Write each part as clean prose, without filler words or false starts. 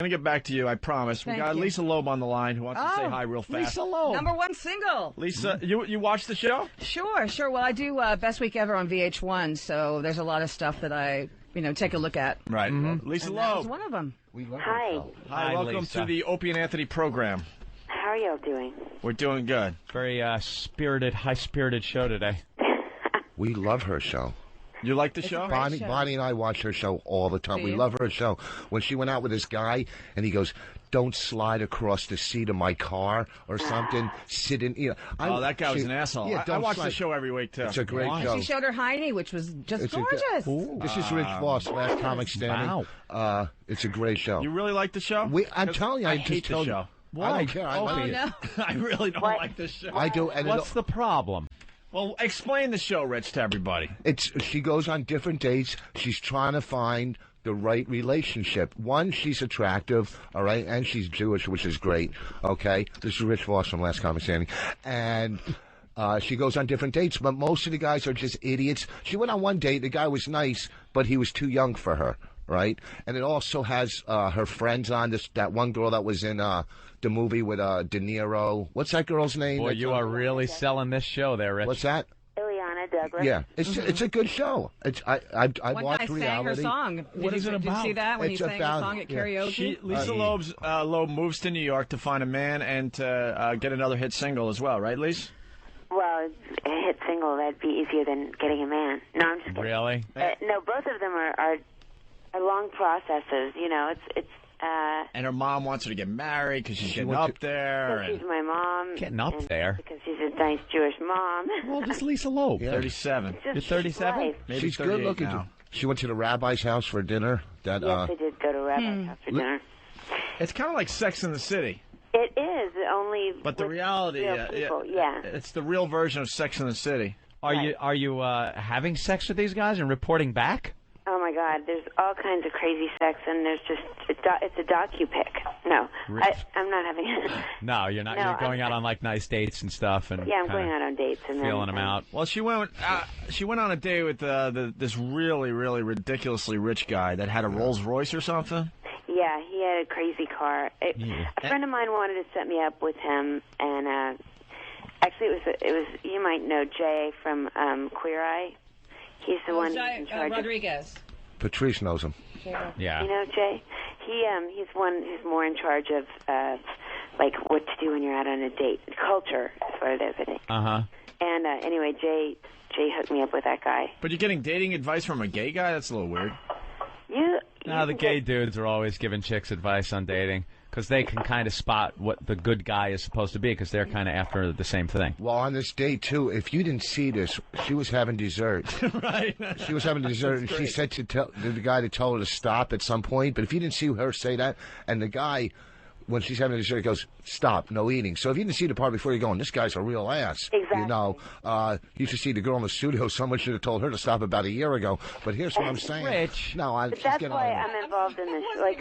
going to get back to you, I promise. We got Lisa Loeb on the line who wants to say hi real fast. Lisa Loeb. #1 single. Lisa, you watch the show? Sure. Well, I do Best Week Ever on VH1, so there's a lot of stuff that I, take a look at. Right. Lisa Loeb. That was one of them. Hi. Hi, welcome Lisa. to the Opie and Anthony program. How are y'all doing? We're doing good. Very high-spirited show today. We love her show. You like the show? Bonnie and I watch her show all the time. Do We you? love her show. When she went out with this guy, and he goes, "Don't slide across the seat of my car," or something. Sit in. That guy was an asshole. Yeah, I watch the show every week, too. It's a great show. She showed her hiney, which was just gorgeous. This is Rich Voss, last comic standing. Wow. It's a great show. You really like the show? I'm telling you, I just hate the told you. show. I don't care. I love it. No. I really don't like this show. I do. And What's the problem? Well, explain the show, Rich, to everybody. She goes on different dates. She's trying to find the right relationship. One, she's attractive, all right, and she's Jewish, which is great, okay? This is Rich Voss from Last Comic Standing. And she goes on different dates, but most of the guys are just idiots. She went on one date. The guy was nice, but he was too young for her, right? And it also has her friends on, that one girl that was in the movie with De Niro. What's that girl's name? Boy, you are really selling this show there, Rich. What's that? Ileana Douglas. Yeah, it's a good show. I One watched guy sang reality. her song. What is it Did you about? see that when It's he sang about- a song at yeah. karaoke? Lisa Loeb moves to New York to find a man and to get another hit single as well, right, Lisa? Well, a hit single, that'd be easier than getting a man. No, I'm just kidding. Really? No, both of them are long processes. It's And her mom wants her to get married because she's getting wants up there. she's my mom. Getting up and there. Because she's a nice Jewish mom. Well, just Lisa Loeb. Yeah. 37. Just You're 37? life. Maybe She's 38 good looking. now. She went to the rabbi's house for dinner. Yes, I did go to Rabbi's house for dinner. It's kind of like Sex in the City. It is, only But the with reality, real people, yeah. it's the real version of Sex in the City. Are you having sex with these guys and reporting back? Oh, my God, there's all kinds of crazy sex, and there's just, it's a docu-pic. No, I'm not having it. No, you're not. No, You're going out on like nice dates and stuff, and Yeah, I'm kinda going out on dates. And feeling them out. Well, she went on a date with this really, really ridiculously rich guy that had a Rolls Royce or something. Yeah, he had a crazy car. A friend of mine wanted to set me up with him, and actually it was you might know Jay from Queer Eye. He's the one who's in charge Rodriguez. Patrice knows him. Yeah. You know Jay? He's one who's more in charge of like what to do when you're out on a date. Culture is what it is, I think. Uh-huh. And anyway, Jay hooked me up with that guy. But you're getting dating advice from a gay guy? That's a little weird. No, the gay dudes are always giving chicks advice on dating because they can kind of spot what the good guy is supposed to be because they're kind of after the same thing. Well, on this date, too, if you didn't see this, she was having dessert. Right. She was having dessert, and she said to the guy to tell her to stop at some point. But if you didn't see her say that, and the guy, when she's having dessert, goes, "Stop, no eating." So if you didn't see the part before, you're going, "This guy's a real ass." Exactly. You know, you should see the girl in the studio. Someone should have told her to stop about a year ago. But here's what I'm saying. Rich. No, But that's why I'm involved in this. Like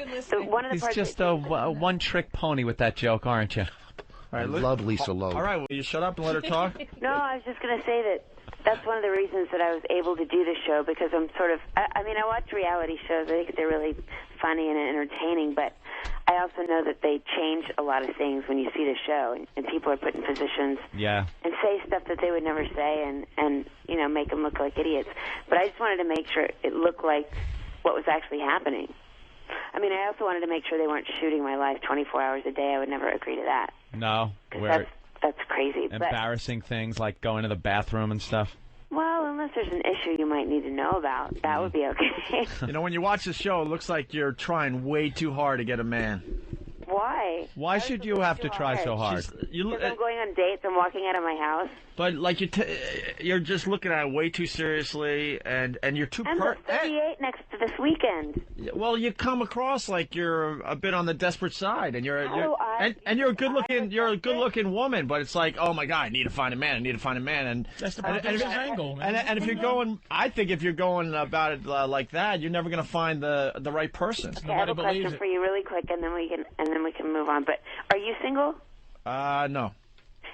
one of the He's parts. just a one-trick pony with that joke, aren't you? I love Lisa Loeb. All right, will you shut up and let her talk? No, I was just going to say that's one of the reasons that I was able to do this show because I'm sort of. I mean, I watch reality shows. I think they're really funny and entertaining, but I also know that they change a lot of things when you see the show, and people are put in positions Yeah. and say stuff that they would never say, and make them look like idiots. But I just wanted to make sure it looked like what was actually happening. I mean, I also wanted to make sure they weren't shooting my life 24 hours a day. I would never agree to that. No. 'Cause Where that's crazy. embarrassing things like going to the bathroom and stuff. Well, unless there's an issue you might need to know about, that would be okay. You know, when you watch the show, it looks like you're trying way too hard to get a man. Why? Why should you have to try so hard? Because I'm going on dates. I'm walking out of my house. But like you're just looking at it way too seriously, and you're too. I'm 38 next to this weekend. Well, you come across like you're a bit on the desperate side, and you're a good looking woman. But it's like, oh my God, I need to find a man. And That's the Patrice angle, man. And if you're going, I think if you're going about it like that, you're never going to find the right person. Okay, I have a question for you, really quick, and then we can move on. But are you single? No.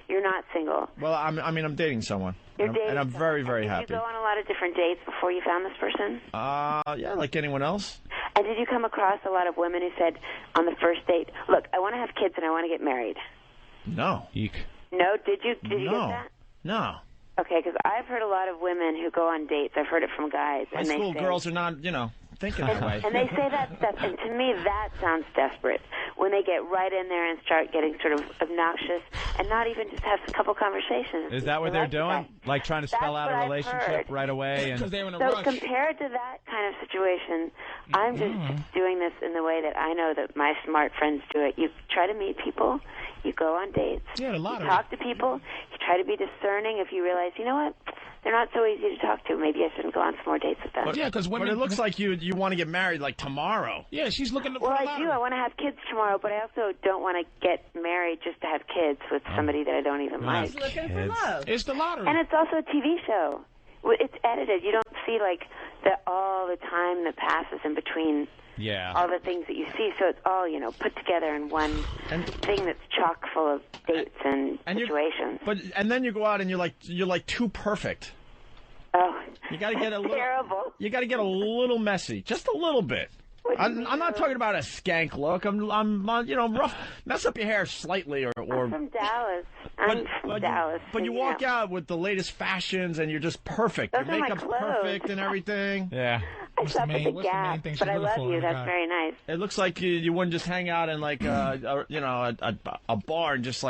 You're not single. Well, I'm dating someone. You're dating and I'm very, very happy. Did you go on a lot of different dates before you found this person? Yeah, like anyone else. And did you come across a lot of women who said on the first date, look, I want to have kids and I want to get married? No. Eek. No? Did you get that? No. Okay, because I've heard a lot of women who go on dates. I've heard it from guys. High school girls are not, thinking that way. And they say that stuff, and to me that sounds desperate. When they get right in there and start getting sort of obnoxious and not even just have a couple conversations. Is that what they're doing? Like trying to spell out a relationship right away? Because they're in a so rush. Compared to that kind of situation, I'm just doing this in the way that I know that my smart friends do it. You try to meet people. You go on dates. Yeah, a lot you of talk to people. You try to be discerning. If you realize, you know what, they're not so easy to talk to, maybe I shouldn't go on some more dates with them. But, yeah, because women. But it looks like you want to get married like tomorrow. Yeah, she's looking to. Well, I do. I want to have kids tomorrow, but I also don't want to get married just to have kids with somebody that I don't even like. He's looking for love. It's the lottery. And it's also a TV show. It's edited. You don't see like all the time that passes in between. Yeah. All the things that you see, so it's all put together in one thing that's chock full of dates and situations. And then you go out and you're like too perfect. Oh, you got to get a little terrible. You got to get a little messy, just a little bit. I'm not talking about a skank look. I'm rough. Mess up your hair slightly, or. I'm from Dallas. I'm from Dallas. But you walk out with the latest fashions, and you're just perfect. Those your makeup's are my clothes. Perfect and everything. Yeah. I shop at the Gap, but I love you. That's very nice. It looks like you wouldn't just hang out in like a bar and just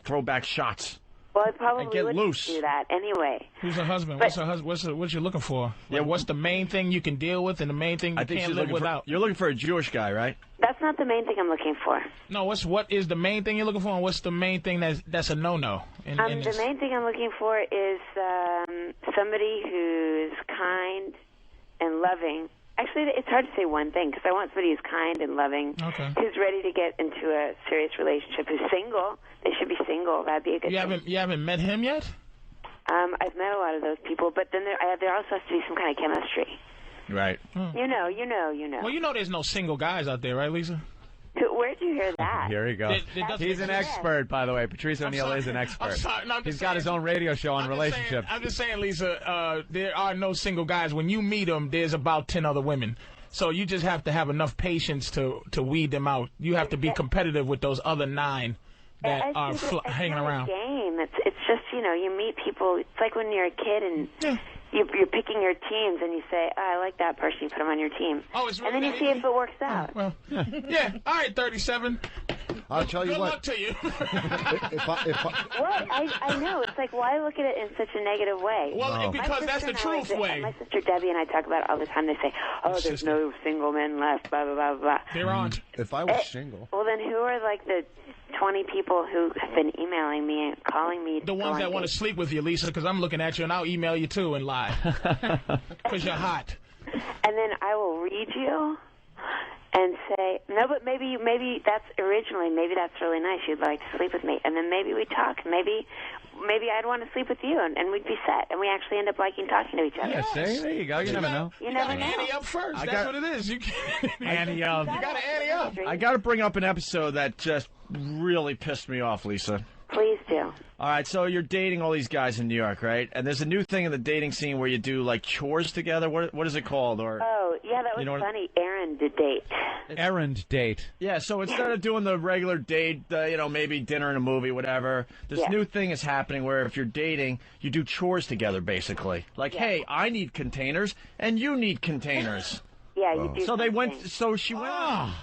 throw back shots. Well, I probably wouldn't loose. Do that anyway. Who's her husband? What's her husband? What you looking for? Like, what's the main thing you can deal with, and the main thing you can't live without? You're looking for a Jewish guy, right? That's not the main thing I'm looking for. No, what is the main thing you're looking for, and what's the main thing that's a no-no? The main thing I'm looking for is somebody who's kind and loving. Actually, it's hard to say one thing because I want somebody who's kind and loving, who's ready to get into a serious relationship, who's single. They should be single. That'd be a good thing. You haven't met him yet? I've met a lot of those people, but then there also has to be some kind of chemistry. Right. You know. Well, there's no single guys out there, right, Lisa? Where'd you hear that? Here he goes. He's an expert, by the way. Patrice O'Neal is an expert. He's got his own radio show on relationships. I'm just saying, Lisa, there are no single guys. When you meet them, there's about 10 other women. So you just have to have enough patience to weed them out. You have to be competitive with those other 9 that are hanging around. It's not a game. It's just, you meet people. It's like when you're a kid and... Yeah. You're picking your teams, and you say, I like that person. You put them on your team. Oh, it's really and then you see if it works out. Well, yeah. All right, 37. I'll tell you what. Good luck to you. Well, I know. It's like, why look at it in such a negative way? Well, because that's the truth way. My sister Debbie and I talk about it all the time. They say, there's no single men left, blah, blah, blah, blah. There aren't. If I was single. Well, then who are, like, the 20 people who have been emailing me and calling me? The ones that want to sleep with you, Lisa, because I'm looking at you, and I'll email you, too, and lie. Because you're hot. And then I will read you and say, no, but maybe that's really nice. You'd like to sleep with me. And then maybe we talk. Maybe I'd want to sleep with you, and we'd be set. And we actually end up liking talking to each other. Yeah, see? There you go. You never know. You never know. Ante up first. That's what it is. You ante up. You got to ante up. I got to bring up an episode that just really pissed me off, Lisa. Please do. All right, so you're dating all these guys in New York, right? And there's a new thing in the dating scene where you do, like, chores together. What is it called? Or yeah, that was funny. Errand date. Errand date. Yeah, so instead of doing the regular date, maybe dinner and a movie, whatever, this new thing is happening where if you're dating, you do chores together, basically. Like, hey, I need containers, and you need containers. Yeah, you do. So they went. So she went.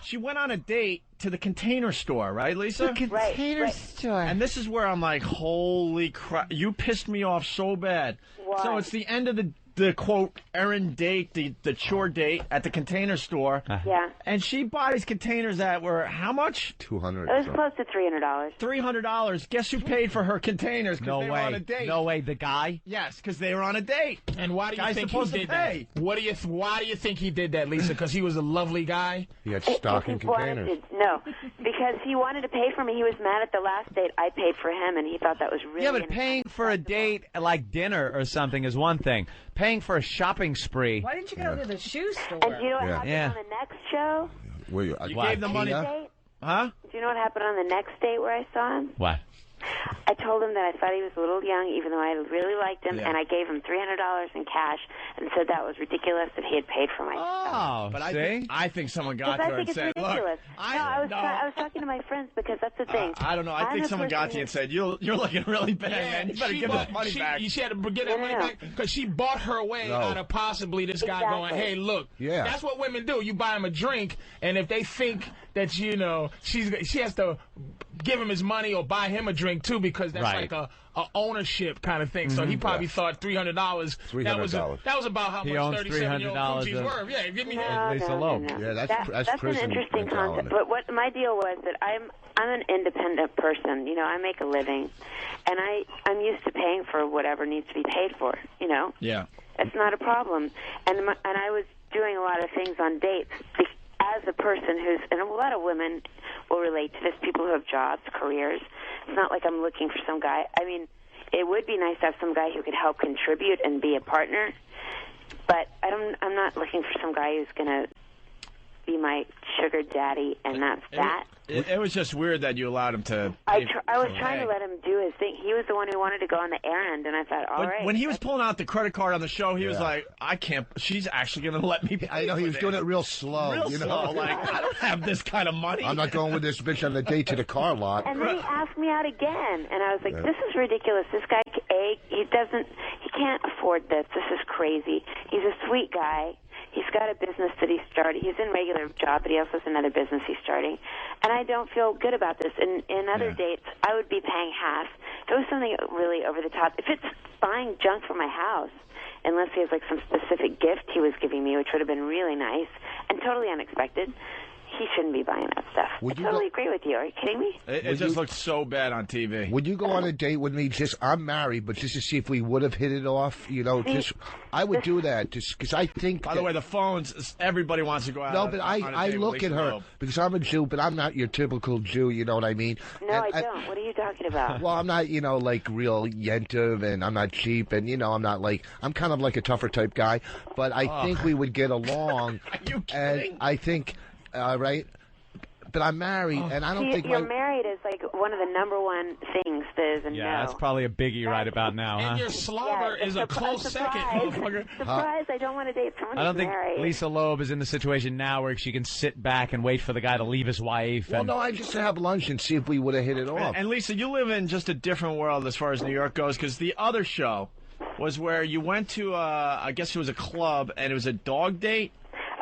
She went on a date to the Container Store, right, Lisa? The Container Store. And this is where I'm like, holy crap! You pissed me off so bad. Why? So it's the end of the quote errand date, the chore date at the Container Store. Yeah. And she buys containers that were how much? $200. It was close to $300. $300. Guess who paid for her containers? No they way. were on a date. No way. The guy? Yes, because they were on a date. And why do you think he did pay. that? Why do you think he did that, Lisa? Because he was a lovely guy? He had stock in containers. No, because he wanted to pay for me. He was mad at the last date. I paid for him, and he thought that was really Yeah, but paying for a date like dinner or something is one thing. Paying for a shopping spree. Why didn't you go to the shoe store? And do you know what happened on the next show? You gave the money. Huh? Do you know what happened on the next date where I saw him? What? I told him that I thought he was a little young, even though I really liked him, Yeah. and I gave him $300 in cash and said that was ridiculous that he had paid for my stuff. Oh, But see? I think someone got Because to I her think and it's said, ridiculous. "Look, I was talking to my friends because that's the thing. I don't know. I think someone got to you and said, "You're looking really bad, man. You better give that money back." She had to get that money back because she bought her way out of possibly this guy going, hey, look, that's what women do. You buy them a drink, and if they think that, you know, she has to give him his money or buy him a drink, too, because that's like a ownership kind of thing. So he probably thought $300. That was about how He much owns 37-year-old Coochie's $300 worth. Yeah, give me Lisa Loeb. Yeah, that's an prison interesting mentality. concept. But what my deal was that I'm an independent person. You know, I make a living, and I'm used to paying for whatever needs to be paid for. You know, Yeah. it's not a problem. And I was doing a lot of things on dates as a person who's, and a lot of women will relate to this. People who have jobs, careers. It's not like I'm looking for some guy. I mean, it would be nice to have some guy who could help contribute and be a partner. But I'm not looking for some guy who's going to be my sugar daddy, and that's that. It was just weird that you allowed him to. I was trying to let him do his thing. He was the one who wanted to go on the errand, and I thought, all right. When he was pulling out the credit card on the show, he was like, "I can't. She's actually going to let me pay." I know he was doing it real slow. Real you know? slow. Like, I don't have this kind of money. I'm not going with this bitch on the date to the car lot. And then he asked me out again, and I was like, "This is ridiculous. This guy, he can't afford this. This is crazy. He's a sweet guy. He's got a business that he started. He's in a regular job, but he also has another business he's starting. And I don't feel good about this. In other dates, I would be paying half. If it was something really over the top, if it's buying junk for my house, unless he has like some specific gift he was giving me, which would have been really nice and totally unexpected, he shouldn't be buying that stuff. I totally agree with you. Are you kidding me? It just looked so bad on TV. Would you go on a date with me? I'm married, but just to see if we would have hit it off. You know, I would do that just because I think. By the way, the phones. Everybody wants to go out. No, but I look at her because I'm a Jew, but I'm not your typical Jew. You know what I mean? No, I don't. What are you talking about? Well, I'm not, like real yentiv, and I'm not cheap, and I'm not I'm kind of like a tougher type guy. But I think we would get along. Are you kidding? And I think. Right? But I'm married, and I don't think you're married is like one of the number one things that is a no. Yeah, that's probably a biggie right about now, huh? And your slobber is a close second, motherfucker. Surprise! I don't want to date someone I don't who's think married. Lisa Loeb is in the situation now where she can sit back and wait for the guy to leave his wife. Well, no, I just have lunch and see if we would have hit it off. And Lisa, you live in just a different world as far as New York goes, because the other show was where you went to, I guess it was a club, and it was a dog date.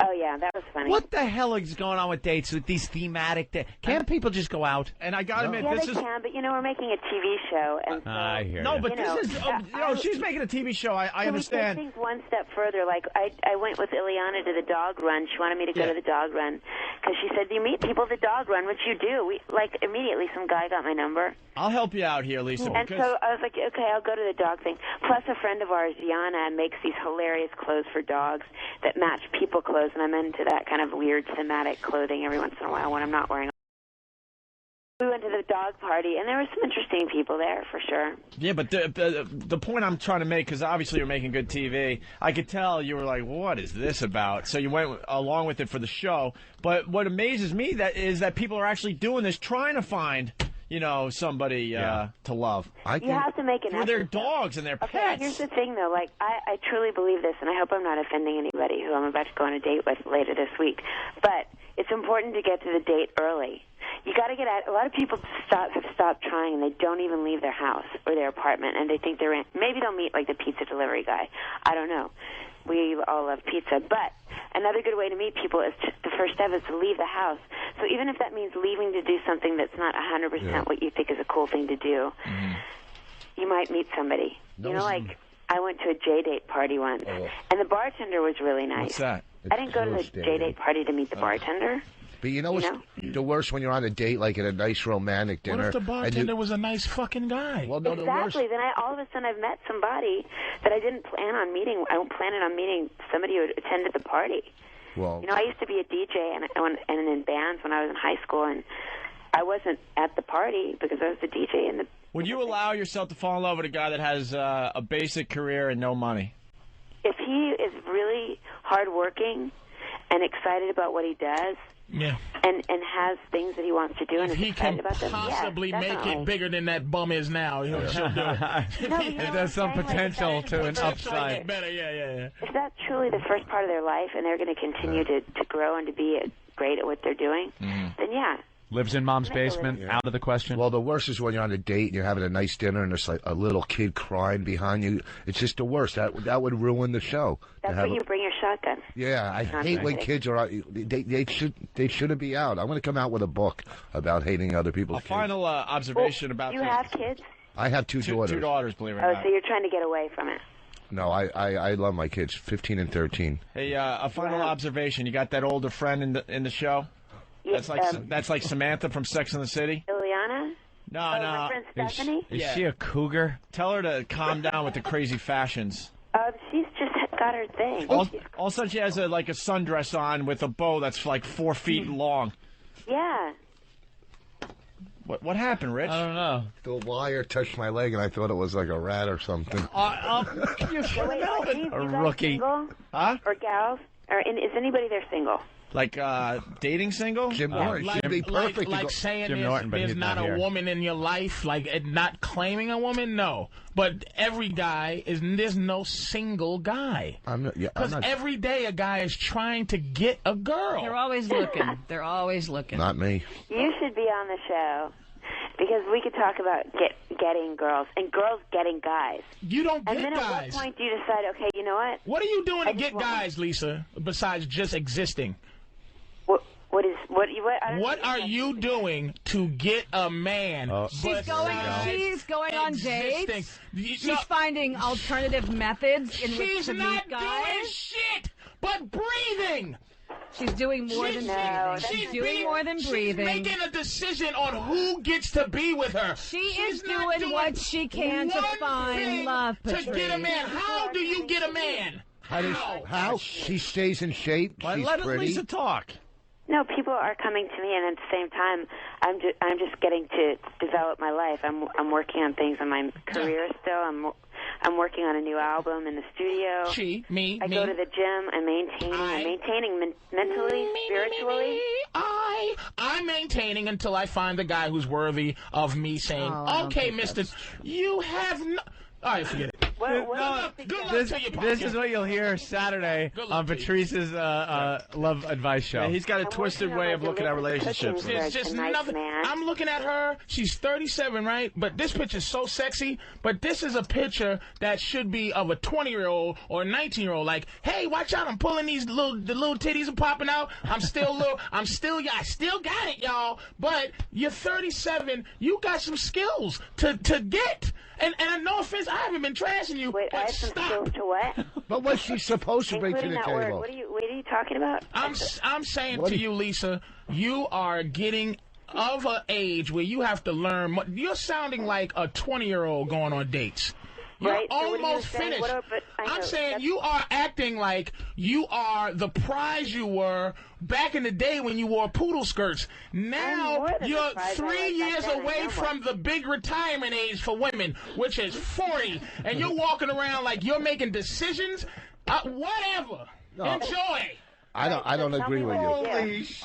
Oh, yeah, that was funny. What the hell is going on with dates with these thematic dates? Can't people just go out? And I got to admit, yeah, this they is... can, but, we're making a TV show. And so, I hear No, you. but this is... she's making a TV show. I understand. We take things one step further. Like, I went with Ileana to the dog run. She wanted me to go to the dog run because she said, you meet people at the dog run, which you do. Immediately some guy got my number. I'll help you out here, Lisa. And so I was like, okay, I'll go to the dog thing. Plus, a friend of ours, Yana, makes these hilarious clothes for dogs that match people clothes, and I'm into that kind of weird thematic clothing every once in a while when I'm not wearing. We went to the dog party, and there were some interesting people there, for sure. Yeah, but the point I'm trying to make, because obviously you're making good TV, I could tell you were like, what is this about? So you went along with it for the show. But what amazes me is that people are actually doing this, trying to find... somebody to love. You have to make an effort. For their dogs and their pets. Okay, here's the thing, though. I truly believe this, and I hope I'm not offending anybody who I'm about to go on a date with later this week. But it's important to get to the date early. You got to get out. A lot of people have stopped trying, and they don't even leave their house or their apartment, and they think they're in. Maybe they'll meet, like, the pizza delivery guy. I don't know. We all love pizza. But another good way to meet people is the first step is to leave the house. So even if that means leaving to do something that's not 100% what you think is a cool thing to do, you might meet somebody. I went to a J-Date party once, and the bartender was really nice. What's that? I didn't go to the J-Date party to meet the bartender. But what's the worst when you're on a date, like at a nice romantic dinner? What if the bartender was a nice fucking guy? Well, no, exactly. Then all of a sudden I've met somebody that I didn't plan on meeting. I planned on meeting somebody who attended the party. Well, I used to be a DJ and in bands when I was in high school, and I wasn't at the party because I was the DJ in the. Would you allow yourself to fall in love with a guy that has a basic career and no money? If he is really hardworking and excited about what he does, and has things that he wants to do and If is he excited can about them, possibly yes, make definitely. it bigger than that bum is now, he'll do it. No, but you know what There's some I'm saying? potential Like, to an Potentially upside. get better, yeah. if that's truly the first part of their life and they're going to continue to grow and to be great at what they're doing, then yeah. Lives in mom's basement, out of the question. Well, the worst is when you're on a date and you're having a nice dinner and there's like a little kid crying behind you. It's just the worst. That would ruin the show. That's when you bring your shotgun. Yeah, I hate when kids are out. They shouldn't be out. I'm going to come out with a book about hating other people's A kids. final observation about Do you have kids? I have two daughters. Two daughters, believe it or Oh, not. so you're trying to get away from it. No, I love my kids, 15 and 13. Hey, a final observation. You got that older friend in the show? Yeah, That's like Samantha from Sex and the City? Ileana? No, My friend Stephanie? Is she a cougar? Tell her to calm down with the crazy fashions. She's just got her thing. All of a sudden she has a sundress on with a bow that's like 4 feet long. Yeah. What happened, Rich? I don't know. The wire touched my leg and I thought it was like a rat or something. So wait, you guys rookie. single? Huh? Or gals? Is anybody there single? Like dating single? Jim Norton should be perfect. to Like go- saying Jim Norton, but there's he's not not a here. woman in your life, like not claiming a woman, no. But every guy there's no single guy. I'm not. Yeah, I'm Because not. every day a guy is trying to get a girl. They're always looking. They're always looking. Not me. You should be on the show because we could talk about getting girls and girls getting guys. You don't get And then guys. at what point do you decide, okay, you know what? What are you doing to I just get want- guys, Lisa, besides just existing? What are you doing to get a man? She's going on dates. She's She's finding alternative methods in which She's to not meet doing guys. shit but breathing. She's doing more than breathing. She's doing more than breathing. She's making a decision on who gets to be with her. She is She's not doing what she can to one find thing love, to Patrice. get a man. How do you get a man? How? She stays in shape. She's Let pretty. Lisa talk. No, people are coming to me, and at the same time, I'm just getting to develop my life. I'm working on things in my career still. I'm working on a new album in the studio. I go to the gym. I'm maintaining mentally, spiritually. I'm maintaining until I find the guy who's worthy of me saying, okay, mister, you have no... All right, forget it. What Good luck This to you, is what you'll hear Saturday Good luck on to you. Patrice's love advice show. Yeah, he's got a twisted working on way my of looking at delicious relationships. cooking. There's just a nice nothing. man. I'm looking at her. She's 37, right? But this picture's so sexy. But this is a picture that should be of a 20-year-old or a 19-year-old. Like, hey, watch out! I'm pulling the little titties are popping out. I still got it, y'all. But you're 37. You got some skills to get. And no offense, I haven't been trashing you. Wait, I but have some stop. skills to what? But what's she supposed to bring to Including the that word. table? What are you talking about? I'm saying What to do you, Lisa, you are getting of an age where you have to learn. You're sounding like a 20-year-old going on dates. You're Right, so what are you almost saying? finished. I'm saying you are acting like you are the prize you were back in the day when you wore poodle skirts. Now more than you're the prize I 3 was back years then. I away am from the big retirement age for women, which is 40, and you're walking around like you're making decisions. Whatever. Enjoy. I don't agree with you. All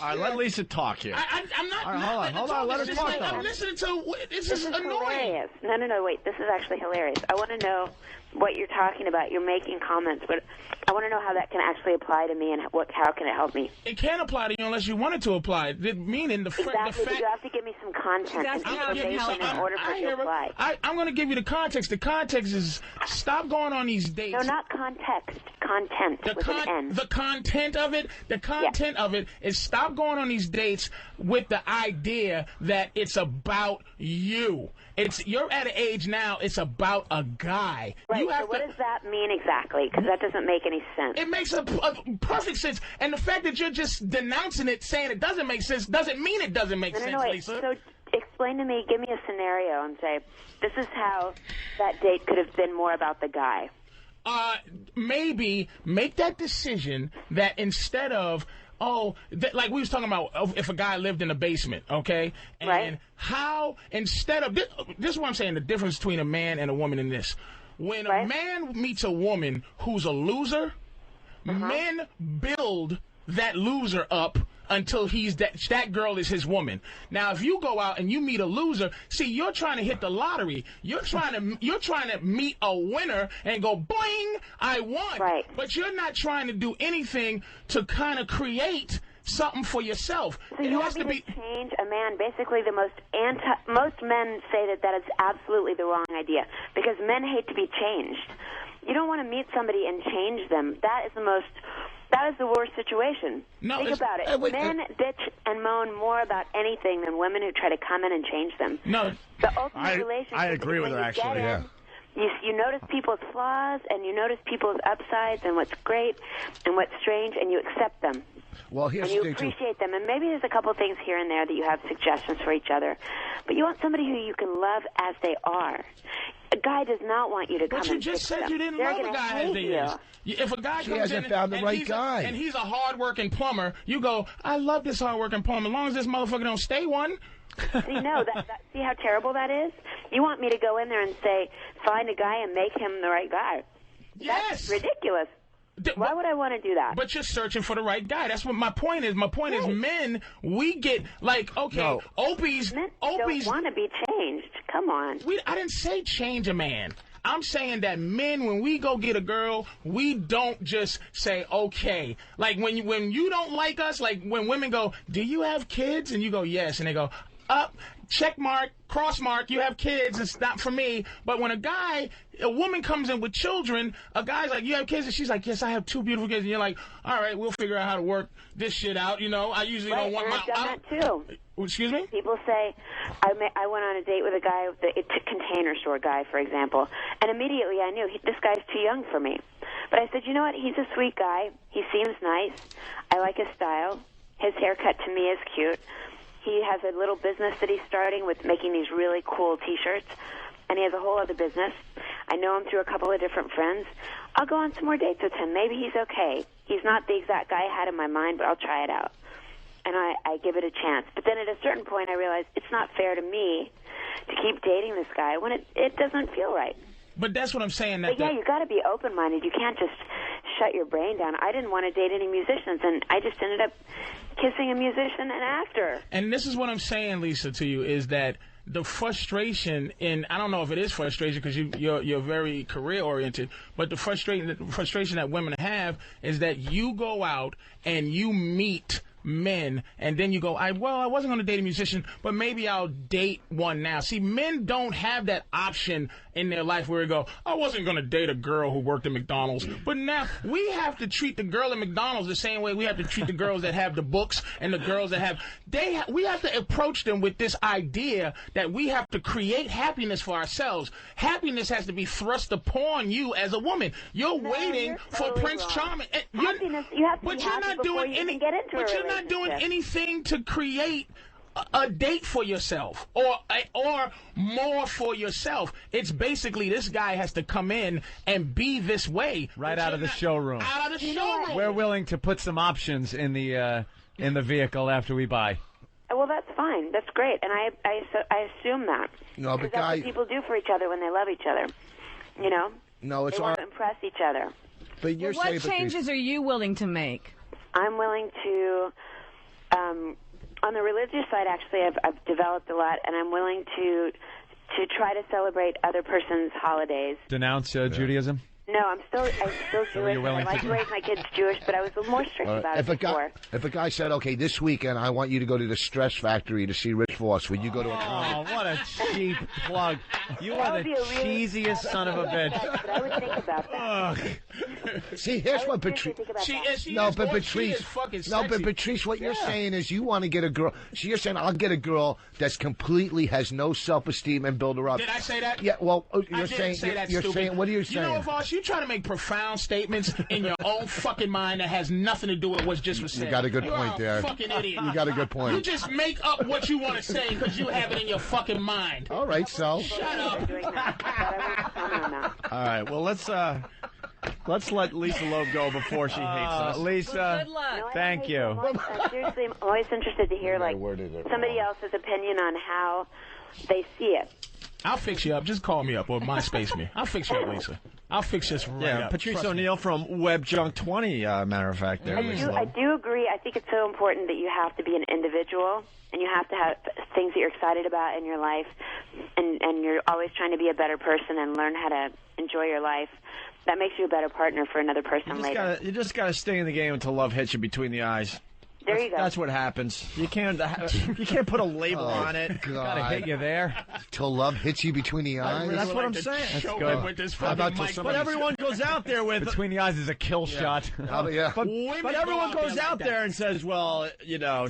right, let Lisa talk here. I'm not. All right, hold on, let her It's talk, like though. I'm listening to. This is annoying. Hilarious. No, wait. This is actually hilarious. I want to know what you're talking about. You're making comments, but I want to know how that can actually apply to me and how can it help me. It can't apply to you unless you want it to apply. Meaning the Exactly, fact. but you have to give me some content and asking how it can information help. in order for it to apply. I'm going to give you the context. The context is stop going on these dates. No, not context. Content with an N. The content of it. The content of it is stop going on these dates with the idea that it's about you. You're at an age now. It's about a guy. Right, You have so what to. does that mean exactly? Because that doesn't make any sense. It makes a perfect sense. And the fact that you're just denouncing it, saying it doesn't make sense, doesn't mean it doesn't make sense, wait. Lisa. So explain to me, give me a scenario and say, this is how that date could have been more about the guy. Maybe make that decision that instead of, like we was talking about if a guy lived in a basement, okay? And Right. how instead of, this is what I'm saying, the difference between a man and a woman in this. When a man meets a woman who's a loser, men build that loser up until that girl is his woman. Now, if you go out and you meet a loser, see, you're trying to hit the lottery. You're trying to meet a winner and go, boing, I won. Right. But you're not trying to do anything to kind of create something for yourself. So you want me to change a man? Basically, most men say that is absolutely the wrong idea because men hate to be changed. You don't want to meet somebody and change them. That is the worst situation. No, think about it. Men bitch and moan more about anything than women who try to come in and change them. No, the ultimate relationship. I agree with her actually. Yeah. You notice people's flaws and you notice people's upsides and what's great and what's strange and you accept them. Well, here's and you appreciate them, and maybe there's a couple things here and there that you have suggestions for each other, but you want somebody who you can love as they are. A guy does not want you to come. But you just said you didn't love a guy as he is. If a guy comes in and he's a hard-working plumber, you go, I love this hard-working plumber. As long as this motherfucker don't stay one. See, no, see how terrible that is? You want me to go in there and say, find a guy and make him the right guy. Yes. That's ridiculous. Why would I want to do that? But you're searching for the right guy. That's what my point is. My point is, men, we get like, okay, Opie's don't want to be changed. Come on. I didn't say change a man. I'm saying that men, when we go get a girl, we don't just say, okay. Like, when you don't like us, like, when women go, do you have kids? And you go, yes. And they go, up, check mark, cross mark, you have kids, it's not for me. But when a woman comes in with children, a guy's like, you have kids? And she's like, yes, I have 2 beautiful kids. And you're like, all right, we'll figure out how to work this shit out. You know, I usually don't want I've done that too. Excuse me? People say, I went on a date with a guy, a container store guy, for example, and immediately I knew this guy's too young for me. But I said, you know what? He's a sweet guy. He seems nice. I like his style. His haircut to me is cute. He has a little business that he's starting with making these really cool T-shirts, and he has a whole other business. I know him through a couple of different friends. I'll go on some more dates with him. Maybe he's okay. He's not the exact guy I had in my mind, but I'll try it out. And I give it a chance. But then at a certain point, I realized it's not fair to me to keep dating this guy when it doesn't feel right. But that's what I'm saying. But yeah, you got to be open-minded. You can't just shut your brain down. I didn't want to date any musicians, and I just ended up kissing a musician and actor. And this is what I'm saying, Lisa, to you, is that the frustration in, I don't know if it is frustration because you're very career-oriented, but the frustration that women have is that you go out and you meet men, and then you go, I wasn't going to date a musician, but maybe I'll date one now. See, men don't have that option in their life where they go, I wasn't going to date a girl who worked at McDonald's, but now we have to treat the girl at McDonald's the same way we have to treat the girls that have the books and the girls that have, we have to approach them with this idea that we have to create happiness for ourselves. Happiness has to be thrust upon you as a woman. You're waiting for Prince Charming. Happiness, you have to but be you're happy not before doing you any, can get into but a you're not doing anything to create a date for yourself or more for yourself. It's basically this guy has to come in and be this way. Right out of the showroom. Out of the showroom. We're willing to put some options in the vehicle after we buy. Well, that's fine. That's great, and I assume that. No, but that's what people do for each other when they love each other. You know. No, it's they want to impress each other. But you're what changes are you willing to make? I'm willing to. On the religious side, actually, I've developed a lot, and I'm willing to try to celebrate other person's holidays. Denounce Judaism? No, I'm still Jewish. I like to raise my kids Jewish, but I was a little more strict about it before. If a guy said, okay, this weekend I want you to go to the Stress Factory to see Rich Voss, would you go to a concert? Oh, what a cheap plug. You are the cheesiest son of a bitch. But I would think about that. See, here's what Patrice... Patrice, what you're saying is you want to get a girl... So you're saying, I'll get a girl that's completely has no self-esteem and build her up. Did I say that? Yeah, well, you're saying... What are you saying? You know, Voss, you try to make profound statements in your own fucking mind that has nothing to do with what's just said. You got a good point there. You're a fucking idiot. You got a good point. You just make up what you want to say because you have it in your fucking mind. All right, so. Shut up. All right, well, let's let Lisa Loeb go before she hates us. Lisa, well, good luck. No, thank you. Seriously, I'm always interested to hear somebody else's opinion on how they see it. I'll fix you up. Just call me up or MySpace me. I'll fix you up, Lisa. I'll fix this right up. Patrice Trust me. O'Neal from WebJunk20, matter of fact. There, I do agree. I think it's so important that you have to be an individual and you have to have things that you're excited about in your life, and you're always trying to be a better person and learn how to enjoy your life. That makes you a better partner for another person later. You just gotta stay in the game until love hits you between the eyes. There you go. That's what happens. You can't put a label on it. Gotta hit you there. Till love hits you between the eyes. That's what I'm saying. That's good. With this But everyone goes out there with Between the eyes is a kill shot. Yeah. But everyone goes out there and says, well,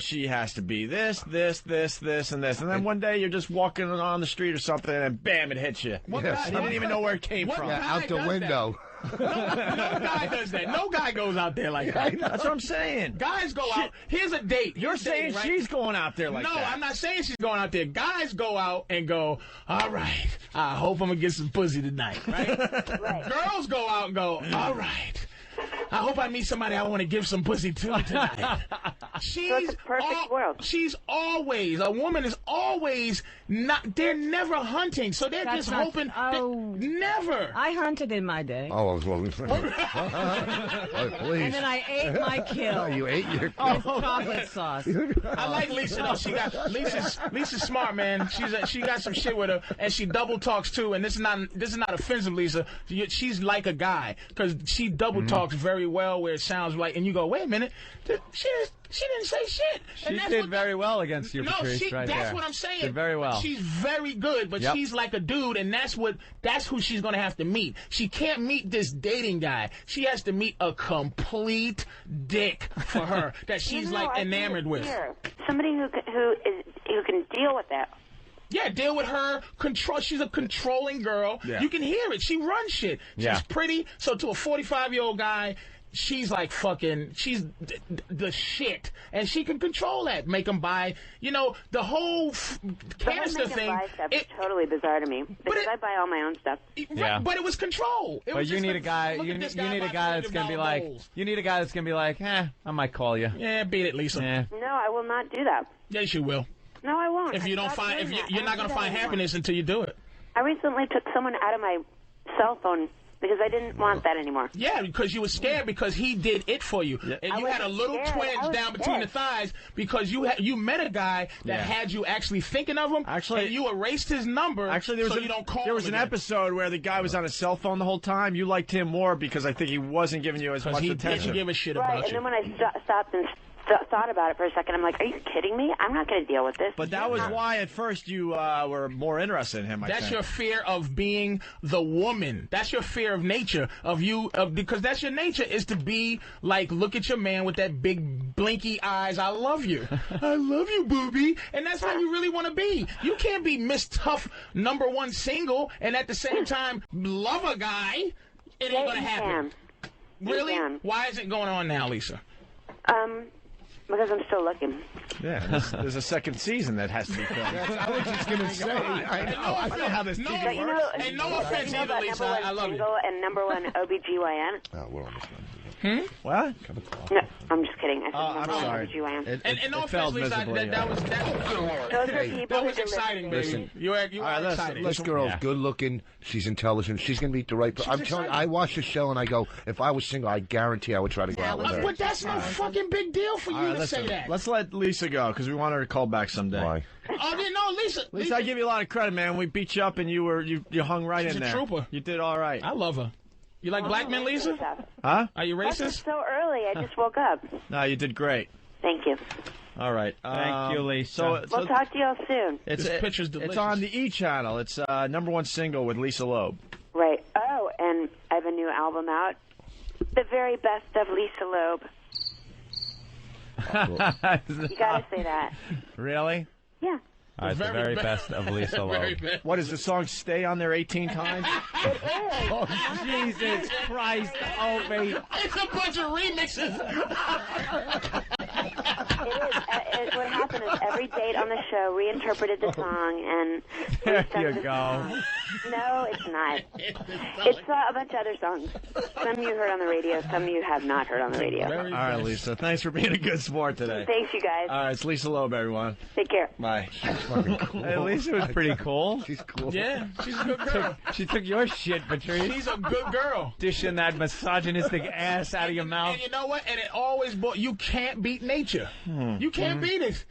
she has to be this, this, this, this, and this. And then one day you're just walking on the street or something, and bam, it hits you. Yes. And you didn't even know where it came from. Yeah, out the window. No guy does that. No guy goes out there like that. That's what I'm saying. Guys go out. Here's a date. You're saying right? she's going out there like that. No, I'm not saying she's going out there. Guys go out and go, all right, I hope I'm going to get some pussy tonight, right? Right. Girls go out and go, all right, I hope I meet somebody I want to give some pussy to tonight. it's a perfect world. She's always, a woman is always not, they're never hunting, so they're That's just not- hoping, oh. never. I hunted in my day. Oh, well, please. And then I ate my kill. You ate your With chocolate sauce. I like Lisa though. Lisa's smart, man. She got some shit with her, and she double talks too. And this is not offensive, Lisa. She's like a guy because she double talks very well, where it sounds like, and you go, wait a minute, she didn't say shit. She did very well against you, Patrice, right that's there. what I'm saying. Did very well. She's very good, but she's like a dude, and that's who she's gonna have to meet. She can't meet this dating guy. She has to meet a complete dick for her that she's enamored with. Somebody who can deal with that. Yeah, deal with her. Control. She's a controlling girl. Yeah. You can hear it. She runs shit. She's pretty. So to a 45-year-old guy, she's like fucking. She's the shit, and she can control that. Make him buy. The whole canister thing. Buy stuff is totally bizarre to me because I buy all my own stuff. Yeah. But it was control. But you need a guy. You need a guy that's gonna be like. You need a guy that's gonna be like, I might call you. Yeah, beat it, Lisa. Yeah. No, I will not do that. Yes, you will. No, I won't. If you don't find, you're not going to find happiness until you do it. I recently took someone out of my cell phone because I didn't want that anymore. Yeah, because you were scared because he did it for you, and you had a little twinge down between the thighs because you met a guy that had you actually thinking of him. Actually, and you erased his number. Actually, you don't call there was him an again. episode where the guy was on his cell phone the whole time. You liked him more because I think he wasn't giving you as much he attention. didn't give a shit Right, about and you. then when I stopped and thought about it for a second, I'm like, are you kidding me? I'm not going to deal with this. But that was why at first you were more interested in him. I That's think. your fear of being the woman. That's your fear of nature, because that's your nature is to be like, look at your man with that big blinky eyes. I love you. I love you, booby. And that's how you really want to be. You can't be Miss Tough #1 single and at the same time love a guy. It ain't going to happen. Really? Why is it going on now, Lisa? Because I'm still looking. Yeah, there's a second season that has to be filmed. I was just going to say. I know how this TV works. And no offense either, Lisa. I love you. And #1 OBGYN. We're almost done. What? No, I'm just kidding. I said I'm #1 sorry. OBGYN. And no offense, failed Lisa, miserably, that was Those are people that who was deliver exciting, things. baby. You are exciting. This girl's good looking. She's intelligent. She's going to meet the right person. I'm telling you, I watch the show and I go, if I was single, I guarantee I would try to go out with her. But that's no fucking big deal for you to say that. Let's let Lisa go because we want her to call back someday. Why? Oh, no, Lisa. Lisa, I give you a lot of credit, man. We beat you up and you hung right She's in a there. trooper. You did all right. I love her. You like black men, Lisa? Huh? Are you That's racist? so early. I just woke up. No, you did great. Thank you. All right. Thank you, Lisa. So We'll talk to y'all soon. This picture's delicious. It's on the E! channel. It's #1 single with Lisa Loeb. Right. Oh, and I have a new album out. The very best of Lisa Loeb. You got to say that. Really? Yeah. All right, the very best of Lisa Loeb. What does the song stay on there 18 times? It is. Oh, Jesus Christ. Oh, wait. It's a bunch of remixes. is. What happened is every date on the show reinterpreted the song, and There you go. No, it's not. It's a bunch of other songs. Some you heard on the radio, some you have not heard on the radio. All right, Lisa. Thanks for being a good sport today. Thanks, you guys. All right, it's Lisa Loeb, everyone. Take care. Bye. Hey, Lisa was pretty cool. She's cool. Yeah, she's a good girl. She took your shit, Patrice. She's a good girl. Dishing that misogynistic ass out of your mouth. And you know what? And it always, you can't beat nature. You can't beat it.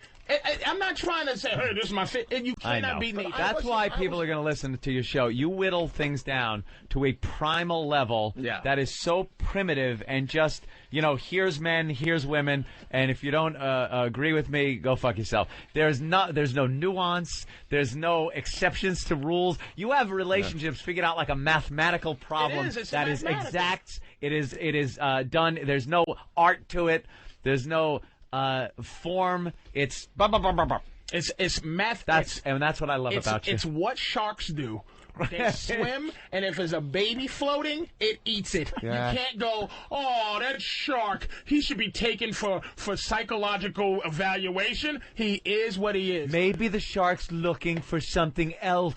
I'm not trying to say, hey, this is my fit. And you I cannot know. beat nature. That's why people are going to listen to your show. You whittle things down to a primal level that is so primitive and just, here's men, here's women, and if you don't agree with me, go fuck yourself. There's no nuance. There's no exceptions to rules. You have relationships figured out like a mathematical problem that is exact. It is done. There's no art to it. There's no form. It's It's math. That's what I love about you. It's what sharks do. They swim, and if there's a baby floating, it eats it. Yeah. You can't go, oh, that shark, he should be taken for psychological evaluation. He is what he is. Maybe the shark's looking for something else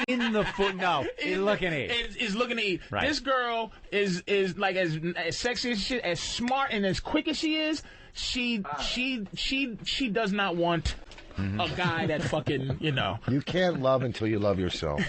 in the foot. No, he's looking to eat. Is looking to eat. Right. This girl is like as sexy as she, as smart and as quick as she is. She does not want a guy that fucking, You can't love until you love yourself.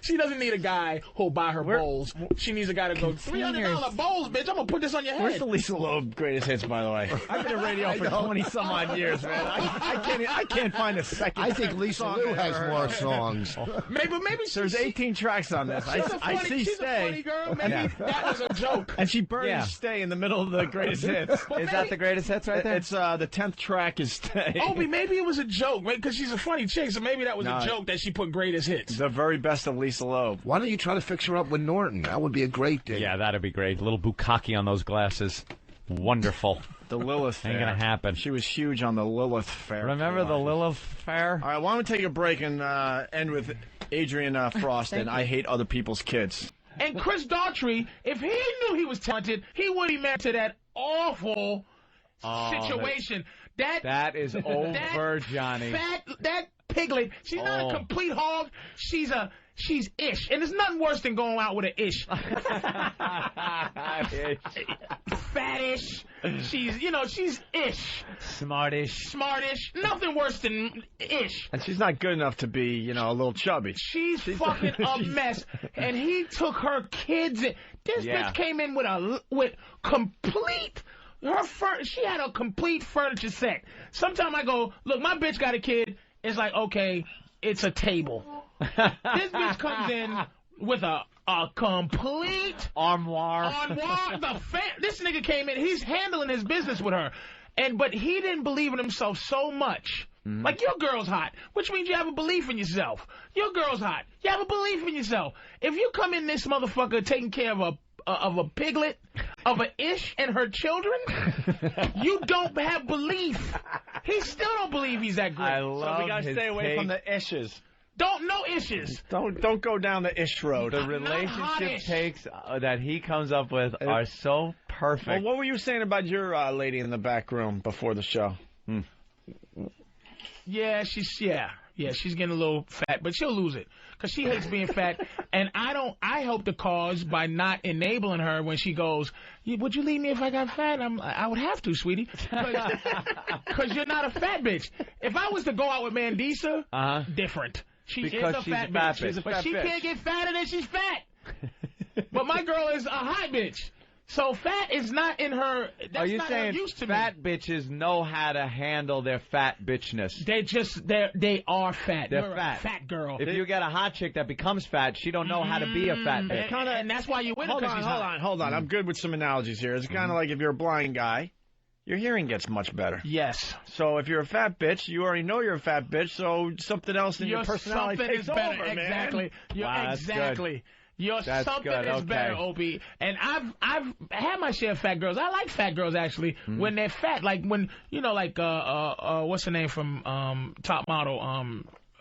She doesn't need a guy who'll buy her bowls. She needs a guy to go, $300 bowls, bitch. I'm going to put this on your head. Where's the Lisa Loeb greatest hits, by the way? I've been in radio for 20-some-odd years, man. I can't find a second. I think Lisa Lou has more songs. Maybe There's 18 tracks on this. I see she's Stay. a funny girl. Maybe that was a joke. And she burns Stay in the middle of the greatest hits. Is that the greatest hits right there? It's the 10th track is Stay. Oh, maybe it was a joke, because she's a funny chick, so maybe that was a joke that she put greatest hits. The very best of Lisa Loeb. Why don't you try to fix her up with Norton? That would be a great date. Yeah, that'd be great. A little bukkake on those glasses. Wonderful. The Lilith Fair. Ain't gonna happen. She was huge on the Lilith Fair. Remember the Lilith Fair? All right, why don't we take a break and end with Adrian Frost and I Hate Other People's Kids. And Chris Daughtry, if he knew he was talented, he wouldn't be married to that awful situation. That is over, Johnny. That piglet, she's not a complete hog. She's ish. And there's nothing worse than going out with an ish. Fattish. She's ish. Smartish. Nothing worse than ish. And she's not good enough to be, a little chubby. She's fucking a mess. And he took her kids in. This bitch came in with complete... she had a complete furniture set. Sometimes I go, look, my bitch got a kid. It's like, okay, it's a table. This bitch comes in with a complete armoire. This nigga came in. He's handling his business with her, but he didn't believe in himself so much. Like, your girl's hot, which means you have a belief in yourself. Your girl's hot. You have a belief in yourself. If you come in this motherfucker taking care of a piglet, of an ish and her children, you don't have belief. He still don't believe he's that great. I love so we gotta stay away from the ishes. No issues. Don't go down the ish road. The relationship takes that he comes up with are so perfect. Well, what were you saying about your lady in the back room before the show? Yeah, she's getting a little fat, but she'll lose it because she hates being fat. And I help the cause by not enabling her when she goes, would you leave me if I got fat? I would have to, sweetie, because you're not a fat bitch. If I was to go out with Mandisa, different. She is a fat bitch. But she can't get fatter than she's fat. But my girl is a hot bitch. So fat is not in her. That's Are you not saying used to fat me. bitches know how to handle their fat bitchness? They are fat. They're You're fat. a fat girl. If you get a hot chick that becomes fat, she don't know how to be a fat bitch. And that's why you win. Hold on. I'm good with some analogies here. It's kind of like if you're a blind guy, your hearing gets much better. Yes. So if you're a fat bitch, you already know you're a fat bitch, so something else in your personality takes over, man. Exactly. That's good. That's something good. Is better, Opie. And I've had my share of fat girls. I like fat girls actually when they're fat. Like when what's her name from Top Model?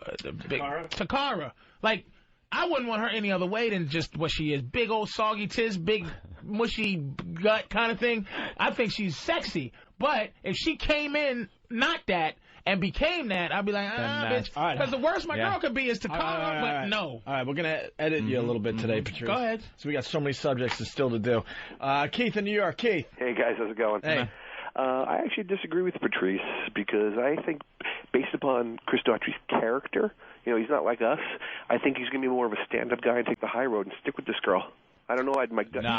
Takara. Like I wouldn't want her any other way than just what she is. Big old soggy tits, big mushy gut kind of thing. I think she's sexy. But if she came in not that and became that, I'd be like, bitch. Because the worst my girl could be is to call her, but no. All right, we're going to edit you a little bit today, Patrice. Go ahead. So we got so many subjects still to do. Keith in New York. Keith. Hey, guys. How's it going? Hey. I actually disagree with Patrice because I think based upon Chris Daughtry's character, he's not like us. I think he's going to be more of a stand-up guy and take the high road and stick with this girl. I don't know.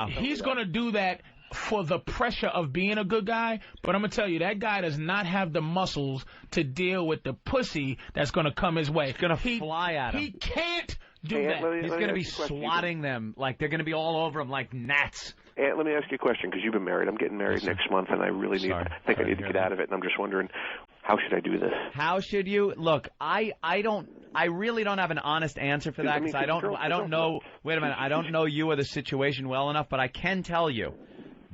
He's going to do that for the pressure of being a good guy, but I'm going to tell you, that guy does not have the muscles to deal with the pussy that's going to come his way. It's going to fly at him. He can't do that. He's going to be swatting them. Like, they're going to be all over him like gnats. Aunt, let me ask you a question, because you've been married. I'm getting married next month, and I really I need to get out of it, and I'm just wondering, how should I do this? How should you? Look, I really don't have an honest answer for that, because I don't know. Wait a minute, I don't know you or the situation well enough, but I can tell you,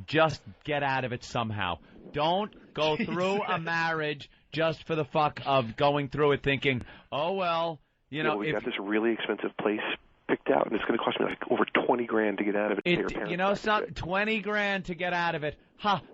just get out of it somehow. Don't go through a marriage just for the fuck of going through it thinking, oh, well, we got this really expensive place picked out, and it's going to cost me like over $20,000 to get out of it. 20 grand to get out of it.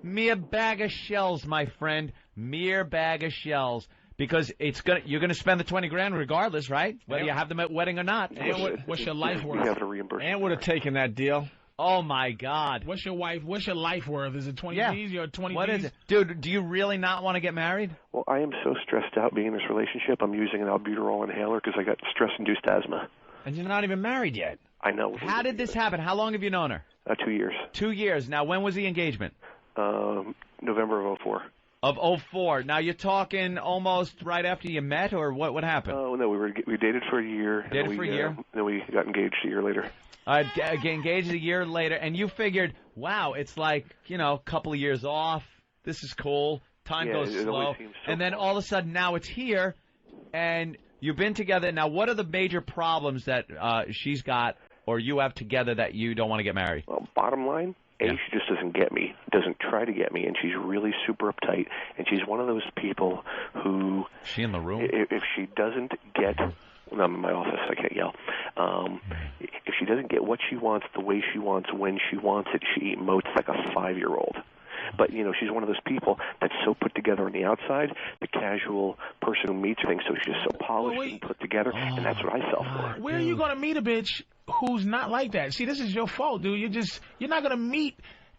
Mere bag of shells, my friend. Mere bag of shells. Because you're going to spend the 20 grand regardless, right? Whether you have them at wedding or not. And what's your life worth? You have to reimburse. Ann would have taken that deal. Oh my God. What's your life worth? Is it 20 G's or 20 What G's? is it? Dude, do you really not want to get married? Well, I am so stressed out being in this relationship. I'm using an albuterol inhaler because I got stress-induced asthma. And you're not even married yet. I know. How did this happen? How long have you known her? 2 years. 2 years. Now, when was the engagement? November of 04. Of 04. Now, you're talking almost right after you met, or what happened? Oh, no, we dated for a year. Dated for a year? Then we got engaged a year later. Engaged a year later, and you figured, wow, it's like, a couple of years off. This is cool. Time goes slow. And then all of a sudden, now it's here, and you've been together. Now, what are the major problems that she's got or you have together that you don't want to get married? Well, bottom line, she just doesn't get me, doesn't try to get me, and she's really super uptight, and she's one of those people who... Is she in the room? If she doesn't get... Well, I'm in my office, I can't yell. If she doesn't get what she wants, the way she wants, when she wants it, she emotes like a 5-year-old. But, she's one of those people that's so put together on the outside, the casual person who meets her thinks so she's just so polished and put together, and that's what I fell for. Where are you going to meet a bitch who's not like that? See, this is your fault, dude. You're not going to meet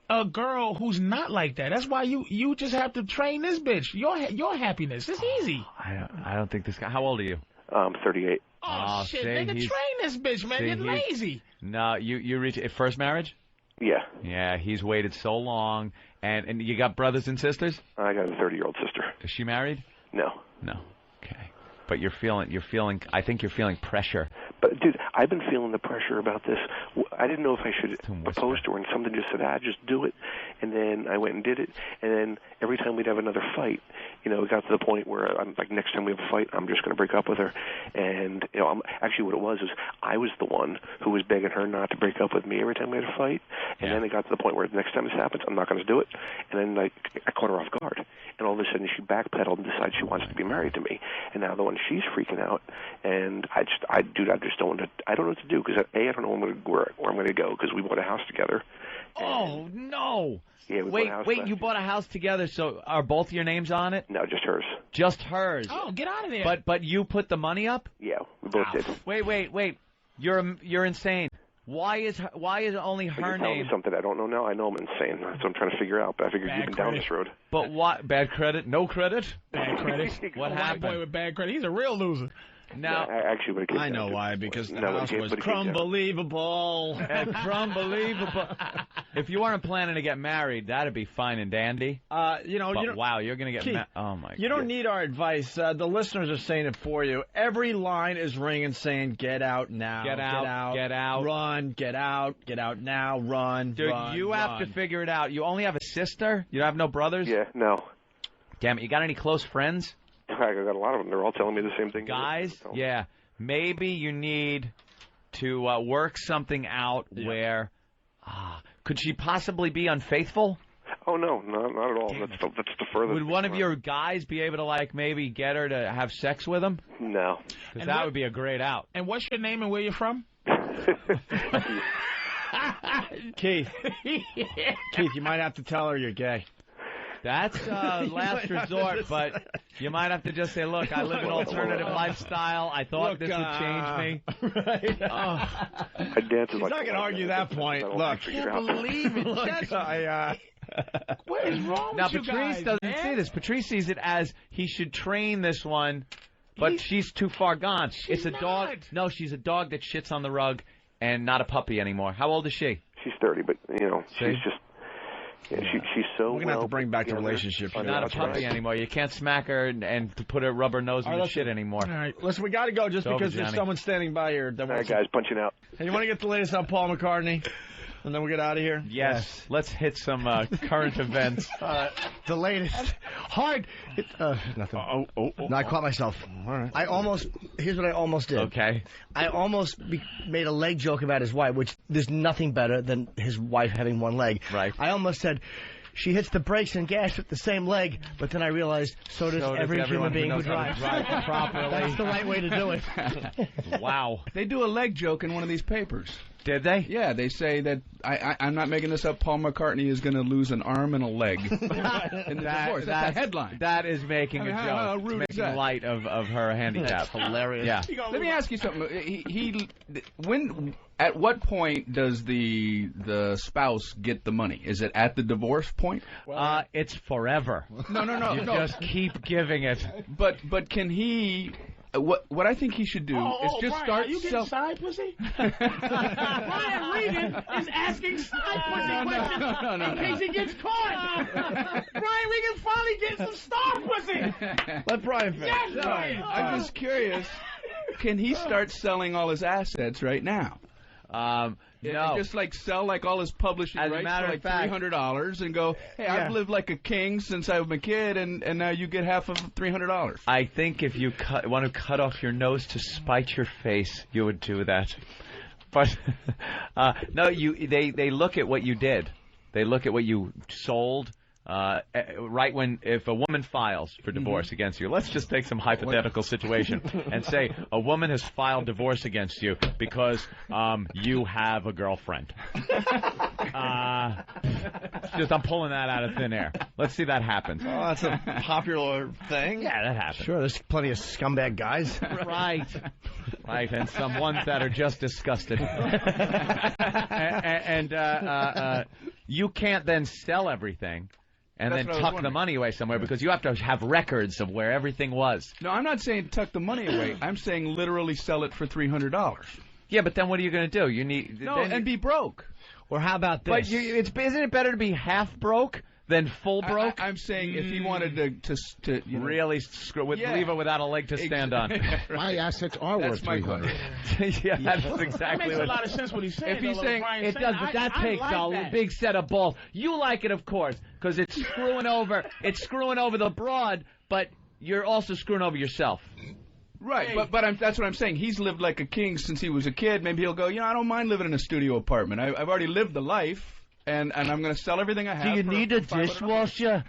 a girl who's not like that. That's why you just have to train this bitch. Your happiness. It's easy. I don't think this guy... How old are you? 38. Oh, shit, nigga, train this bitch, man. You're lazy. No, you reach first marriage? Yeah. Yeah, he's waited so long. And you got brothers and sisters? I got a 30-year-old sister. Is she married? No. No. Okay. But you're feeling, I think you're feeling pressure. But, dude, I've been feeling the pressure about this. I didn't know if I should propose to her, and something just said, just do it. And then I went and did it. And then every time we'd have another fight, it got to the point where I'm like, next time we have a fight, I'm just going to break up with her. And, actually what it was is I was the one who was begging her not to break up with me every time we had a fight. And then it got to the point where the next time this happens, I'm not going to do it. And then, I caught her off guard. And all of a sudden, she backpedaled and decided she wants to be married to me. And now the one she's freaking out. And I just don't want to. I don't know what to do because I don't know where I'm going to go because we bought a house together. Oh no! Yeah, wait! You bought a house together, so are both your names on it? No, just hers. Just hers. Oh, get out of there! But you put the money up? Yeah, we both did. Wait! You're insane. Why is only her name? Me something I don't know now. I know I'm insane. That's what I'm trying to figure out. But I figured you've been down this road. But what? Bad credit? No credit? Bad credit. What happened? White boy with bad credit. He's a real loser. Now, actually, I know why, because the house was crumbelievable. If you weren't planning to get married, that'd be fine and dandy. Wow, you're going to get married. Oh, my God. You don't need our advice. The listeners are saying it for you. Every line is ringing saying, get out now. Get out. Run, get out now, run. Dude, you have to figure it out. You only have a sister? You don't have no brothers? Yeah, no. Damn it, you got any close friends? I got a lot of them. They're all telling me the same thing. Guys? Yeah. Maybe you need to work something out where... could she possibly be unfaithful? Oh, no, not at all. That's the furthest. Would one of your guys be able to, maybe get her to have sex with him? No. Because that would be a great out. And what's your name and where you're from? Keith. Keith, you might have to tell her you're gay. That's last resort, but you might have to just say, look, I live an alternative lifestyle. I thought this would change me. Right. I dance He's not going to argue that point. Look, I can't believe it. look, What is wrong now, with you Patrice guys, doesn't man? see this. Patrice sees it as he should train this one, but she's too far gone. It's a dog. No, she's a dog that shits on the rug and not a puppy anymore. How old is she? She's 30, but, you know, she's just... Yeah, she's so we're going to have to bring back the relationship. She's not a puppy anymore. You can't smack her and put her rubber nose in the shit anymore. All right, listen, we got to go just because there's someone standing by here. All right, guys, punching out. Hey, you want to get the latest on Paul McCartney? And then we'll get out of here? Yes. Let's hit some current events. The latest. Hard. Nothing. No, I caught myself. All right. Here's what I almost did. Okay. I almost made a leg joke about his wife, which there's nothing better than his wife having one leg. Right. I almost said, she hits the brakes and gas with the same leg, but then I realized so does every human being who drives. Properly. That's the right way to do it. Wow. They do a leg joke in one of these papers. Did they? Yeah, they say that, I'm not making this up, Paul McCartney is going to lose an arm and a leg. in the divorce. That's a headline. That is making a joke. How rude it's is making that? light of her handicap. That's hilarious. Yeah. Let me ask you something. At what point does the spouse get the money? Is it at the divorce point? It's forever. No. You just keep giving it. But can he? What I think he should do is just Brian, start. Are you getting side pussy? Brian Regan is asking side pussy questions in case he gets caught. Brian Regan's finally getting some star pussy. Let Brian finish. Yes, Brian. I'm just curious. Can he start selling all his assets right now? No. Just sell all his publishing As a rights matter for of fact, $300 and go, hey, I've lived like a king since I was a kid, and now you get half of $300. I think if you want to cut off your nose to spite your face, you would do that. But no, they look at what you did. They look at what you sold. Right if a woman files for divorce against you, let's just take some hypothetical situation and say a woman has filed divorce against you because you have a girlfriend. I'm pulling that out of thin air. Let's see that happen. Oh, that's a popular thing. Yeah, that happens. Sure, there's plenty of scumbag guys. Right, and some ones that are just disgusted. and you can't then sell everything. And That's then tuck the money away somewhere because you have to have records of where everything was. No, I'm not saying tuck the money away. I'm saying literally sell it for $300. Yeah, but then what are you going to do? You need and be broke. Or how about this? But isn't it better to be half broke than full broke? I'm saying if he wanted to really leave it without a leg to stand on. My assets are worth $300. Yeah, that's exactly That makes a lot of sense what he's saying. If he's saying it does, but that takes a big set of balls. You like it, of course, because it's screwing over. It's screwing over the broad, but you're also screwing over yourself. Right, but that's what I'm saying. He's lived like a king since he was a kid. Maybe he'll go, I don't mind living in a studio apartment. I've already lived the life. And I'm going to sell everything I have. Do you need a dishwasher?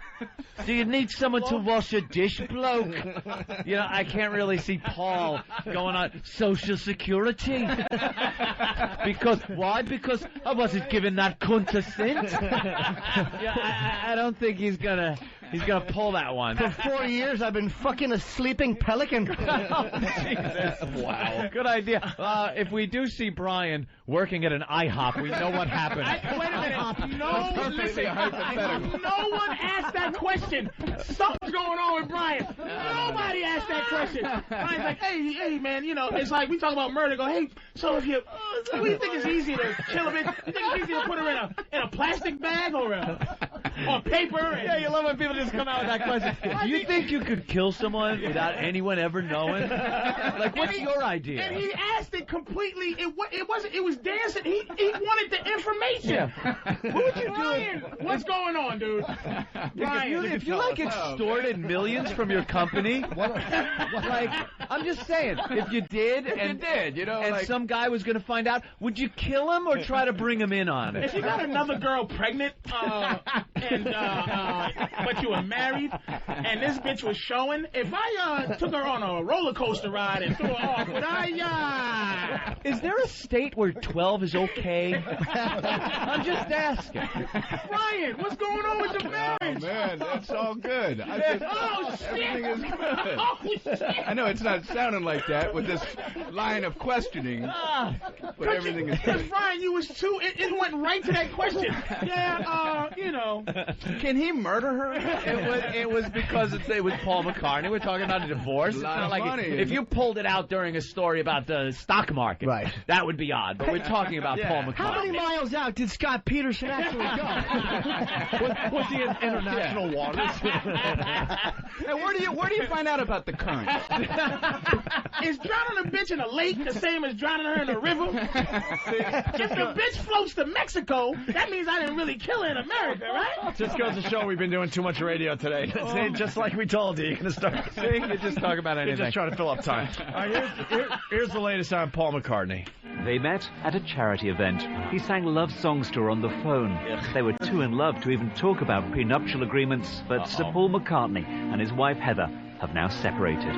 Do you need someone to wash a dish, bloke? I can't really see Paul going on Social Security. Why? Because I wasn't giving that cunt a cent. I don't think he's gonna pull that one. For 4 years, I've been fucking a sleeping pelican. Oh, Jesus. Wow. Good idea. If we do see Brian working at an IHOP, we know what happened. Wait a minute. No one asked that question. Something's going on with Brian. Nobody asked that question. Brian's like, hey, man, it's like we talk about murder. Go, hey, so if you, what do you think it's easier to kill a bitch? You think it's easier to put her in a plastic bag or paper? Yeah, you love when people just come out with that question. Do you think you could kill someone without anyone ever knowing? What's your idea? And he asked it completely. It was dancing. He wanted the information. Yeah. What would you do? What's going on, dude? Brian, if you extorted millions from your company, I'm just saying, if you did, and some guy was going to find out, would you kill him or try to bring him in on it? If you got another girl pregnant, but you were married, and this bitch was showing, if I took her on a roller coaster ride and threw her off, would I Is there a state where 12 is okay? I'm just asking. Ryan, what's going on with your marriage? Oh, man, that's all good. Oh, shit. Everything is good. Oh, shit. I know it's not sounding like that with this line of questioning, but everything is good. Ryan, you was too. It went right to that question. Yeah, you know. Can he murder her? It was because it was Paul McCartney. We're talking about a divorce. It's not like if you pulled it out during a story about the stock market, right? That would be odd. But we're talking about Paul McCartney. How many miles out did Scott Peterson actually go? was he in international waters? Hey, where do you find out about the current? Is drowning a bitch in a lake the same as drowning her in a river? If the bitch floats to Mexico, that means I didn't really kill her in America, right? Just goes to show we've been doing too much radio today. See, just like we told you, you're gonna start. See, you just talk about anything. You're just trying to fill up time. All right, here's the latest on Paul McCartney. They met at a charity event. He sang love songs to her on the phone. They were too in love to even talk about prenuptial agreements, but Sir Paul McCartney and his wife Heather have now separated.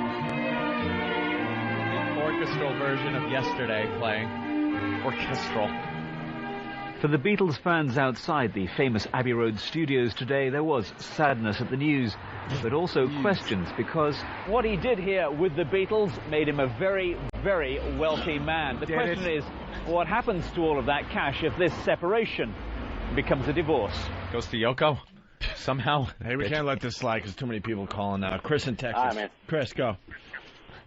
Orchestral version of Yesterday playing. Orchestral. For the Beatles fans outside the famous Abbey Road studios today, there was sadness at the news, but also questions, because what he did here with the Beatles made him a very, very wealthy man. The question is, what happens to all of that cash if this separation becomes a divorce? Goes to Yoko? Somehow? Hey, we can't let this slide because too many people calling now. Chris in Texas. Hi, man. Chris, go.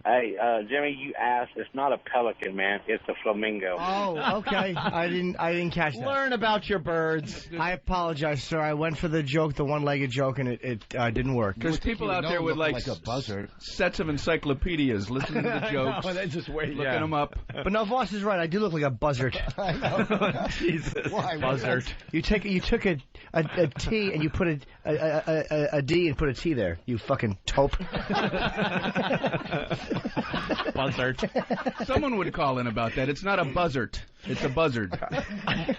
Hey, Jimmy, you asked. It's not a pelican, man. It's a flamingo. Oh, okay. I didn't catch that. Learn about your birds. I apologize, sir. I went for the joke, the one-legged joke, and it didn't work. There's people out there with like a buzzard. Sets of encyclopedias listening to the jokes. They just wait. Looking them up. But no, Voss is right. I do look like a buzzard. I know. Jesus. Why? Buzzard. You took a T and you put a D and put a T there. You fucking taupe. Buzzard. Someone would call in about that. It's not a buzzard. It's a buzzard. I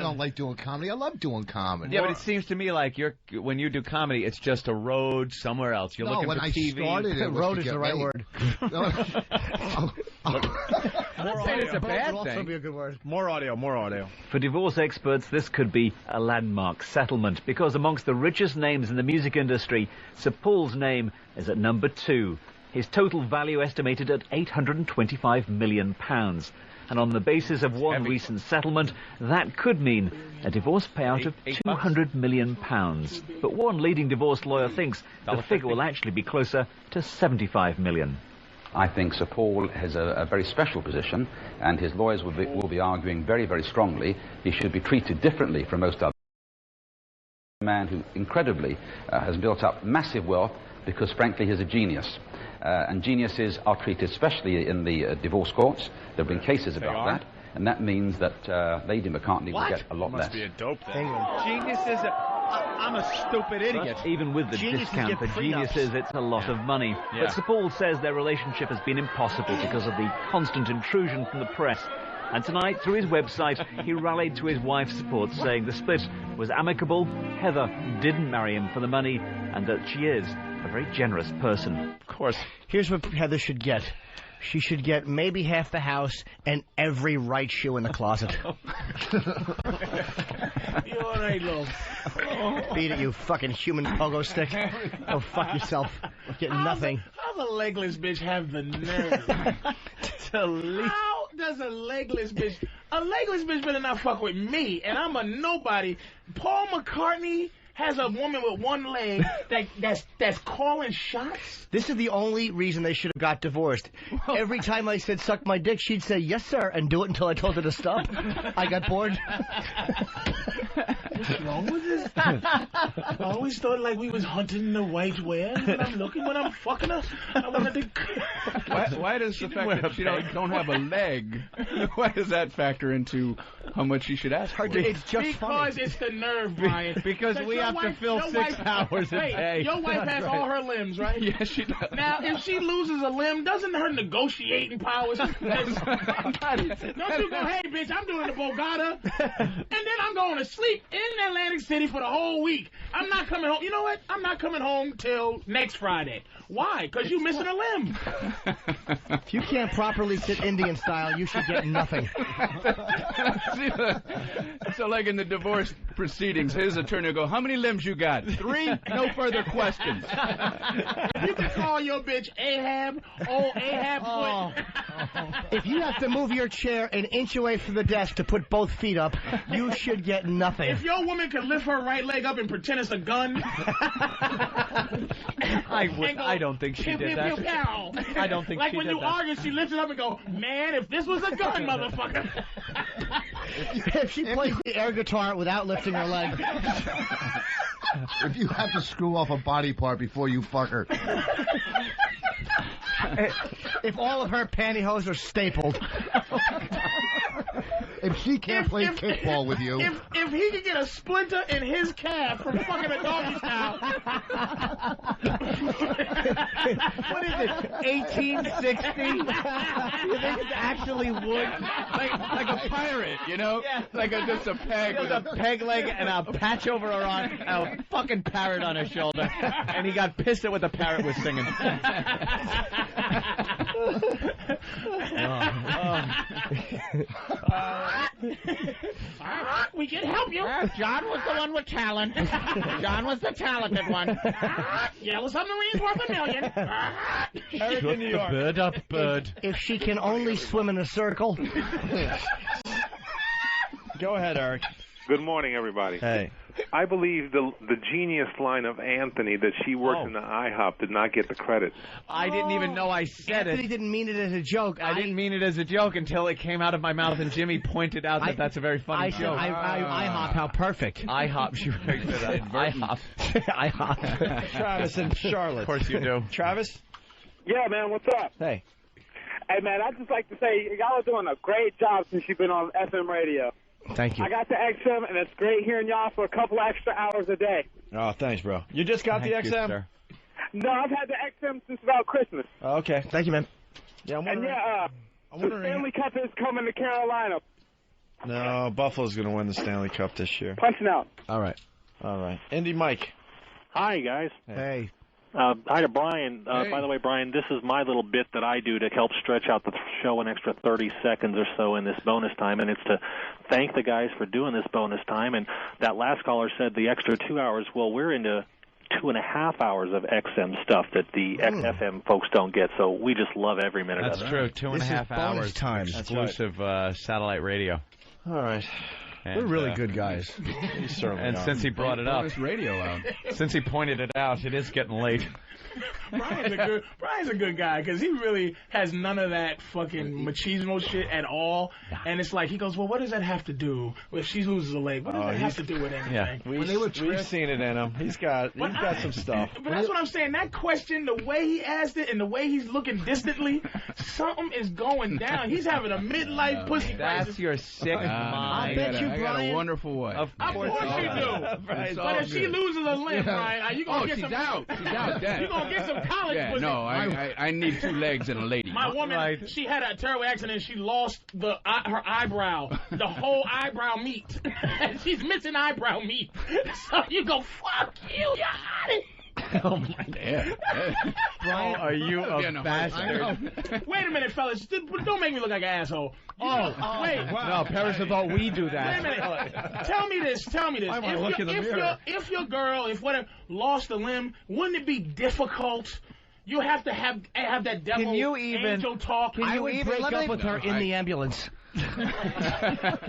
don't like doing comedy. I love doing comedy. Yeah, but it seems to me like when you do comedy, it's just a road somewhere else. You're looking when for I TV. started it, Road is the right word. More saying it's a bad Would also thing. be a good word. More audio. For divorce experts, this could be a landmark settlement, because amongst the richest names in the music industry, Sir Paul's name is at number 2. His total value estimated at £825 million. And on the basis of one recent settlement, that could mean a divorce payout of £200 million. But one leading divorce lawyer thinks the figure will actually be closer to £75 million. I think Sir Paul has a very special position, and his lawyers will be arguing very, very strongly he should be treated differently from most other. A man who incredibly has built up massive wealth because, frankly, he's a genius. And geniuses are treated, especially in the divorce courts. There have been cases about that, and that means that Lady McCartney will get a lot less. Must be a dope thing. Geniuses. I'm a stupid idiot. Even with the discount for geniuses, it's a lot of money. Yeah. But Sir Paul says their relationship has been impossible because of the constant intrusion from the press. And tonight, through his website, he rallied to his wife's support, saying the split was amicable, Heather didn't marry him for the money, and that she is a very generous person. Of course. Here's what Heather should get. She should get maybe half the house and every right shoe in the closet. You all right, love? Beat it, you fucking human pogo stick. Oh, fuck yourself. Getting nothing. How the legless bitch have the nerve? How does a legless bitch... A legless bitch better not fuck with me, and I'm a nobody. Paul McCartney has a woman with one leg that's calling shots? This is the only reason they should have got divorced. Every time I said suck my dick, she'd say yes, sir, and do it until I told her to stop. I got bored. What's wrong with this? I always thought like we was hunting the white whale. When I'm looking, when I'm fucking her, I wanted to... Why does the fact that she don't have a leg, why does that factor into how much she should ask for? It's just because funny. It's the nerve, Brian. Because we have to fill 6 hours a day. Your wife has all her limbs, right? Yes, she does. Now, if she loses a limb, doesn't her negotiating powers... Don't you go, hey, bitch, I'm doing the Bogota, and then I'm going to sleep in in Atlantic City for the whole week. I'm not coming home. You know what? I'm not coming home till next Friday. Why? Because you missing a limb. If you can't properly sit Indian style, you should get nothing. So, like in the divorce proceedings, his attorney will go, how many limbs you got? 3? No further questions. You can call your bitch Ahab, old Ahab foot. If you have to move your chair an inch away from the desk to put both feet up, you should get nothing. If your woman could lift her right leg up and pretend it's a gun. I don't think she did that. Pew, pew, pew. I don't think like she when did you that. argue, she lifts it up and go, man, if this was a gun, motherfucker. If she plays the air guitar without lifting her leg. If you have to screw off a body part before you fuck her. If all of her pantyhose are stapled. If she can't play kickball with you. If he could get a splinter in his calf from fucking a doggy style. What is it, 1860? You think it's actually wood? Like a pirate, you know? Yeah. Like just a peg. With a peg leg and a patch over her arm, and a fucking parrot on her shoulder. And he got pissed at what the parrot was singing. We can help you. John was the one with talent. John was the talented one. Yellow submarine's worth $1 million. Eric in New York. Bird up, bird. If she can only swim in a circle. Go ahead, Eric. Good morning, everybody. Hey. I believe the genius line of Anthony that she worked in the IHOP did not get the credit. I didn't even know I said Anthony it. didn't mean it as a joke. I didn't mean it as a joke until it came out of my mouth, and Jimmy pointed out that that's a very funny joke. IHOP, how perfect. IHOP, she very good at IHOP. IHOP. Travis and Charlotte. Of course you do. Travis? Yeah, man, what's up? Hey. Hey, man, I'd just like to say y'all are doing a great job since you've been on FM radio. Thank you. I got the XM, and it's great hearing y'all for a couple extra hours a day. Oh, thanks, bro. You just got the XM? Sir. No, I've had the XM since about Christmas. Oh, okay. Thank you, man. Yeah, I'm And wondering. the Stanley Cup is coming to Carolina. No, Buffalo's going to win the Stanley Cup this year. Punching out. All right. All right. Indy Mike. Hi, guys. Hey. Hi to Brian. By the way, Brian, this is my little bit that I do to help stretch out the show an extra 30 seconds or so in this bonus time, and it's to thank the guys for doing this bonus time. And that last caller said the extra 2 hours. Well, we're into 2.5 hours of XM stuff that the FM folks don't get, so we just love every minute of it. That's true. 2.5 hours. Time. Exclusive satellite radio. All right. And, We're really good guys. And since he brought it up, radio out. Since he pointed it out, it is getting late. Brian's a good guy because he really has none of that fucking machismo shit at all. And it's like he goes, well, what does that have to do if she loses a leg? What does that have to do with anything? Yeah, we've seen it in him. He's got some stuff. But that's what I'm saying. That question, the way he asked it, and the way he's looking distantly, something is going down. He's having a midlife pussy crisis. That's your sick mind. I bet you, I got Brian. a wonderful wife. Of course you do. But if she loses a limb, Brian, are you gonna get she's some? out. She's out. Dead. You gonna get some college pussy? No, I need 2 legs and a lady. My woman, she had a terrible accident. She lost her eyebrow, the whole eyebrow meat. She's missing eyebrow meat. So you go, fuck you, you're out of Oh my God. Brian, are you a bastard? Wait a minute, fellas. Don't make me look like an asshole. Wait. No, Paris thought we do that. Wait a minute. Tell me this. If your girl, if whatever, lost a limb, wouldn't it be difficult? You have to have that devil angel talk. I would break up with her in the ambulance. Can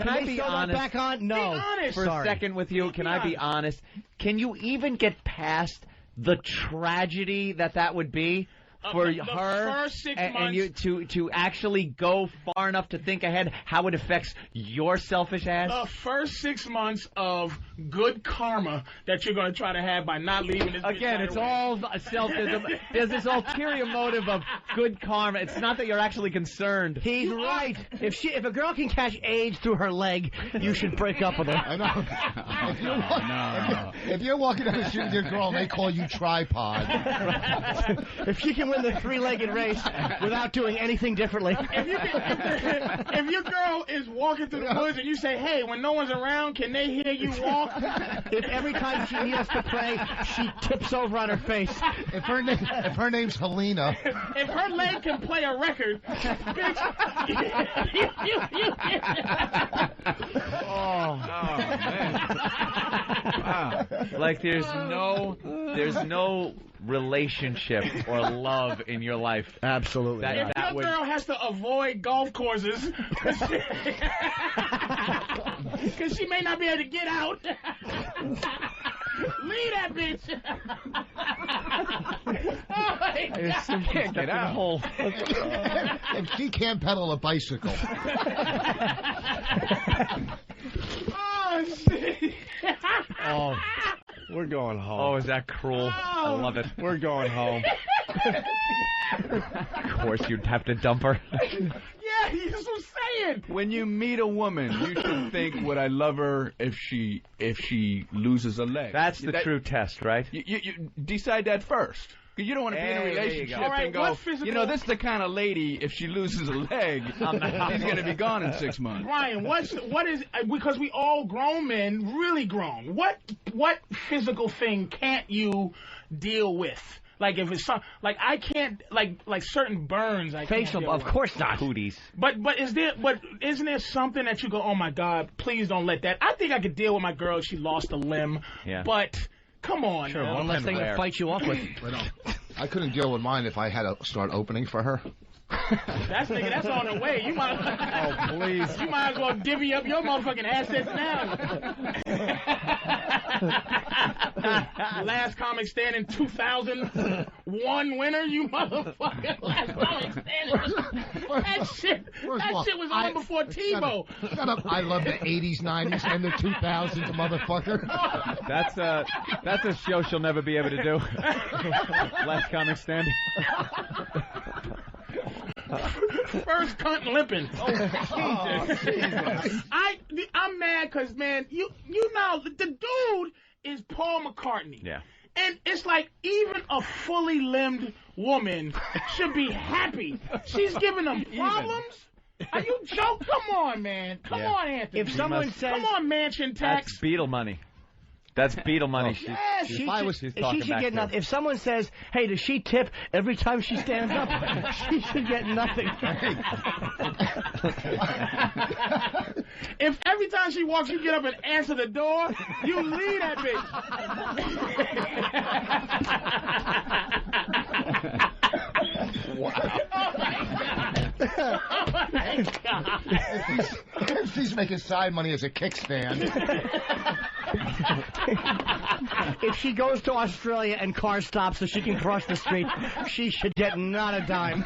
I be honest? Back on? No. Be honest. For a second with you, can I be honest? Can you even get past the tragedy that would be for her first 6 and you to actually go far enough to think ahead how it affects your selfish ass? The first 6 months of good karma that you're going to try to have by not leaving this Again, it's all self. There's this ulterior motive of good karma. It's not that you're actually concerned. He's right. If a girl can catch AIDS through her leg, you should break up with her. I know. If you're walking down the street with your girl and they call you tripod. If she can win the three-legged race without doing anything differently. If your girl is walking through the woods and you say, "Hey, when no one's around, can they hear you walk?" If every time she kneels to pray, she tips over on her face. If her name's Helena. If her leg can play a record, bitch. Oh man! Wow. Like there's no relationship or love in your life. Absolutely. If your girl has to avoid golf courses because she may not be able to get out, leave that bitch. Oh my God. She can't get out. If she can't pedal a bicycle. Oh shit. Oh, we're going home. Oh, is that cruel? I love it. We're going home. Of course, you'd have to dump her. Yeah, that's what I'm saying. When you meet a woman, you should think, would I love her if she loses a leg? That's the true test, right? You decide that first. You don't want to be in a relationship and go, this is the kind of lady, if she loses a leg, she's going to be gone in 6 months. Ryan, what is, because we all grown men, really grown, what physical thing can't you deal with? Like if it's like I can't like certain burns. I facial, can't deal of with. course not. Cooties. But isn't there something that you go, oh my God, please don't let that. I think I could deal with my girl if she lost a limb. Yeah. But come on. Sure, one less thing to fight you off with. I couldn't deal with mine if I had to start opening for her. That's on the way. You might. Oh please. You might as well divvy up your motherfucking assets now. Last comic standing 2001 winner, you motherfucker. Last comic standing. That shit was on before Tebow. Shut up. I love the 80s, 90s, and the 2000s, motherfucker. That's a show she'll never be able to do. Last comic standing. First cunt limping. Oh, Jesus. I'm mad because, man, you know, the dude is Paul McCartney. Yeah. And it's like even a fully limbed woman should be happy. She's giving them problems. Are you joking? Come on, man. Come on, Anthony. If someone says, come on, mansion tax. That's Beatle money. That's Beatle money. Yes, she should get nothing. If someone says, "Hey, does she tip every time she stands up?" She should get nothing. If every time she walks, you get up and answer the door, you leave that bitch. Wow. Oh my God. Oh my God. If she's making side money as a kickstand. If she goes to Australia and car stops so she can cross the street, she should get not a dime.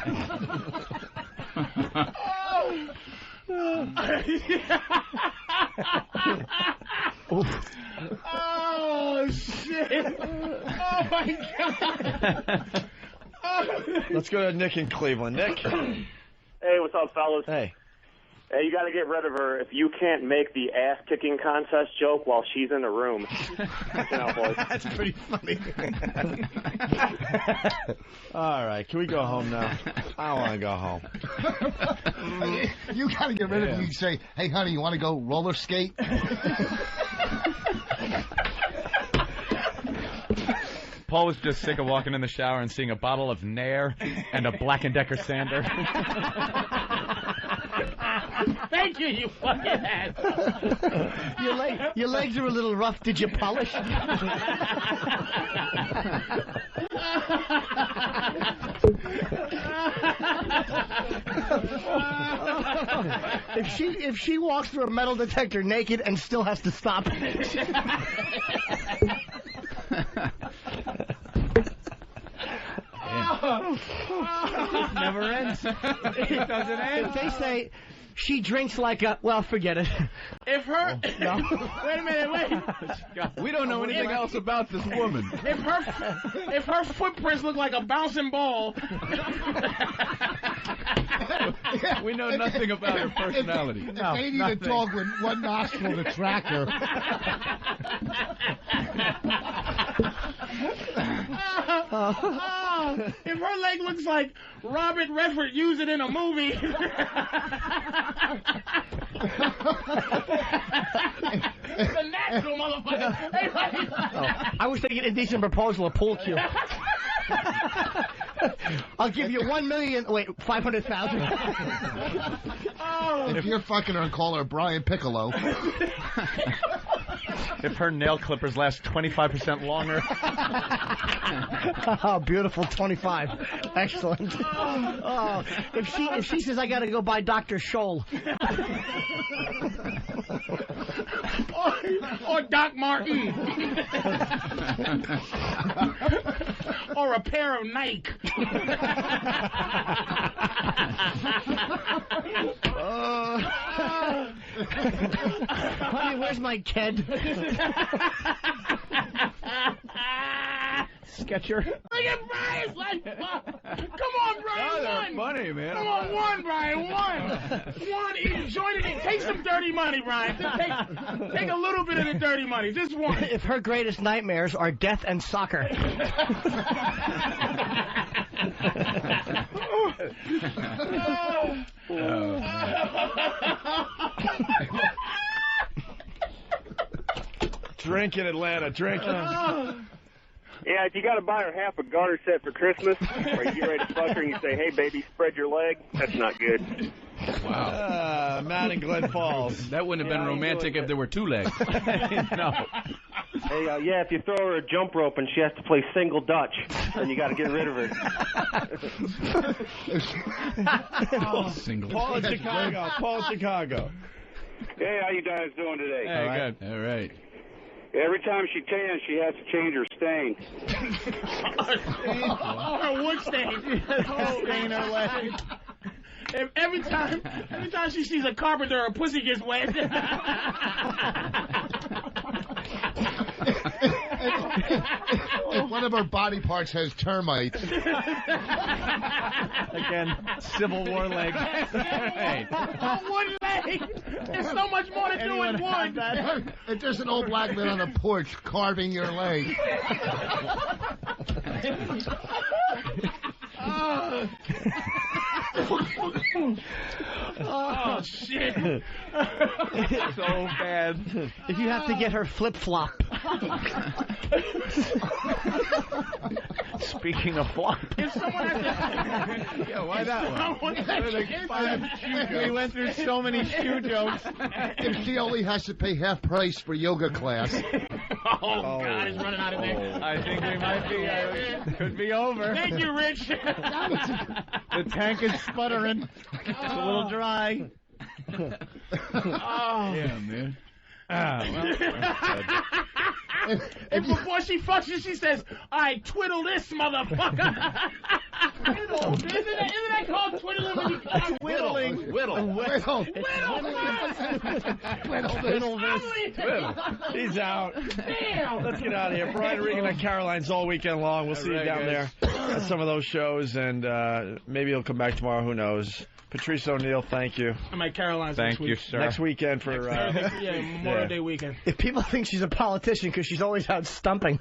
Oh shit! Oh my God! Let's go to Nick in Cleveland. Nick. Hey, what's up, fellas? Hey. Hey, you got to get rid of her if you can't make the ass-kicking contest joke while she's in the room. You know, boys. That's pretty funny. All right, can we go home now? I don't want to go home. You got to get rid of it. You say, "Hey, honey, you want to go roller skate?" Paul was just sick of walking in the shower and seeing a bottle of Nair and a Black & Decker sander. Thank you, you fucking ass. Your legs are a little rough. Did you polish? If she walks through a metal detector naked and still has to stop. It never ends. It doesn't end. If they say she drinks like a, well, forget it. If her, no. Wait a minute, wait. We don't know anything else about this woman. If her footprints look like a bouncing ball. We know nothing about her personality. If they need a dog with one nostril to track her. If her leg looks like Robert Redford used it in a movie. It's a natural motherfucker. Hey, buddy. I was thinking indecent proposal, a pool cue. I'll give you 500,000. If you're fucking her, call her Brian Piccolo. If her nail clippers last 25% longer. Oh, beautiful, 25. Excellent. Oh, if she says I gotta go buy Dr. Scholl. Or Doc Martin. Or a pair of Nike. Honey, where's my kid? Sketcher. Look at Brian's like, come on, Brian, Oh, they're one. funny, man. Come on, one, Brian, one. One, join it in. Take some dirty money, Brian. Just take a little bit of the dirty money. Just one. If her greatest nightmares are death and soccer. Drink in Atlanta, drink. Yeah, if you got to buy her half a garter set for Christmas, or you get ready to fuck her and you say, hey, baby, spread your leg, that's not good. Wow. Matt in Glen Falls. That wouldn't have been romantic if there were two legs. No. Hey, yeah, if you throw her a jump rope and she has to play single Dutch, then you got to get rid of her. Single. Paul in Chicago. Paul in Chicago. Hey, how you guys doing today? Hey, good. All right. Every time she tans, she has to change her stain. Her wood stain. Stain her leg. Every time she sees a carpenter, her pussy gets wet. If one of her body parts has termites. Again, Civil War leg. Hey. One leg. There's so much more to do in wood. If there's an old black man on the porch carving your leg. Oh, shit. So bad. If you have to get her flip-flop. Speaking of flop. If someone has to... Yeah, why that one? We went through so many shoe jokes. If she only has to pay half price for yoga class. Oh, God, it's running out of there. I think we might be. Could be over. Thank you, Rich. The tank is sputtering. It's a little dry. Yeah, man. And before she fucks you, she says, "All right, twiddle this motherfucker." Isn't that called twiddling when you Whittling. Whittle. He's out. Damn. Let's get out of here. Brian Regan at Caroline's all weekend long. We'll see you down there at some of those shows, and maybe he'll come back tomorrow. Who knows? Patrice O'Neal, thank you. I'm at Caroline's Thank next week. you, sir. Next weekend for Memorial Day weekend. If people think she's a politician because she's always out stumping.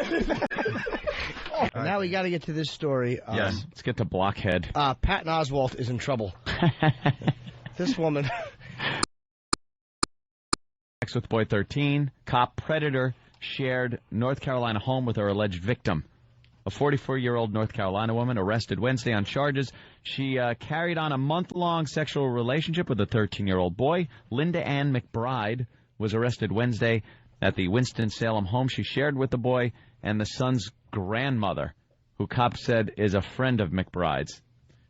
Now we got to get to this story. Yes, let's get to Blockhead. Patton Oswalt is in trouble. This woman. Sex with boy 13. Cop predator shared North Carolina home with her alleged victim. A 44-year-old North Carolina woman arrested Wednesday on charges. She carried on a month-long sexual relationship with a 13-year-old boy. Linda Ann McBride was arrested Wednesday at the Winston-Salem home she shared with the boy and the son's grandmother, who cops said is a friend of McBride's.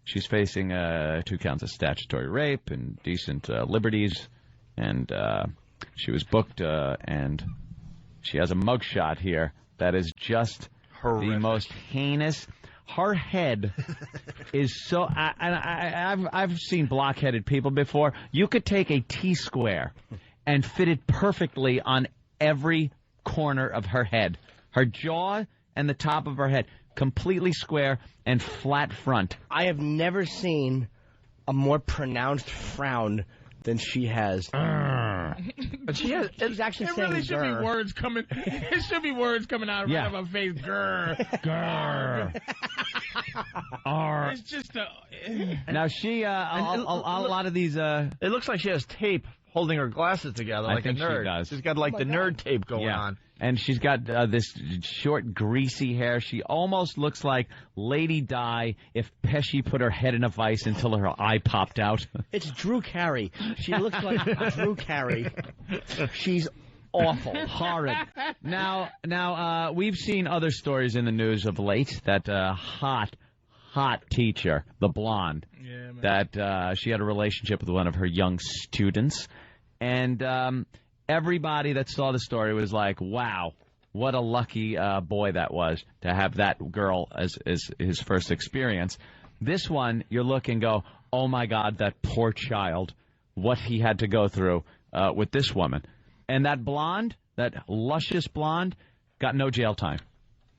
She's facing 2 counts of statutory rape, indecent liberties, and she was booked, and she has a mugshot here that is just horrific. The most heinous. Her head is so... I've seen blockheaded people before. You could take a T-square and fit it perfectly on every corner of her head. Her jaw and the top of her head. Completely square and flat front. I have never seen a more pronounced frown than she has. But she's actually saying really should grr. be words coming. It should be words coming out right of her face. Grr. Grr. R. It's just a. Now she, a lot of these. It looks like she has tape holding her glasses together, I like think a nerd. she does. She's got like the nerd tape going on. And she's got this short, greasy hair. She almost looks like Lady Di if Pesci put her head in a vice until her eye popped out. It's Drew Carey. She looks like Drew Carey. She's awful. Horrid. Now, we've seen other stories in the news of late that hot teacher, the blonde, that she had a relationship with one of her young students. And everybody that saw the story was like, wow, what a lucky boy that was to have that girl as his first experience. This one, you look and go, oh, my God, that poor child, what he had to go through with this woman. And that blonde, that luscious blonde, got no jail time.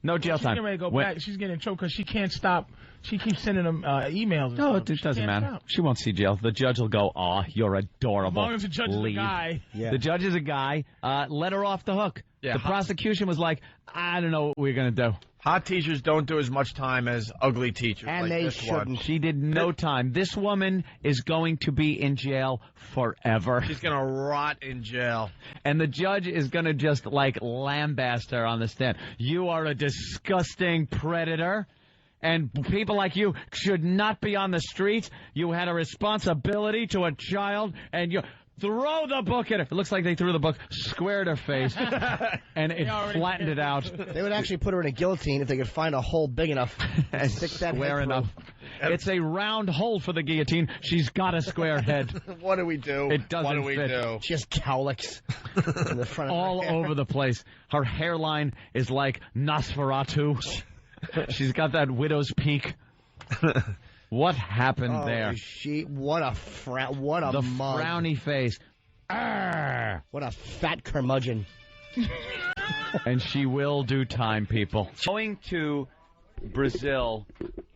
No jail time. She's getting ready to go back. She's getting choked because she can't stop. She keeps sending them emails. No, it doesn't matter. Stop. She won't see jail. The judge will go, aw, you're adorable. As long as the judge is a guy. Yeah. The judge is a guy. Let her off the hook. Yeah, the prosecution was like, I don't know what we're going to do. Hot teachers don't do as much time as ugly teachers. And like they this shouldn't. one. She did no time. This woman is going to be in jail forever. She's going to rot in jail. And the judge is going to just, like, lambaste her on the stand. You are a disgusting predator. And people like you should not be on the streets. You had a responsibility to a child, and you throw the book at her. It looks like they threw the book square at her face, and it flattened it out. They would actually put her in a guillotine if they could find a hole big enough and stick that square head enough. It's a round hole for the guillotine. She's got a square head. What do we do? It doesn't What do we fit. do? She has cowlicks in the front of All her hair. over the place. Her hairline is like Nosferatu. She's got that widow's peak. What happened there? What a the mug. frowny face. Arr! What a fat curmudgeon. And she will do time, people. Going to Brazil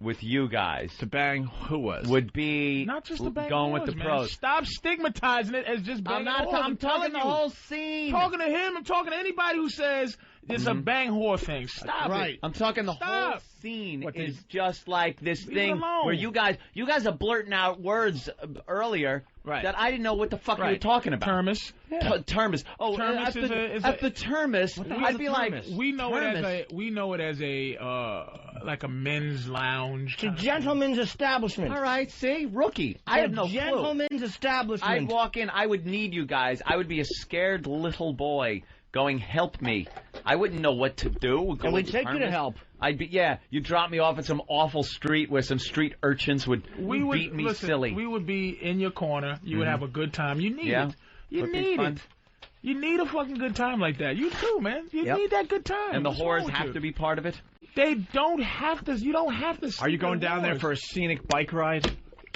with you guys to bang who was would be Not just the bang going whores, with the man. pros. Stop stigmatizing it as just bang whores. I'm talking the whole scene. Talking to him. I'm talking to anybody who says it's a bang whore thing. Stop it. I'm talking the whole scene is just like this thing where you guys are blurting out words earlier that I didn't know what the fuck you were talking about. Termis. Termis. Oh, Termis at the Termis, I'd be like, we know it as a like a men's lounge. It's a gentleman's establishment. All right, see, rookie. I had no clue. Gentleman's establishment. I'd walk in. I would need you guys. I would be a scared little boy going, help me. I wouldn't know what to do. And we'd take you to help. I'd be, you drop me off at some awful street where some street urchins would beat me silly. We would be in your corner. You would have a good time. You need it. You need it. You need a fucking good time like that. You too, man. You need that good time. And the What's whores wrong with have you? to be part of it? They don't have to. You don't have to. Are you going down there for a scenic bike ride?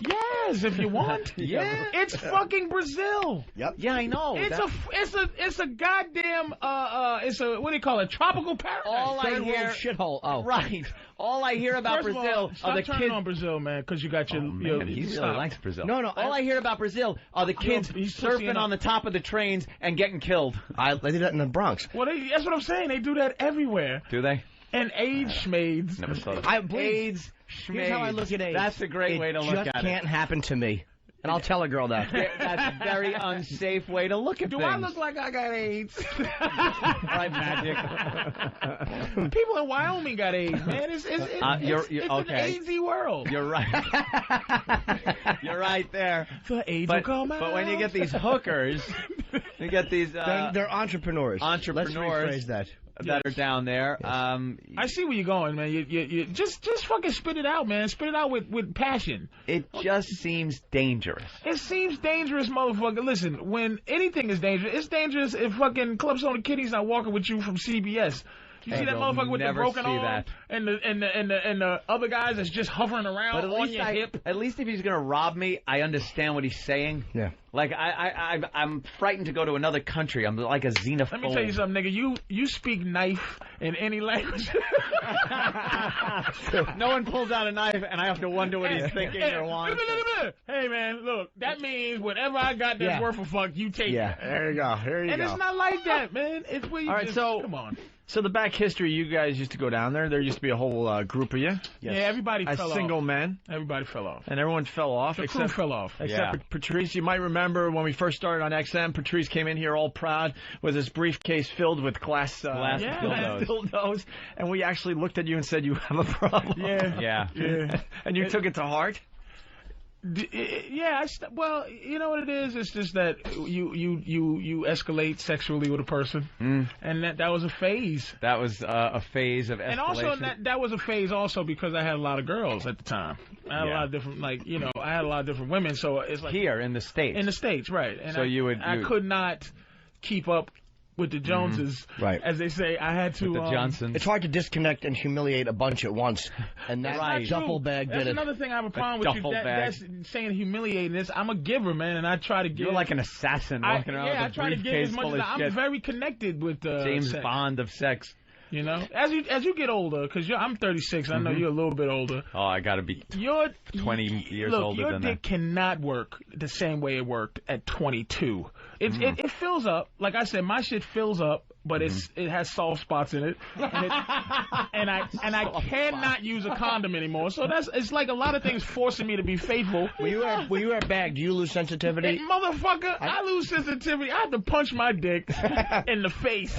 Yes, if you want. Yeah. It's fucking Brazil. Yep. Yeah, I know. It's a goddamn it's a what do you call it? Tropical paradise. All I hear shithole. Oh, right. All I hear about First of Brazil all, are stop the turning kids. on Brazil, man, because you got your. He really likes Brazil. No, All I hear about Brazil are the kids he's surfing pushing on the top of the trains and getting killed. they did that in the Bronx. Well, that's what I'm saying. They do that everywhere. Do they? And AIDS schmades. Never saw that. AIDS, Here's how I look at AIDS. That's a great way to look at it. It just can't happen to me. And I'll tell a girl that. That's a very unsafe way to look at Do things. I look like I got AIDS? Right, Magic? People in Wyoming got AIDS, man. It's you're an okay. AIDS-y world. You're right. You're right there. The AIDS will come out. But when you get these hookers, you get these they're entrepreneurs. Let's rephrase that. That are down there. I see where you're going, man. You just fucking spit it out, man. Spit it out with passion. It just seems dangerous. It seems dangerous, motherfucker. Listen, when anything is dangerous, it's dangerous if fucking Club Soda Kitty's not walking with you from CBS. You see that motherfucker with the broken arm and the other guys that's just hovering around on your hip. At least if he's gonna rob me, I understand what he's saying. Yeah. Like I'm frightened to go to another country. I'm like a xenophobe. Let me tell you something, nigga. You speak knife in any language. No one pulls out a knife, and I have to wonder what he's thinking or wants. Hey man, look, that means whatever I got that's worth a fuck, you take it. There you go. Here you go. And it's not like that, man. It's where you All right, just, so come on. So the back history, you guys used to go down there. There used to be a whole group of you. Yes. Yeah, everybody fell off. As single men. Everybody fell off. And everyone fell off. The crew fell off. Except for Patrice. You might remember when we first started on XM, Patrice came in here all proud with his briefcase filled with glass dildos. And we actually looked at you and said, you have a problem. Yeah. And you took it to heart? Yeah, well, you know what it is? It's just that you escalate sexually with a person, and that was a phase. That was a phase of escalation. And also that was a phase also because I had a lot of girls at the time. I had a lot of different, I had a lot of different women. So it's like here in the States. In the States, right? And so I could not keep up with the Joneses, as they say. I had to. With the Johnsons. It's hard to disconnect and humiliate a bunch at once, and that duffel bag did it. That's another thing I have a problem with you. That's saying humiliating. This I'm a giver, man, and I try to give. You're like an assassin walking around with a briefcase full of shit. I'm very connected with James Bond of sex. You know, as you get older, because I'm 36, I know you're a little bit older. Oh, I got to be 20 years older your than dick that. Cannot work the same way it worked at 22. It fills up. Like I said, my shit fills up, but it has soft spots in it, and I cannot use a condom anymore. So it's like a lot of things forcing me to be faithful. When you wear a bag, do you lose sensitivity? Motherfucker, I lose sensitivity. I have to punch my dick in the face.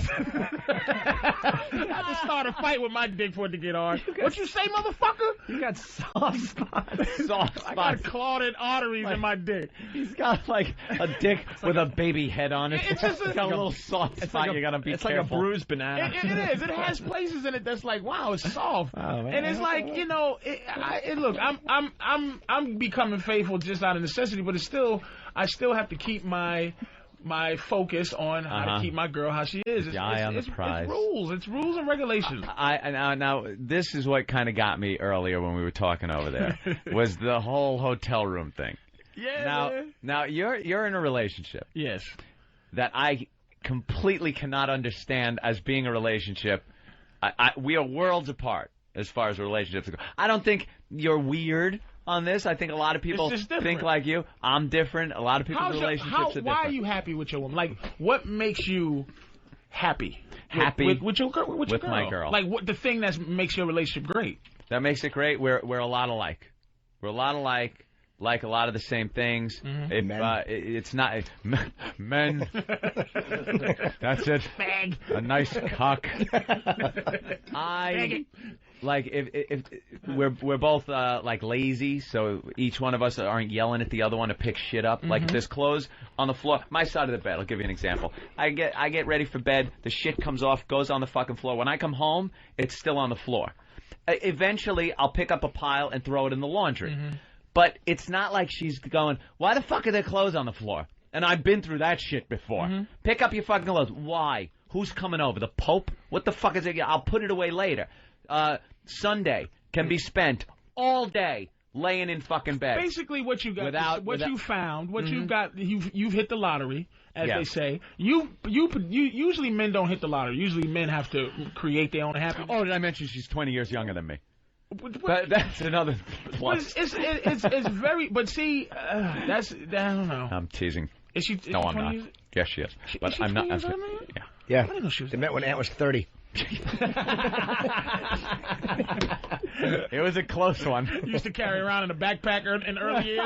I have to start a fight with my dick for it to get hard. What you say, motherfucker? You got soft spots. I got clotted arteries in my dick. He's got like a dick with a baby head on it. It's just got a little soft spot. You gotta be It's careful. like a bruised banana. It is. It has places in it that's like, wow, it's soft. Oh, man. And it's like, look, I'm becoming faithful just out of necessity, but I still have to keep my focus on how to keep my girl how she is. It's rules. It's rules and regulations. Now this is what kind of got me earlier when we were talking over there was the whole hotel room thing. Yeah. Now you're in a relationship. Yes. That I completely cannot understand as being a relationship. We are worlds apart as far as relationships go. I don't think you're weird on this. I think a lot of people think like you. I'm different. A lot of people's relationships are different. Why are you happy with your woman? Like, what makes you happy? With your girl? With my girl. Like, what the thing that makes your relationship great? That makes it great. We're a lot alike. We're a lot alike. Like a lot of the same things. It's not men. That's it. Bag. A nice cock. Like if we're both like lazy, so each one of us aren't yelling at the other one to pick shit up. Like if there's clothes on the floor, my side of the bed. I'll give you an example. I get ready for bed. The shit comes off, goes on the fucking floor. When I come home, it's still on the floor. Eventually, I'll pick up a pile and throw it in the laundry. But it's not like she's going, why the fuck are there clothes on the floor? And I've been through that shit before. Pick up your fucking clothes. Why? Who's coming over? The Pope? What the fuck is it? I'll put it away later. Sunday can be spent all day laying in fucking bed. Basically, what you got, you found, what you got, you've hit the lottery, as they say. You usually men don't hit the lottery. Usually men have to create their own happiness. Oh, did I mention she's 20 years younger than me? That's another plus. It's very. But see, I don't know. I'm teasing. Is she? No, I'm not. Yes, she is. But I'm not. Yeah. I didn't know she was. They met when Ant was 30. It was a close one. You used to carry around in a backpack in early years.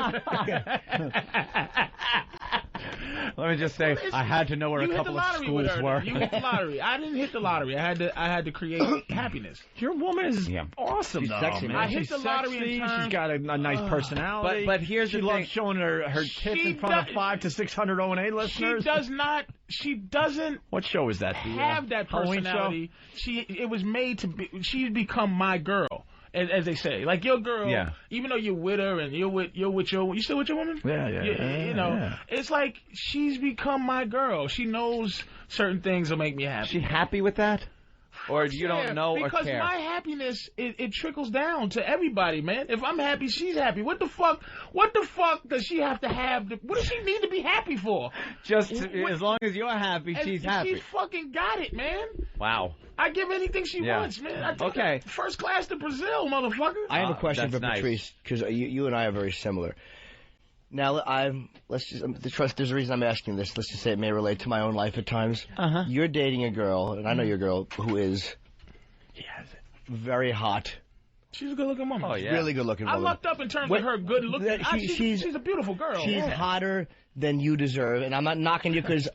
Let me just say, I had to know where a couple of schools were. You hit the lottery. I didn't hit the lottery. I had to create happiness. Your woman is awesome, She's though, sexy, man. I hit the lottery in She's got a nice personality. But here's the thing. She loves showing her tits in front of 500 to 600 O&A listeners. She doesn't. What show is that? Have that personality. It was made to be. She's become my girl. As they say, like your girl, even though you're with her and you still with your woman? Yeah. It's like she's become my girl. She knows certain things will make me happy. She happy with that? or you don't know or because care? My happiness it trickles down to everybody, man. If I'm happy, she's happy. What the fuck does she have to have? What does she need to be happy for? Just as long as you're happy, she's happy. She's fucking got it, man. Wow. I give anything she wants, man. I take her first class to Brazil, motherfucker. I have a question for Patrice, because you and I are very similar. Now, there's a reason I'm asking this. Let's just say it may relate to my own life at times. You're dating a girl, and I know you're a girl, who is very hot. She's a good-looking woman. Oh, yeah. Really good-looking woman. I lucked up in terms of her good-looking. She's a beautiful girl. She's hotter than you deserve, and I'm not knocking you because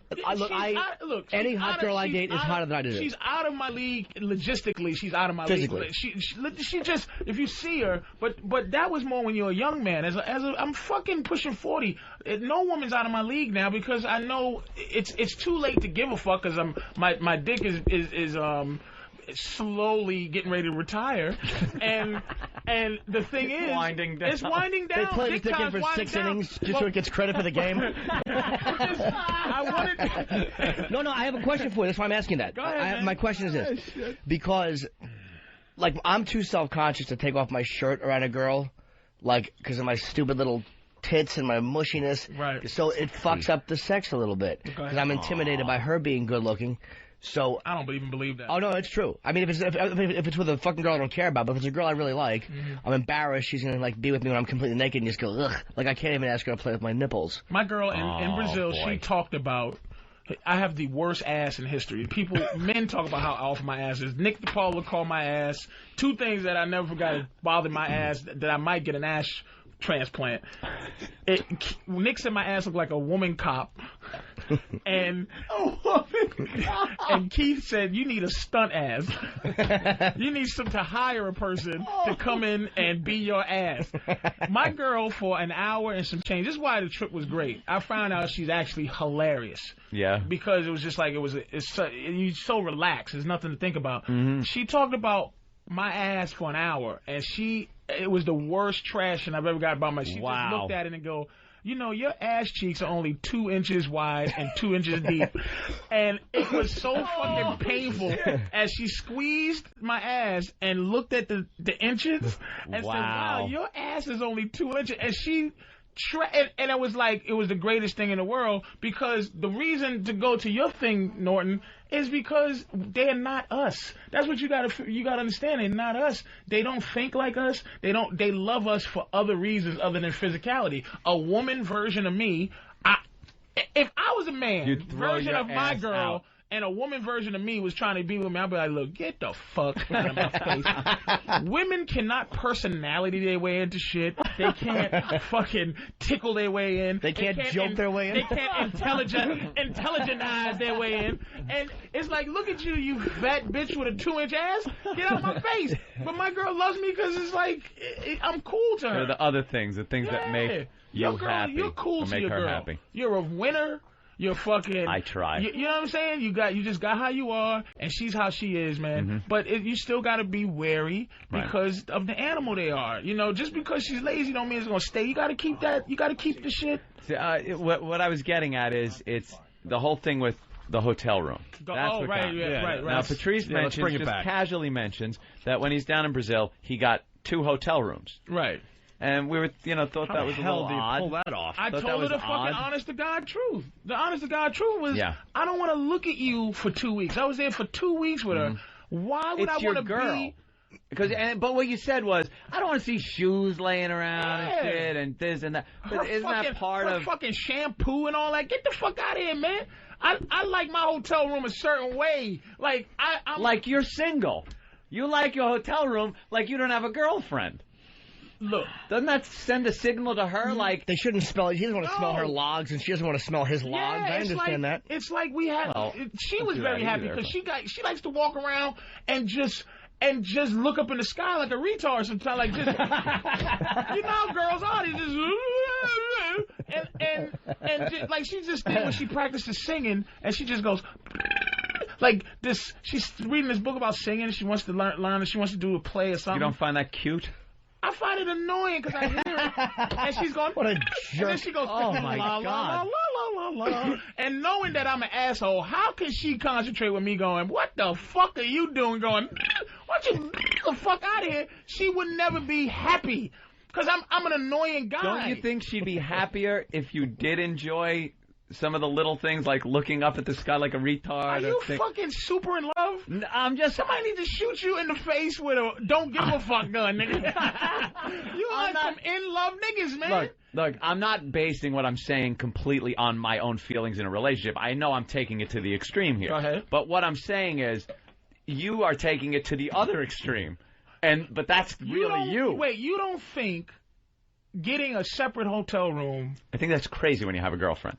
any hot girl I date is hotter than I deserve. She's out of my league logistically. She's out of my league. She just, if you see her, but that was more when you're a young man. I'm fucking pushing 40. No woman's out of my league now because I know it's too late to give a fuck because my dick is slowly getting ready to retire, and the thing is, it's winding down. They play the ticket for 6 innings just so it gets credit for the game. No, I have a question for you. That's why I'm asking that. Go ahead, my question is this: because, like, I'm too self-conscious to take off my shirt around a girl, like, because of my stupid little tits and my mushiness. Right. So it fucks up the sex a little bit because I'm intimidated by her being good-looking. So I don't even believe that. Oh no, it's true. I mean, if it's with a fucking girl I don't care about, but if it's a girl I really like, I'm embarrassed she's gonna like be with me when I'm completely naked and just go ugh. Like I can't even ask her to play with my nipples. My girl in Brazil, she talked about. I have the worst ass in history. Men talk about how awful my ass is. Nick DePaul would call my ass. 2 things that I never forgot to bother my ass that I might get an ass transplant. Nick said my ass looked like a woman cop. And Keith said you need a stunt ass. You need to hire a person to come in and be your ass. My girl for an hour and some change. This is why the trip was great. I found out she's actually hilarious. Yeah. Because it was just like you're so relaxed. There's nothing to think about. She talked about my ass for an hour, and it was the worst trashing I've ever got about my. She just looked at it and go, you know, your ass cheeks are only 2 inches wide and 2 inches deep. And it was so fucking painful as she squeezed my ass and looked at the inches and said, wow, your ass is only 2 inches. And she... and it was like, it was the greatest thing in the world because the reason to go to your thing, Norton, is because they're not us. That's what you gotta understand. They're not us. They don't think like us. They love us for other reasons other than physicality. A woman version of me, if I was a man version of my girl, out. And a woman version of me was trying to be with me, I'd be like, look, get the fuck out of my face. Women cannot personality their way into shit. They can't fucking tickle their way in. They can't joke their way in. They can't intelligentize their way in. And it's like, look at you, you fat bitch with a 2-inch ass. Get out of my face. But my girl loves me because it's like, I'm cool to her. Or the other things, the things that make you happy. You're cool or to make your her girl. happy. You're a winner. You're fucking. I try. You know what I'm saying? You just got how you are, and she's how she is, man. But you still got to be wary because of the animal they are. You know, just because she's lazy don't mean it's gonna stay. You got to keep that. You got to keep the shit. See, what I was getting at is it's the whole thing with the hotel room. Right. Now Patrice mentions, just casually mentions that when he's down in Brazil, he got 2 hotel rooms. Right. And we were, thought that was a little odd. Pull that off? I told her the fucking honest to God truth. The honest to God truth was, I don't want to look at you for 2 weeks. I was there for 2 weeks with her. Why would I want to be? But what you said was, I don't want to see shoes laying around and shit and this and that. But isn't that part of fucking shampoo and all that? Get the fuck out of here, man. I like my hotel room a certain way. Like I'm like you're single. You like your hotel room like you don't have a girlfriend. Look, doesn't that send a signal to her? Like they shouldn't smell. He doesn't want to smell her logs, and she doesn't want to smell his logs. I understand that. It's like we have. She was very happy because she likes to walk around and just look up in the sky like a retard sometimes. Like just you know how girls are. They just like she just did when she practices singing, and she just goes. Like this, she's reading this book about singing. She wants to learn, and she wants to do a play or something. You don't find that cute? I find it annoying because I hear it, and she's going, what a jerk. And then she goes, oh my God. And knowing that I'm an asshole, how can she concentrate with me going, what the fuck are you doing? Going, why don't you get the fuck out of here? She would never be happy. Because I'm an annoying guy. Don't you think she'd be happier if you did enjoy some of the little things like looking up at the sky like a retard? Are you fucking super in love? I'm just... Somebody needs to shoot you in the face with a don't give a fuck gun, nigga. You like some in love niggas, man. Look, I'm not basing what I'm saying completely on my own feelings in a relationship. I know I'm taking it to the extreme here. Go ahead. But what I'm saying is, you are taking it to the other extreme. But that's really you. Wait, you don't think getting a separate hotel room... I think that's crazy when you have a girlfriend.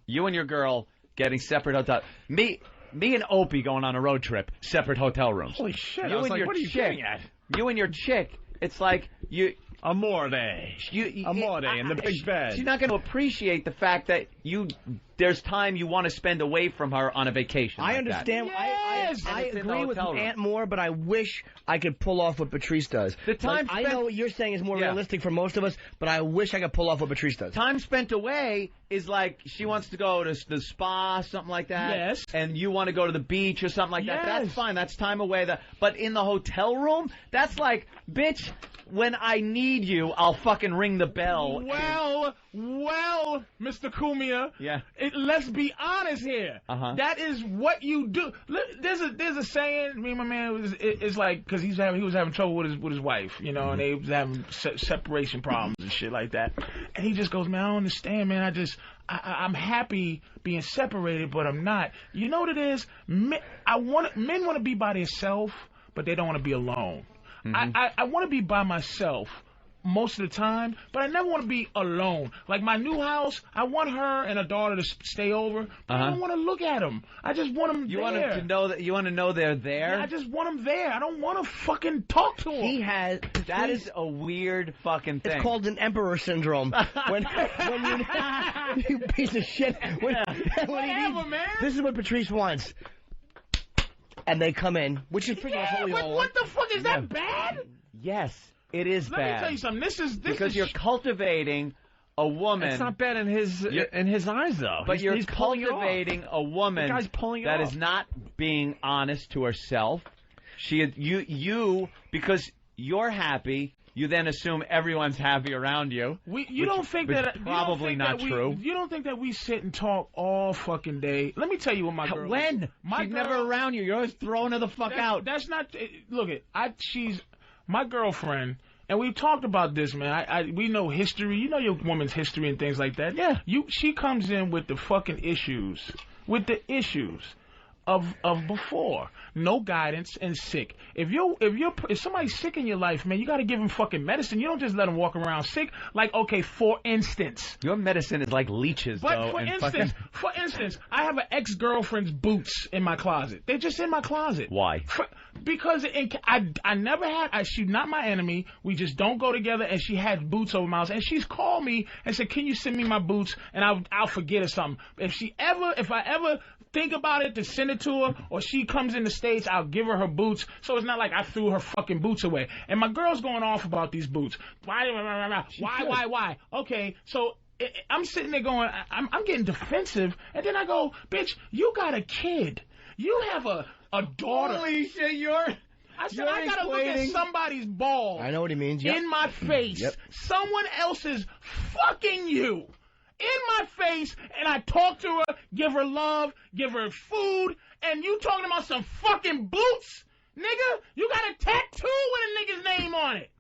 You and your girl getting separate hotel... Me and Opie going on a road trip, separate hotel rooms. Holy shit, what are you getting at? You and your chick, it's like you... Amore. Amore in the big bed. She's not going to appreciate the fact that there's time you want to spend away from her on a vacation. I understand. Yes! I agree with Aunt Moore, but I wish I could pull off what Patrice does. The time I know what you're saying is more realistic for most of us, but I wish I could pull off what Patrice does. Time spent away is like she wants to go to the spa, something like that. Yes. And you want to go to the beach or something like that. Yes. That's fine. That's time away. But in the hotel room, that's like, bitch, when I need you, I'll fucking ring the bell. Well, Mr. Cumia. Yeah. Let's be honest here. That is what you do. There's a saying. Me and my man it's like because he was having trouble with his wife, you know, and they was having separation problems and shit like that. And he just goes, man, I don't understand, man. I'm happy being separated, but I'm not. You know what it is? Men want to be by themselves, but they don't want to be alone. I want to be by myself most of the time, but I never want to be alone. Like my new house, I want her and her daughter to stay over, but I don't want to look at them. I just want them there. You want them to know that you want to know they're there? Yeah, I just want them there. I don't want to fucking talk to them. That is a weird fucking thing. It's called an emperor syndrome. when you piece of shit. Whatever, man. This is what Patrice wants. And they come in, which is pretty much what we all want. What the fuck is that bad? Yes, it is bad. Let me tell you something. This because is you're cultivating a woman. It's not bad in his eyes though. But you're cultivating a woman that is not being honest to herself. You because you're happy. You then assume everyone's happy around you. You don't think that probably not true. You don't think that we sit and talk all fucking day? Let me tell you what my girl. When she's never around you, you're always throwing her the fuck out. That's not. Look, she's my girlfriend, and we've talked about this, man. We know history. You know your woman's history and things like that. Yeah. She comes in with the fucking issues, of before. No guidance and sick. If somebody's sick in your life, man, you got to give them fucking medicine. You don't just let them walk around sick. Like, okay, for instance, your medicine is like leeches. But for instance, I have an ex-girlfriend's boots in my closet. They're just in my closet. Why? Because I never had. She's not my enemy. We just don't go together. And she had boots over my house. And she's called me and said, "Can you send me my boots?" And I'll forget or something. If I ever think about it to send it to her, or she comes in the States, I'll give her boots. So it's not like I threw her fucking boots away. And my girl's going off about these boots. Why? Okay, so I'm sitting there going, I'm getting defensive, and then I go, bitch, you got a kid. You have a daughter. Holy shit, I said, I gotta look at somebody's balls. I know what he means. Yep. In my face. Yep. Someone else is fucking you. In my face, and I talk to her, give her love, give her food, and you talking about some fucking boots? Nigga, you got a tattoo with a nigga's name on it.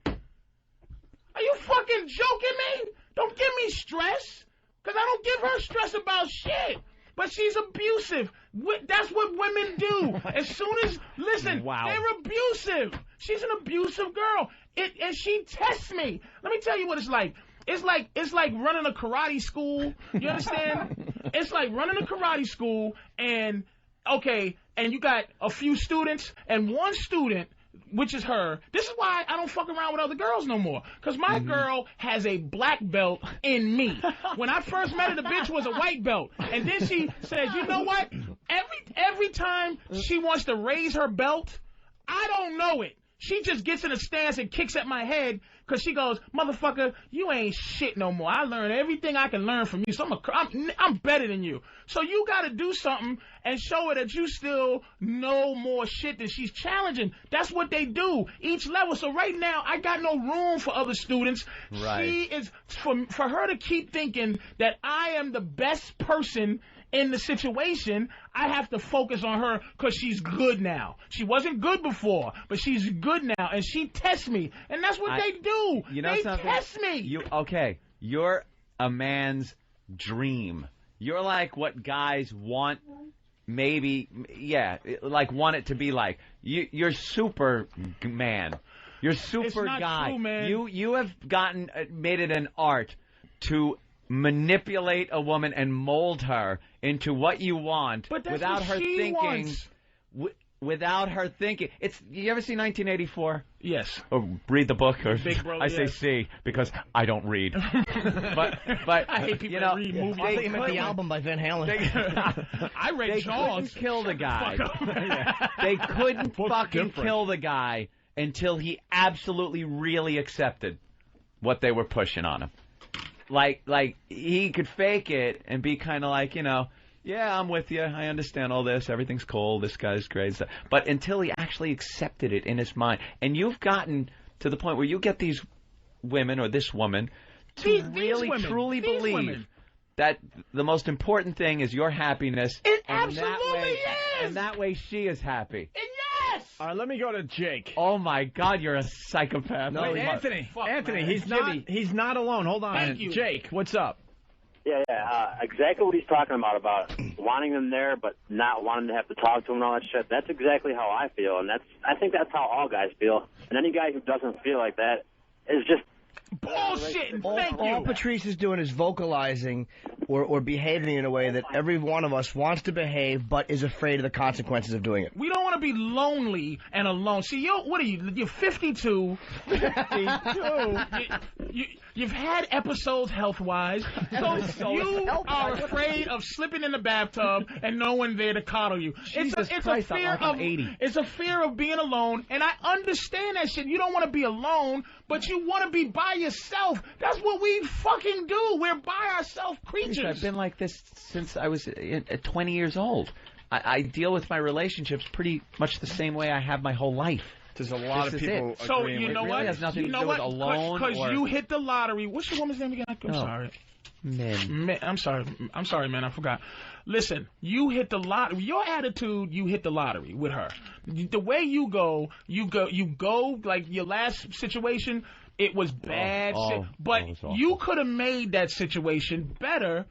Are you fucking joking me? Don't give me stress, because I don't give her stress about shit. But she's abusive. That's what women do. As soon as, listen, they're abusive. She's an abusive girl. And she tests me. Let me tell you what it's like. It's like running a karate school. You understand? It's like running a karate school, and you got a few students, and one student, which is her. This is why I don't fuck around with other girls no more. Because my girl has a black belt in me. When I first met her, the bitch was a white belt. And then she says, you know what? Every time she wants to raise her belt, I don't know it. She just gets in a stance and kicks at my head Because she goes, motherfucker, you ain't shit no more. I learned everything I can learn from you, so I'm better than you. So you got to do something and show her that you still know more shit than she's challenging. That's what they do, each level. So right now, I got no room for other students. Right. She is, for her to keep thinking that I am the best person in the situation, I have to focus on her because she's good now. She wasn't good before, but she's good now, and she tests me, and that's what they do. You know they something? test me. You're a man's dream. You're like what guys want, maybe, like want it to be like. You're super man. You're super It's not guy. true, man. You have made it an art to manipulate a woman and mold her into what you want without her thinking. Without her thinking. You ever see 1984? Yes. Or read the book, or Big Bro, I say yes. see because I don't read. but I hate people that read movies. I thought you meant the album by Van Halen. I read They Jaws. couldn't kill the guy. They couldn't fucking kill the guy until he absolutely really accepted what they were pushing on him. Like he could fake it and be kind of like, yeah, I'm with you. I understand all this. Everything's cool. This guy's great. Stuff. But until he actually accepted it in his mind, and you've gotten to the point where you get these women or this woman to really truly believe that the most important thing is your happiness. It and absolutely is. And that way she is happy. Yes. All right, let me go to Jake. Oh my God, you're a psychopath. No, Anthony. Anthony, man. he's not alone. Hold on. Thank you. Jake, what's up? Yeah, exactly what he's talking about wanting them there but not wanting to have to talk to them and all that shit. That's exactly how I feel, and I think that's how all guys feel. And any guy who doesn't feel like that is just bullshit. All Patrice is doing is vocalizing or behaving in a way that every one of us wants to behave but is afraid of the consequences of doing it. We don't want to be lonely and alone. See, what are you? You're 52. 52. You've had episodes health-wise, so you are afraid of slipping in the bathtub and no one there to coddle you. Jesus Christ, I'm 80. It's a fear of being alone, and I understand that shit. You don't want to be alone, but you want to be by yourself. That's what we fucking do. We're by ourselves creatures. I've been like this since I was 20 years old. I deal with my relationships pretty much the same way I have my whole life. There's a lot of people. So you know what? Really has nothing you know to do what? with alone. Because you hit the lottery. What's your woman's name again? I'm sorry. Men. I'm sorry, man. I forgot. Listen, you hit the lottery. Your attitude, you hit the lottery with her. The way you go like your last situation. It was bad shit, but you could have made that situation better.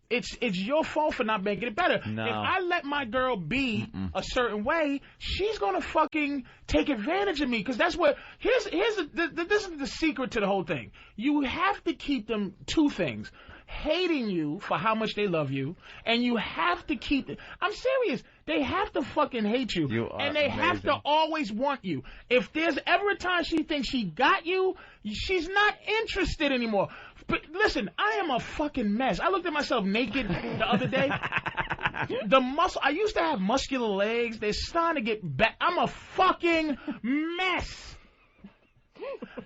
It's your fault for not making it better. No. If I let my girl be a certain way, she's gonna fucking take advantage of me. Because that's what this is the secret to the whole thing. You have to keep them two things: hating you for how much they love you, and you have to keep. I'm serious. They have to fucking hate you, and they have to always want you. If there's ever a time she thinks she got you, she's not interested anymore. But listen, I am a fucking mess. I looked at myself naked the other day. I used to have muscular legs. They're starting to get back. I'm a fucking mess.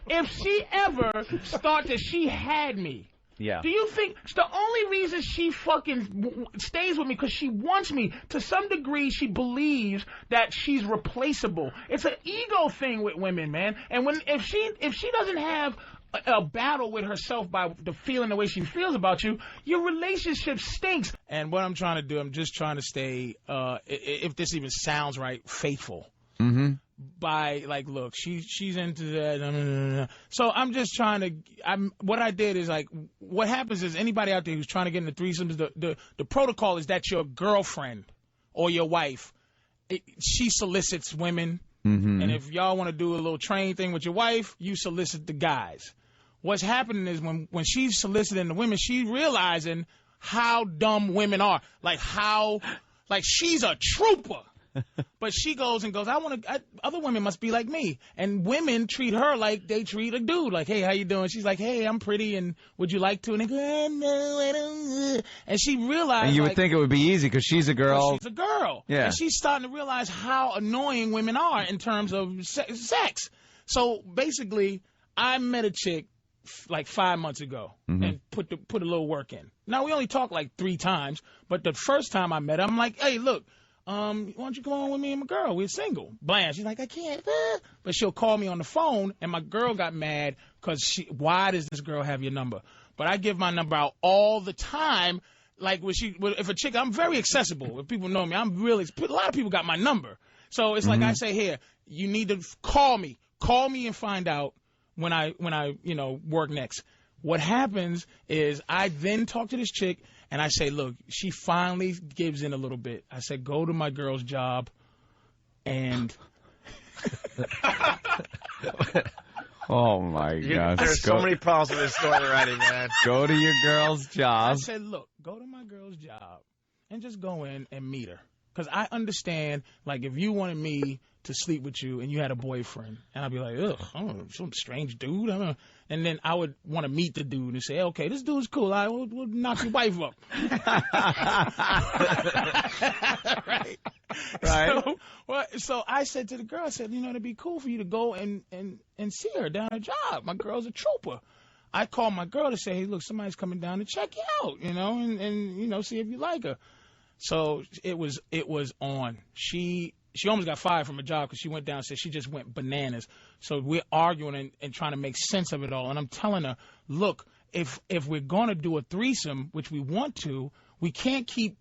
If she ever starts that she had me. Yeah. Do you think the only reason she fucking stays with me because she wants me? To some degree, she believes that she's replaceable. It's an ego thing with women, man. And if she doesn't have a battle with herself by the feeling the way she feels about you, your relationship stinks. And what I'm trying to do, I'm just trying to stay, if this even sounds right, faithful. Mm-hmm. By like, look, she's into that. So I'm just trying to. What I did is like, what happens is anybody out there who's trying to get into threesomes, the protocol is that your girlfriend or your wife, she solicits women, and if y'all want to do a little train thing with your wife, you solicit the guys. What's happening is when she's soliciting the women, she's realizing how dumb women are, like she's a trooper. But she goes, other women must be like me. And women treat her like they treat a dude. Like, hey, how you doing? She's like, hey, I'm pretty, and would you like to? And they go, no, I don't. And she realized. And you would think it would be easy because she's a girl. She's a girl. Yeah. And she's starting to realize how annoying women are in terms of sex. So basically, I met a chick like 5 months ago and put a little work in. Now, we only talked like 3 times, but the first time I met her, I'm like, hey, look, why don't you come on with me and my girl? We're single. Bland. She's like, I can't. But she'll call me on the phone, and my girl got mad because why does this girl have your number? But I give my number out all the time. Like, if a chick, I'm very accessible. If people know me, a lot of people got my number. So it's like I say, here, you need to call me. Call me and find out when I work next. What happens is I then talk to this chick and I say, look, she finally gives in a little bit. I said, go to my girl's job and oh my God. There's so many problems with this story already, man. Go to your girl's job. I said, look, go to my girl's job and just go in and meet her. Because I understand, like, if you wanted me to sleep with you and you had a boyfriend, and I'd be like, ugh, I don't know, some strange dude. I don't know. And then I would want to meet the dude and say, okay, this dude's cool. We'll knock your wife up. Right. So I said to the girl, I said, it'd be cool for you to go and see her down at her job. My girl's a trooper. I called my girl to say, hey, look, somebody's coming down to check you out, and see if you like her. So it was on. She almost got fired from a job because she went down and said she just went bananas. So we're arguing and trying to make sense of it all. And I'm telling her, look, if we're going to do a threesome, which we want to, we can't keep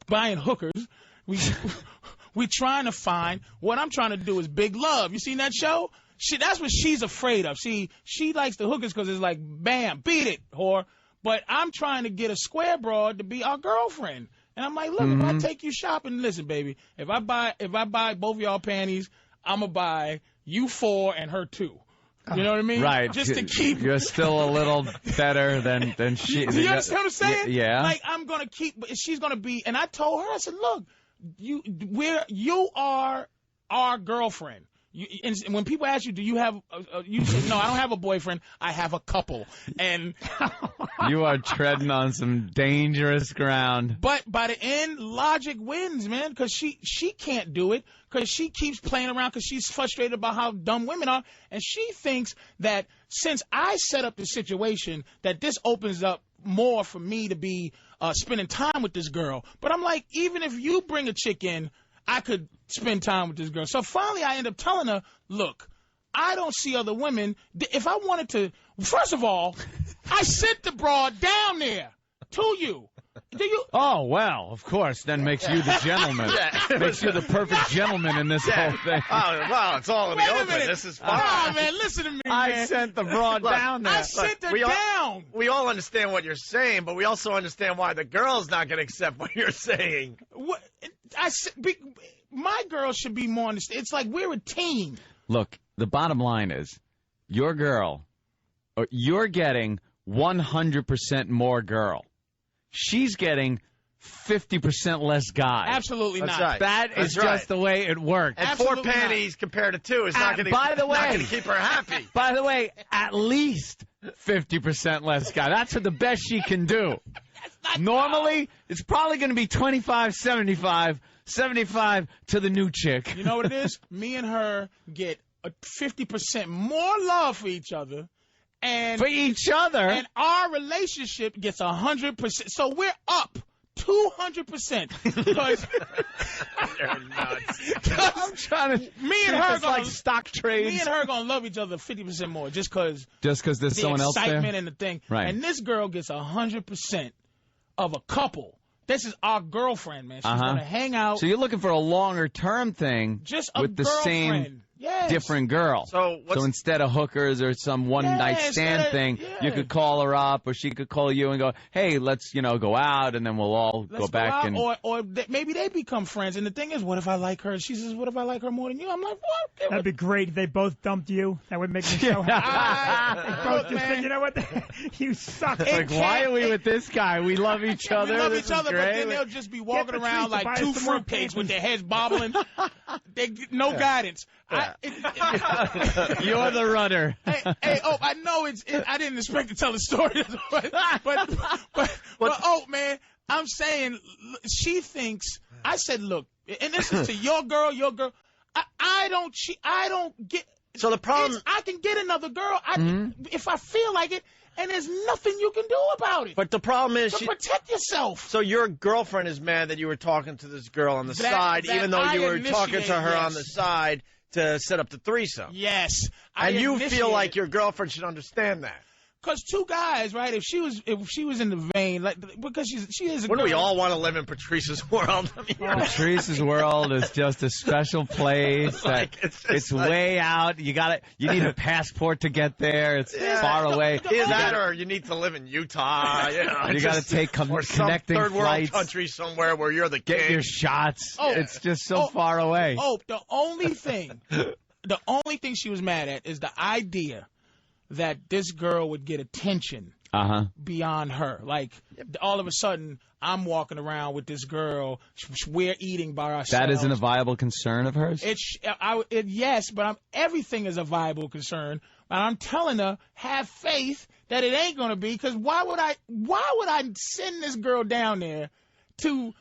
buying hookers. We're trying to find, what I'm trying to do is big love. You seen that show? That's what she's afraid of. She likes the hookers because it's like, bam, beat it, whore. But I'm trying to get a square broad to be our girlfriend. And I'm like, look, if I take you shopping, listen, baby, if I buy both of y'all panties, I'm going to buy you 4 and her 2. You know what I mean? Right. Just to keep. You're still a little better than she. Do you understand what I'm saying? Yeah. Like, I'm going to keep, she's going to be, and I told her, I said, look, you are our girlfriend. And when people ask you, do you have, you say, no, I don't have a boyfriend. I have a couple. And you are treading on some dangerous ground. But by the end, logic wins, man, because she can't do it because she keeps playing around because she's frustrated about how dumb women are. And she thinks that since I set up the situation, that this opens up more for me to be spending time with this girl. But I'm like, even if you bring a chick in, I could spend time with this girl. So finally I end up telling her, look, I don't see other women. If I wanted to, first of all, I sent the broad down there to you. Do you? Oh, well, of course. Then makes you the gentleman. Makes you the perfect gentleman in this whole thing. Oh, well, it's all in the open. This is fine. Oh, man, listen to me, man. I sent the broad down there. I sent her down. We all understand what you're saying, but we also understand why the girl's not going to accept what you're saying. What? My girl should be more understanding. It's like we're a team. Look, the bottom line is, your girl, you're getting 100% more girl. She's getting 50% less guy. Absolutely not. Right. That is just the way it works. And Absolutely 4 panties compared to 2 is not going to keep her happy. By the way, at least 50% less guy. That's what the best she can do. Normally, it's probably going to be 25, 75 to the new chick. You know what it is? Me and her get 50% more love for each other. And for each other? And our relationship gets 100%. So we're up 200%. Because you're nuts. I'm trying to. Me and her it's like stock trades. Me and her gonna love each other 50% more, just because there's someone else there. The excitement and the thing. Right. And this girl gets 100% of a couple. This is our girlfriend, man. She's gonna hang out. So you're looking for a longer term thing, just a with the same. Yes. Different girl. So instead of hookers or some one-night stand thing, you could call her up, or she could call you and go, "Hey, let's go out, and then we'll all go back and." Or maybe they become friends. And the thing is, what if I like her? She says, "What if I like her more than you?" I'm like, "What?" That'd be great if they both dumped you. That would make me so happy. They both just said, "You know what? You suck." Like, why are we with this guy? We love each other. We love this each other, great. but then they'll just be walking around like 2 fruitcakes with their heads bobbling. No guidance. You're the rudder. I know I didn't expect to tell the story, but man, I'm saying she thinks. I said, look, and this is to your girl. I don't get. So the problem, I can get another girl if I feel like it, and there's nothing you can do about it. But the problem is, so protect yourself. So your girlfriend is mad that you were talking to this girl on the side, even though you were talking to her on the side to set up the threesome. Yes. And you feel like your girlfriend should understand that. Because two guys, right? If she was in the vein, like because she is. Wouldn't we all want to live in Patrice's world? I mean, Patrice's world is just a special place. It's way out. You need a passport to get there. It's far away. Either that, or you need to live in Utah. You got to take connecting third world flights. Country somewhere where you're the king. Get your shots. It's just so far away. Oh, the only thing she was mad at is the idea that this girl would get attention beyond her. Like, all of a sudden, I'm walking around with this girl. We're eating by ourselves. That isn't a viable concern of hers? Yes, but everything is a viable concern. And I'm telling her, have faith that it ain't going to be, because why would I send this girl down there to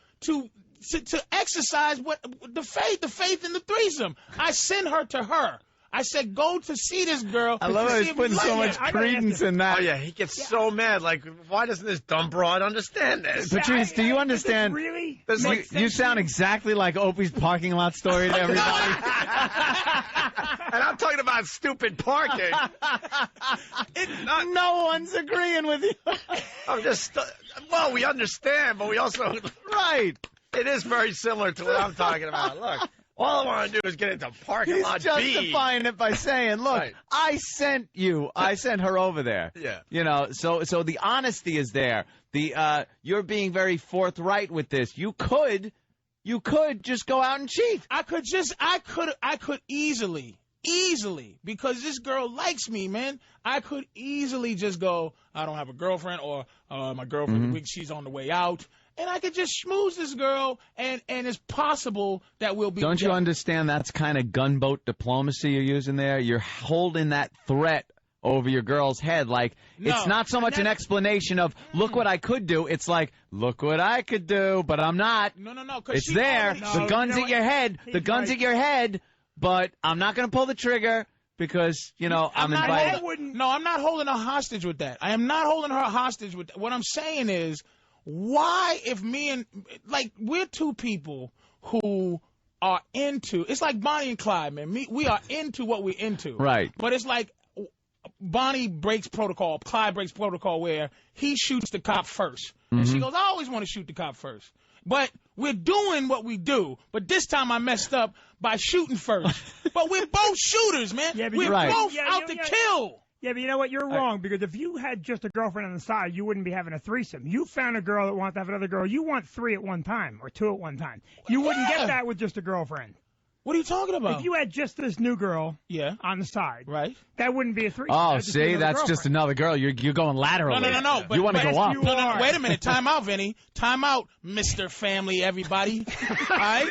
exercise the faith in the threesome? I send her to her. I said, go to see this girl. I love how he's putting so much credence in that. Oh, yeah, he gets so mad. Like, why doesn't this dumb broad understand this? Patrice, do you understand? Really? You sound exactly like Opie's parking lot story to everybody. And I'm talking about stupid parking. No one's agreeing with you. I'm just, well, we understand, but we also... Right. It is very similar to what I'm talking about. Look. All I want to do is get into parking lot B. He's justifying it by saying, look, I sent her over there. Yeah. You know, so the honesty is there. You're being very forthright with this. You could just go out and cheat. I could easily, because this girl likes me, man. I could easily just go, I don't have a girlfriend, or my girlfriend, she's on the way out. And I could just schmooze this girl, and it's possible that we'll be... Don't you understand that's kind of gunboat diplomacy you're using there? You're holding that threat over your girl's head. Like, it's not so much an explanation of, look what I could do. It's like, look what I could do, but I'm not. No. It's there. The gun's at your head. The gun's at your head, but I'm not going to pull the trigger because, I'm invited. I'm not holding her hostage with that. I am not holding her hostage with that. What I'm saying is, why, if we're two people who are into, it's like Bonnie and Clyde, man. We are into what we're into. Right. But it's like Bonnie breaks protocol, Clyde breaks protocol, where he shoots the cop first. And she goes, I always want to shoot the cop first. But we're doing what we do. But this time I messed up by shooting first. But we're both shooters, man. Yeah, we're both out to kill. Yeah, but you know what? You're wrong, because if you had just a girlfriend on the side, you wouldn't be having a threesome. You found a girl that wants to have another girl. You want 3 at one time or 2 at one time. You wouldn't get that with just a girlfriend. What are you talking about? If you had just this new girl on the side, right, that wouldn't be a threesome. Oh, see, that's just another girl. You're going laterally. No. You want to go up. No. Wait a minute. Time out, Vinny. Time out, Mr. Family, everybody. All right?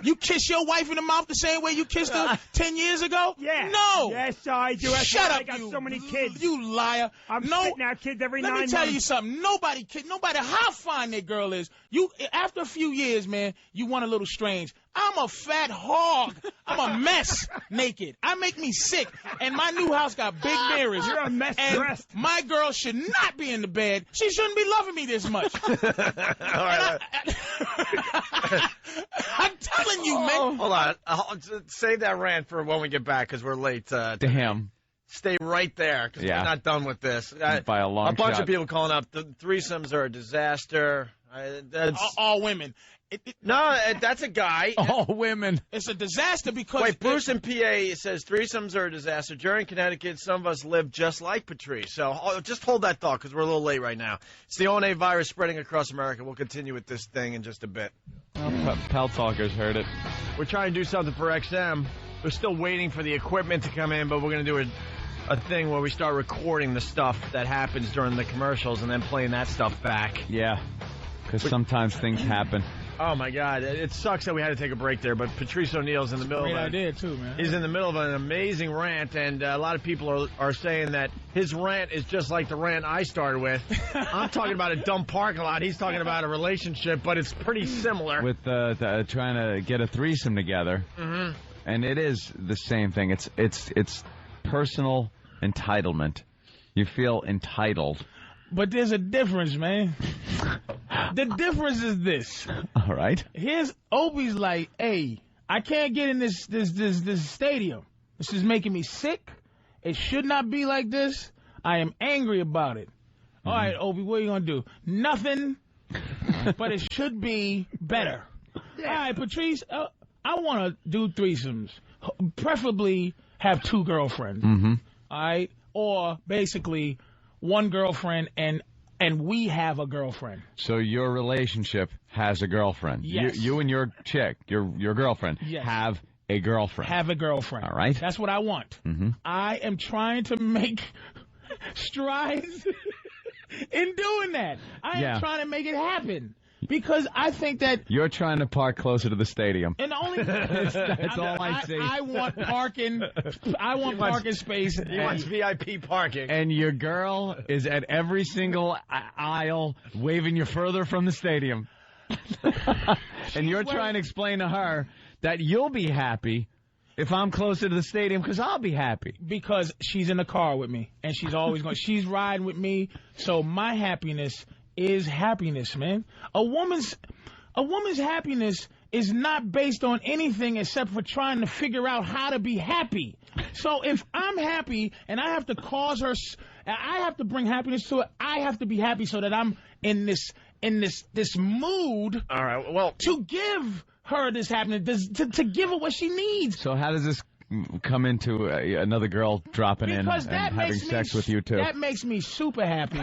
You kiss your wife in the mouth the same way you kissed her 10 years ago? Yeah. No. Yes, I do. That's Shut why up, I got so many kids. You liar. I'm spitting out kids every 9 months. Let me tell you something. No matter how fine that girl is, after a few years, man, you want a little strange. I'm a fat hog. I'm a mess naked. I make me sick. And my new house got big mirrors. You're a mess dressed. My girl should not be in the bed. She shouldn't be loving me this much. All right. I'm telling you, man. Hold on. Save that rant for when we get back, because we're late. To him. Stay right there, because we're not done with this. By a long shot. A bunch of people calling up. The threesomes are a disaster. All women. No, that's a guy. All women. It's a disaster because... Wait, Bruce in PA says threesomes are a disaster. Jerry in Connecticut, some of us live just like Patrice. So just hold that thought, because we're a little late right now. It's the ONA virus spreading across America. We'll continue with this thing in just a bit. Pal Talkers heard it. We're trying to do something for XM. We're still waiting for the equipment to come in, but we're going to do a thing where we start recording the stuff that happens during the commercials and then playing that stuff back. Yeah, because sometimes things happen. Oh, my God. It sucks that we had to take a break there, but Patrice O'Neal's in the middle of it. Great idea, too, man. He's in the middle of an amazing rant, and a lot of people are saying that his rant is just like the rant I started with. I'm talking about a dumb parking lot. He's talking about a relationship, but it's pretty similar. With trying to get a threesome together. Mm-hmm. And it is the same thing. It's personal entitlement. You feel entitled. But there's a difference, man. The difference is this. All right. Here's Opie's like, hey, I can't get in this stadium. This is making me sick. It should not be like this. I am angry about it. All right, Opie, what are you going to do? Nothing, but it should be better. Yeah. All right, Patrice, I want to do threesomes. Preferably have 2 girlfriends. All right? Or basically one girlfriend and we have a girlfriend. So your relationship has a girlfriend. Yes. You and your chick, your girlfriend, have a girlfriend. Have a girlfriend. All right. That's what I want. I am trying to make strides in doing that. I am trying to make it happen. Because I think that... You're trying to park closer to the stadium. And the only... That's all I see. I want parking. I want parking space. He wants VIP parking. And your girl is at every single aisle waving you further from the stadium. And you're trying to explain to her that you'll be happy if I'm closer to the stadium because I'll be happy. Because she's in the car with me. And she's always going... She's riding with me. So my happiness... is happiness, man. A woman's happiness is not based on anything except for trying to figure out how to be happy. So if I'm happy and I have to cause her, I have to bring happiness to it. I have to be happy so that I'm in this mood. All right. Well, to give her this happiness, to give her what she needs. So how does this come into another girl dropping in and having sex with you too? That makes me super happy.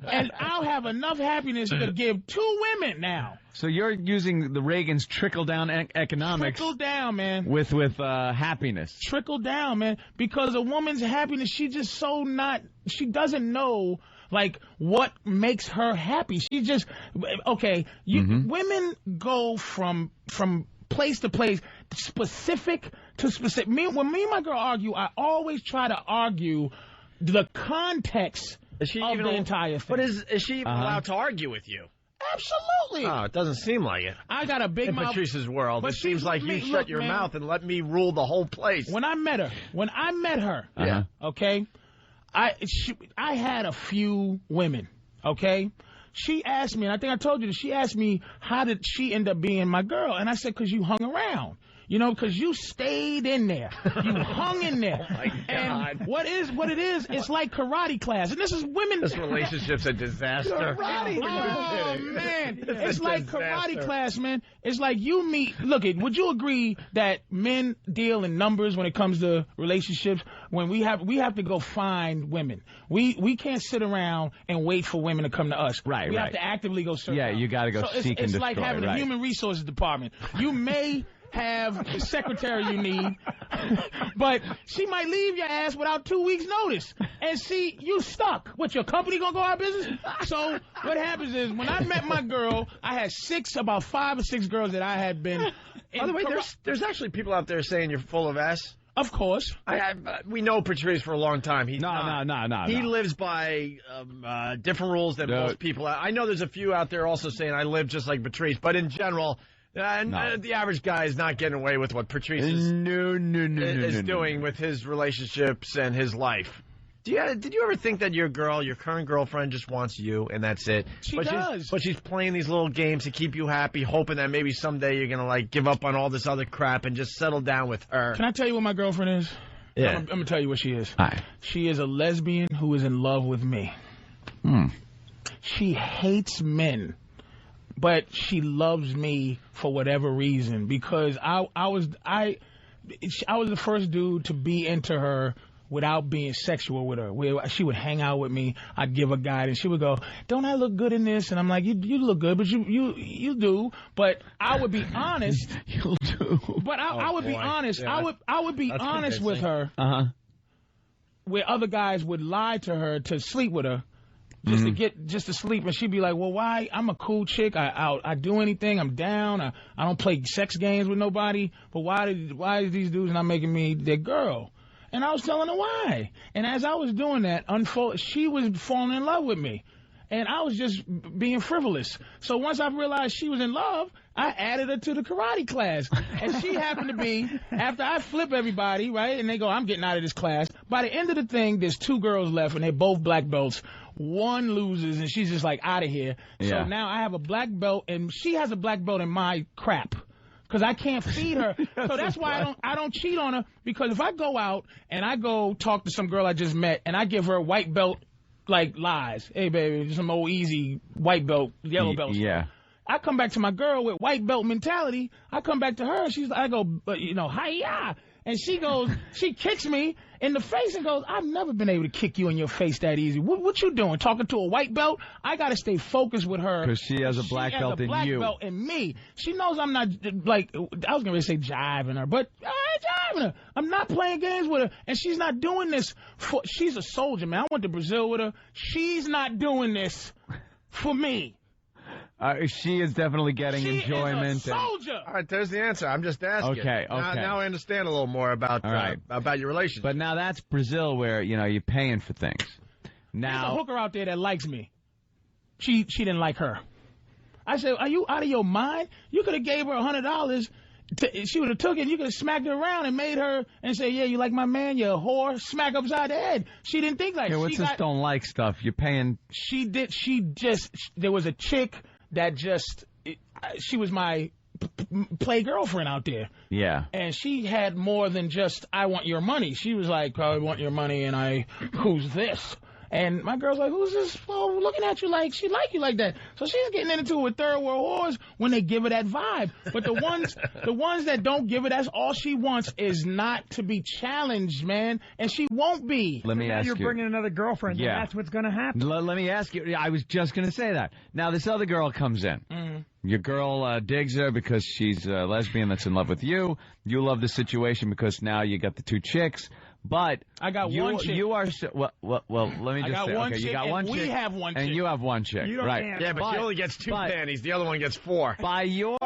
And I'll have enough happiness to give 2 women now. So you're using the Reagan's trickle-down economics. Trickle down, man. With happiness. Trickle down, man. Because a woman's happiness, she doesn't know, like, what makes her happy. She just, women go from place to place, specific to specific. When me and my girl argue, I always try to argue the context of the entire thing. But is she even allowed to argue with you? Absolutely. Oh, it doesn't seem like it. I got a big in mouth. Patrice's world, But it seems like you shut your mouth and let me rule the whole place. When I met her, okay, I had a few women, okay? She asked me, and I think I told you this, she asked me, how did she end up being my girl? And I said, because you hung around. You know, because you stayed in there. You hung in there. Oh, my God. And what it is, it's like karate class. And this is women. This relationship's a disaster. Karate. Oh, man. It's like karate class, man. It's like you meet. Look, would you agree that men deal in numbers when it comes to relationships? When we have to go find women. We can't sit around and wait for women to come to us. Right, we have to actively go search. Yeah, you got to go seek and destroy. It's like having a human resources department. You may have the secretary you need, but she might leave your ass without 2 weeks' notice. And see, you stuck. What, your company gonna go out of business? So what happens is, when I met my girl, I had about 5 or 6 girls that I had been. By the way, there's actually people out there saying you're full of S. Of course. We know Patrice for a long time. No. He lives by different rules than most people. I know there's a few out there also saying I live just like Patrice, but in general, the average guy is not getting away with what Patrice is doing with his relationships and his life. Did you ever think that your current girlfriend, just wants you and that's it? She does. But she's playing these little games to keep you happy, hoping that maybe someday you're going to give up on all this other crap and just settle down with her. Can I tell you what my girlfriend is? Yeah. I'm going to tell you what she is. All right. She is a lesbian who is in love with me. She hates men, but she loves me for whatever reason, because I was the first dude to be into her without being sexual with her. She would hang out with me, I'd give her guidance, she would go, don't I look good in this? And I'm like, you look good, but you do. But I would be honest. You do. But I would be honest. Yeah. I would be honest with her. Where other guys would lie to her to sleep with her. Just to sleep, and she'd be like, well, why? I'm a cool chick. I do anything. I'm down. I don't play sex games with nobody. But why is these dudes not making me their girl? And I was telling her why. And as I was doing that, she was falling in love with me. and I was just being frivolous. So once I realized she was in love, I added her to the karate class. And she happened to be, after I flip everybody, right, and they go, I'm getting out of this class. By the end of the thing, there's 2 girls left, and they're both black belts. One loses, and she's just like, out of here. Yeah. So now I have a black belt, and she has a black belt in my crap. Because I can't feed her. So that's why I don't cheat on her. Because if I go out and I go talk to some girl I just met, and I give her white belt, like, lies. Hey, baby, some old easy white belt, yellow belt. Yeah. I come back to my girl with white belt mentality. I come back to her, I go, hi-ya. And she goes, she kicks me in the face and goes, I've never been able to kick you in your face that easy. What you doing? Talking to a white belt? I got to stay focused with her. Because she has a black belt in you. She has a black belt in me. She knows I'm not, like, I was going to say jiving her, but I ain't jiving her. I'm not playing games with her. And she's not doing this she's a soldier, man. I went to Brazil with her. She's not doing this for me. She is definitely getting enjoyment. She is a soldier. All right, there's the answer. I'm just asking. Okay. Now I understand a little more about your relationship. But now that's Brazil, where you're paying for things. Now there's a hooker out there that likes me. She didn't like her. I said, are you out of your mind? You could have gave her $100. She would have took it. You could have smacked her around and made her and say, yeah, you like my man, you a whore. Smack upside the head. She didn't think like what's this don't like stuff? You're paying. There was a chick that she was my play girlfriend out there. Yeah. And she had more than just, I want your money. She was like, I want your money, and who's this? And my girl's like, who's this? Oh, looking at you like she like you like that. So she's getting into it with third world whores when they give her that vibe. But the ones that don't give her, that's all she wants is not to be challenged, man. And she won't be. Let me ask you. You're bringing another girlfriend. Yeah. And that's what's going to happen. Let me ask you. I was just going to say that. Now this other girl comes in. Mm-hmm. Your girl digs her because she's a lesbian that's in love with you. You love the situation because now you got the 2 chicks. But I got one chick. You are well. Let me just say. One okay, chick, you got one and chick. we have one chick. And you have one chick. Right. Yeah, but she only gets 2 panties. The other one gets 4. By your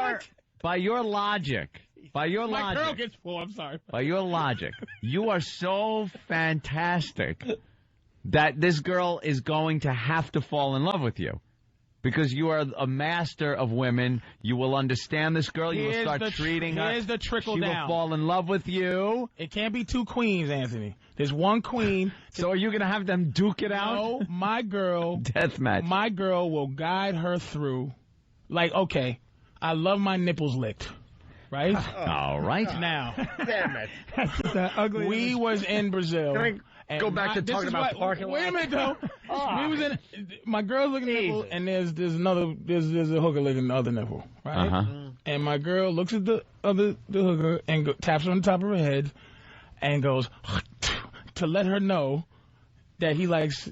logic. My girl gets 4. I'm sorry. By your logic, you are so fantastic that this girl is going to have to fall in love with you. Because you are a master of women. You will understand this girl. You will start treating her. Here's the trickle down. She will fall in love with you. It can't be 2 queens, Anthony. There's 1 queen. So are you going to have them duke it out? No, my girl. Death match. My girl will guide her through. Like, okay, I love my nipples licked. Right? All right. Now. Damn it. Ugly. We was in Brazil. Can I go back to talking about parking lot? Wait a minute, though. We was in. My girl's looking at the nipple, and there's a hooker licking the other nipple, right? Uh-huh. And my girl looks at the hooker and taps her on the top of her head, and goes to let her know that he likes.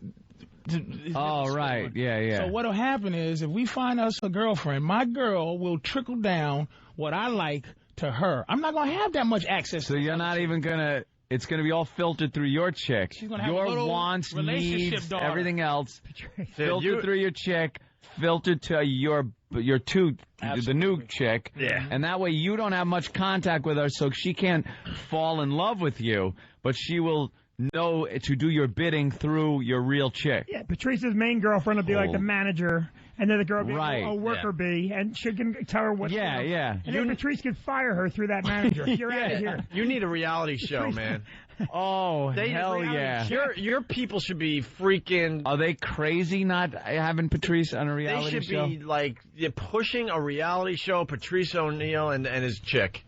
Oh, right. Yeah. So what'll happen is if we find us a girlfriend, my girl will trickle down what I like to her. I'm not gonna have that much access. So you're not even gonna. It's going to be all filtered through your chick. She's gonna have your a little wants, needs, daughter. everything else. Filtered through your chick, filtered to your the new chick. Yeah. And that way you don't have much contact with her, so she can't fall in love with you, but she will know to do your bidding through your real chick. Yeah, Patrice's main girlfriend will be like the manager, and then the girl will be a worker bee, and she can tell her what. Yeah. And then Patrice can fire her through that manager. You're out of here. You need a reality show, man. Oh, hell yeah. Your people should be freaking... Are they crazy not having Patrice on a reality show? They should be, like, pushing a reality show, Patrice O'Neal and his chick.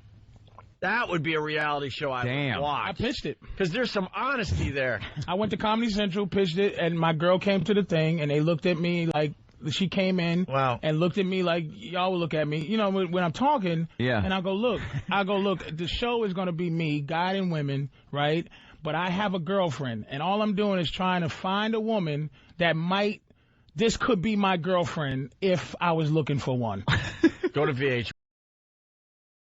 That would be a reality show I would watch. I pitched it. Because there's some honesty there. I went to Comedy Central, pitched it, and my girl came to the thing, and they looked at me like... She came in and looked at me like y'all would look at me. You know, when I'm talking, and I go, look, the show is going to be me guiding women, right? But I have a girlfriend, and all I'm doing is trying to find a woman that this could be my girlfriend if I was looking for one. Go to VH1.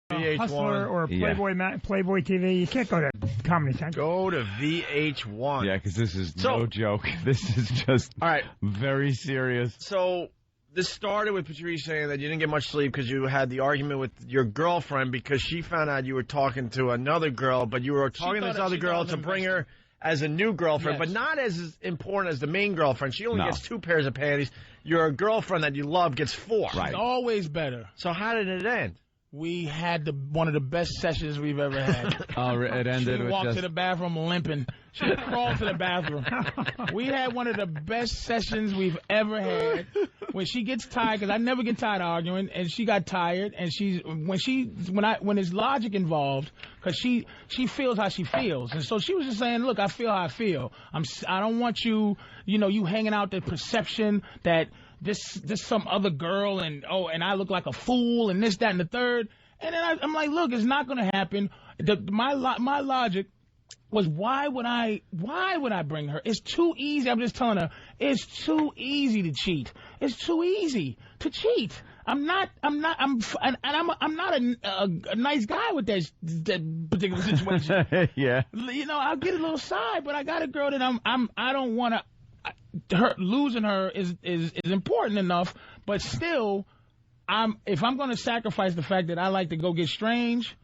Hustler or Playboy TV. You can't go to Comedy Central. Go to VH1. Yeah, because this is no joke. This is just very serious. So this started with Patrice saying that you didn't get much sleep because you had the argument with your girlfriend because she found out you were talking to another girl, but you were talking to this other girl to bring her as a new girlfriend, Yes. but not as important as the main girlfriend. She only No. gets 2 pairs of panties. Your girlfriend that you love gets 4. It's always better. So how did it end? We had one of the best sessions we've ever had. Oh, it ended She with walked just... to the bathroom limping. She crawled to the bathroom. We had one of the best sessions we've ever had. When she gets tired, because I never get tired of arguing, and she got tired, and when there's logic involved, because she feels how she feels, and so she was just saying, look, I feel how I feel. I don't want you hanging out the perception that this some other girl and I look like a fool and this, that, and the third. And then I'm like, look, it's not going to happen. My logic was, why would I bring her? It's too easy. I'm just telling her, it's too easy to cheat. It's too easy to cheat. I'm not a nice guy with that particular situation. Yeah. I'll get a little side, but I got a girl that I don't want to. Losing her is important enough, but still, if I'm going to sacrifice the fact that I like to go get strange,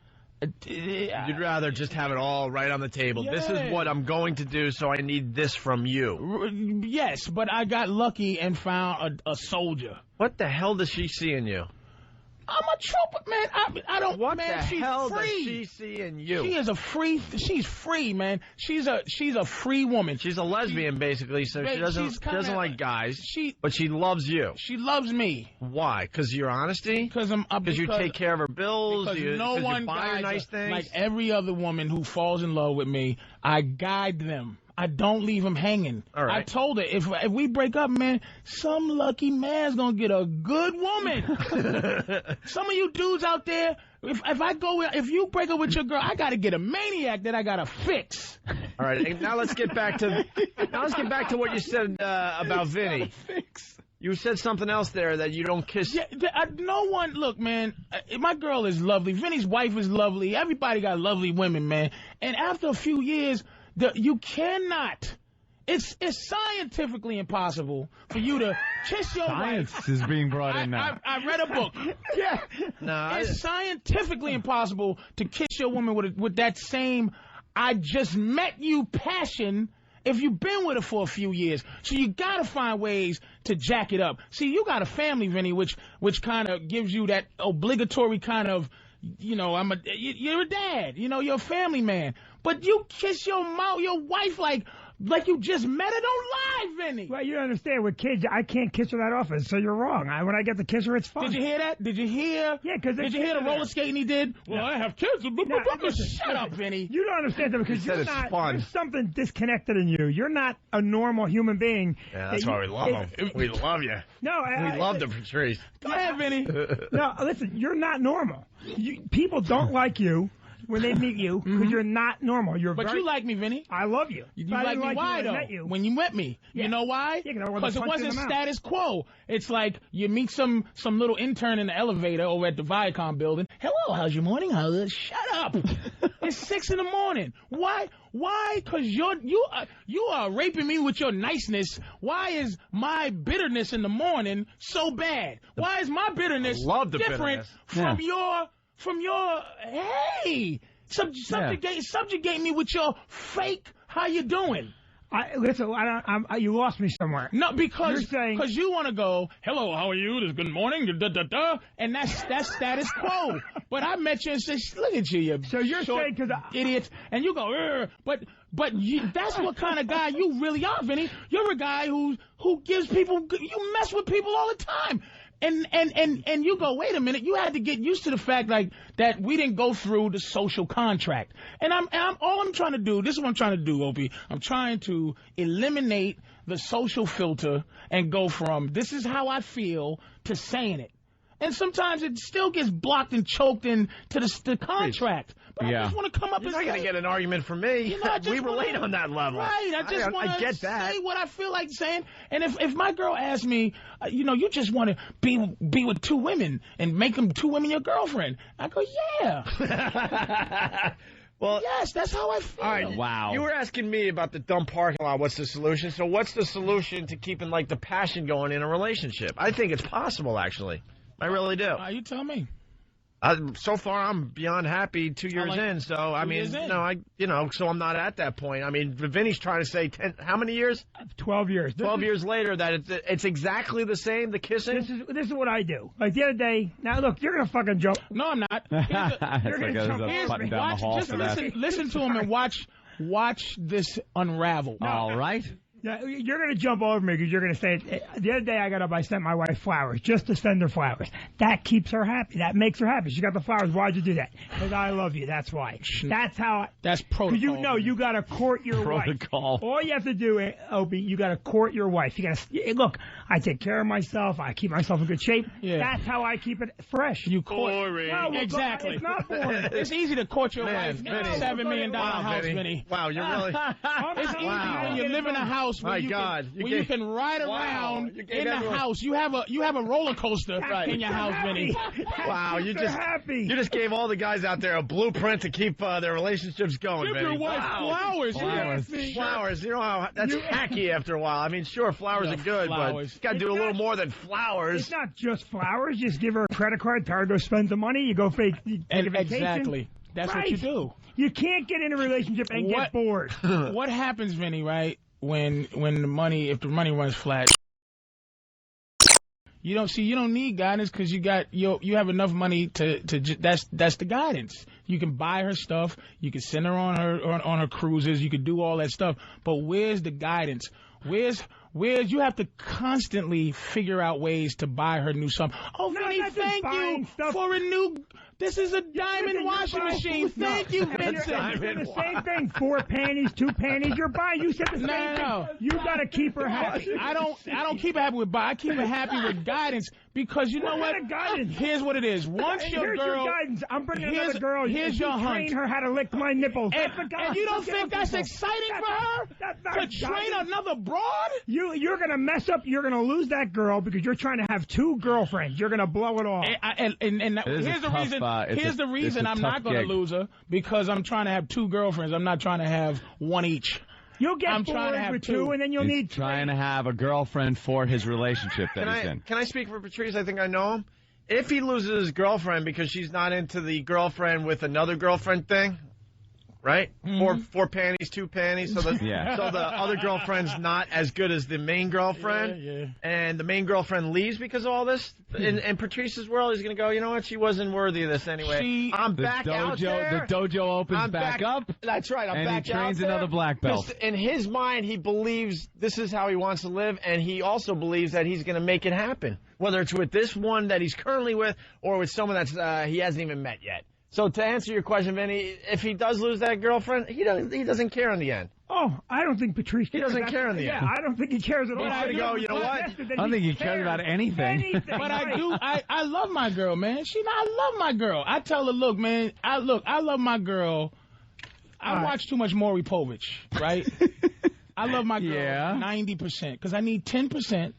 you'd rather just have it all right on the table. Yeah. This is what I'm going to do, so I need this from you. Yes, but I got lucky and found a soldier. What the hell does she see in you? I'm a trooper, man. I don't. What man, the she's hell free. does she see in you? She is she's free, man. She's a free woman. She's a lesbian, basically, so she doesn't like guys. But she loves you. She loves me. Why? Because your honesty? Because you take care of her bills. Because you buy her nice things. Like every other woman who falls in love with me, I guide them. I don't leave them hanging. All right. I told her, if we break up, man, some lucky man's gonna get a good woman. Some of you dudes out there, if you break up with your girl, I gotta get a maniac that I gotta fix. All right. Now let's get back to what you said about Vinny. You said something else there that you don't kiss. Yeah, no one. Look, man, my girl is lovely. Vinny's wife is lovely. Everybody got lovely women, man. And after a few years, you cannot. It's scientifically impossible for you to kiss your wife. Science is being brought in now. I read a book. Yeah. No, it's scientifically impossible to kiss your woman with that same "I just met you" passion if you've been with her for a few years. So you got to find ways to jack it up. See, you got a family, Vinny, which kind of gives you that obligatory kind of, you're a dad, you're a family man. But you kiss your wife like you just met her. Don't lie, Vinny. Well, you don't understand. With kids, I can't kiss her that often, so you're wrong. When I get to kiss her, it's fun. Did you hear that? Did you hear? Yeah, because did you hear the roller skating he did? No. Well, I have kids. Shut up, Vinny. You don't understand that because It's fun. there's something disconnected in you. You're not a normal human being. Yeah, that's why we love him. We love you. No, we love the Patrice. Go ahead, Vinny. No, listen, you're not normal. People don't like you when they meet you because you're not normal. But you like me, Vinny. I love you. You like me. Why though? When you met me, you know why? Because it wasn't status quo. It's like you meet some little intern in the elevator over at the Viacom building. Hello, how's your morning? Shut up. It's 6 a.m. Why? Because you are raping me with your niceness. Why is my bitterness in the morning so bad? Why is my bitterness different from your? Hey, subjugate me with your fake. How you doing? You lost me somewhere. No, because you're saying you want to go. Hello, how are you? This good morning. And that's status quo. But I met you and said, look at you. So you're saying because idiot, and you go. But that's what kind of guy you really are, Vinny. You're a guy who gives people. You mess with people all the time. And you go, wait a minute, you had to get used to the fact that we didn't go through the social contract. And all I'm trying to do, this is what I'm trying to do, Opie. I'm trying to eliminate the social filter and go from this is how I feel to saying it. And sometimes it still gets blocked and choked into the contract. But I just want to come up You're and not going to get an argument from me. We relate on that level. Right. I just want to say what I feel like saying. And if my girl asks me, you just want to be with 2 women and make them 2 women your girlfriend, I go, yeah. Well, yes, that's how I feel. All right. Wow. You were asking me about the dumb parking lot. What's the solution? So what's the solution to keeping the passion going in a relationship? I think it's possible, actually. I really do. You tell me. So far, I'm beyond happy 2 years in. So, I mean, so I'm not at that point. I mean, Vinny's trying to say how many years? 12 years. 12 years later, that it's exactly the same, the kissing? This is what I do. Like the other day, now look, you're going to fucking jump. No, I'm not. You're going to jump over me. Listen to him and watch this unravel. No. All right. Yeah, you're going to jump over me because you're going to say, the other day I got up, I sent my wife flowers, just to send her flowers. That keeps her happy. That makes her happy. She got the flowers. Why'd you do that? Because I love you. That's why. That's how. That's protocol. Because you got to court your protocol. wife. All you have to do, Opie, you got to court your wife. You got to look. I take care of myself. I keep myself in good shape. Yeah. That's how I keep it fresh. You court. No, exactly. It's not boring. It's easy to court your wife. Vinny. $7 million house, Vinny. Wow, you're really. It's easy when you live in a house where you can ride around in the house. You have a roller coaster in your house, Vinny. Wow, you just gave all the guys out there a blueprint to keep their relationships going, Give Vinny. your wife flowers. Flowers. You know how that's hacky after a while. I mean, sure, flowers are good, but you got to do a little more than flowers. It's not just flowers. Just give her a credit card, tell her to go spend the money. You go take a vacation. Exactly. That's what you do. You can't get in a relationship and get bored. What happens, Vinny, right, when the money runs flat? You don't need guidance because you have enough money to that's the guidance. You can buy her stuff, you can send her on her cruises, you can do all that stuff. But where's the guidance? Where's you have to constantly figure out ways to buy her new stuff. Oh, Vinny, thank you for a new. This is a diamond washing machine. Thank you, Vincent. The same thing. 4 panties, 2 panties. You're buying. You said the same thing. No. You got to keep her happy. I don't keep her happy with buy. I keep her happy with guidance because you know what? Guidance? Here's what it is. Once here's your guidance. I'm bringing another girl. Here's your hunt. Train her how to lick my nipples. And you don't think that's exciting for her? To train another broad? You're going to mess up. You're going to lose that girl because you're trying to have 2 girlfriends. You're going to blow it off. And here's the reason. Here's the reason I'm not going to lose her because I'm trying to have 2 girlfriends. I'm not trying to have one each. You'll get bored with 2, and then you'll need 3. Trying to have a girlfriend for his relationship that he's in. Can I speak for Patrice? I think I know him. If he loses his girlfriend because she's not into the girlfriend with another girlfriend thing, right? Mm-hmm. 4 panties, 2 panties. So the other girlfriend's not as good as the main girlfriend. Yeah. And the main girlfriend leaves because of all this. In Patrice's world, he's going to go, you know what? She wasn't worthy of this anyway. I'm back out there. The dojo opens back up. That's right. I'm back out there. And he trains another black belt. In his mind, he believes this is how he wants to live. And he also believes that he's going to make it happen. Whether it's with this one that he's currently with or with someone that's he hasn't even met yet. So to answer your question, Vinny, if he does lose that girlfriend, he doesn't care in the end. Oh, I don't think Patrice cares. He doesn't care in the end. Yeah, I don't think he cares at all. He's going to go, you know what? I don't think he cares about anything. But I do. I love my girl, man. I love my girl. I tell her, look, man, I love my girl. I watch too much Maury Povich, right? I love my girl 90% because I need 10%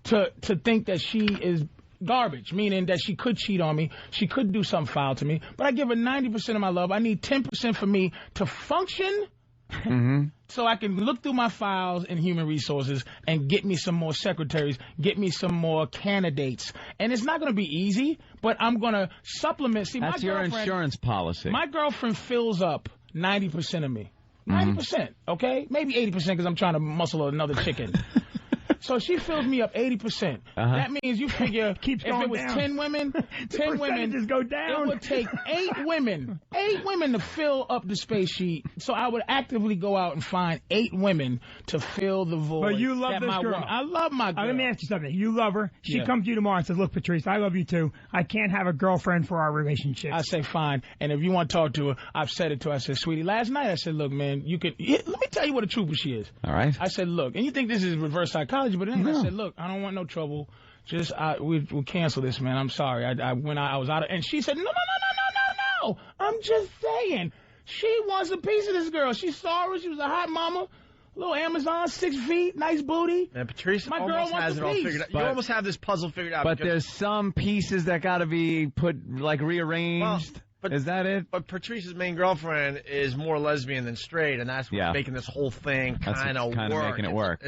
to think that she is garbage, meaning that she could cheat on me, she could do something foul to me, but I give her 90% of my love. I need 10% for me to function so I can look through my files in human resources and get me some more secretaries, get me some more candidates. And it's not going to be easy, but I'm going to supplement. See, that's your insurance policy. My girlfriend fills up 90% of me. 90%, okay? Maybe 80% because I'm trying to muscle another chicken. So she fills me up 80%. That means you figure if it was 10 women, 10 women just go down. It would take 8 women to fill up the space sheet. So I would actively go out and find 8 women to fill the void. But you love this girl. I love my girl. Let me ask you something. You love her. She comes to you tomorrow and says, "Look, Patrice, I love you too. I can't have a girlfriend for our relationship." I say, fine. And if you want to talk to her, I've said it to her. I said, sweetie, last night I said, look, man, let me tell you what a trooper she is. All right. I said, look, and you think this is reverse psychology, but then I said, look, I don't want no trouble. Just we'll cancel this, man. I'm sorry. I was out of, and she said, no. I'm just saying. She wants a piece of this girl. She saw her. She was a hot mama. Little Amazon, 6 feet, nice booty. And Patrice my girl has it all figured out. You almost have this puzzle figured out. But there's some pieces that got to be rearranged. Is that it? But Patrice's main girlfriend is more lesbian than straight, and that's what's making this whole thing kind of work. Making it work.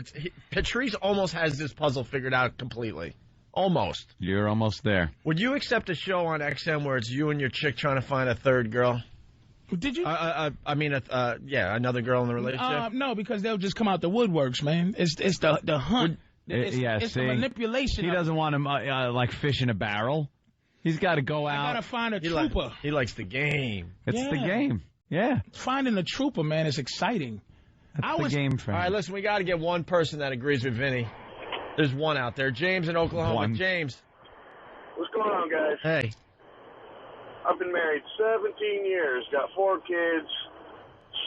Patrice almost has this puzzle figured out completely. Almost. You're almost there. Would you accept a show on XM where it's you and your chick trying to find a third girl? Did you? Another girl in the relationship. No, because they'll just come out the woodworks, man. It's the hunt. It's the manipulation. He doesn't want him like fish in a barrel. He's got to go out. I gotta find a trooper. He likes the game. It's the game. Yeah. Finding a trooper, man, is exciting. That's the game for him. All right, listen, we got to get one person that agrees with Vinny. There's one out there. James in Oklahoma. James. What's going on, guys? Hey. I've been married 17 years, got 4 kids,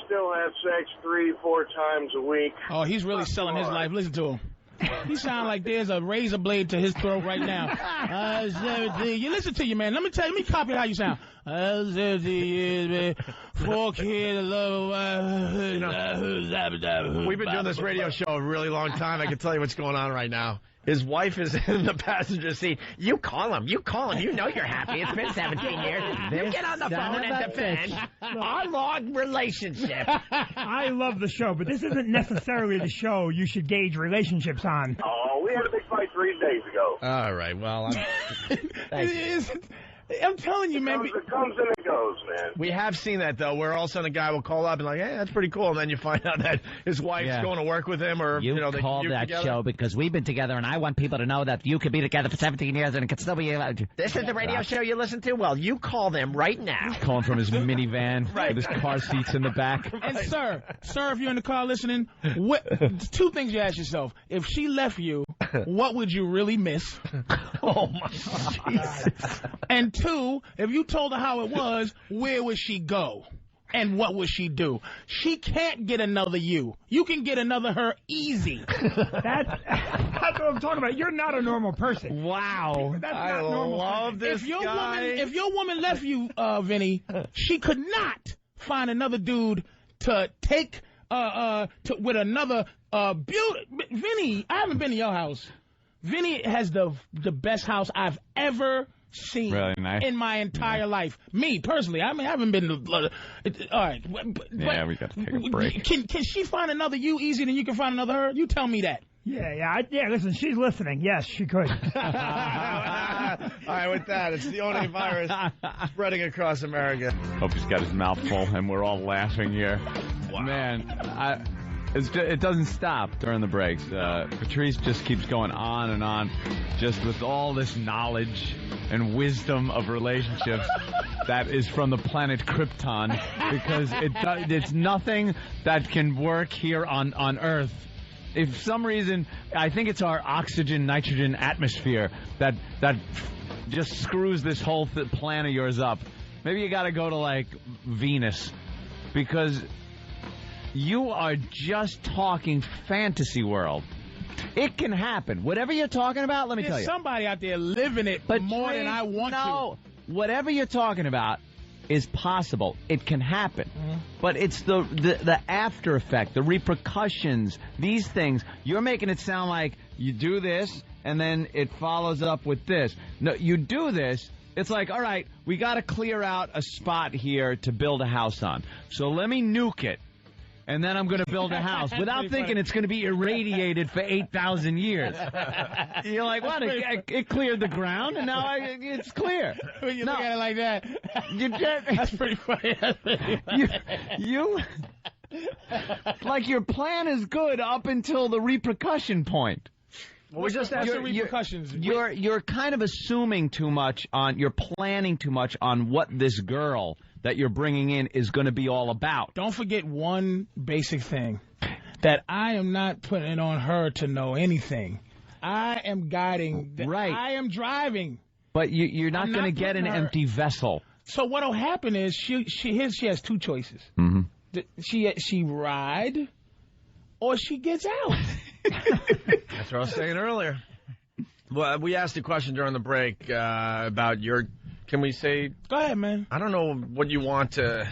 still have sex 3-4 times a week. Oh, he's really selling his life. Listen to him. He sounds like there's a razor blade to his throat right now. You listen to you, man. Let me copy how you sound. 17 years, man. 4 kids, We've been doing this radio show a really long time. I can tell you what's going on right now. His wife is in the passenger seat. You call him. You know you're happy. It's been 17 years. You get on the phone and defend our long relationship. I love the show, but this isn't necessarily the show you should gauge relationships on. Oh, we had a big fight 3 days ago. All right, well, I'm telling you, man. It comes and it goes, man. We have seen that, though, where all of a sudden a guy will call up and like, hey, that's pretty cool. And then you find out that his wife's going to work with him or, you they called that together. show because we've been together, and I want people to know that you could be together for 17 years and it could still be... This is the radio show you listen to? Well, you call them right now. Calling from his minivan with his car seats in the back. And, sir, if you're in the car listening, 2 things you ask yourself. If she left you, what would you really miss? Oh, my Jesus. And 2, if you told her how it was, where would she go? And what would she do? She can't get another you. You can get another her easy. That's what I'm talking about. You're not a normal person. Wow. That's not normal. Love this if your woman left you, Vinny, she could not find another dude to take with another beauty. Vinny, I haven't been to your house. Vinny has the best house I've ever seen in my entire life. Me, personally. I mean, I haven't been to... all right. Yeah, we got to take a break. Can she find another you easier than you can find another her? You tell me that. Yeah, listen, she's listening. Yes, she could. All right, with that, it's the only virus spreading across America. Hope he's got his mouth full, and we're all laughing here. Wow. Man, it doesn't stop during the breaks. Patrice just keeps going on and on, just with all this knowledge and wisdom of relationships that is from the planet Krypton, because it's nothing that can work here on Earth. If for some reason, I think it's our oxygen, nitrogen atmosphere that just screws this whole plan of yours up. Maybe you got to go to, like, Venus, because you are just talking fantasy world. It can happen. Whatever you're talking about, let me tell you. There's somebody out there living it more than I want to. No, whatever you're talking about is possible. It can happen. Mm-hmm. But it's the after effect, the repercussions, these things. You're making it sound like you do this, and then it follows up with this. No, you do this. It's like, all right, we got to clear out a spot here to build a house on. So let me nuke it. And then I'm going to build a house without thinking it's going to be irradiated for 8,000 years. You're like, what? It cleared the ground, and now it's clear. When you look at it like that, that's pretty funny. you like your plan is good up until the repercussion point. Well, we just asked the repercussions. You're kind of assuming too much you're planning too much on what this girl that you're bringing in is going to be all about. Don't forget one basic thing, that I am not putting it on her to know anything. I am guiding. Right. I am driving. But you're not going to get an empty vessel. So what'll happen is she has 2 choices. Mm-hmm. She ride, or she gets out. That's what I was saying earlier. Well, we asked a question during the break about your... Can we say... Go ahead, man. I don't know what you want to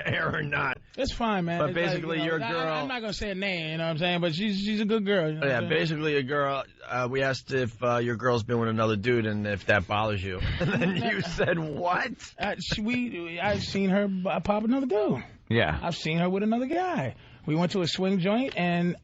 air or not. It's fine, man. But basically, your girl... I'm not going to say a name, you know what I'm saying? But she's a good girl. You know yeah, basically a girl... we asked if your girl's been with another dude and if that bothers you. And then you said, what? I've seen her pop another dude. Yeah. I've seen her with another guy. We went to a swing joint, and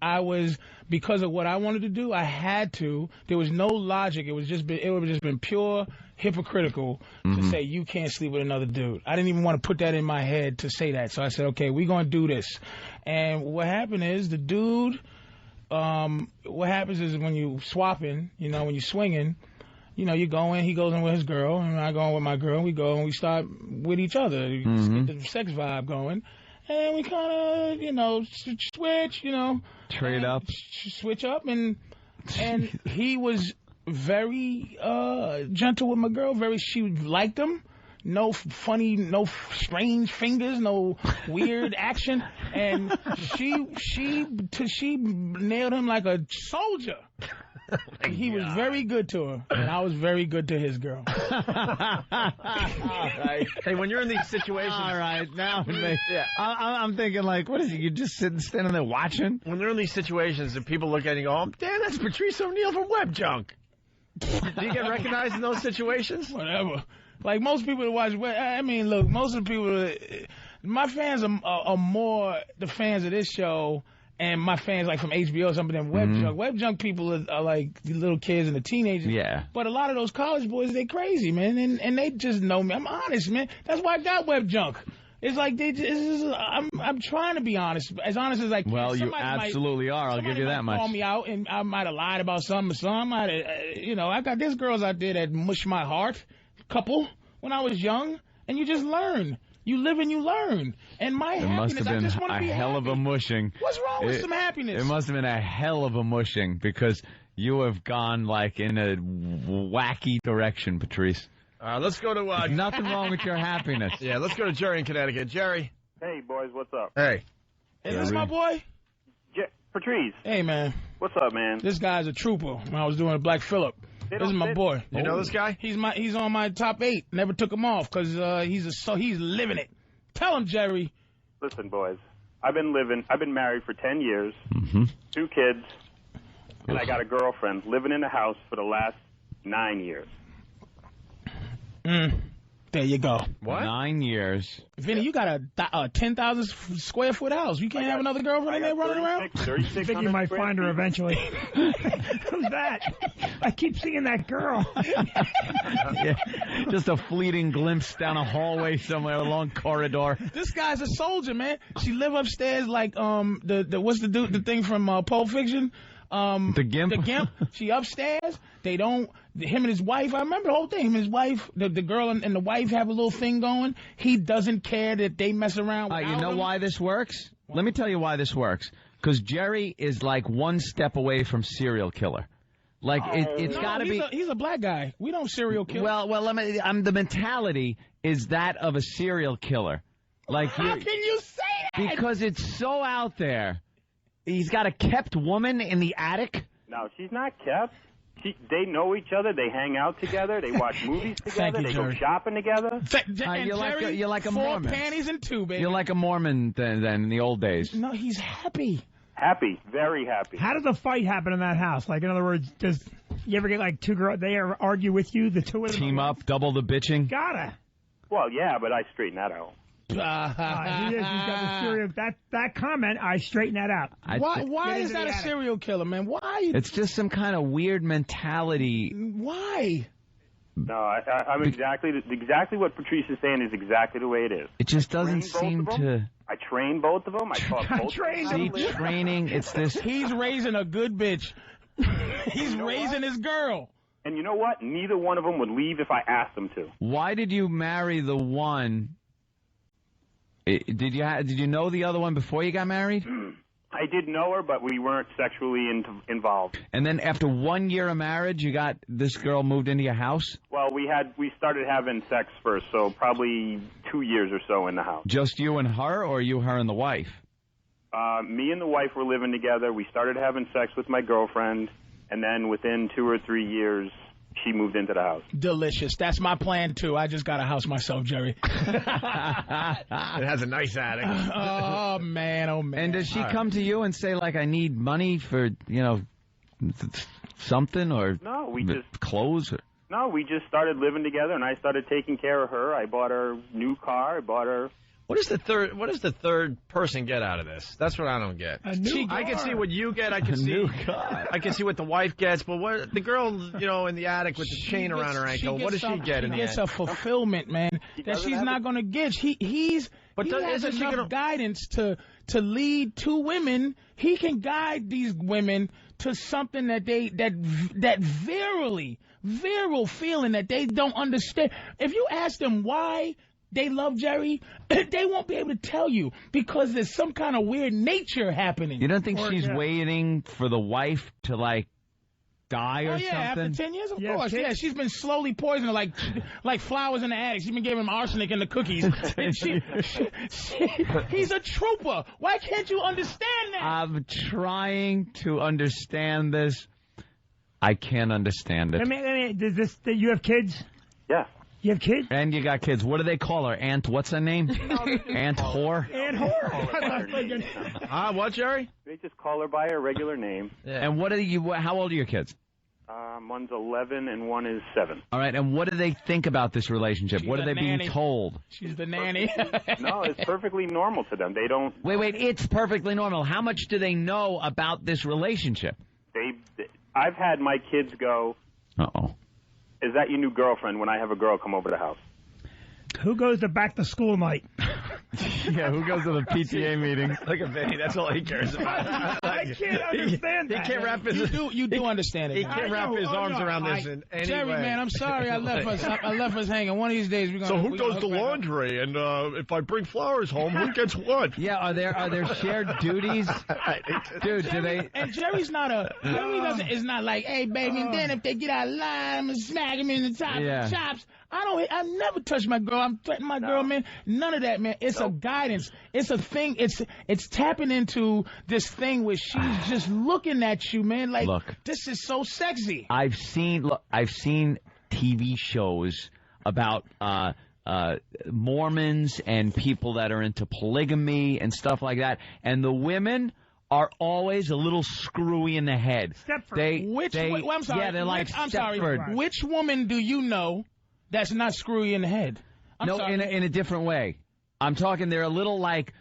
because of what I wanted to do, I had to. There was no logic. It would have just been pure hypocritical to say you can't sleep with another dude. I didn't even want to put that in my head to say that. So I said, okay, we're going to do this. And what happened is the dude, what happens is when you swapping, when you're swinging, you go in, he goes in with his girl, and I go in with my girl, and we go and we start with each other. Get the sex vibe going. And we kind of, switch, Trade up. Switch up, and he was very gentle with my girl. She liked him. No funny, no strange fingers, no weird action. And she nailed him like a soldier. He was very good to her, and I was very good to his girl. Right. Hey, when you're in these situations... All right, now I'm thinking, like, what is it? You just standing there watching? When they're in these situations and people look at you and go, damn, that's Patrice O'Neal from Web Junk. Do you get recognized in those situations? Whatever. Like, most people that watch... look, most of the people... My fans are more the fans of this show... And my fans, like, from HBO or something, than Web Junk. Web Junk people are like the little kids and the teenagers. Yeah. But a lot of those college boys, they crazy, man. And they just know me. I'm honest, man. That's why I got Web Junk. It's like, I'm trying to be honest as I can. Well, you absolutely are. I'll give you that much. Call me out, and I might have lied about something or something. I got these girls out there that mush my heart, couple, when I was young. And you just learn. You live and you learn. And my happiness, must have been I just want to be a hell of a mushing. What's wrong with some happiness? It must have been a hell of a mushing because you have gone like in a wacky direction, Patrice. Let's go to... There's nothing wrong with your happiness. Yeah, let's go to Jerry in Connecticut. Jerry. Hey, boys, what's up? Hey. Is this my boy? Patrice. Hey, man. What's up, man? This guy's a trooper when I was doing Black Phillip. This is my boy. You know this guy? He's on my top 8. Never took him off because he's living it. Tell him, Jerry. Listen, boys. I've been married for 10 years, 2 kids, and I got a girlfriend living in the house for the last 9 years. There you go. What? 9 years. Vinny, you got a 10,000 square foot house. You can't have another girlfriend in there running around? I think you might find her eventually. Who's that? I keep seeing that girl. Yeah, just a fleeting glimpse down a hallway somewhere, a long corridor. This guy's a soldier, man. She live upstairs like what's the thing from Pulp Fiction? The Gimp? The Gimp. She upstairs. Him and his wife, I remember the whole thing. Him and his wife, the girl and the wife have a little thing going. He doesn't care that they mess around with You know why this works? Let me tell you why this works. Because Jerry is like one step away from serial killer. Like, it's got to be... He's a black guy. We don't serial kill. Well, the mentality is that of a serial killer. Like, how can you say that? Because it's so out there. He's got a kept woman in the attic? No, she's not kept. They know each other. They hang out together. They watch movies together. They go shopping together. You're like a Mormon. 4 panties and 2, baby. You're like a Mormon then in the old days. No, he's happy. Happy, very happy. How does a fight happen in that house? Like, in other words, does you ever get like 2 girls? They ever argue with you, the 2 of them? Team up, double the bitching. Gotta. Well, yeah, but I straighten that out. He's got the serial. That comment, I straighten that out. Why is that a serial killer, man? Why? It's just some kind of weird mentality. Why? No, I'm exactly what Patrice is saying is exactly the way it is. It just doesn't seem to. I train both of them. I taught both of them. See, training. It's this. He's raising a good bitch. He's raising his girl. And you know what? Neither one of them would leave if I asked them to. Why did you marry the one? Did you know the other one before you got married? I did know her, but we weren't sexually involved. And then after 1 year of marriage, you got this girl moved into your house? Well, we started having sex first, so probably 2 years or so in the house. Just you and her, or you, her, and the wife? Me and the wife were living together. We started having sex with my girlfriend, and then within 2 or 3 years, she moved into the house. Delicious. That's my plan, too. I just got a house myself, Jerry. It has a nice attic. Oh, man. Oh, man. And does she come to you and say, like, I need money for, something or clothes? No, we just started living together, and I started taking care of her. I bought her a new car. I bought her What does the third person get out of this? That's what I don't get. A new car. I can see what you get. I can see what the wife gets. But what the girl, in the attic with the chain around her ankle, what does she get in the end? She gets a fulfillment, man, that she's not going to get. He has enough guidance to lead two women. He can guide these women to something that virile feeling that they don't understand. If you ask them why they love Jerry, they won't be able to tell you because there's some kind of weird nature happening. You don't think she's waiting for the wife to, die or something? After 10 years, of course. Yeah, she's been slowly poisoning like flowers in the attic. She's been giving him arsenic in the cookies. And he's a trooper. Why can't you understand that? I'm trying to understand this. I can't understand it. You have kids? Yeah. You have kids? And you got kids. What do they call her? Aunt, what's her name? Aunt Whore? Aunt Whore. What, Jerry? They just call her by her regular name. Yeah. And how old are your kids? One's 11 and one is 7. All right, and what do they think about this relationship? What are they being told? She's the nanny. No, it's perfectly normal to them. They don't... Wait, it's perfectly normal. How much do they know about this relationship? I've had my kids go... Uh-oh. Is that your new girlfriend when I have a girl come over the house? Who goes to back to school night? Yeah, who goes to the PTA meeting? Look at Vinny. That's all he cares about. I can't understand that. He can't wrap his... You do understand it. He can't wrap his arms around this in any Jerry, way. man, I'm sorry I left us hanging. One of these days we're gonna... So who does the laundry? And if I bring flowers home, who gets what? Yeah, are there shared duties? Dude, do they... And Jerry's not is not like, hey, baby, and then if they get out of line, I'm going to smack him in the top of the chops. I've never touched my girl. I'm threatening my girl, man. None of that, man. It's a guidance. It's a thing. It's tapping into this thing where she's just looking at you, man. Like, this is so sexy. I've seen TV shows about Mormons and people that are into polygamy and stuff like that, and the women are always a little screwy in the head. Stepford. I'm sorry. Yeah, they're like I'm Stepford. sorry. Which woman do you know that's not screwy in the head? In a different way. I'm talking they're a little like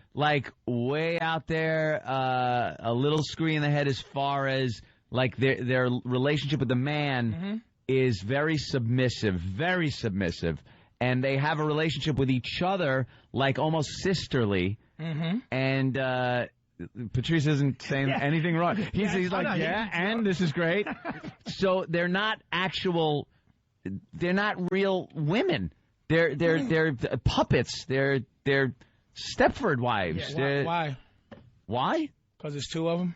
way out there, a little screwy in the head as far as like their relationship with the man is very submissive, and they have a relationship with each other like almost sisterly. And Patrice isn't saying anything wrong. He's like, and this is great. So they're not real women. They're puppets. They're Stepford wives. Yeah, why? Because there's two of them.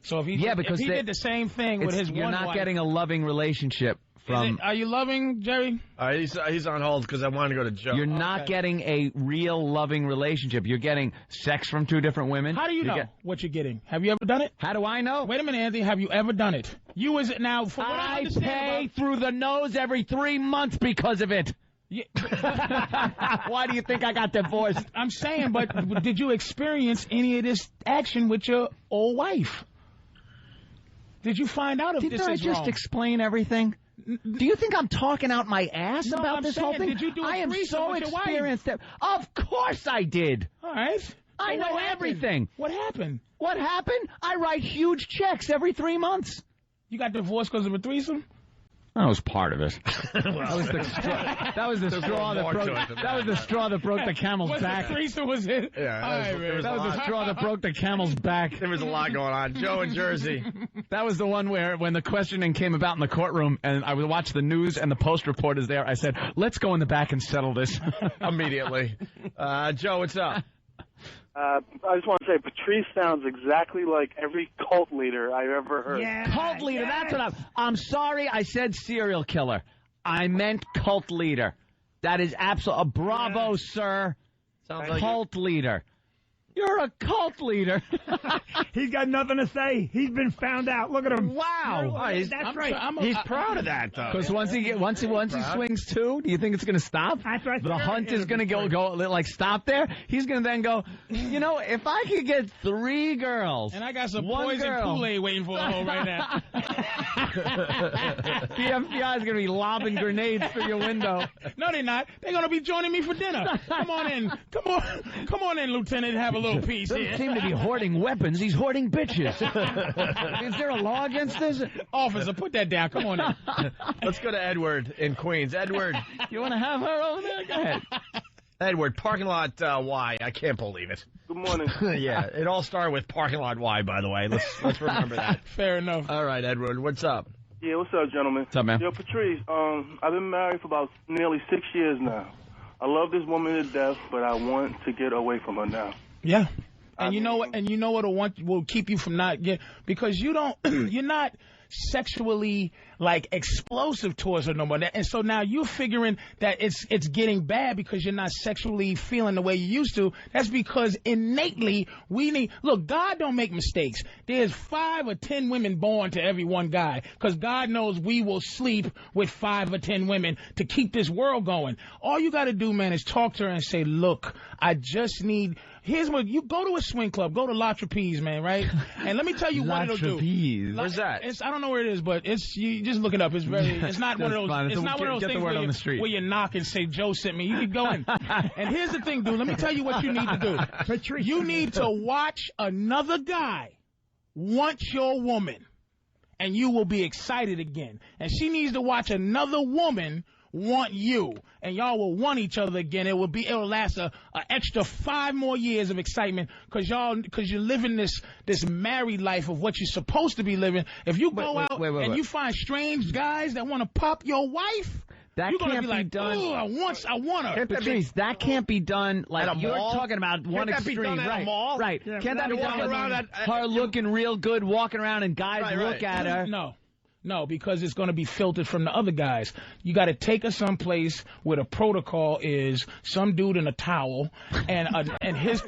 So if he did the same thing with his one wife, you're not getting a loving relationship from. Are you loving, Jerry? He's on hold because I want to go to Joe. You're not getting a real loving relationship. You're getting sex from two different women. How do you know what you're getting? Have you ever done it? How do I know? Wait a minute, Anthony. Have you ever done it? You is it now? For what I pay through the nose every 3 months because of it. Yeah. Why do you think I got divorced? I'm saying, but did you experience any of this action with your old wife? Did you find out if this is wrong? Didn't I just explain everything? Do you think I'm talking out my ass about this whole thing? Did you do I am so experienced. Of course I did. All right. I know everything. What happened? What happened? I write huge checks every 3 months. You got divorced because of a threesome? That was part of it. That was the straw that broke the camel's back. The threesome was it? Yeah, that was the straw that broke the camel's back. There was a lot going on. Joe in Jersey. That was the one where when the questioning came about in the courtroom and I would watch the news and the Post reporters there, I said, let's go in the back and settle this. Immediately. Joe, what's up? I just want to say, Patrice sounds exactly like every cult leader I've ever heard. Yeah, cult leader, that's what I'm sorry I said serial killer. I meant cult leader. That is absolute. Bravo, sir. Sounds like cult leader. You're a cult leader. He's got nothing to say. He's been found out. Look at him. Wow. That's right. He's proud of that, though. Because once he swings two, do you think it's going to stop? That's right. The hunt is going to go like stop there. He's going to then go. You know, if I could get 3 girls, and I got some one poison girl. Kool-Aid waiting for a hole right now. The FBI is going to be lobbing grenades through your window. No, they're not. They're going to be joining me for dinner. Come on in. Come on in, Lieutenant. Have a little piece Doesn't here. seem to be hoarding weapons. He's hoarding bitches. Is there a law against this? Officer, put that down. Come on in. Let's go to Edward in Queens. Edward. You want to have her over there? Go ahead. Edward, parking lot Y. I can't believe it. Good morning. Yeah, it all started with parking lot Y, by the way. Let's remember that. Fair enough. All right, Edward, what's up? Yeah, what's up, gentlemen? What's up, man? Yo, Patrice, I've been married for about nearly 6 years now. I love this woman to death, but I want to get away from her now. Yeah. And you know what? And you know what will keep you from not get, because you don't. You're not sexually like explosive towards her no more. And so now you're figuring that it's getting bad because you're not sexually feeling the way you used to. That's because innately look, God don't make mistakes. There's 5 or 10 women born to every one guy, because God knows we will sleep with 5 or 10 women to keep this world going. All you got to do, man, is talk to her and say, look, I just need. Here's what you go to a swing club, go to La Trapeze, man, right? And let me tell you what it'll do. Where's that? I don't know where it is, but you just look it up. It's not one of those. It's not one of those things where you knock and say Joe sent me. You can go in. And here's the thing, dude. Let me tell you what you need to do. Patrice, you need to watch another guy want your woman, and you will be excited again. And she needs to watch another woman want you, and y'all will want each other again. It'll last a extra 5 more years of excitement, because you're living this married life of what you're supposed to be living. If you go out and you find strange guys that want to pop your wife, that can't be done. Oh, I want her. Patrice, that can't be done like you're talking about one extreme, right? Right. Yeah, can't that be done with her looking real good, walking around, and guys look at her? No, because it's going to be filtered from the other guys. You got to take her someplace where the protocol is some dude in a towel and his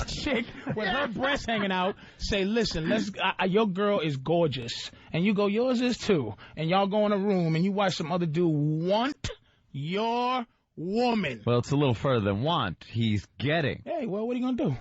chick with her breasts hanging out. Say, listen, your girl is gorgeous, and you go, yours is too. And y'all go in a room and you watch some other dude want your woman. Well, it's a little further than want. He's getting. Hey, well, what are you going to do?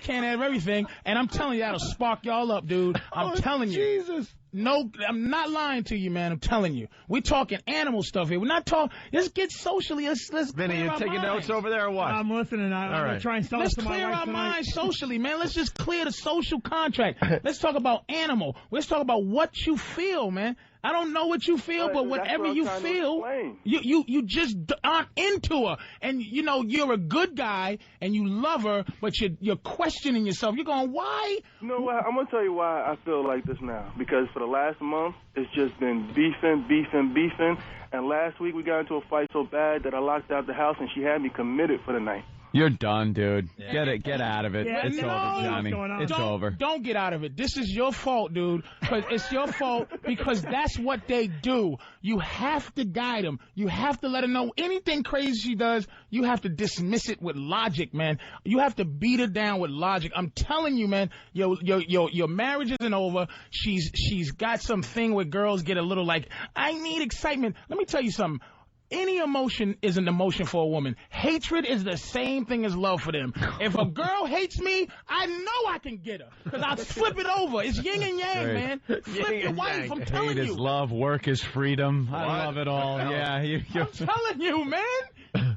Can't have everything. And I'm telling you, that'll spark y'all up, dude. I'm telling you. Jesus. No, I'm not lying to you, man. I'm telling you. We're talking animal stuff here. We're not talking. Let's get socially. Let's Vinny, you taking notes over there or what? I'm listening. I'm going to try and sell Let's to my clear wife our tonight. minds socially, man. Let's just clear the social contract. Let's talk about animal. Let's talk about what you feel, man. I don't know what you feel, but whatever you feel, you just aren't into her. And, you know, you're a good guy, and you love her, but you're questioning yourself. You're going, why? You know what? I'm going to tell you why I feel like this now. Because for the last month, it's just been beefing. And last week we got into a fight so bad that I locked out the house, and she had me committed for the night. You're done, dude. Yeah. Get out of it. Yeah, it's over, Johnny. It's over. Don't get out of it. This is your fault, dude. Because it's your fault because that's what they do. You have to guide them. You have to let her know anything crazy she does. You have to dismiss it with logic, man. You have to beat her down with logic. I'm telling you, man. Your marriage isn't over. She's got something where girls get a little like, I need excitement. Let me tell you something. Any emotion is an emotion for a woman. Hatred is the same thing as love for them. If a girl hates me, I know I can get her. Because I'll flip it over. It's yin and yang, man. Flip your wife, I'm telling you. Hate is love, work is freedom. What? I love it all. Yeah, I'm telling you, man.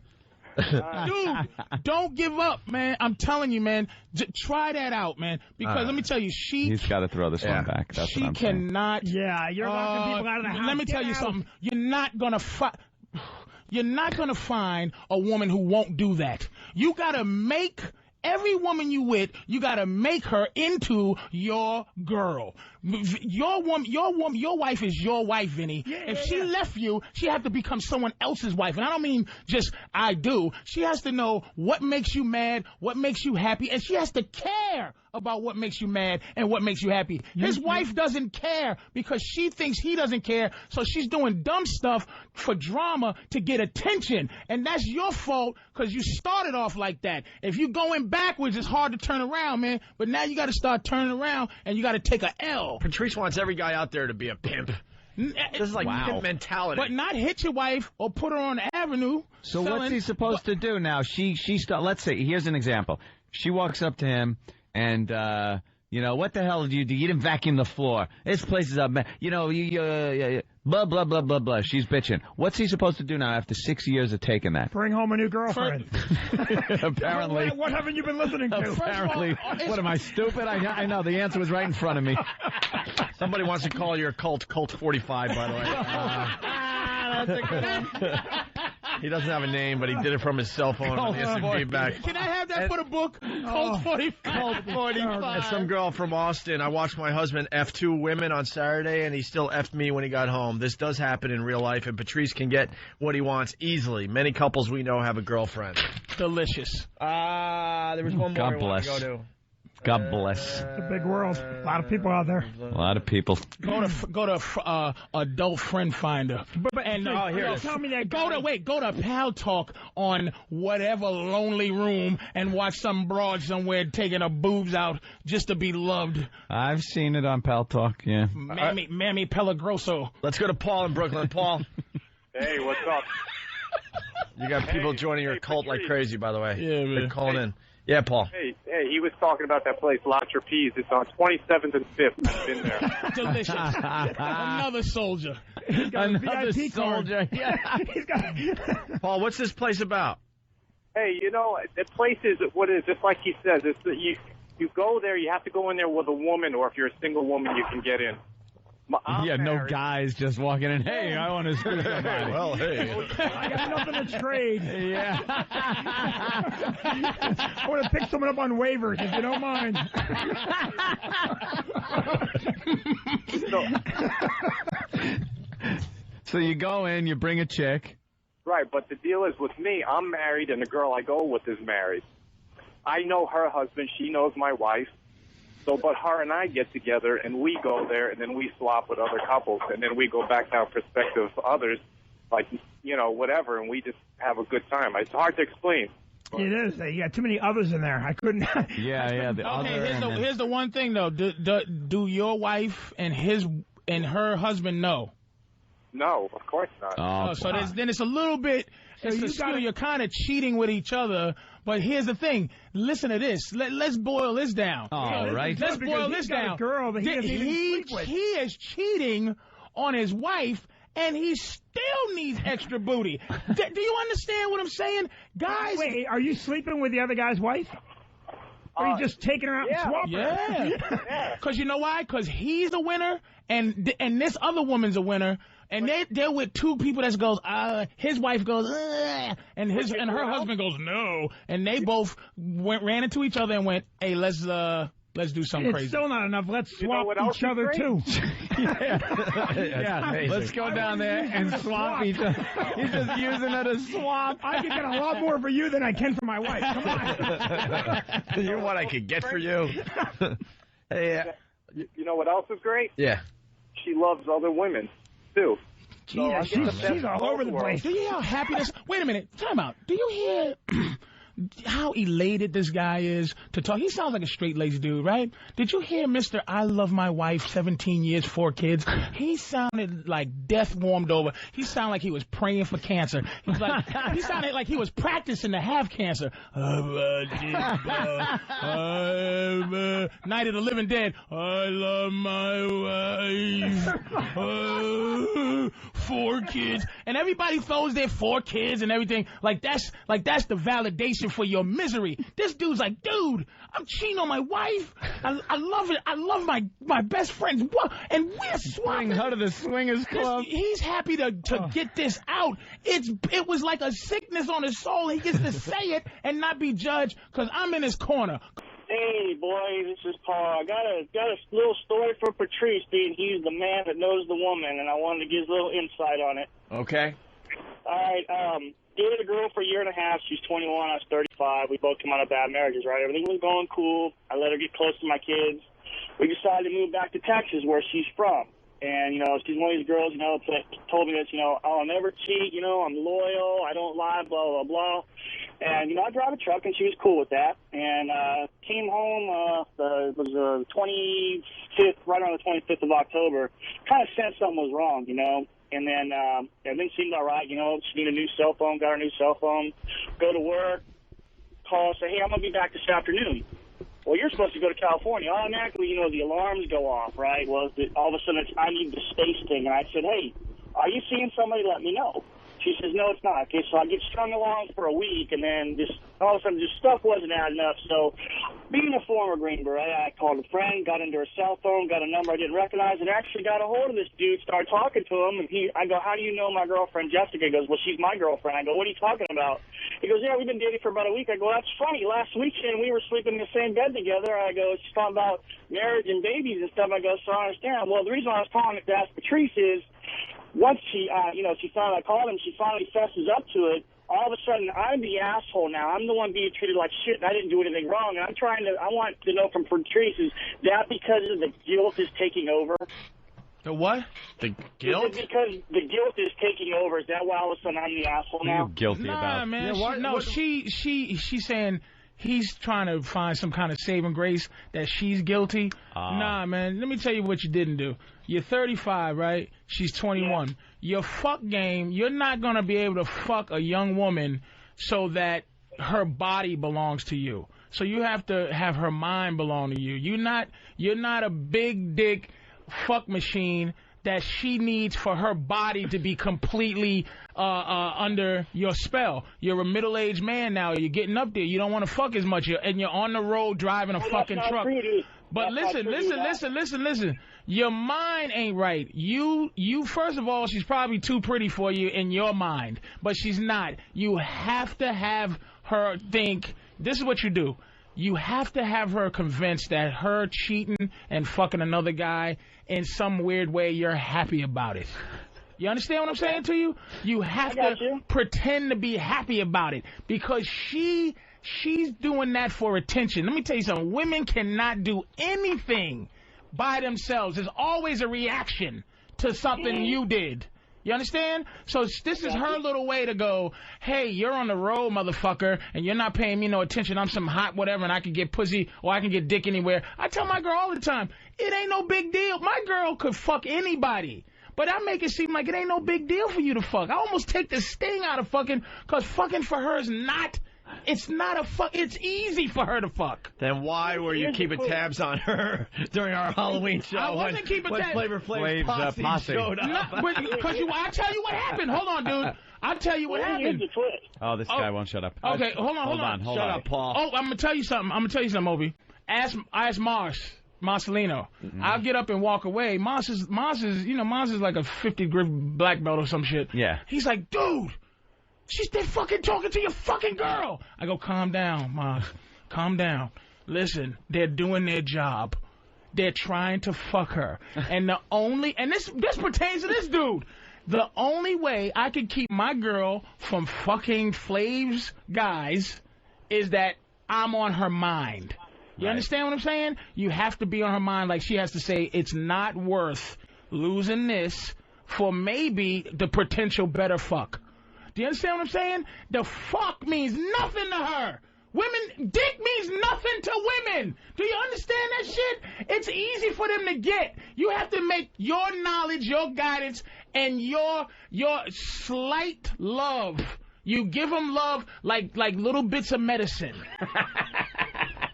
Dude, don't give up, man. I'm telling you, man. Try that out, man. Because let me tell you, he's got to throw this one back. That's what I'm saying. Cannot. Yeah, you're locking people out of the house. Let me tell you something. You're not going to find a woman who won't do that. You got to make every woman you with, you got to make her into your girl. Your wife is your wife, Vinny. If she left you, she has to become someone else's wife. And I don't mean just I do. She has to know what makes you mad, what makes you happy, and she has to care about what makes you mad and what makes you happy. His wife doesn't care because she thinks he doesn't care, so she's doing dumb stuff for drama to get attention. And that's your fault because you started off like that. If you're going backwards, it's hard to turn around, man. But now you got to start turning around, and you got to take a L. Patrice wants every guy out there to be a pimp. This is like pimp mentality. But not hit your wife or put her on the avenue. So what's he supposed to do now? Let's say, here's an example. She walks up to him and, what the hell do you do? You didn't vacuum the floor. This place is a mess. Blah, blah, blah, blah, blah. She's bitching. What's he supposed to do now after 6 years of taking that? Bring home a new girlfriend. Apparently. What haven't you been listening to? Apparently. What, am I stupid? I know. The answer was right in front of me. Somebody wants to call your cult 45, by the way. That's a good one. He doesn't have a name, but he did it from his cell phone. Feedback. Can I have that for the book? Colt 45. Colt 45. And some girl from Austin. I watched my husband F 2 women on Saturday, and he still F'd me when he got home. This does happen in real life, and Patrice can get what he wants easily. Many couples we know have a girlfriend. Delicious. There was one more God bless. I go to. God bless. It's a big world. A lot of people out there. A lot of people. Go to Adult Friend Finder. Tell me that. Go to Pal Talk on whatever lonely room and watch some broad somewhere taking her boobs out just to be loved. I've seen it on Pal Talk, yeah. Mammy Pellegroso. Let's go to Paul in Brooklyn. Paul. Hey, what's up? You got people joining your cult like crazy, by the way. Yeah, man. They're calling in. Yeah, Paul. Hey, he was talking about that place, La Trapeze. It's on 27th and 5th. I've been there. Delicious. Another soldier. Another soldier. Yeah. Paul, what's this place about? Hey, the place is what it is, just like he says. It's you go there, you have to go in there with a woman, or if you're a single woman, you can get in. No guys just walking in. Hey, I want to screw somebody. Well, hey. I got nothing to trade. Yeah. I want to pick someone up on waivers, if you don't mind. So you go in, you bring a chick. Right, but the deal is with me, I'm married, and the girl I go with is married. I know her husband. She knows my wife. So, but her and I get together, and we go there, and then we swap with other couples, and then we go back to our prospective others, like, whatever, and we just have a good time. It's hard to explain. It is. You got too many others in there. I couldn't. Yeah. Here's the one thing, though. Do your wife and her husband know? No, of course not. So then it's a little bit. You're kind of cheating with each other. But here's the thing. Listen to this. Let's boil this down. All right. Let's boil this down. A girl that he is cheating on his wife, and he still needs extra booty. Do you understand what I'm saying, guys? Wait, are you sleeping with the other guy's wife? Or are you just taking her out and swapping her? Yeah. Because you know why? Because he's the winner, and this other woman's a winner. And they're with two people that goes, his wife goes, and her husband goes, no. And they both ran into each other and went, hey, let's do something crazy. It's still not enough. Let's swap each other, too. Yeah. Let's go down there and swap each other. He's just using it as swap. I can get a lot more for you than I can for my wife. Come on. You know what I could get for you? Hey, you know what else is great? Yeah. She loves other women, too. Jesus, she's all over the place. Do you hear how happy this... Wait a minute. Time out. Do you hear... how elated this guy is to talk? He sounds like a straight-laced dude, right? Did you hear Mr. I love my wife, 17 years, 4 kids? He sounded like death warmed over. He sounded like he was praying for cancer. He sounded like he was practicing to have cancer. Night of the Living Dead. I love my wife. 4 kids. And everybody throws their 4 kids and everything. Like that's the validation for your misery. This dude's like, dude, I'm cheating on my wife. I love it. I love my best friends. And we're swapping. Her to the swingers club. He's happy to get this out. It was like a sickness on his soul. He gets to say it and not be judged because I'm in his corner. Hey, boy, this is Paul. I got a little story for Patrice, being he's the man that knows the woman, and I wanted to give a little insight on it. Okay. All right, dated a girl for a year and a half. She's 21, I was 35. We both come out of bad marriages, right? Everything was going cool. I let her get close to my kids. We decided to move back to Texas, where she's from. And, she's one of these girls, that told me that, I'll never cheat, I'm loyal, I don't lie, blah, blah, blah. And, I drive a truck, and she was cool with that. And came home, it was the 25th, right around the 25th of October. Kind of sensed something was wrong, And then everything seemed all right, she needed a new cell phone, got her new cell phone, go to work, call, say, hey, I'm going to be back this afternoon. Well, you're supposed to go to California. Automatically, the alarms go off, right? Well, all of a sudden, I need the space thing. And I said, hey, are you seeing somebody? Let me know. She says, no, it's not. Okay, so I get strung along for a week, and then all of a sudden, stuff wasn't adding up. So being a former Green Beret, I called a friend, got into her cell phone, got a number I didn't recognize, and actually got a hold of this dude, started talking to him. And I go, how do you know my girlfriend, Jessica? He goes, well, she's my girlfriend. I go, what are you talking about? He goes, yeah, we've been dating for about a week. I go, that's funny. Last weekend, we were sleeping in the same bed together. I go, she's talking about marriage and babies and stuff. I go, so I understand. Well, the reason I was calling to ask Patrice is, once she finally, I called him, she finally fesses up to it. All of a sudden, I'm the asshole now. I'm the one being treated like shit, and I didn't do anything wrong. And I want to know from Patrice, is that because of the guilt is taking over? The what? The guilt? Is it because the guilt is taking over? Is that why all of a sudden I'm the asshole now? What are you guilty about? Man, she's saying he's trying to find some kind of saving grace that she's guilty. Nah, man, let me tell you what you didn't do. You're 35, right? She's 21. Yeah. Your fuck game, you're not going to be able to fuck a young woman so that her body belongs to you. So you have to have her mind belong to you. You're not a big dick fuck machine that she needs for her body to be completely under your spell. You're a middle-aged man now. You're getting up there. You don't want to fuck as much, and you're on the road driving a fucking truck. But listen. Your mind ain't right. You first of all, she's probably too pretty for you in your mind, but she's not. You have to have her think, this is what you do. You have to have her convinced that her cheating and fucking another guy in some weird way, you're happy about it. You understand what I'm saying to you? You have to pretend to be happy about it, because she's doing that for attention. Let me tell you something. Women cannot do anything by themselves. There's always a reaction to something you did. You understand? So this is her little way to go, hey, you're on the road, motherfucker, and you're not paying me no attention. I'm some hot whatever, and I can get pussy or I can get dick anywhere. I tell my girl all the time, it ain't no big deal. My girl could fuck anybody. But I make it seem like it ain't no big deal for you to fuck. I almost take the sting out of fucking, because fucking for her is not... It's not a fuck. It's easy for her to fuck. Then why were you keeping tabs on her during our Halloween show? I wasn't keeping tabs. When Flavor Flav's posse showed up. Because I'll tell you what happened. Hold on, dude. I'll tell you what happened. Oh, this guy won't shut up. Okay, hold on. Hold on. Up, Paul. Oh, I'm gonna tell you something, Obi. Ask Marcelino. Mm-hmm. I'll get up and walk away. Mars is like a 50 grip black belt or some shit. Yeah. He's like, dude. She's there fucking talking to your fucking girl. I go, calm down, Mars. Calm down. Listen, they're doing their job. They're trying to fuck her. And this pertains to this dude. The only way I can keep my girl from fucking Flav's guys is that I'm on her mind. You understand what I'm saying? You have to be on her mind. Like, she has to say, it's not worth losing this for maybe the potential better fuck. Do you understand what I'm saying? The fuck means nothing to her. Dick means nothing to women. Do you understand that shit? It's easy for them to get. You have to make your knowledge, your guidance, and your slight love. You give them love like little bits of medicine.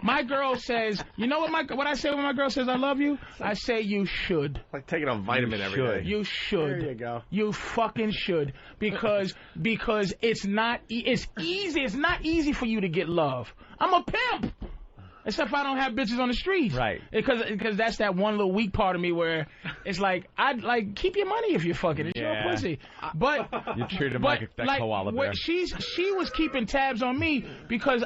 My girl says, you know what I say when my girl says I love you? I say you should. Like taking a vitamin every day. You should. There you go. You fucking should. Because it's easy. It's not easy for you to get love. I'm a pimp. Except if I don't have bitches on the street. Right. Because that's that one little weak part of me where it's like, I'd like, keep your money if you're fucking. It's your pussy. But you treat him like that koala bear. She was keeping tabs on me because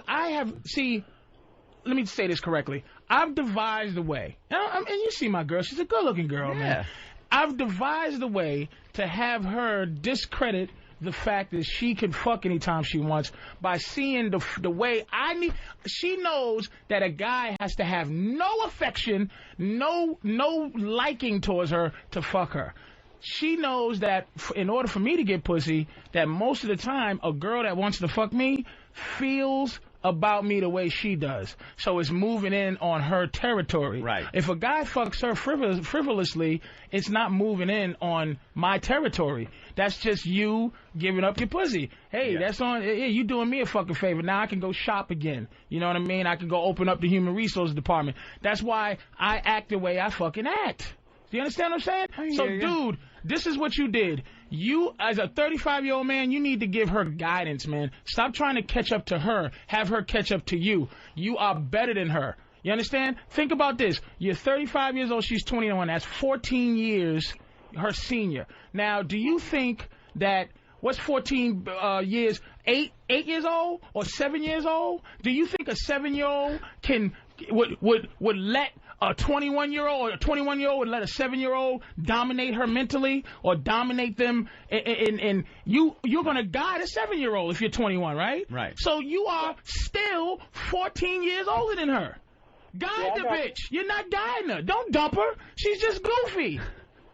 let me say this correctly. I've devised a way, and you see my girl. She's a good-looking girl, man. I've devised a way to have her discredit the fact that she can fuck anytime she wants by seeing the way I need. She knows that a guy has to have no affection, no liking towards her to fuck her. She knows that in order for me to get pussy, that most of the time a girl that wants to fuck me feels about me the way she does. So it's moving in on her territory. Right. If a guy fucks her frivolously, it's not moving in on my territory. That's just you giving up your pussy. Hey, that's on. Hey, you doing me a fucking favor. Now I can go shop again. You know what I mean? I can go open up the human resources department. That's why I act the way I fucking act. Do you understand what I'm saying? So, dude, this is what you did. You, as a 35-year-old man, you need to give her guidance, man. Stop trying to catch up to her. Have her catch up to you. You are better than her. You understand? Think about this. You're 35 years old. She's 21. That's 14 years her senior. Now, do you think that, what's 14 years? 8 years old or 7 years old? Do you think a 7-year-old would let a 21-year-old or a 21-year-old would let a 7-year-old dominate her mentally or dominate them? And you're going to guide a 7-year-old if you're 21, right? Right. So you are still 14 years older than her. Guide the bitch. You're not guiding her. Don't dump her. She's just goofy.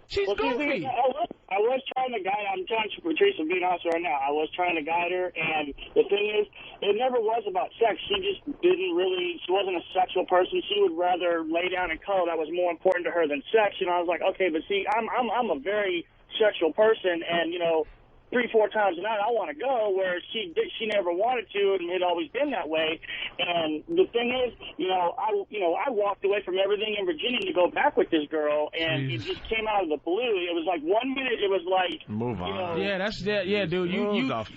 She's goofy. I was trying to guide. I'm telling you, Patrice, I'm being honest right now. I was trying to guide her, and the thing is, it never was about sex. She just didn't really. She wasn't a sexual person. She would rather lay down and cuddle. That was more important to her than sex. And I was like, okay, but see, I'm a very sexual person, and 3-4 times a night I want to go, where she never wanted to, and it had always been that way. And the thing is, I walked away from everything in Virginia to go back with this girl, and it just came out of the blue. It was like 1 minute, it was like move on. Yeah, dude.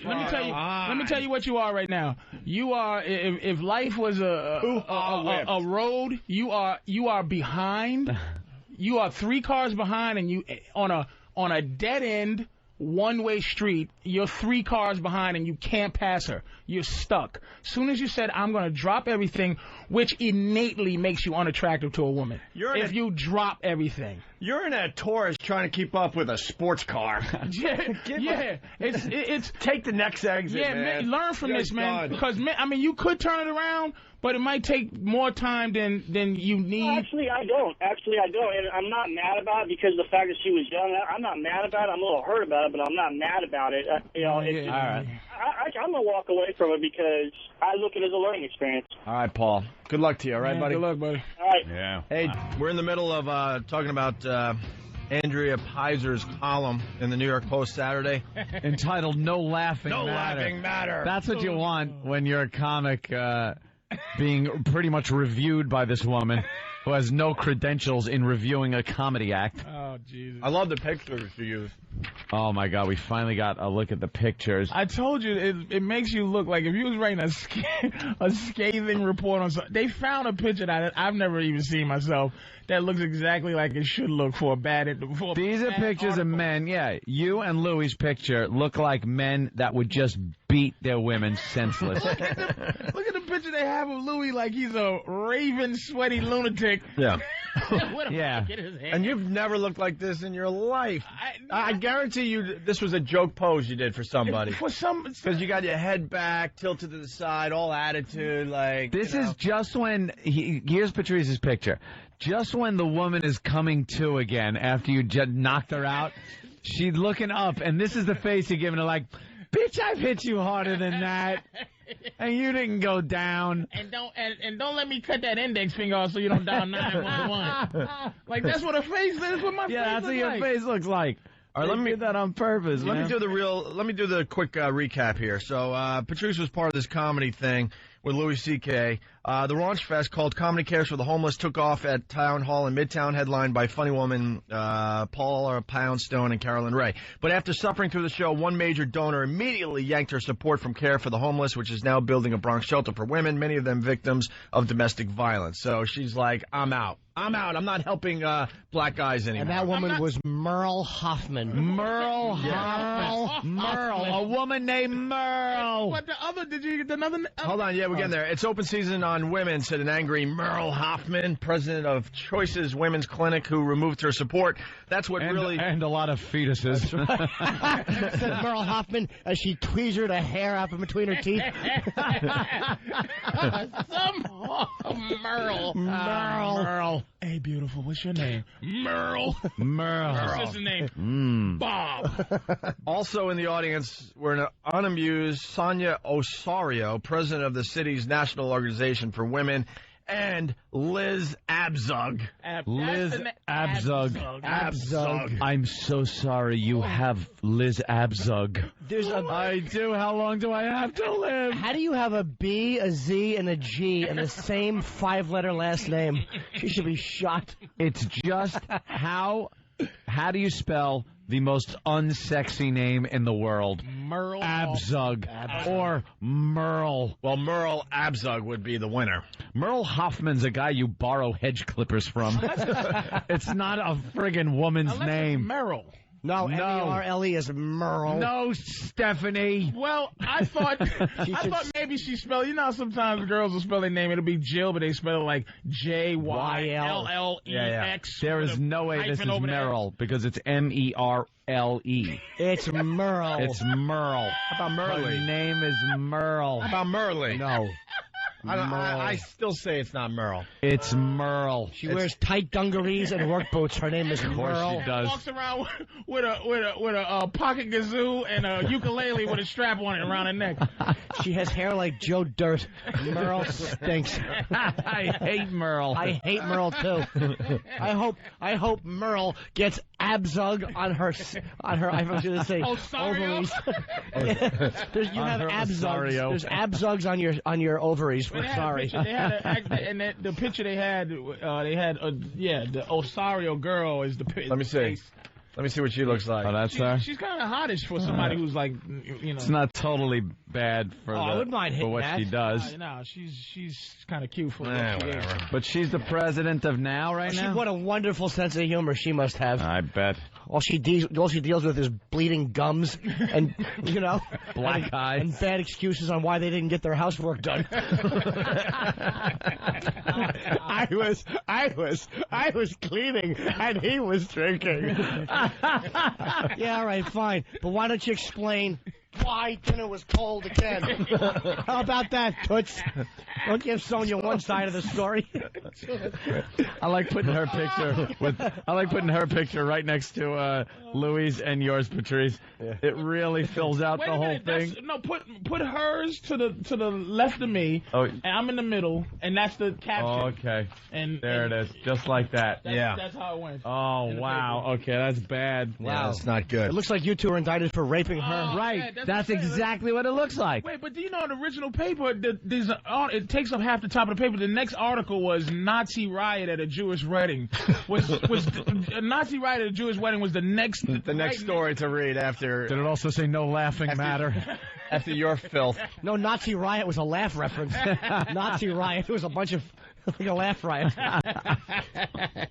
Let me tell you what you are right now. You are, if life was a road, you are behind. You are 3 cars behind, and you on a dead end, one-way street, you're 3 cars behind and you can't pass her. You're stuck. Soon as you said, I'm going to drop everything, which innately makes you unattractive to a woman. You drop everything. You're in a Taurus trying to keep up with a sports car. It's take the next exit, man. Learn from this, man. Because, you could turn it around, but it might take more time than you need. No, actually, I don't. And I'm not mad about it because the fact that she was young. I'm not mad about it. I'm a little hurt about it, but I'm not mad about it. All right. I'm going to walk away from it because I look at it as a learning experience. All right, Paul. Good luck to you, all right, buddy? Good luck, buddy. All right. Yeah. Hey, we're in the middle of talking about Andrea Peyser's column in the New York Post Saturday. Entitled No Laughing Matter. No Laughing Matter. That's what you want when you're a comic being pretty much reviewed by this woman who has no credentials in reviewing a comedy act. Oh, Jesus. I love the pictures you use. Oh, my God. We finally got a look at the pictures. I told you, it makes you look like if you was writing a scathing report on something. They found a picture that I've never even seen myself that looks exactly like it should look for a bad These are pictures of men, You and Louie's picture look like men that would just beat their women senseless. Look at the picture they have of Louie like he's a raving, sweaty lunatic. Yeah. What a fuck in his hand. And you've never looked like this in your life. I guarantee you this was a joke pose you did for somebody. Because you got your head back, tilted to the side, all attitude, like. This is just when here's Patrice's picture. Just when the woman is coming to again after you just knocked her out, she's looking up, and this is the face you're giving her, like, bitch, I've hit you harder than that, and you didn't go down. And don't let me cut that index finger off so you don't dial 911. Like, that's what a face is. What my face that's what your face looks like. All right, let me do that on purpose. Let me do the quick recap here. So Patrice was part of this comedy thing with Louis C.K. The Raunch Fest, called Comedy Cares for the Homeless, took off at Town Hall in Midtown, headlined by funny woman Paula Poundstone and Carolyn Ray. But after suffering through the show, one major donor immediately yanked her support from Care for the Homeless, which is now building a Bronx shelter for women, many of them victims of domestic violence. So she's like, I'm out. I'm not helping black guys anymore. And that woman was Merle Hoffman. Merle Hoffman. Merle, a woman named Merle. What the other? Did you get another? Hold on, yeah, we're getting there. It's open season on women, said an angry Merle Hoffman, president of Choices Women's Clinic, who removed her support. That's what really... And a lot of fetuses. Said Merle Hoffman as she tweezered a hair out from between her teeth. Merle. Merle. Hey, beautiful, what's your name? Merle. Merle. What's his name? Bob. Also in the audience were an unamused Sonia Osorio, president of the city's National Organization for Women, and Liz Abzug. Liz Abzug. I'm so sorry you have Liz Abzug. I do. How long do I have to live? How do you have a B, a Z, and a G in the same 5-letter last name? She should be shot. It's just how do you spell the most unsexy name in the world? Merle Abzug. Or Merle. Well, Merle Abzug would be the winner. Merle Hoffman's a guy you borrow hedge clippers from. It's not a friggin' woman's name. Merle. No, M-E-R-L-E is Merle. No, Stephanie. Well, I thought maybe she spelled. You know, sometimes girls will spell their name. It'll be Jill, but they spell it like J-Y-L-L-E-X. There is no way this is Merle because it's M-E-R-L-E. It's Merle. It's Merle. How about Merle? Her name is Merle. How about Merle? No. I still say it's not Merle. It's Merle. She wears tight dungarees and work boots. Her name is Merle. Of course she does. Walks around with a pocket kazoo and a ukulele with a strap on it around her neck. She has hair like Joe Dirt. Merle stinks. I hate Merle. I hate Merle too. I hope Merle gets Abzug on her. I was going to say ovaries. You have Abzugs. There's Abzugs on your ovaries. We're sorry. The picture they had, the Osario girl is the picture. Let me see. Let me see what she looks like. Oh, that's her? She's kind of hottish for somebody who's like, you know. It's not totally bad for I wouldn't mind for what that. she does. No, she's kind of cute for whatever. But she's the president of now now? What a wonderful sense of humor she must have. I bet. All she deals with is bleeding gums and, you know, black eyes and bad excuses on why they didn't get their housework done. I was cleaning and he was drinking. Yeah, all right, fine. But why don't you explain why dinner was cold again? How about that, Toots? Don't give Sonia one side of the story. I like putting her picture right next to Louis and yours, Patrice. Yeah. It really fills out the whole thing. No, put hers to the left of me, and I'm in the middle, and that's the caption. Oh, okay. And it is, just like that. That's how it went. Oh, wow. Okay, that's bad. Wow, yeah, that's not good. It looks like you two are indicted for raping her. Right. That's exactly what it looks like. Wait, but do you know in the original paper, it takes up half the top of the paper. The next article was Nazi riot at a Jewish wedding. A Nazi riot at a Jewish wedding was the next story to read after. Did it also say no laughing matter? After your filth. No, Nazi riot was a laugh reference. Nazi riot, it was a bunch of like a laugh riot.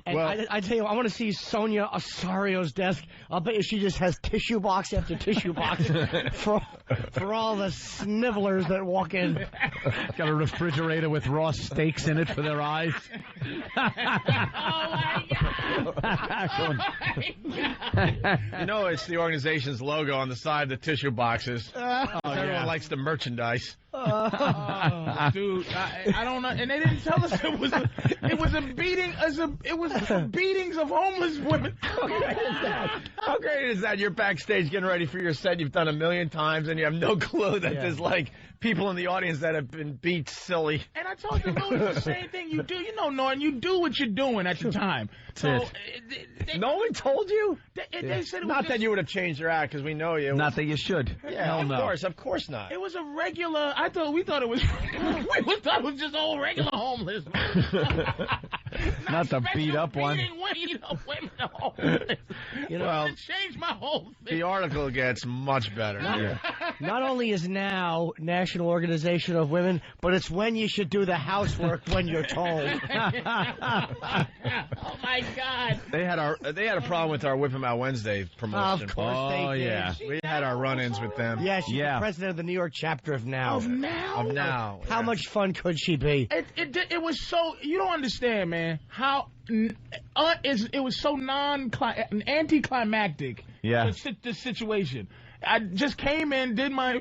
And well, I tell you, I want to see Sonia Osario's desk. I'll bet you she just has tissue box after tissue box for all the snivellers that walk in. Got a refrigerator with raw steaks in it for their eyes. Oh my God! You know, it's the organization's logo on the side of the tissue boxes. Everyone likes the merchandise. Dude, I don't know, and they didn't tell us it was a beating. It was beatings of homeless women. How great is that? You're backstage getting ready for your set you've done 1,000,000 times, and you have no clue that there's like people in the audience that have been beat silly. And I told you, Louis, the same thing you do. You know, Norton, you do what you're doing at the time. So no one told you. They said it was not that you would have changed your act because we know you. Not that you should. Yeah, hell no. Of course not. It was a regular. We thought it was just all regular homeless. Not the beat up one. You know, it changed my whole thing. The article gets much better. Not only is now National Organization of Women, but it's when you should do the housework when you're told. Oh my God! They had a problem with our Whip 'em Out Wednesday promotion. Of course they did. Yeah, we had our run-ins with them. Yeah, she's the president of the New York chapter of Now. Of Now? How much fun could she be? It was so, you don't understand, man. How it was so anticlimactic. Yeah. The situation. I just came in, did my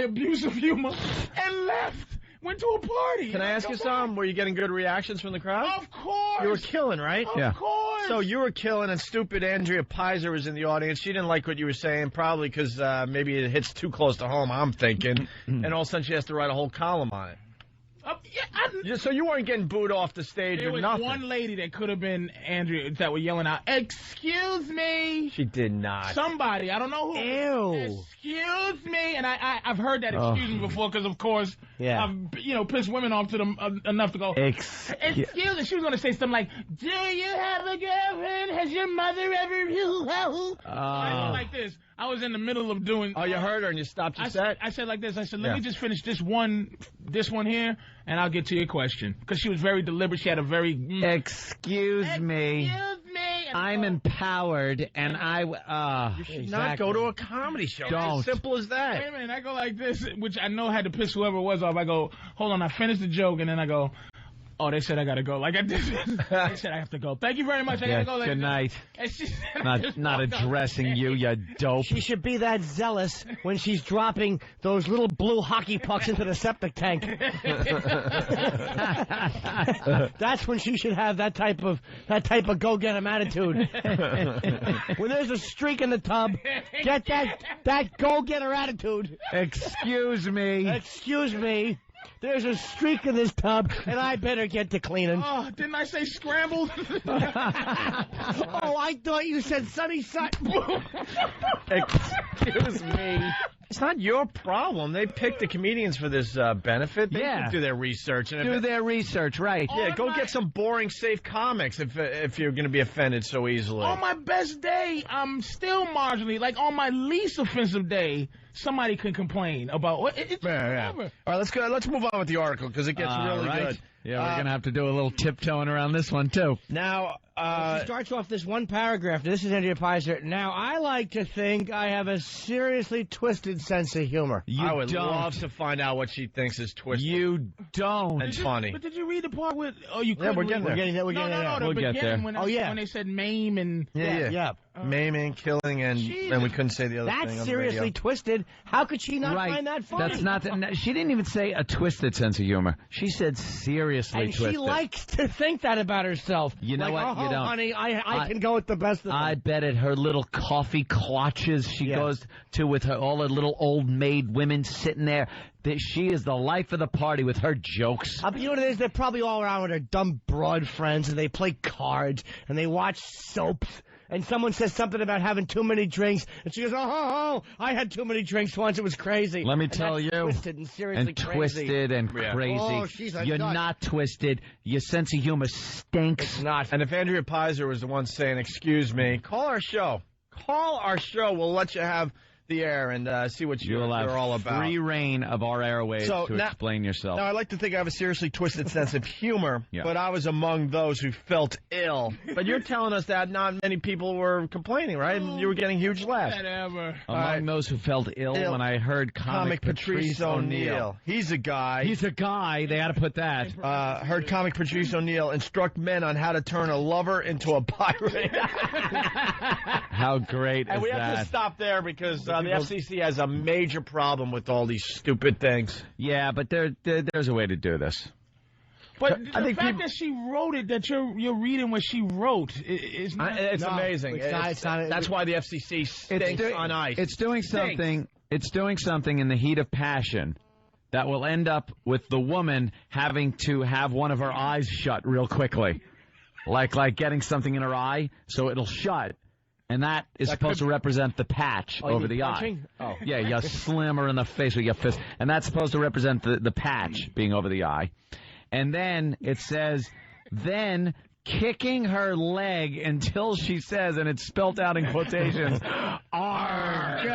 abusive humor, and left. Went to a party. Can I ask you something? Were you getting good reactions from the crowd? Of course. You were killing, right? Of course. So you were killing, and stupid Andrea Pizer was in the audience. She didn't like what you were saying, probably because maybe it hits too close to home, I'm thinking. And all of a sudden she has to write a whole column on it. So you weren't getting booed off the stage There or was nothing? one lady that could have been Andrea that were yelling out, "Excuse me." She did not. Somebody, I don't know who. Ew. Excuse me, and I've heard that excuse me before because of course I've pissed women off to them enough to go. Excuse me. She was going to say something like, "Do you have a girlfriend? Has your mother ever?" I like this. I was in the middle of doing. Oh, you heard her and you stopped your set? I said like this. I said, let me just finish this one here, and I'll get to your question. Because she was very deliberate. She had a very... Excuse me. I'm empowered, and you should not go to a comedy show. Don't. It's as simple as that. Wait a minute. I go like this, which I know had to piss whoever it was off. I go, hold on. I finished the joke, and then I go... Oh, they said I gotta go. Like I did. They said I have to go. Thank you very much. I gotta go. Like, good night. Not addressing you dope. She should be that zealous when she's dropping those little blue hockey pucks into the septic tank. That's when she should have that type of go get 'em attitude. When there's a streak in the tub, get that go getter attitude. Excuse me. Excuse me. There's a streak in this tub, and I better get to cleaning. Oh, didn't I say scrambled? Oh, I thought you said sunny side. Excuse me. It's not your problem. They picked the comedians for this benefit. They can do their research. And do their research, right. Yeah, go get some boring, safe comics if you're going to be offended so easily. On my best day, I'm still marginally, like on my least offensive day, somebody can complain about whatever. All right, let's move on with the article because it gets really good. Yeah, we're going to have to do a little tiptoeing around this one, too. Now, she starts off this one paragraph. This is Andrea Pizer. Now, I like to think I have a seriously twisted sense of humor. I would love to find out what she thinks is twisted. You don't. It's funny. But did you read the part with? Oh, you couldn't. Yeah, we're getting there. We're getting there. We'll get there. When they said maim and yeah. Maiming, killing, and we couldn't say the other thing. That's seriously twisted. How could she not find that funny? That's not. She didn't even say a twisted sense of humor. She said seriously twisted. She likes to think that about herself. You know what? Oh, You don't. honey, I can go with the best of them. I bet at her little coffee clutches she goes to with all her little old maid women sitting there. She is the life of the party with her jokes. You know what it is? They're probably all around with their dumb broad friends, and they play cards, and they watch soaps. And someone says something about having too many drinks, and she goes, oh, I had too many drinks once. It was crazy. Let me tell you. Twisted and seriously crazy. Twisted and crazy. Oh, she's a You're nut. not twisted. Your sense of humor stinks. It's not. And if Andrea Pizer was the one saying, excuse me, call our show. Call our show. We'll let you have the air and see what you're all about. Free reign of our airwaves to explain yourself. Now, I like to think I have a seriously twisted sense of humor, but I was among those who felt ill. But you're telling us that not many people were complaining, right? You were getting huge laughs. Whatever. Among those who felt ill when I heard comic Patrice O'Neal. He's a guy. He's a guy. They ought to put that. Heard comic Patrice O'Neal instruct men on how to turn a lover into a pirate. How great and is we that? have to stop there because the FCC has a major problem with all these stupid things. Yeah, but there's a way to do this. But the fact that she wrote it, that you're reading what she wrote, is not... It's amazing. That's why the FCC stinks on ice. It's doing something. It's doing something in the heat of passion that will end up with the woman having to have one of her eyes shut real quickly, like getting something in her eye, so it'll shut. And that is supposed to represent the patch over the eye. Oh. Yeah, you slam her in the face with your fist. And that's supposed to represent the patch being over the eye. And then it says, then kicking her leg until she says, and it's spelt out in quotations, arg.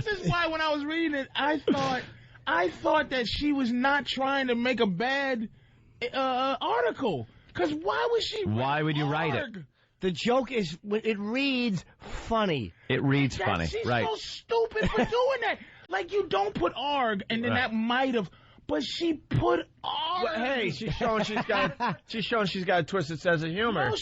This is why when I was reading it, I thought that she was not trying to make a bad article. Because why would she? Why would you write it? The joke is, it reads funny. It reads funny, She's right? so stupid for doing that. Like, you don't put arg, and then that might have. But she put arg. Well, hey, she's showing she's got a twisted sense of humor. No,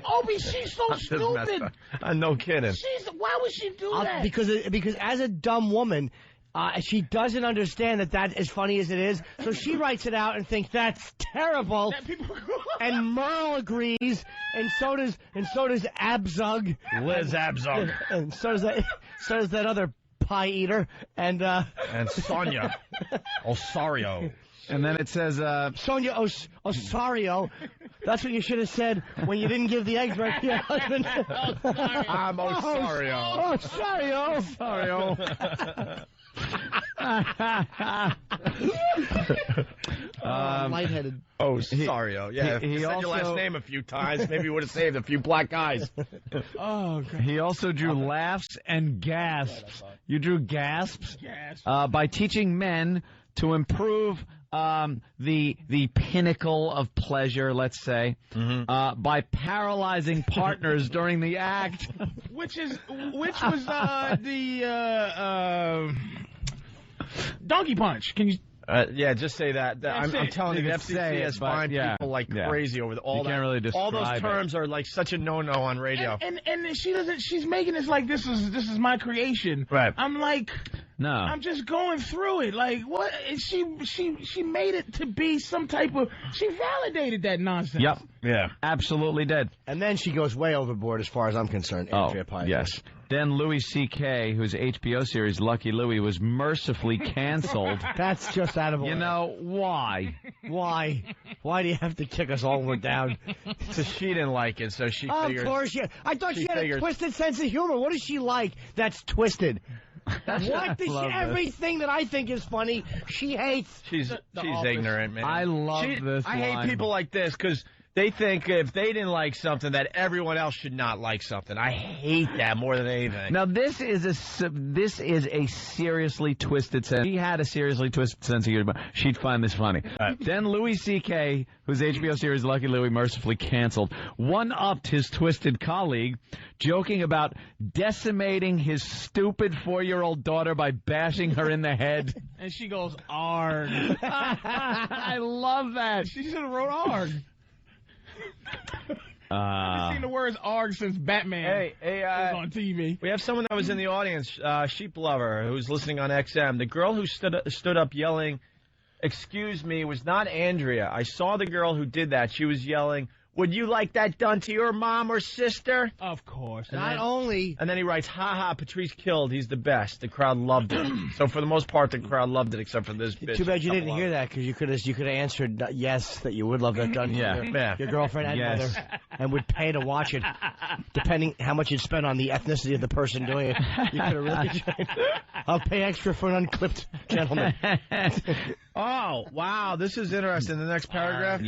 Opie, she's so stupid. No kidding. Why would she do that? Because as a dumb woman, she doesn't understand that is funny as it is, so she writes it out and thinks that's terrible. And Merle agrees, and so does Abzug, Liz Abzug, and so does that other pie eater, and Sonia Osario. And then it says Sonia Osario. That's what you should have said when you didn't give the eggs right to your husband. I'm Osario. Osario. Lightheaded. Osario. Yeah, if you said your last name a few times, maybe you would have saved a few black eyes. Oh, God. He also drew laughs and gasps. You drew gasps? By teaching men to improve the pinnacle of pleasure, let's say, by paralyzing partners during the act. Which was the donkey punch. Can you? Yeah, just say that. I'm telling you, the FCC has fined people like crazy over all that. Can't really describe all those terms are like such a no-no on radio. And she doesn't. She's making this like this is my creation. Right. I'm like. No. I'm just going through it. Like, what? She made it to be some type of. She validated that nonsense. Yep. Yeah. Absolutely did. And then she goes way overboard, as far as I'm concerned. Andrea Pye. Yes. Then Louis C.K., whose HBO series Lucky Louie was mercifully canceled. That's just out of order. You know, why? Why? Why do you have to kick us all down? So she didn't like it, so she figured. Of course, I thought she had a twisted sense of humor. What is she like that's twisted? What? Everything that I think is funny, she hates. She's ignorant, man. I love this. I hate people like this because they think if they didn't like something that everyone else should not like something. I hate that more than anything. Now this is a seriously twisted sense. She had a seriously twisted sense of humor. She'd find this funny. Then Louis C.K., whose HBO series Lucky Louie mercifully canceled, one-upped his twisted colleague, joking about decimating his stupid 4-year-old daughter by bashing her in the head. And she goes, arg. I love that. She should have wrote arg. I've seen the words arg since Batman was on TV. We have someone that was in the audience, Sheep Lover, who's listening on XM. The girl who stood up yelling, "Excuse me," was not Andrea. I saw the girl who did that. She was yelling, "Would you like that done to your mom or sister?" Of course. And then he writes, "Ha ha, Patrice killed. He's the best." The crowd loved it. So for the most part, the crowd loved it, except for this bitch. Too bad you didn't hear that, because you could have answered yes, that you would love that done to your girlfriend and mother, and would pay to watch it, depending how much you'd spend on the ethnicity of the person doing it. You could have really tried. I'll pay extra for an unclipped gentleman. Oh, wow, this is interesting. The next paragraph.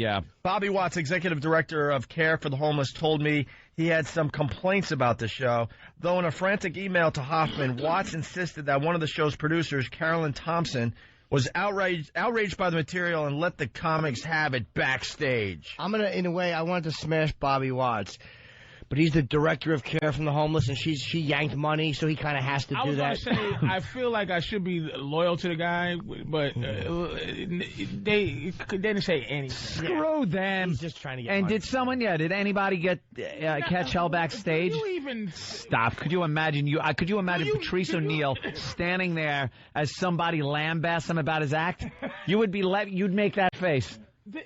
Bobby Watts, executive director of Care for the Homeless, told me he had some complaints about the show. Though in a frantic email to Hoffman, Watts insisted that one of the show's producers, Carolyn Thompson, was outraged by the material and let the comics have it backstage. In a way, I wanted to smash Bobby Watts. But he's the director of Care from the Homeless, and she yanked money, so he kind of has to do that. I was going to say, I feel like I should be loyal to the guy, but they didn't say anything. Screw them. He's just trying to get And money. did anybody catch hell backstage? Stop. Could you imagine Patrice O'Neal standing there as somebody lambasts him about his act? You'd make that face.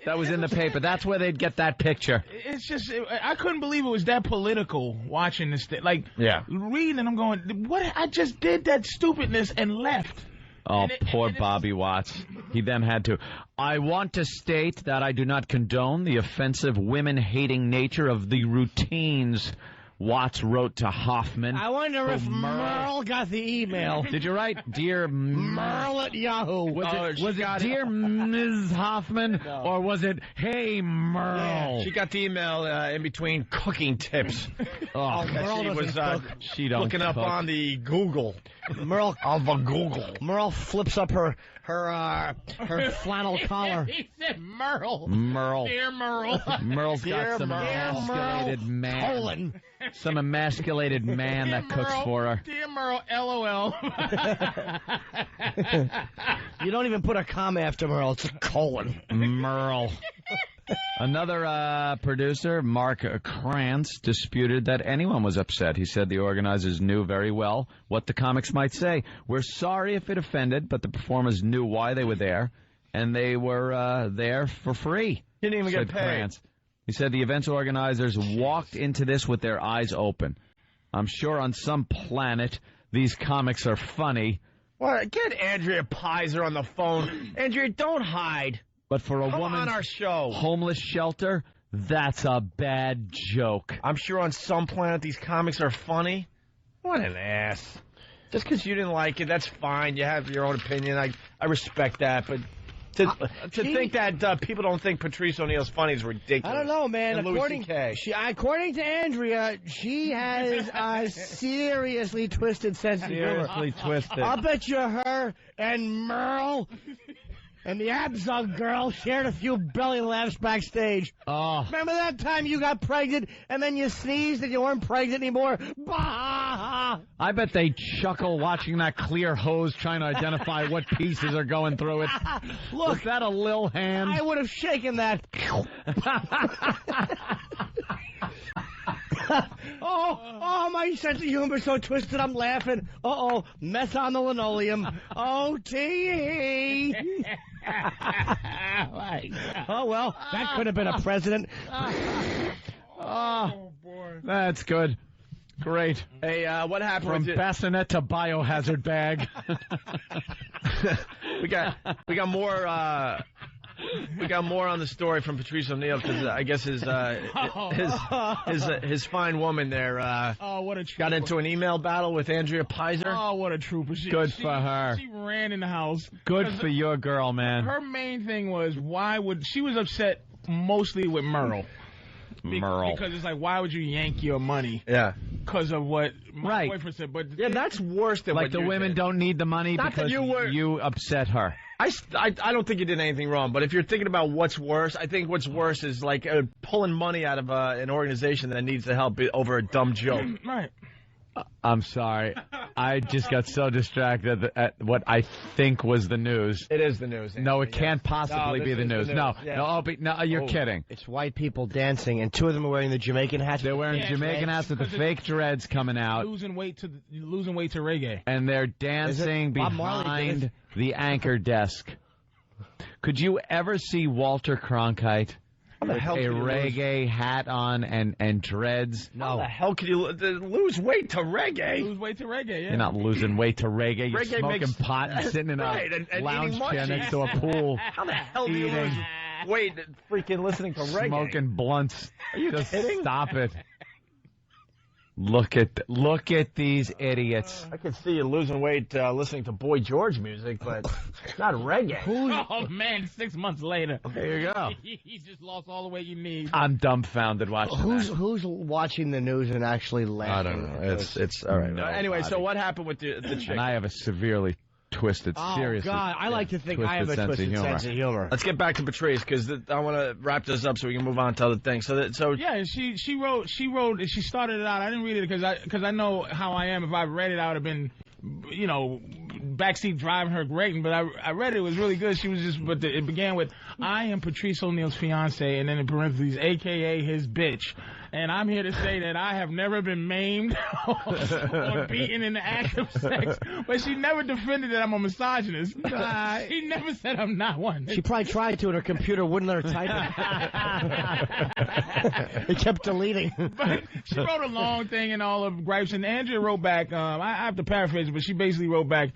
That was in the paper. That's where they'd get that picture. It's just, I couldn't believe it was that political watching this thing. Like, reading and I'm going, what? I just did that stupidness and left. Oh, poor Bobby Watts. He then had to. I want to state that I do not condone the offensive women-hating nature of the routines Watts wrote to Hoffman. I wonder if Merle got the email. Did you write, "Dear Merle at Yahoo"? Was it "Dear Ms. Hoffman," or was it "Hey Merle"? Yeah, she got the email in between cooking tips. Merle she was looking up on the Google. Merle Merle flips up her flannel collar. He said Merle. Merle. Dear Merle. Merle's got some emasculated man. Some emasculated man that cooks for her. Dear Merle, LOL. You don't even put a comma after Merle. It's a colon. Merle. Another producer, Mark Krantz, disputed that anyone was upset. He said the organizers knew very well what the comics might say. We're sorry if it offended, but the performers knew why they were there, and they were there for free. Didn't even get paid. Krantz. He said the event's organizers walked into this with their eyes open. I'm sure on some planet these comics are funny. Well, get Andrea Pizer on the phone. Andrea, don't hide. But for a Come woman's on our show. homeless shelter, that's a bad joke. I'm sure on some planet these comics are funny. What an ass. Just because you didn't like it, that's fine. You have your own opinion. I respect that. But to think that people don't think Patrice O'Neal's funny is ridiculous. I don't know, man. And According to Andrea, she has a seriously twisted sense of humor. Seriously twisted. I'll bet you her and Merle and the Abzug girl shared a few belly laughs backstage. Oh. Remember that time you got pregnant and then you sneezed and you weren't pregnant anymore? Bah! I bet they chuckle watching that clear hose trying to identify what pieces are going through it. Look, is that a lil hand? I would have shaken that. Oh, my sense of humor is so twisted, I'm laughing. Uh-oh, mess on the linoleum. O-T-E. Oh, well, that could have been a president. Oh, boy. That's good. Great. Hey, what happened From with bassinet to biohazard bag. we got more. We got more on the story from Patrice O'Neal because I guess his fine woman there what a trooper. got into an email battle with Andrea Pizer. Oh, what a trooper. Good for her. She ran in the house. Good for your girl, man. Her main thing was she was upset mostly with Merle. Merle. Because it's like, why would you yank your money? Yeah. Because of what my boyfriend said. But yeah, that's worse than like what the women don't need the money Not because that you upset her. I don't think you did anything wrong, but if you're thinking about what's worse, I think what's worse is like pulling money out of an organization that needs the help over a dumb joke. Right. I'm sorry. I just got so distracted at what I think was the news. It is the news. Anthony. No, it can't possibly be the news. No, you're kidding. It's white people dancing, and two of them are wearing the Jamaican hats. They're wearing Jamaican hats with the fake dreads coming out. Losing weight to reggae. And they're dancing behind the anchor desk. Could you ever see Walter Cronkite? With a reggae hat on and dreads. No. How the hell could you lose weight to reggae? Lose weight to reggae, yeah. You're not losing weight to reggae. You're Reggae smoking makes- pot and sitting in a and lounge eating chair munchies. next to a pool. How the hell do you lose Eating. weight freaking listening to reggae? Smoking blunts. Are you Just kidding? stop it. Look at these idiots. I can see you losing weight listening to Boy George music, but not reggae. Oh, man, 6 months later. There you go. He just lost all the weight you need. I'm dumbfounded watching that. Who's watching the news and actually laughing? I don't know. It's all right. Anyway, so what happened with the chick? And I have a severely twisted, seriously. Oh, God, I like to think I have a twisted sense of humor. Let's get back to Patrice because I want to wrap this up so we can move on to other things. So yeah, she started it out. I didn't read it because I know how I am. If I read it, I would have been, backseat driving her grating. But I read it. It was really good. She was it began with, I am Patrice O'Neal's fiance, and then in parentheses, AKA his bitch. And I'm here to say that I have never been maimed or beaten in the act of sex. But she never defended that I'm a misogynist. She never said I'm not one. She probably tried to, and her computer wouldn't let her type it. It kept deleting. But she wrote a long thing and all of gripes, and Andrea wrote back, I have to paraphrase it, but she basically wrote back,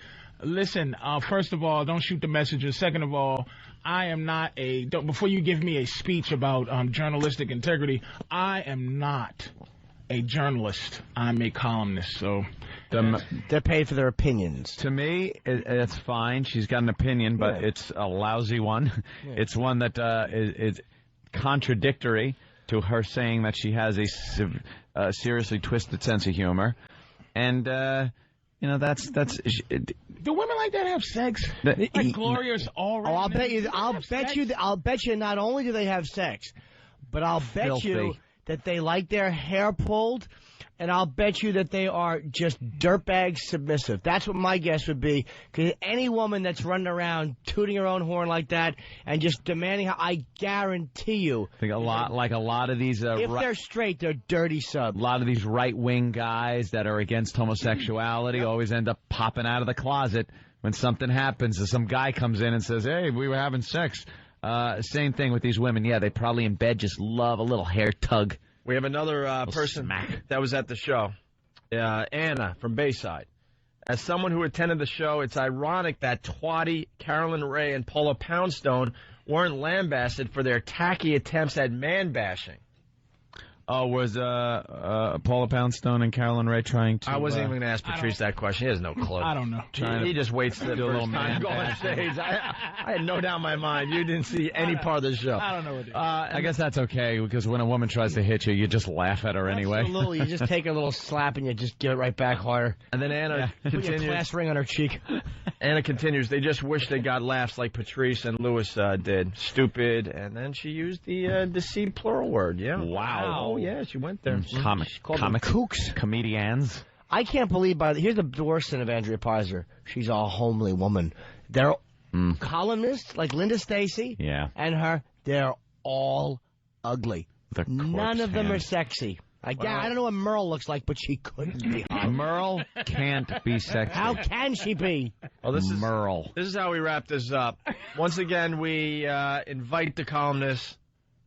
listen, first of all, don't shoot the messenger. Second of all, I am not before you give me a speech about journalistic integrity, I am not a journalist. I'm a columnist. So they're paid for their opinions. To me, it's fine. She's got an opinion, but it's a lousy one. Yeah. It's one that is contradictory to her saying that she has a seriously twisted sense of humor. And You know, that's. Do women like that have sex? Like Gloria's already. Oh, I'll bet you. Not only do they have sex, but I'll bet you that they like their hair pulled, and I'll bet you that they are just dirtbag submissive. That's what my guess would be. Because any woman that's running around tooting her own horn like that and just demanding, I guarantee you, I think a lot of these. If they're straight, they're dirty subs. A lot of these right-wing guys that are against homosexuality always end up popping out of the closet when something happens. Or some guy comes in and says, "Hey, we were having sex." Same thing with these women. Yeah, they probably in bed just love a little hair tug. We have another person that was at the show, Anna from Bayside. As someone who attended the show, it's ironic that twatty Carolyn Ray and Paula Poundstone weren't lambasted for their tacky attempts at man-bashing. Oh, was Paula Poundstone and Carolyn Ray trying to... I wasn't even going to ask Patrice that question. He has no clue. I don't know. He just waits to do a little man go on stage. I had no doubt in my mind. You didn't see any part of the show. I don't know what it is. I guess that's okay, because when a woman tries to hit you, you just laugh at her anyway. Absolutely. You just take a little slap and you just give it right back harder. And then Anna continues. Put your class ring on her cheek. Anna continues. They just wish they got laughs like Patrice and Lewis did. Stupid. And then she used the C plural word. Yeah. Wow. Oh, yeah. She went there. Comic kooks. Comedians. I can't believe here's the worst thing of Andrea Peyser. She's a homely woman. They're columnists like Linda Stacy and they're all ugly. None of them are sexy. I don't know what Merle looks like, but she couldn't be. Merle can't be sexy. How can she be? Well, this Merle. This is how we wrap this up. Once again, we invite the columnists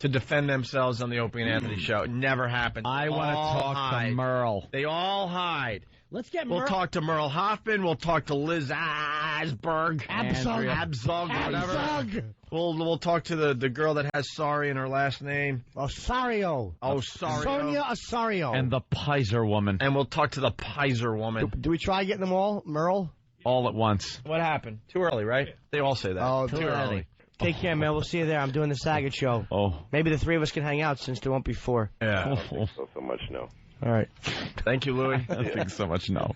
to defend themselves on the Opie and Anthony show. It never happened. I want to talk to Merle. They all hide. Let's get We'll talk to Merle Hoffman. We'll talk to Liz Asberg. Abzug, whatever. We'll talk to the girl that has sorry in her last name. Osorio. Sonia Osorio. And the Peyser woman. And we'll talk to the Peyser woman. Do we try getting them all, Merle? All at once. What happened? Too early, right? They all say that. Oh, too early. Take care, man. We'll see you there. I'm doing the Saget show. Oh. Maybe the three of us can hang out since there won't be four. Yeah. I don't think so much, no. All right. Thank you, Louie. I don't think so much, no.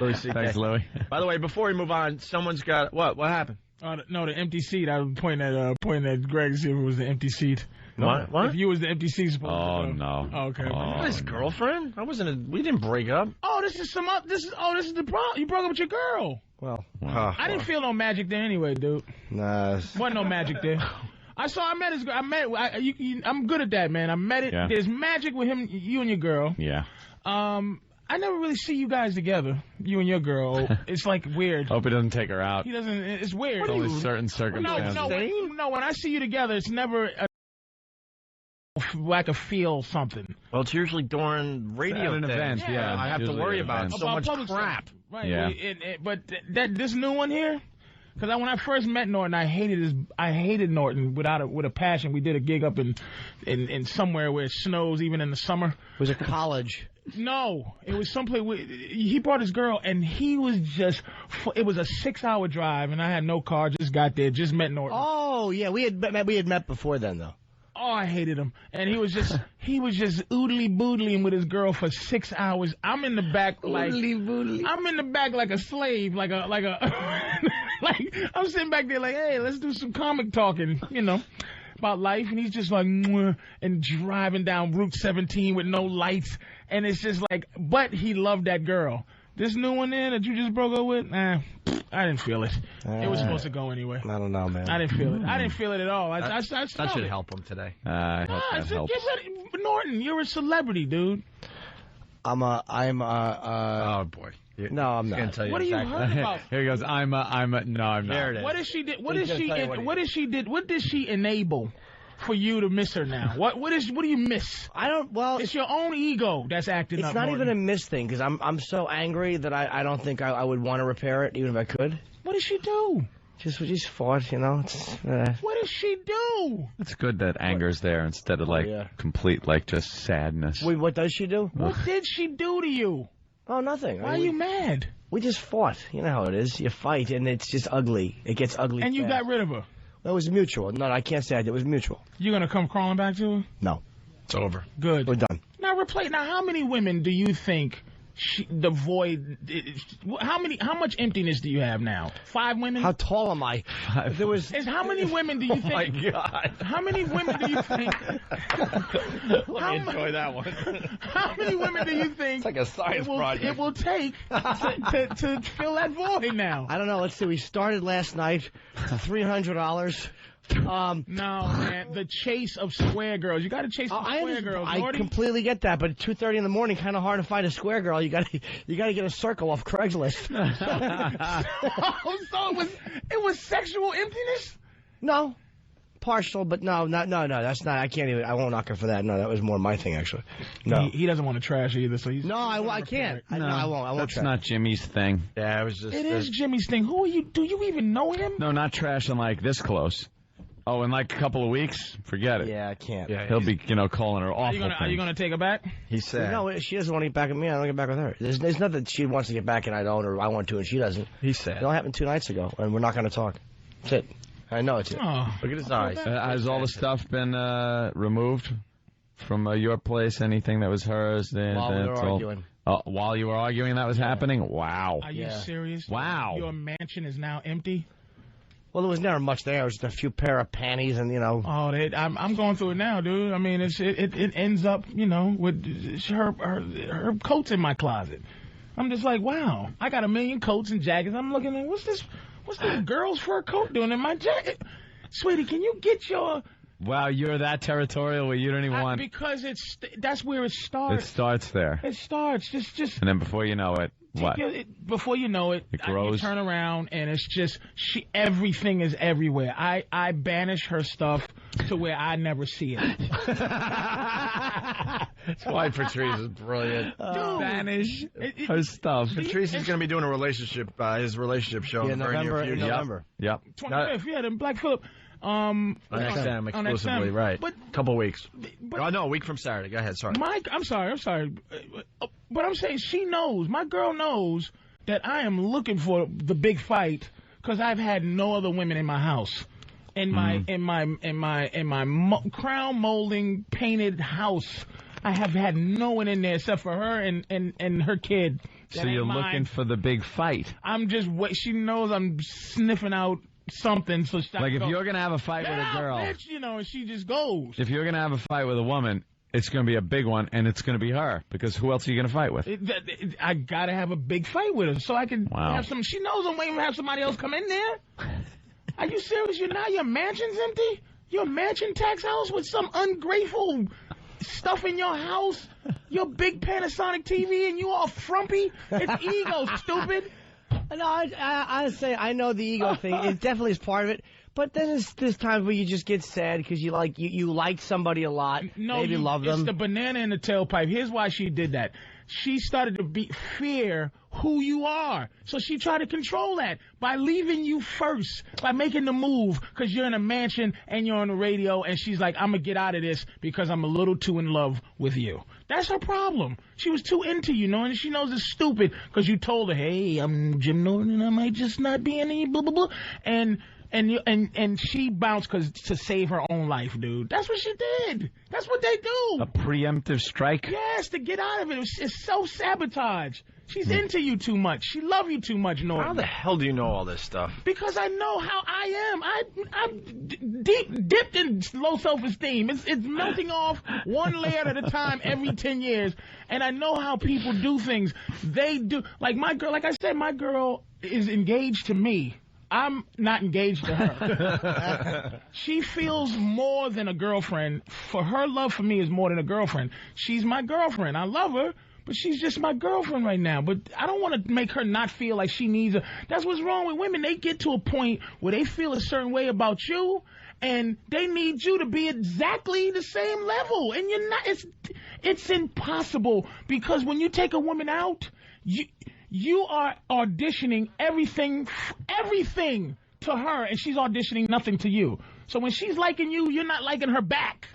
Louis Thanks, Louie. By the way, before we move on, someone's got... What happened? No, the empty seat. I was pointing at Greg to see if it was the empty seat. What? If you was the empty seat, supposed Oh, to no. Oh, okay. His girlfriend? We didn't break up. Oh, this is the problem. You broke up with your girl. Well, I didn't feel no magic there anyway, dude. Nah. Wasn't no magic there. I met his girl. I'm good at that, man. I met it. Yeah. There's magic with him, you and your girl. Yeah. I never really see you guys together, you and your girl. It's like weird. Hope it doesn't take her out. He doesn't. It's weird. It's only certain circumstances. No. When I see you together, it's never like a feel something. Well, it's usually during radio an event. Yeah, I have to worry about so much crap. Right. Yeah. But this new one here. Because when I first met Norton, I hated Norton with a passion. We did a gig up in somewhere where it snows even in the summer. It was a college. No, it was someplace. He brought his girl, and he was just. It was a 6-hour drive, and I had no car. Just got there, just met Norton. Oh yeah, we had met before then though. Oh, I hated him, and he was just oodly boodling with his girl for 6 hours. I'm in the back like I'm in the back like a slave, like a like I'm sitting back there like, hey, let's do some comic talking, about life, and he's just like, mwah, and driving down Route 17 with no lights, and it's just like, but he loved that girl. This new one there that you just broke up with, I didn't feel it. It was supposed to go anyway. I don't know, man. I didn't feel it. I didn't feel it at all. I that should help him today. I hope that helps. Norton, you're a celebrity, dude. Oh boy. No, I'm not. What are you heard about? Here he goes. No, I'm not. There it is. What did she did? What did she enable for you to miss her now? What do you miss? I don't. Well, it's your own ego that's acting up. It's not Norton. even a miss thing because I'm so angry that I don't think I would want to repair it even if I could. What did she do? Just fought, What did she do? It's good that anger's there instead of complete just sadness. Wait, what does she do? What did she do to you? Oh, nothing. Why are you mad? We just fought. You know how it is. You fight, and it's just ugly. It gets ugly. And you got rid of her? That was mutual. No, I can't say it was mutual. You going to come crawling back to her? No. It's over. Good. We're done. Now, how many women do you think the void. How much emptiness do you have now? 5 women? How tall am I? There was. How many women do you think? Oh my God! How many women do you think? Let me enjoy that one. How many women do you think? It's like a science project. It will take to fill that void now. I don't know. Let's see. We started last night. $300. No, man. The chase of square girls. You got to chase the square girls. I completely get that, but at 2:30 in the morning, kind of hard to find a square girl. You got to get a circle off Craigslist. So it was sexual emptiness? No. Partial, but no. That's not. I can't even. I won't knock her for that. No, that was more my thing, actually. No, he doesn't want to trash either. So he's. No, I can't. No, I won't. That's trash. not Jimmy's thing. Yeah, it was just. It is Jimmy's thing. Who are you? Do you even know him? No, not trashing like this close. Oh, in like a couple of weeks? Forget it. Yeah, I can't. Yeah, he'll be, calling her awful Are you gonna take her back? He said. No, she doesn't want to get back with me. I don't get back with her. There's nothing that she wants to get back and I don't, or I want to and she doesn't. He said. It all happened 2 nights ago, and we're not going to talk. That's it. I know it's it. Oh, look at his eyes. Has all the stuff been removed from your place? Anything that was hers? While we were arguing. While you were arguing, that was happening? Wow. Are you serious? Wow. Your mansion is now empty? Well, there was never much there. It was just a few pair of panties and, Oh, I'm going through it now, dude. I mean, it ends up, with her coats in my closet. I'm just like, wow. I got 1 million coats and jackets. I'm looking at, what's this girl's fur coat doing in my jacket? Sweetie, can you get your... Wow, you're that territorial where you don't even want... Because that's where it starts. It starts there. It starts. Just and then before you know it, what? Before you know it, it grows. You turn around and it's just everything is everywhere. I banish her stuff to where I never see it. That's why Patrice is brilliant. Banish her stuff. Patrice is going to be doing his relationship show in the very near future. November. Yep. 25th, yeah, the Black Phillip. On XM exclusively, XM. right? But couple weeks. No, a week from Saturday. Go ahead. Sorry. I'm sorry. But I'm saying she knows. My girl knows that I am looking for the big fight because I've had no other women in my house. In my crown molding painted house, I have had no one in there except for her and her kid. So you're looking for the big fight. I'm just she knows I'm sniffing out something. So like if you're gonna have a fight with a girl, bitch, and she just goes. If you're gonna have a fight with a woman, it's gonna be a big one, and it's gonna be her because who else are you gonna fight with? I gotta have a big fight with her so I can have some. She knows I'm waiting to have somebody else come in there. Are you serious? Your mansion's empty? Your mansion tax house with some ungrateful stuff in your house? Your big Panasonic TV and you all frumpy? It's ego, stupid. No, I say I know the ego thing. It definitely is part of it. But then there's times where you just get sad because you like somebody a lot. No, maybe love them. It's the banana in the tailpipe. Here's why she did that. She started to fear who you are. So she tried to control that by leaving you first, by making the move because you're in a mansion and you're on the radio. And she's like, I'm going to get out of this because I'm a little too in love with you. That's her problem. She was too into you, and she knows it's stupid because you told her, hey, I'm Jim Norton and I might just not be any blah, blah, blah. And she bounced to save her own life, dude. That's what she did. That's what they do. A preemptive strike? Yes, to get out of it. It's self-sabotage. She's into you too much. She loves you too much, Norton. How the hell do you know all this stuff? Because I know how I am. I'm dipped in low self-esteem. It's melting off one layer at a time every 10 years. And I know how people do things. They do. Like my girl, like I said, my girl is engaged to me. I'm not engaged to her. She feels more than a girlfriend. For her love for me is more than a girlfriend. She's my girlfriend. I love her, but she's just my girlfriend right now. But I don't want to make her not feel like she needs a... That's what's wrong with women. They get to a point where they feel a certain way about you, and they need you to be exactly the same level. And you're not... It's impossible, because when you take a woman out, you are auditioning everything to her, and she's auditioning nothing to you. So when she's liking you, you're not liking her back.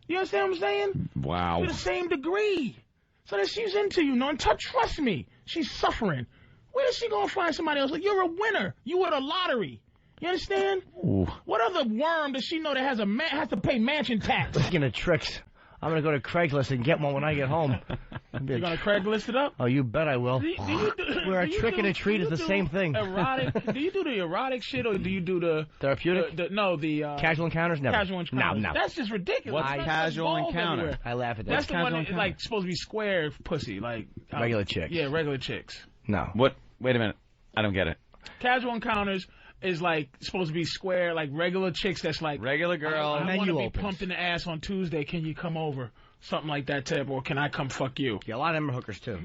You understand what I'm saying? Wow. To the same degree. So that she's into you, and trust me, she's suffering. Where is she going to find somebody else? Like, you're a winner. You won a lottery. You understand? Ooh. What other worm does she know that has to pay mansion tax? Speaking of tricks, I'm going to go to Craigslist and get one when I get home. You gonna Craigslist it up? Oh, you bet I will. Where a trick and a treat is the same thing. Erotic? Do you do the erotic shit or do you do the therapeutic? Casual encounters. Never. Casual encounters. No. That's just ridiculous. What's casual encounter? Everywhere. I laugh at that. That's the one that, like, supposed to be square pussy, like regular chicks. Yeah, regular chicks. No. What? Wait a minute. I don't get it. Casual encounters is like supposed to be square, like regular chicks. That's like regular girl. I want to be pumped in the ass on Tuesday. Can you come over? Something like that type, or can I come fuck you? Yeah, a lot of them are hookers too.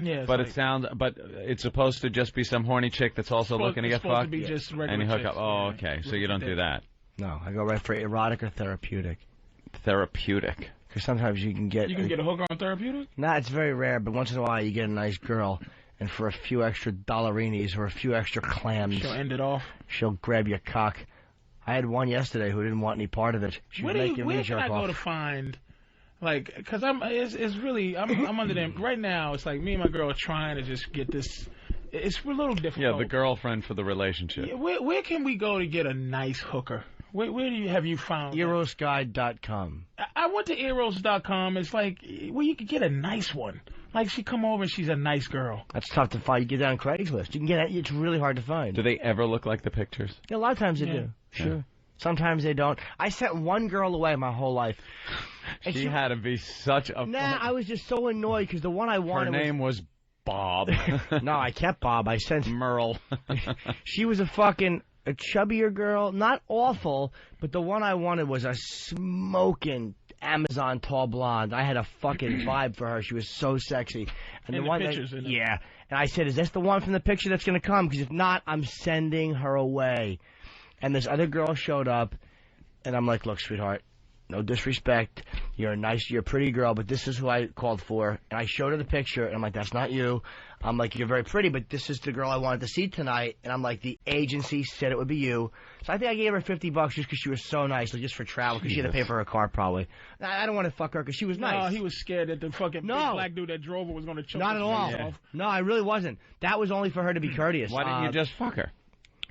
Yeah, but it's supposed to just be some horny chick that's also looking to get fucked. To be just regular and you hook chicks. up. Oh, okay. So you don't do that. No, I go right for erotic or therapeutic. Therapeutic. Because sometimes you can get a hooker on therapeutic. Nah, it's very rare, but once in a while you get a nice girl, and for a few extra dollarinis or a few extra clams, she'll end it off. She'll grab your cock. I had one yesterday who didn't want any part of it. She was making me jerk off. Where can I go to find? Like, because it's really, I'm under them right now. It's like me and my girl are trying to just get this. It's a little difficult. Yeah, the girlfriend for the relationship. Yeah, where can we go to get a nice hooker? Where have you found? Erosguide.com. I went to eros.com. It's like where you could get a nice one. Like she come over and she's a nice girl. That's tough to find. You get down Craigslist. You can get it's really hard to find. Do they ever look like the pictures? Yeah, a lot of times they do. Sure. Yeah. Sometimes they don't. I sent one girl away my whole life. She had to be such a... Nah, I was just so annoyed because the one I wanted Her name was Bob. No, I kept Bob. I sent... Merle. She was a chubbier girl. Not awful, but the one I wanted was a smoking Amazon tall blonde. I had a fucking vibe for her. She was so sexy. And in the one pictures, yeah. And I said, is this the one from the picture that's going to come? Because if not, I'm sending her away. And this other girl showed up, and I'm like, look, sweetheart, no disrespect. You're a pretty girl, but this is who I called for. And I showed her the picture, and I'm like, that's not you. I'm like, you're very pretty, but this is the girl I wanted to see tonight. And I'm like, the agency said it would be you. So I think I gave her $50 just because she was so nice, like just for travel, because she had to pay for her car probably. I don't want to fuck her because she was nice. No, he was scared that the fucking big black dude that drove her was going to choke Not at all. Off. No, I really wasn't. That was only for her to be courteous. Why didn't you just fuck her?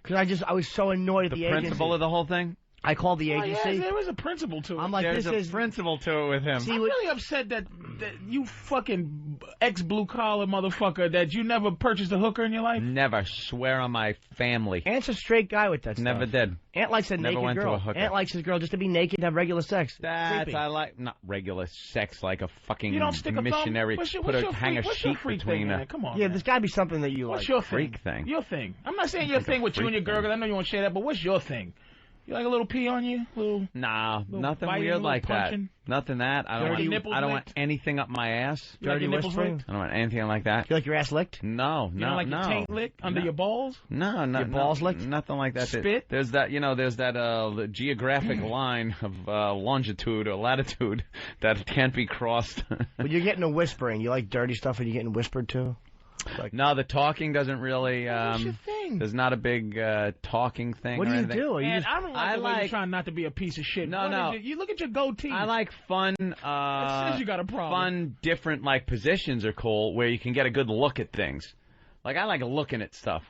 Because I was so annoyed at the agency. The principal of the whole thing? I called the agency. Oh, yeah, there was a principle to it. I'm like, There's a principle to it with him. I'm really upset that you fucking ex-blue-collar motherfucker that you never purchased a hooker in your life. Never. Swear on my family. Ant's a straight guy with that stuff. Never did. Ant likes a Never naked went girl. to a hooker. Ant likes his girl just to be naked and have regular sex. I like not regular sex, like a fucking you don't stick missionary. Hang a sheet between them. Come on. Yeah, there's got to be something that you what's like. Your freak thing? Your thing. I'm not saying your thing with you and your girl, because I know you won't share that. But what's your thing? You like a little pee on you? Nothing weird like punching? that. Nothing that. I don't want anything up my ass. You like your nipples licked? I don't want anything like that. You like your ass licked? No, you don't like your taint licked under your balls? No, your balls licked? Nothing like that. Spit? There's that geographic line of longitude or latitude that can't be crossed. But you're getting a whispering. You like dirty stuff and you're getting whispered to? No, the talking doesn't really. What's your thing? There's not a big talking thing. What do you do? And I don't like the way you're trying not to be a piece of shit. No. You look at your goatee. I like fun. It says you got a problem. Fun, different positions are cool where you can get a good look at things. Like I like looking at stuff.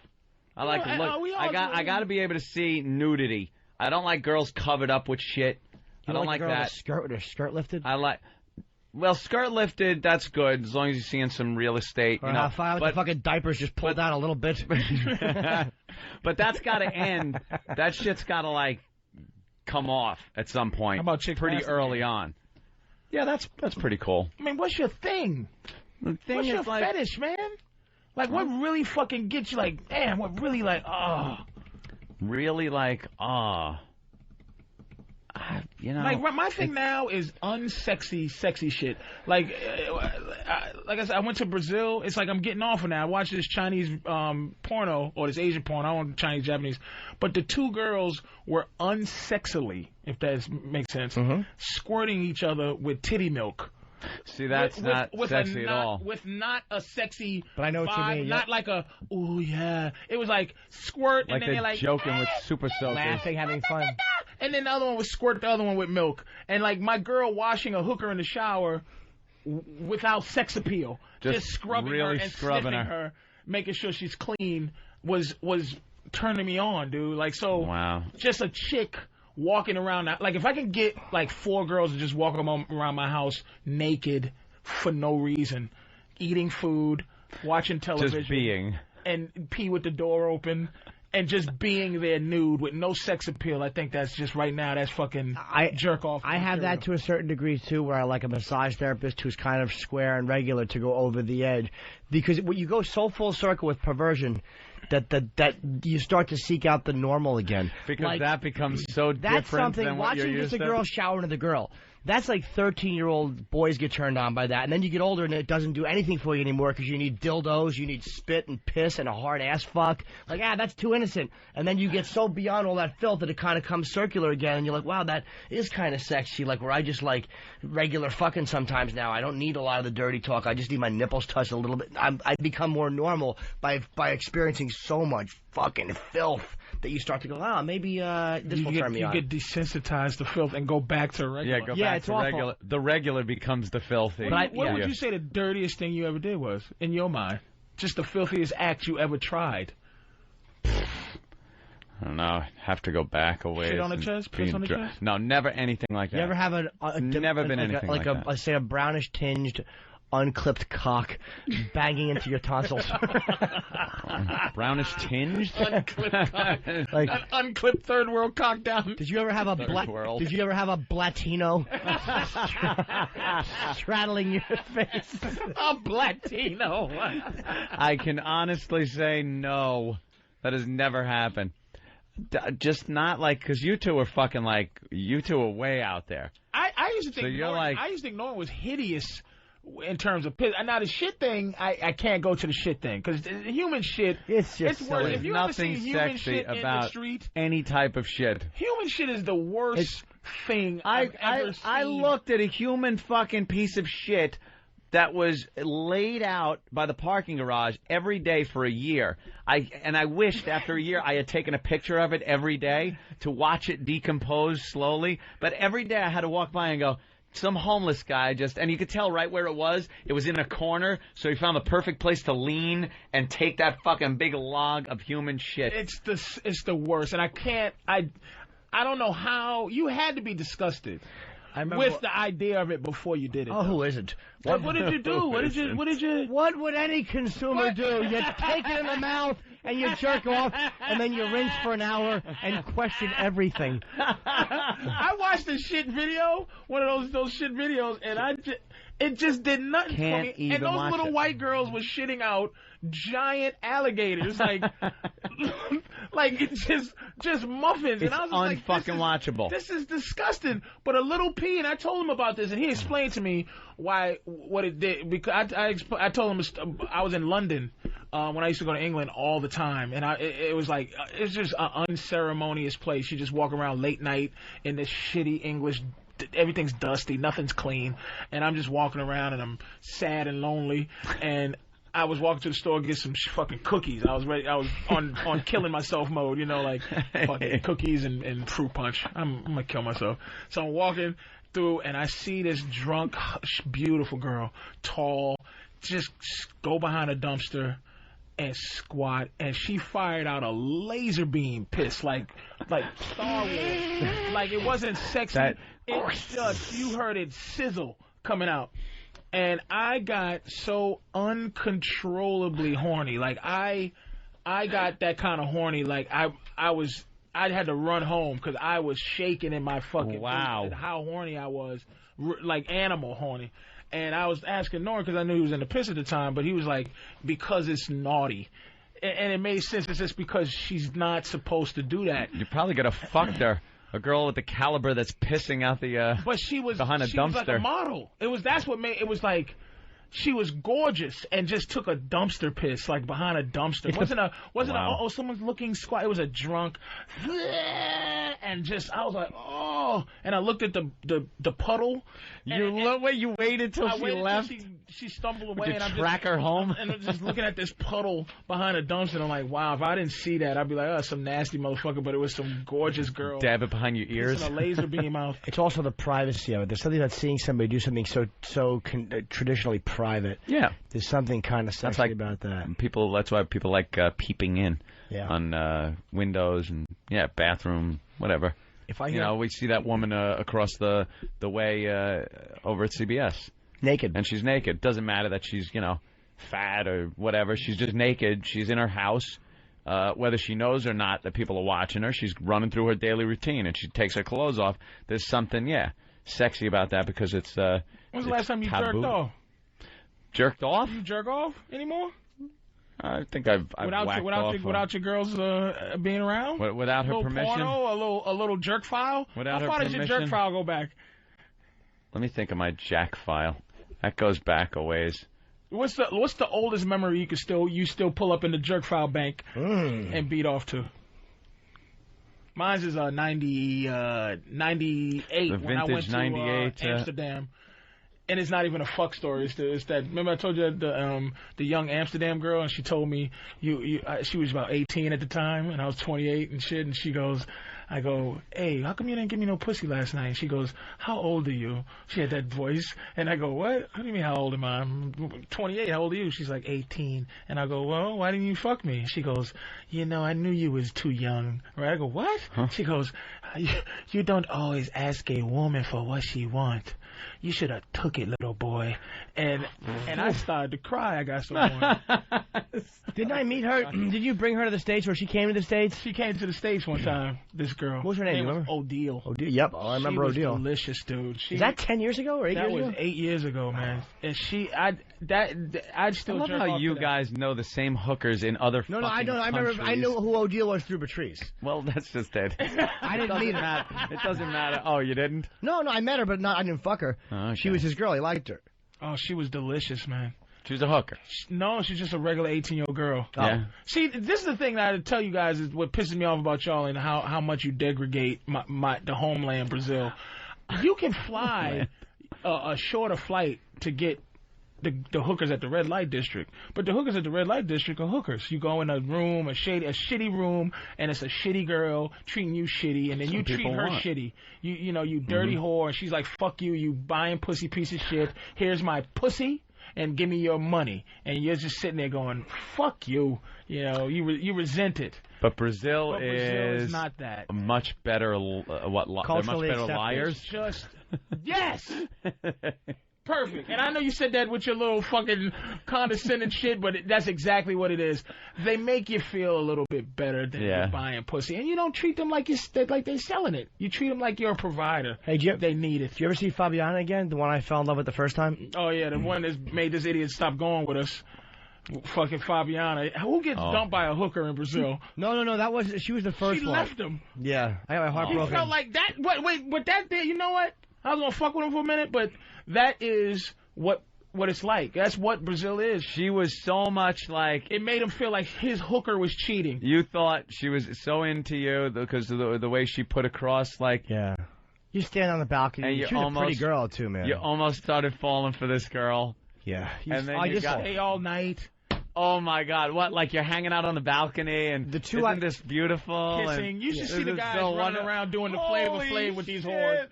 I like to look. I got to be able to see nudity. I don't like girls covered up with shit. I don't like that. Skirt with her skirt lifted. I like. Well, skirt lifted, that's good, as long as you're seeing some real estate. Or the fucking diapers just pulled down a little bit. But that's got to end. That shit's got to, come off at some point. How about chicks pretty early on. Yeah, that's pretty cool. I mean, what's your thing? The thing what's is your fetish, man? What really fucking gets you damn, what really Really my thing now is unsexy, sexy shit. Like I said, I went to Brazil. It's like I'm getting off of now. I watched this Chinese porno, or this Asian porno. I don't know, Chinese, Japanese. But the two girls were unsexily, if that makes sense, squirting each other with titty milk. See, that's not sexy at all. With not a sexy but I know vibe, what you mean. not like a, ooh, yeah. It was like squirt, and then they're you're like... joking with super soakers. Laughing, having fun. And then the other one would squirt the other one with milk. And my girl washing a hooker in the shower without sex appeal. Just scrubbing really her and scrubbing sniffing her, making sure she's clean, was turning me on, dude. Wow. Just a chick... walking around, if I can get 4 girls to just walk around my house naked for no reason, eating food, watching television, just being, and pee with the door open. And just being there nude with no sex appeal, I think that's just right now, that's fucking jerk off. I have that to a certain degree, too, where I like a massage therapist who's kind of square and regular to go over the edge. Because you go so full circle with perversion that you start to seek out the normal again. Because like, that becomes so that's different something, than what you're watching used just a to. girl shower into the girl. That's like 13-year-old boys get turned on by that. And then you get older and it doesn't do anything for you anymore because you need dildos, you need spit and piss and a hard ass fuck. Like, that's too innocent. And then you get so beyond all that filth that it kind of comes circular again. And you're like, wow, that is kind of sexy. Like, where I just like regular fucking sometimes now. I don't need a lot of the dirty talk. I just need my nipples touched a little bit. I become more normal by experiencing so much fucking filth that you start to go, maybe this will turn me on. You get desensitized to filth and go back to regular. Yeah, go back to regular. The regular becomes the filthy. What would you say the dirtiest thing you ever did was, in your mind? Just the filthiest act you ever tried? I don't know. I'd have to go back a ways. Shit on the chest? Piss on the chest? No, never anything like that. You ever have never been anything like that? Let's say a brownish tinged, unclipped cock banging into your tonsils. Brownish tinged? Unclipped cock. Like, an unclipped third world cock down. Did you ever have a Blatino straddling your face? A Blatino. I can honestly say no. That has never happened. Just not like, because you two are fucking like, you two are way out there. I used to think so you're like, I used to think Norton was hideous in terms of piss. Now the shit thing, I can't go to the shit thing because human shit. It's just worse. If you ever nothing see human sexy shit about in the street, any type of shit. Human shit is the worst thing I've ever seen. I looked at a human fucking piece of shit that was laid out by the parking garage every day for a year. I wished after a year I had taken a picture of it every day to watch it decompose slowly. But every day I had to walk by and go, some homeless guy and you could tell right where it was in a corner, so he found the perfect place to lean and take that fucking big log of human shit. It's the worst, and I don't know how, you had to be disgusted with the idea of it before you did it. Oh, who isn't? What did you do? What would any consumer do? You take it in the mouth and you jerk off, and then you rinse for an hour and question everything. I watched a shit video, one of those shit videos, and it just did nothing for me. And those little white girls were shitting out giant alligators, like it's just muffins. It's and I was unfucking watchable. This is disgusting. But a little pee, and I told him about this, and he explained to me what it did. Because I told him I was in London when I used to go to England all the time, and it was like it's just an unceremonious place. You just walk around late night in this shitty English. Everything's dusty, nothing's clean, and I'm just walking around and I'm sad and lonely. And I was walking to the store to get some fucking cookies. I was ready. I was on killing myself mode, like fucking cookies and fruit punch. I'm gonna kill myself. So I'm walking through and I see this drunk, beautiful girl, tall, just go behind a dumpster and squat, and she fired out a laser beam piss like Star Wars. Like it wasn't sexy. It just, you heard it sizzle coming out. And I got so uncontrollably horny. Like I got that kind of horny. Like I had to run home because I was shaking in my fucking wow. Face, how horny I was, like animal horny. And I was asking Norm because I knew he was in the piss at the time, but he was like, because it's naughty. And it made sense. It's just because she's not supposed to do that. You probably could have fucked her. A girl with the caliber that's pissing out the but she was behind a dumpster. Was like a model. That's what made it was like she was gorgeous and just took a dumpster piss like behind a dumpster. It wasn't wow. Someone's looking squat. It was a drunk and just I was like and I looked at the puddle. You waited till she left. She stumbled away. Did you and track her home? And I'm just looking at this puddle behind a dumpster. And I'm like, wow, if I didn't see that, I'd be like, some nasty motherfucker. But it was some gorgeous girl. Dab it behind your ears. A laser beam out. It's also the privacy of it. There's something about seeing somebody do something so traditionally private. Yeah. There's something kind of sexy about that. That's why people like peeping in on windows and bathroom, whatever. If I hear, we see that woman across the way over at CBS. Naked. And she's naked. Doesn't matter that she's, fat or whatever. She's just naked. She's in her house. Whether she knows or not that people are watching her, she's running through her daily routine, and she takes her clothes off. There's something, sexy about that because it's When's the last time you jerked off? Jerked off? You jerk off anymore? I think I've whacked off. Without your girls being around? Without her permission? Porno, a little jerk file? Without her permission? How far does your jerk file go back? Let me think of my jack file. That goes back a ways. What's the oldest memory you still pull up in the jerk file bank and beat off to? Mine's is 98 when I went to Amsterdam. And it's not even a fuck story. It's that. Remember I told you the young Amsterdam girl, and she told me she was about 18 at the time, and I was 28 and shit. And she goes, I go, hey, how come you didn't give me no pussy last night? And she goes, how old are you? She had that voice, and I go, what? What do you mean how old am I? I'm 28. How old are you? She's like 18, and I go, well, why didn't you fuck me? She goes, I knew you was too young. Right? I go, what? Huh? She goes, you don't always ask a woman for what she wants. You should have took it, little boy. And I started to cry. I got so annoyed. Didn't I meet her? Did you bring her to the States, or she came to the States? She came to the States one time, this girl. What was her name? Was O'Deal. O'Deal, yep. I remember O'Deal. She was delicious, dude. Is that 10 years ago or 8 years ago? That was 8 years ago, man. And I'd still I love jerk how off you to guys know the same hookers in other No, fucking I don't. I remember. I knew who O'Deal was through Patrice. Well, that's just it. I didn't meet her. It doesn't matter. Oh, you didn't? No, I met her, but I didn't fuck her. Oh, okay. She was his girl. He liked her. Oh, she was delicious, man. She was a hooker. No, she's just a regular 18-year-old girl. Yeah. See, this is the thing that I tell you guys is what pisses me off about y'all and how much you degrade the homeland, Brazil. You can fly a shorter flight to get the hookers at the red light district, but the hookers at the red light district are hookers. You go in a room, a shitty room, and it's a shitty girl treating you shitty, and then you treat her shitty. You dirty whore, and she's like, fuck you, you buying pussy piece of shit. Here's my pussy, and give me your money. And you're just sitting there going, fuck you. You resent it. But Brazil is not that. Much better. They're much better liars. Just yes. Perfect. And I know you said that with your little fucking condescending shit, but that's exactly what it is. They make you feel a little bit better than you're buying pussy. And you don't treat them like they're selling it. You treat them like you're a provider. Hey, they need it. Did you ever see Fabiana again? The one I fell in love with the first time? Oh, yeah, the one that made this idiot stop going with us. Fucking Fabiana. Who gets dumped by a hooker in Brazil? No, she was the first one. She left him. Yeah. I got my heart broken. You felt like that? Wait, but that there, you know what? I was going to fuck with him for a minute, but that is what it's like. That's what Brazil is. She was so much like... It made him feel like his hooker was cheating. You thought she was so into you because of the way she put across, like... Yeah. You stand on the balcony. And she was a pretty girl, too, man. You almost started falling for this girl. Yeah. And then you stay all night. Oh, my God. What, like you're hanging out on the balcony and isn't this beautiful? Kissing. You should see the guys running around doing the Flavor Flav with these whores.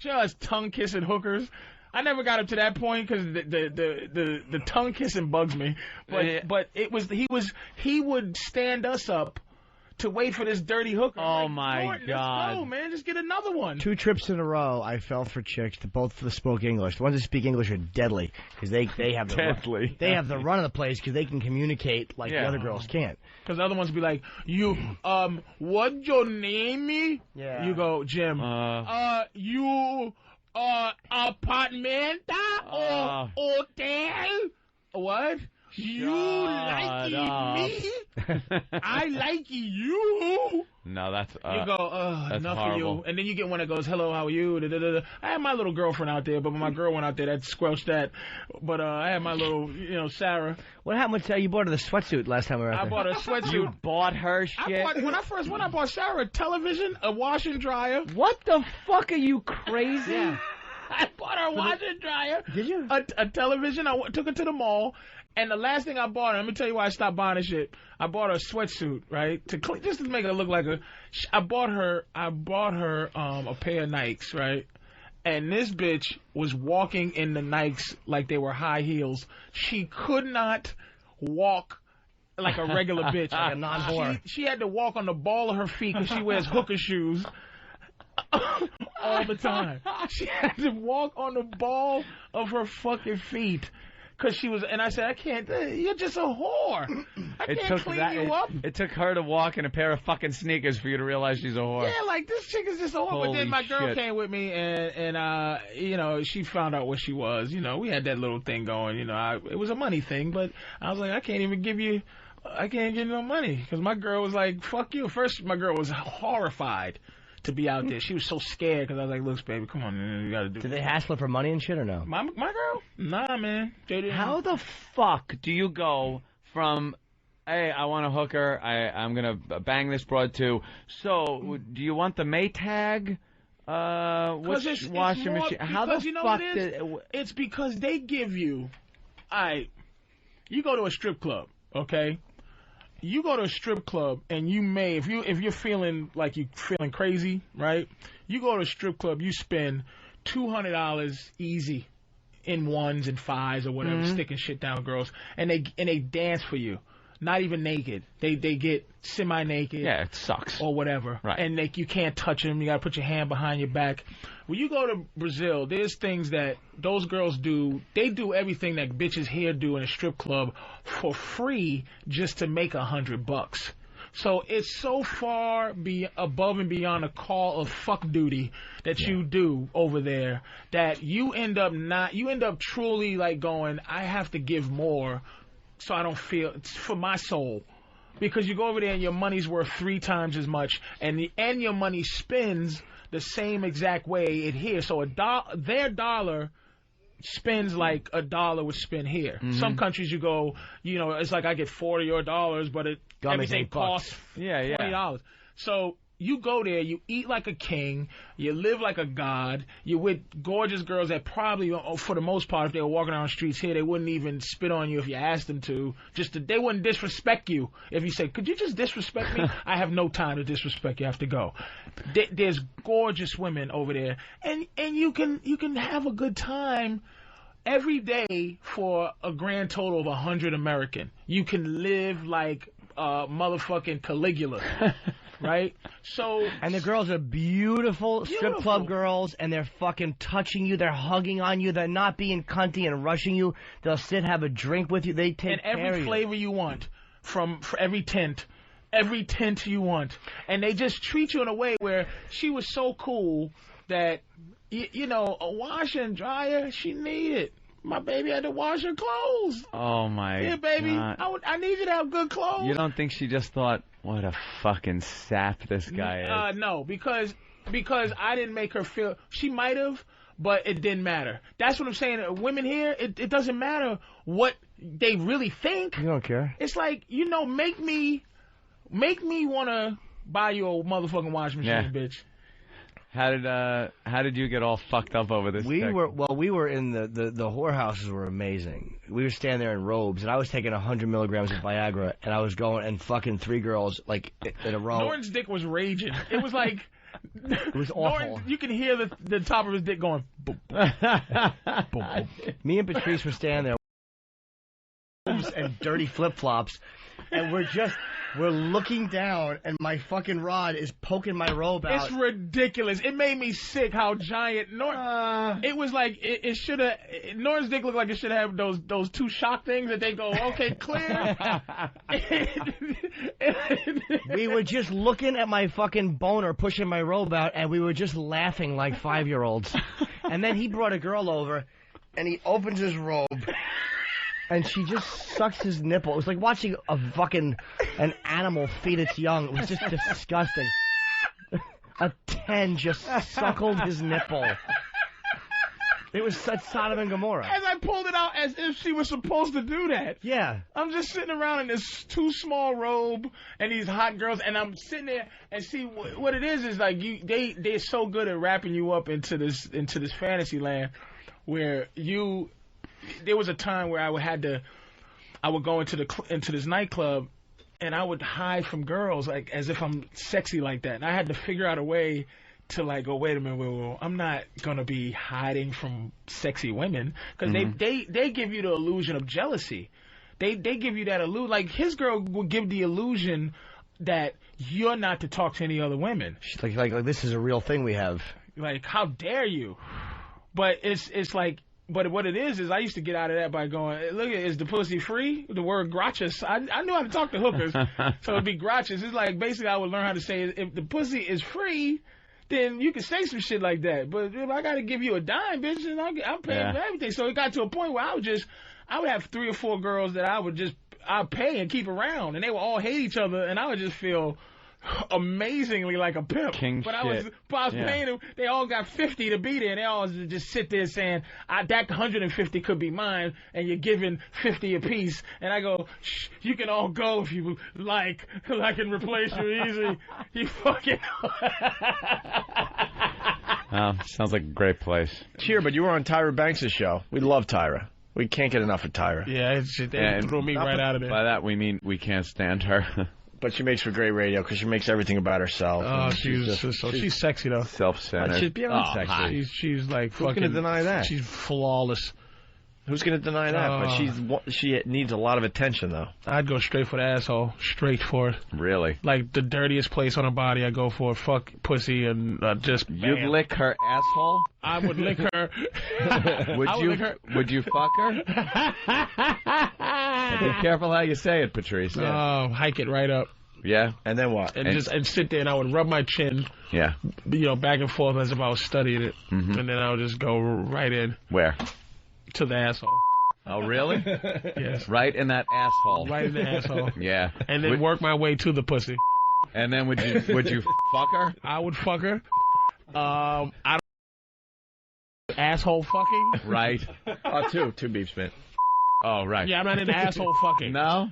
Just tongue-kissing hookers. I never got up to that point because the tongue kissing bugs me. But he would stand us up to wait for this dirty hooker. Oh my God! Let's go, man. Just get another one. 2 trips in a row, I fell for chicks that both spoke English. The ones that speak English are deadly because they have the deadly. They have the run of the place because they can communicate like the other girls can't. Because the other ones be like, you what your name? Yeah. You go, Jim. You. Apartment or hotel? What? You like me? I like you. No, that's you go, that's enough horrible. of you. And then you get one that goes, hello, how are you? Da, da, da, da. I had my little girlfriend out there, but when my girl went out there, that squelched that. But I had my little, Sarah. What happened with you bought her the sweatsuit last time we were out there? I bought her a sweatsuit. You bought her shit? When I bought Sarah a television, a wash and dryer. What the fuck are you crazy? Yeah. I bought her a washer and dryer. Did you? A television. I took her to the mall. And the last thing I bought her, let me tell you why I stopped buying this shit. I bought her a sweatsuit, right? Just to make her look like I bought her a pair of Nikes, right? And this bitch was walking in the Nikes like they were high heels. She could not walk like a regular bitch, like a non-whore. She had to walk on the ball of her feet because she wears hooker shoes. all the time. She had to walk on the ball of her fucking feet. Cause she was, and I said, I can't. You're just a whore. I can't clean you up. It took her to walk in a pair of fucking sneakers for you to realize she's a whore. Yeah, like this chick is just a whore. Holy But then my girl shit. came with me, and you know, she found out what she was. You know, we had that little thing going. You know, it was a money thing, but I was like, I can't give you no money because my girl was like, fuck you. First, my girl was horrified to be out there. She was so scared because I was like, look, baby, come on, man, you gotta do. Did they hassle her for money and shit or no? My girl? Nah, man. They didn't. How the fuck do you go from, hey, I want a hooker, I'm gonna bang this broad too. So, do you want the Maytag? Which washing machine? How the you know fuck what it is? It's because they give you, you go to a strip club, okay? You go to a strip club and you may, if you're feeling like you're feeling crazy, right? You go to a strip club, you spend $200 easy in ones and fives or whatever, sticking shit down girls, and they dance for you. Not even naked. They get semi-naked. Yeah, it sucks. Or whatever. Right. And you can't touch them. You got to put your hand behind your back. When you go to Brazil, there's things that those girls do. They do everything that bitches here do in a strip club for free just to make $100. So it's so far above and beyond a call of fuck duty that you do over there that you end up truly like going, I have to give more so I don't feel it's for my soul. Because you go over there and your money's worth 3 times as much, and your money spends the same exact way it here. So their dollar spends like $1 would spend here. Some countries you go, you know, it's like I get $40 of your dollars, but everything costs $20. So you go there, you eat like a king, you live like a god, you're with gorgeous girls that probably, for the most part, if they were walking around the streets here, they wouldn't even spit on you if you asked them to. They wouldn't disrespect you if you said, could you just disrespect me? I have no time to disrespect you, I have to go. There's gorgeous women over there, and you can have a good time every day for a grand total of 100 American. You can live like motherfucking Caligula. Right? So, and the girls are beautiful strip club girls, and they're fucking touching you, they're hugging on you, they're not being cunty and rushing you. They'll sit, have a drink with you, they take care of you. And every flavor you want, for every tint you want. And they just treat you in a way where she was so cool that, you know, a washer and dryer, she needed. My baby had to wash her clothes. Oh, my Yeah, baby, God. I need you to have good clothes. You don't think she just thought, what a fucking sap this guy is? No, because I didn't make her feel. She might have, but it didn't matter. That's what I'm saying. Women here, it doesn't matter what they really think. You don't care. It's like, you know, make me want to buy you a motherfucking washing machine, bitch. How did you get all fucked up over this? We were in the whorehouses were amazing. We were standing there in robes, and I was taking 100 milligrams of Viagra, and I was going and fucking 3 girls like in a row. Norton's dick was raging. It was like it was awful. Norton, you can hear the top of his dick going. Boom, boom, boom, boom. Me and Patrice were standing there, and dirty flip flops, and we're looking down, and my fucking rod is poking my robe out. It's ridiculous. It made me sick how giant Norton. It was like it should have. Norton's dick looked like it should have those 2 shock things that they go, okay, clear. We were just looking at my fucking boner pushing my robe out, and we were just laughing like 5-year-olds. And then he brought a girl over, and he opens his robe. And she just sucks his nipple. It was like watching an animal feed its young. It was just disgusting. A 10 just suckled his nipple. It was such Sodom and Gomorrah. As I pulled it out as if she was supposed to do that. Yeah. I'm just sitting around in this too small robe and these hot girls, and I'm sitting there and see what it is like they're so good at wrapping you up into this fantasy land where you. There was a time where I would go into this nightclub, and I would hide from girls like as if I'm sexy like that. And I had to figure out a way to like go, wait a minute, well, I'm not gonna be hiding from sexy women because they give you the illusion of jealousy. They give you that illusion. Like his girl will give the illusion that you're not to talk to any other women. She's like this is a real thing we have. like, how dare you? But it's like, but what it is I used to get out of that by going, look, is the pussy free? The word gracias. I knew how to talk to hookers, so it'd be gracias. It's like, basically, I would learn how to say, if the pussy is free, then you can say some shit like that. But if I got to give you a dime, bitch, and I'm paying for everything. So it got to a point where I would have 3 or 4 girls that I'd pay and keep around, and they would all hate each other, and I would just feel amazingly like a pimp. But I was paying them. They all got 50 to be there, and they all just sit there saying, that 150 could be mine, and you're giving 50 apiece. And I go, shh, you can all go if you like. I can replace you easy. You fucking... Sounds like a great place. Cheer, but you were on Tyra Banks' show. We love Tyra. We can't get enough of Tyra. Yeah, they threw me right out of there. By that we mean we can't stand her. But she makes for great radio because she makes everything about herself. Oh, she's sexy though. Self-centered. She's beyond sexy. She's like Who's fucking. Who's gonna deny that? She's flawless. Who's gonna deny that? But she needs a lot of attention though. I'd go straight for the asshole. Straight for it. Really? Like the dirtiest place on her body, I go for fuck pussy and just. You'd lick her asshole? I would lick her. Would you fuck her? Be careful how you say it, Patrice. Oh, hike it right up. Yeah, and then what? And sit there, and I would rub my chin. Yeah. Back and forth as if I was studying it, and then I would just go right in. Where? To the asshole. Oh, really? Yes. Right in that asshole. Right in the asshole. Yeah. And then work my way to the pussy. And then would you fuck her? I would fuck her. I don't asshole fucking. Right. Two beefs, man. Oh, right. Yeah, I'm not into asshole fucking. No?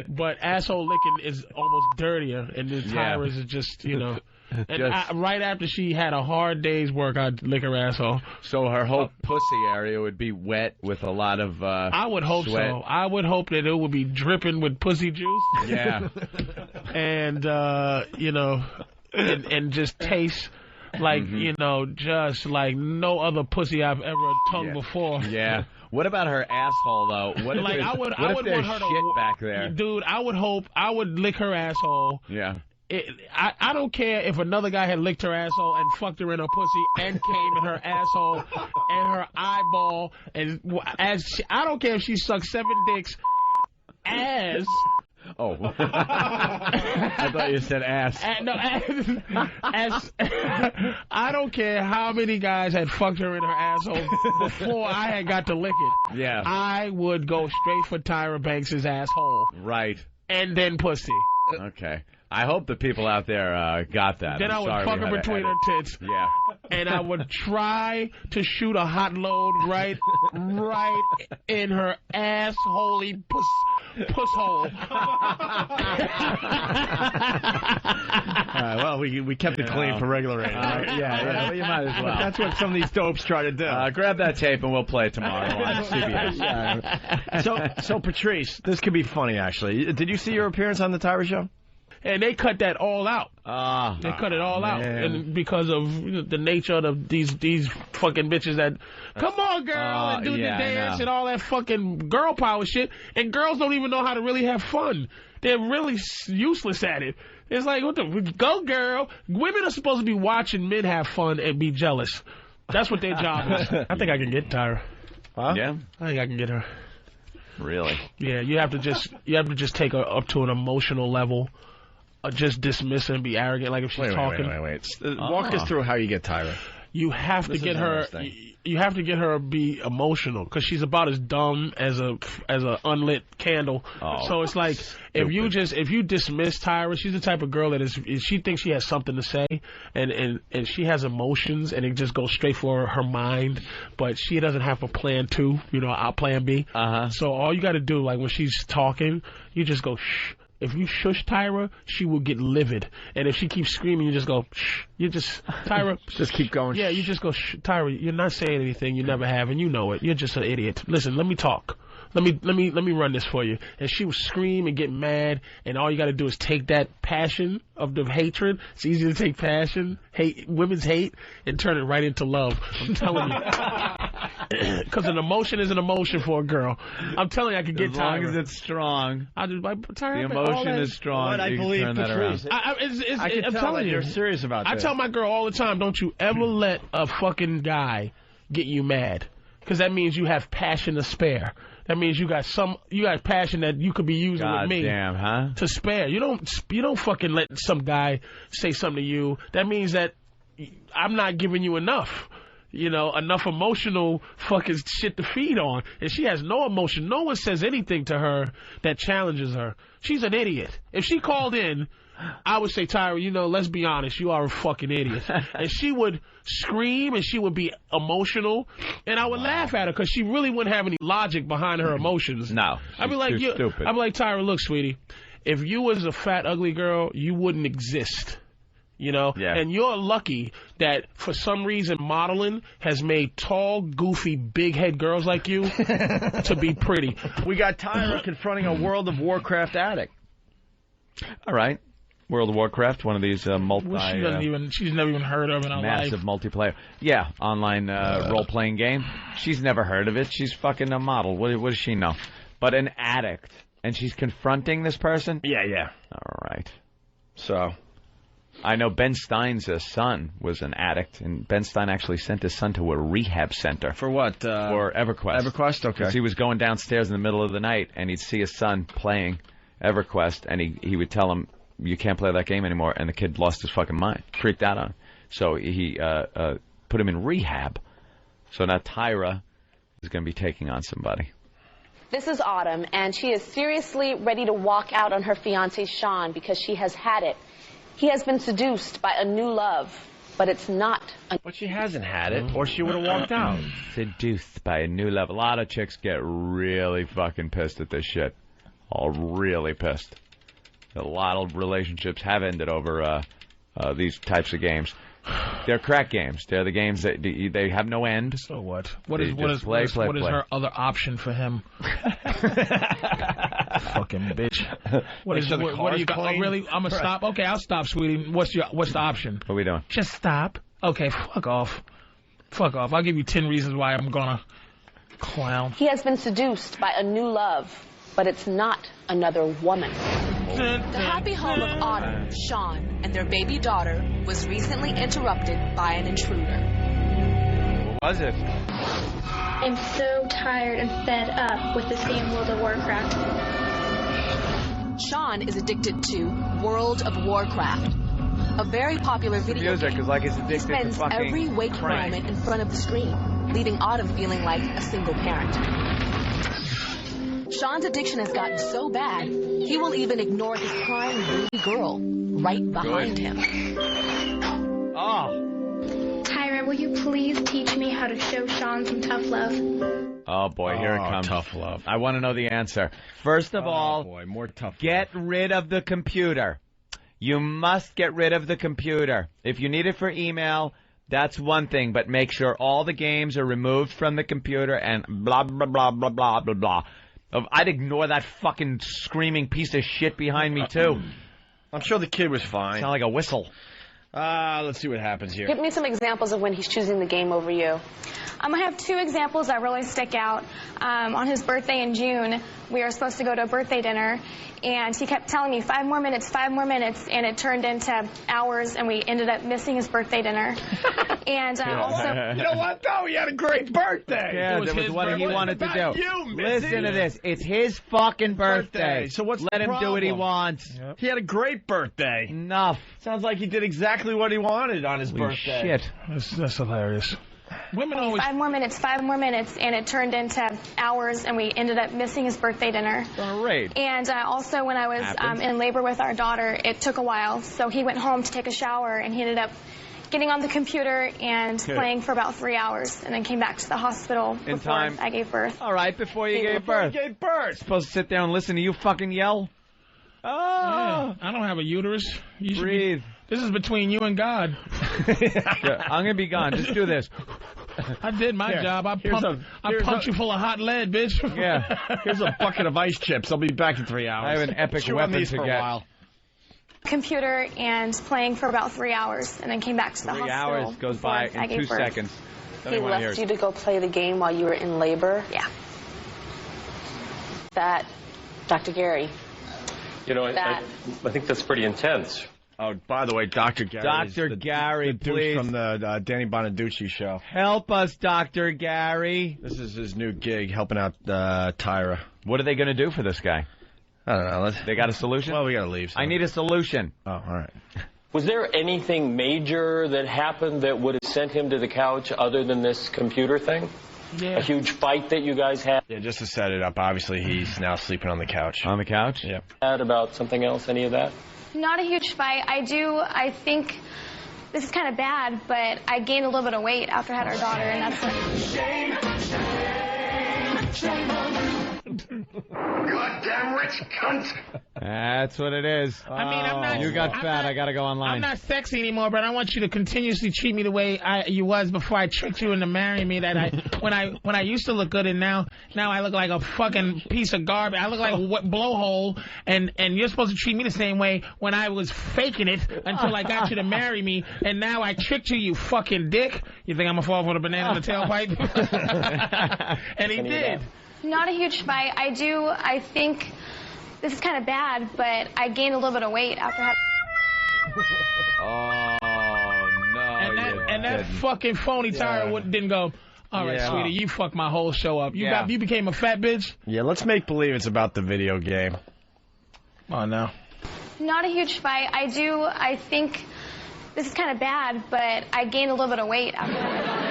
But asshole licking is almost dirtier, and the Tyra's is just, And right after she had a hard day's work, I'd lick her asshole. So her whole pussy area would be wet with a lot of I would hope sweat. so. I would hope that it would be dripping with pussy juice. Yeah. And, and just taste like, just like no other pussy I've ever tongued before. Yeah. What about her asshole, though? What if like, I would want her shit back there? Dude, I would lick her asshole. Yeah. I don't care if another guy had licked her asshole and fucked her in her pussy and came in her asshole and her eyeball. And I don't care if she sucked 7 dicks as... Oh. I thought you said ass. I don't care how many guys had fucked her in her asshole before I had got to lick it. Yeah. I would go straight for Tyra Banks' asshole. Right. And then pussy. Okay. I hope the people out there got that. Then I would fuck her between her tits. Yeah. And I would try to shoot a hot load right in her assholey puss hole. Well, we kept it clean for regular radio. Yeah, you might as well. That's what some of these dopes try to do. Grab that tape and we'll play it tomorrow on CBS. So Patrice, this could be funny actually. Did you see your appearance on the Tyra Show? And they cut that all out. They cut it all out, and because of the nature of these fucking bitches that come on, girl, and do the dance and all that fucking girl power shit, and girls don't even know how to really have fun. They're really useless at it. It's like, go girl. Women are supposed to be watching men have fun and be jealous. That's what their job is. I think I can get Tyra. Huh? Yeah, I think I can get her. Really? Yeah, you have to just take her up to an emotional level. Just dismiss her and be arrogant, like if she's talking. Wait. Walk us through how you get Tyra. You have to get her. You have to get her to be emotional because she's about as dumb as a unlit candle. So it's like if you dismiss Tyra, she's the type of girl that is she thinks she has something to say and she has emotions and it just goes straight for her mind, but she doesn't have a plan 2. Our plan B. So all you got to do, like when she's talking, you just go shh. If you shush Tyra, she will get livid. And if she keeps screaming, you just go, shh. You just, Tyra. Just keep going. Yeah, you just go, shh. Tyra, you're not saying anything. You never have, and you know it. You're just an idiot. Listen, let me talk. let me run this for you. And she would scream and get mad, and all you got to do is take that passion of the hatred. It's easy to take passion, women's hate, and turn it right into love. I'm telling you. Because an emotion is an emotion for a girl. I'm telling you, I could get tired. As long as it's strong. I just the emotion is strong. I believe turn that around. I can tell that you're serious about I this. tell my girl all the time, don't you ever let a fucking guy get you mad. Because that means you have passion to spare. That means you got passion that you could be using with me to spare. You don't fucking let some guy say something to you. That means that I'm not giving you enough. Enough emotional fucking shit to feed on. And she has no emotion. No one says anything to her that challenges her. She's an idiot. If she called in, I would say, Tyra, let's be honest, you are a fucking idiot. And she would scream and she would be emotional, and I would laugh at her because she really wouldn't have any logic behind her emotions. No, I'd be like, stupid. I'd be like, Tyra, look, sweetie, if you was a fat, ugly girl, you wouldn't exist. Yeah. And you're lucky that for some reason modeling has made tall, goofy, big head girls like you to be pretty. We got Tyra confronting a World of Warcraft addict. All right. World of Warcraft, one of these she's never even heard of in her massive life. multiplayer. Yeah, online role-playing game. She's never heard of it. She's fucking a model. What does she know? But an addict. And she's confronting this person? Yeah. All right. So... I know Ben Stein's son was an addict, and Ben Stein actually sent his son to a rehab center. For what? For EverQuest. EverQuest, okay. Because he was going downstairs in the middle of the night, and he'd see his son playing EverQuest, and he would tell him, you can't play that game anymore, and the kid lost his fucking mind, freaked out on him. So he put him in rehab. So now Tyra is going to be taking on somebody. This is Autumn, and she is seriously ready to walk out on her fiancé, Sean, because she has had it. He has been seduced by a new love, but it's not. But she hasn't had it, or she would have walked out. Seduced by a new love. A lot of chicks get really fucking pissed at this shit. All really pissed. A lot of relationships have ended over these types of games. They're crack games. They're the games that they have no end. So what? What is her other option for him? Fucking bitch. What do you got? Oh, really? I'm gonna stop. Okay, I'll stop, sweetie. What's the option? What are we doing? Just stop. Okay, fuck off. Fuck off. I'll give you 10 reasons why I'm gonna clown. He has been seduced by a new love, but it's not another woman. The happy home of Autumn, Sean, and their baby daughter was recently interrupted by an intruder. What was it? I'm so tired and fed up with this game World of Warcraft. Sean is addicted to World of Warcraft, a very popular video game. He spends every waking moment in front of the screen, leaving Autumn feeling like a single parent. Sean's addiction has gotten so bad, he will even ignore his crying baby girl right behind him. Oh. Tyra, will you please teach me how to show Sean some tough love? Oh, boy, here it comes. Tough love. I want to know the answer. First of all, more tough get rid of the computer. You must get rid of the computer. If you need it for email, that's one thing, but make sure all the games are removed from the computer and blah, blah, blah, blah, blah, blah, blah. I'd ignore that fucking screaming piece of shit behind me, too. I'm sure the kid was fine. Sound like a whistle. Let's see what happens here. Give me some examples of when he's choosing the game over you. I have 2 examples that really stick out. On his birthday in June, we were supposed to go to a birthday dinner, and he kept telling me 5 more minutes, 5 more minutes, and it turned into hours, and we ended up missing his birthday dinner. And also... You know what, though? He had a great birthday. Yeah, that was what he wanted to do. Listen to this. It's his fucking birthday. So what's Let him do what he wants. Yep. He had a great birthday. Enough. Sounds like he did exactly what he wanted on his birthday. Shit. That's hilarious. Women always... 5 more minutes, 5 more minutes, and it turned into hours, and we ended up missing his birthday dinner. All right. And also, when I was in labor with our daughter, it took a while, so he went home to take a shower, and he ended up getting on the computer and playing for about 3 hours, and then came back to the hospital before I gave birth. All right, before you gave birth. Supposed to sit there and listen to you fucking yell? Oh. Yeah, I don't have a uterus. Breathe. This is between you and God. Yeah, I'm going to be gone. Just do this. I did my job. I pumped you full of hot lead, bitch. Yeah. Here's a bucket of ice chips. I'll be back in 3 hours. I have an epic weapon to get. Computer and playing for about 3 hours, and then came back to the hospital. 3 hours goes by in 2 seconds. He left you to go play the game while you were in labor? Yeah. That, Dr. Gary. You know, I think that's pretty intense. Oh, by the way, Dr. Gary. Dr. Gary, please. From the Danny Bonaducci show. Help us, Dr. Gary. This is his new gig, helping out Tyra. What are they going to do for this guy? I don't know. They got a solution? Well, we got to leave. So. I need a solution. Oh, all right. Was there anything major that happened that would have sent him to the couch other than this computer thing? Yeah. A huge fight that you guys had? Yeah, just to set it up. Obviously, he's now sleeping on the couch. On the couch? Yeah. About something else, any of that? Not a huge fight. I think this is kind of bad, but I gained a little bit of weight after I had our daughter, and that's what... Shame on you. Goddamn rich cunt. That's what it is. I mean, I'm not. You got fat. I got to go online. I'm not sexy anymore, but I want you to continuously treat me the way you was before I tricked you into marrying me. When I used to look good, and now I look like a fucking piece of garbage. I look like a blowhole, and you're supposed to treat me the same way when I was faking it until I got you to marry me, and now I tricked you, you fucking dick. You think I'm gonna fall for the banana in the tailpipe? And he did. Not a huge fight. I think this is kind of bad, but I gained a little bit of weight after having... Oh, no. And that fucking phony Tyra didn't go, all right, sweetie, you fucked my whole show up. You became a fat bitch? Yeah, let's make believe it's about the video game. Oh, no. Not a huge fight. I think this is kind of bad, but I gained a little bit of weight after having...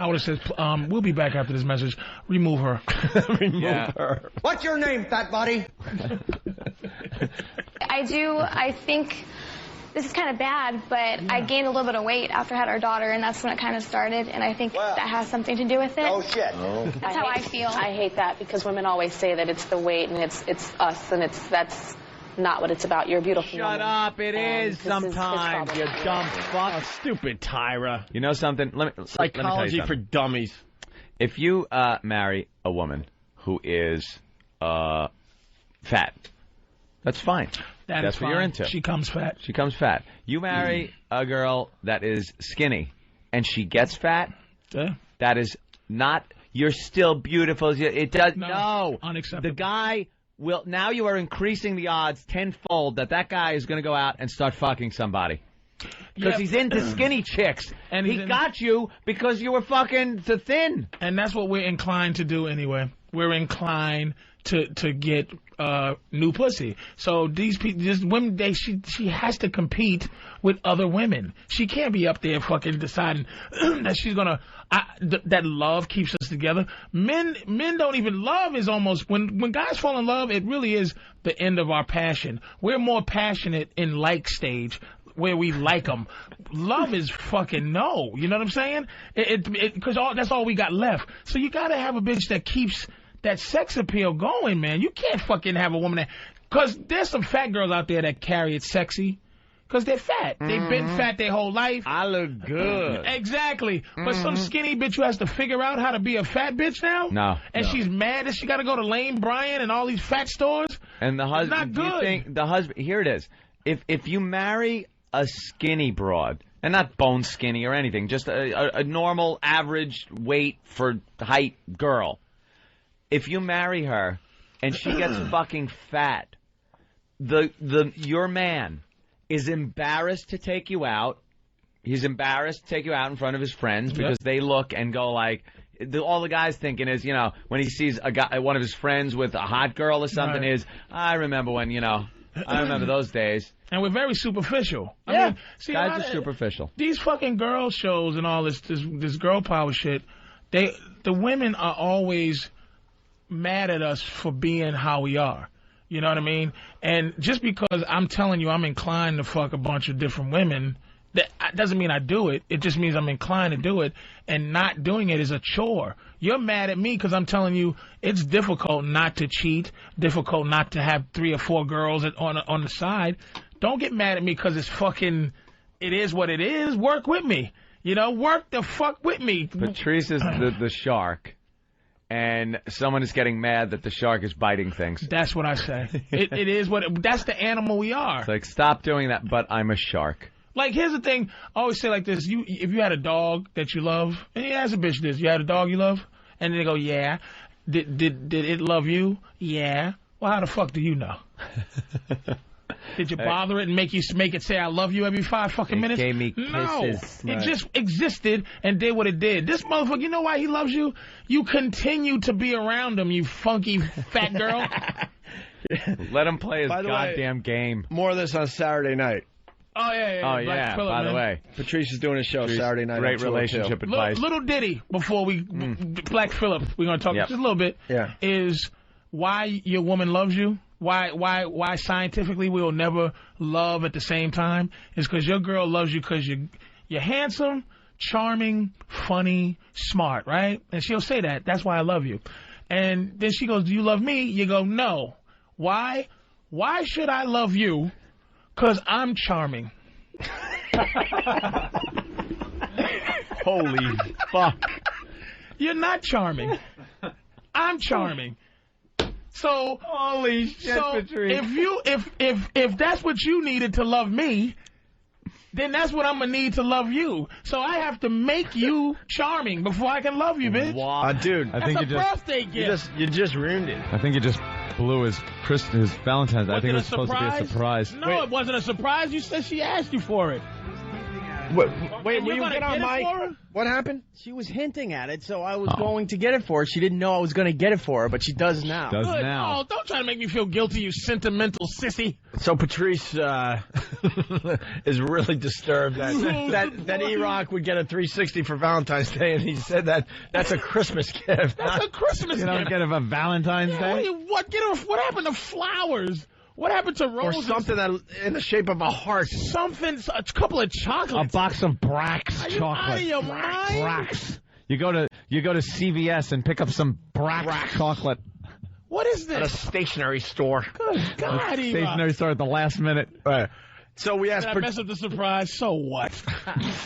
I would have said, we'll be back after this message. Remove her. Remove her. What's your name, fat body? I think this is kind of bad, but I gained a little bit of weight after I had our daughter, and that's when it kind of started, and I think that has something to do with it. Oh, shit. That's how I feel. I hate that because women always say that it's the weight and it's us, and that's not what it's about. You're a beautiful woman. Shut up. It is sometimes, you dumb fuck. Oh, stupid Tyra. You know something? Psychology for dummies. If you marry a woman who is fat, that's fine. That's what you're into. She comes fat. She comes fat. You marry a girl that is skinny and she gets fat, that is not... You're still beautiful. It does... No. Unacceptable. The guy... Well, now you are increasing the odds tenfold that guy is going to go out and start fucking somebody. Because he's into skinny chicks. And he got you because you were fucking too thin. And that's what we're inclined to do anyway. We're inclined to get new pussy. So these people, this women, she has to compete with other women. She can't be up there fucking deciding that she's gonna that love keeps us together. Men don't even love is almost when guys fall in love, it really is the end of our passion. We're more passionate in like stage where we like them. Love is fucking no. You know what I'm saying? Because that's all we got left. So you gotta have a bitch that keeps that sex appeal going, man. You can't fucking have a woman that... Because there's some fat girls out there that carry it sexy. Because they're fat. They've been fat their whole life. I look good. Exactly. But some skinny bitch who has to figure out how to be a fat bitch now? No. And she's mad that she got to go to Lane Bryant and all these fat stores? And the husband... Not good. You think the husband... Here it is. If you marry a skinny broad, and not bone skinny or anything, just a normal average weight for height girl... If you marry her and she gets fucking fat, your man is embarrassed to take you out. He's embarrassed to take you out in front of his friends because they look and go like, all the guy's thinking is, when he sees a guy, one of his friends with a hot girl or something is, I remember when, I remember those days. And we're very superficial. I mean, see, guys are superficial. These fucking girl shows and all this girl power shit, the women are always mad at us for being how we are. You know what I mean? And just because I'm telling you I'm inclined to fuck a bunch of different women, That doesn't mean I do it. It just means I'm inclined to do it, and not doing it is a chore. You're mad at me because I'm telling you it's difficult not to cheat, difficult not to have 3 or 4 girls on the side. Don't get mad at me because it's fucking, it is what it is. Work with me. You know, work the fuck with me. Patrice is the shark, and someone is getting mad that the shark is biting things. That's what I say. It is what, that's the animal we are. It's like, stop doing that, but I'm a shark. Like, here's the thing. I always say like this. If you had a dog that you love, and you ask a bitch this, you had a dog you love? And they go, yeah. Did it love you? Yeah. Well, how the fuck do you know? Did you bother it and make it say I love you every 5 fucking minutes? Gave me kisses. No. Right. It just existed and did what it did. This motherfucker, you know why he loves you? You continue to be around him, you funky fat girl. Let him play his goddamn game. More of this on Saturday night. Oh, yeah. Oh, yeah. By the way, Patrice is doing a show Saturday night. Great relationship advice. Little ditty before we, Black Phillip, we're going to talk just a little bit, is why your woman loves you. Why scientifically we will never love at the same time is because your girl loves you because you're handsome, charming, funny, smart, right? And she'll say that. That's why I love you. And then she goes, do you love me? You go, no. Why? Why should I love you? Because I'm charming. Holy fuck. You're not charming. I'm charming. So holy shit, Patrice. If that's what you needed to love me, then that's what I'm gonna need to love you. So I have to make you charming before I can love you, bitch. Wow. Dude, that's a birthday gift. You just ruined it. I think you just blew his Valentine's. I think it was supposed to be a surprise. No, it wasn't a surprise. You said she asked you for it. Wait, will you get on mic? What happened? She was hinting at it, so I was going to get it for her. She didn't know I was going to get it for her, but she does now. Good. Oh, don't try to make me feel guilty, you sentimental sissy. So Patrice is really disturbed that E-Rock would get a 360 for Valentine's Day, and he said that's a Christmas gift. That's a Christmas gift. You don't get him a Valentine's Day? What happened to flowers? What happened to roses? Or something that in the shape of a heart. A couple of chocolates. A box of Brax chocolate. Out of your mind? Brax. You go to CVS and pick up some Brax chocolate. What is this? At a stationery store. Good God, stationery store at the last minute. So we asked. Did I mess up the surprise? So what?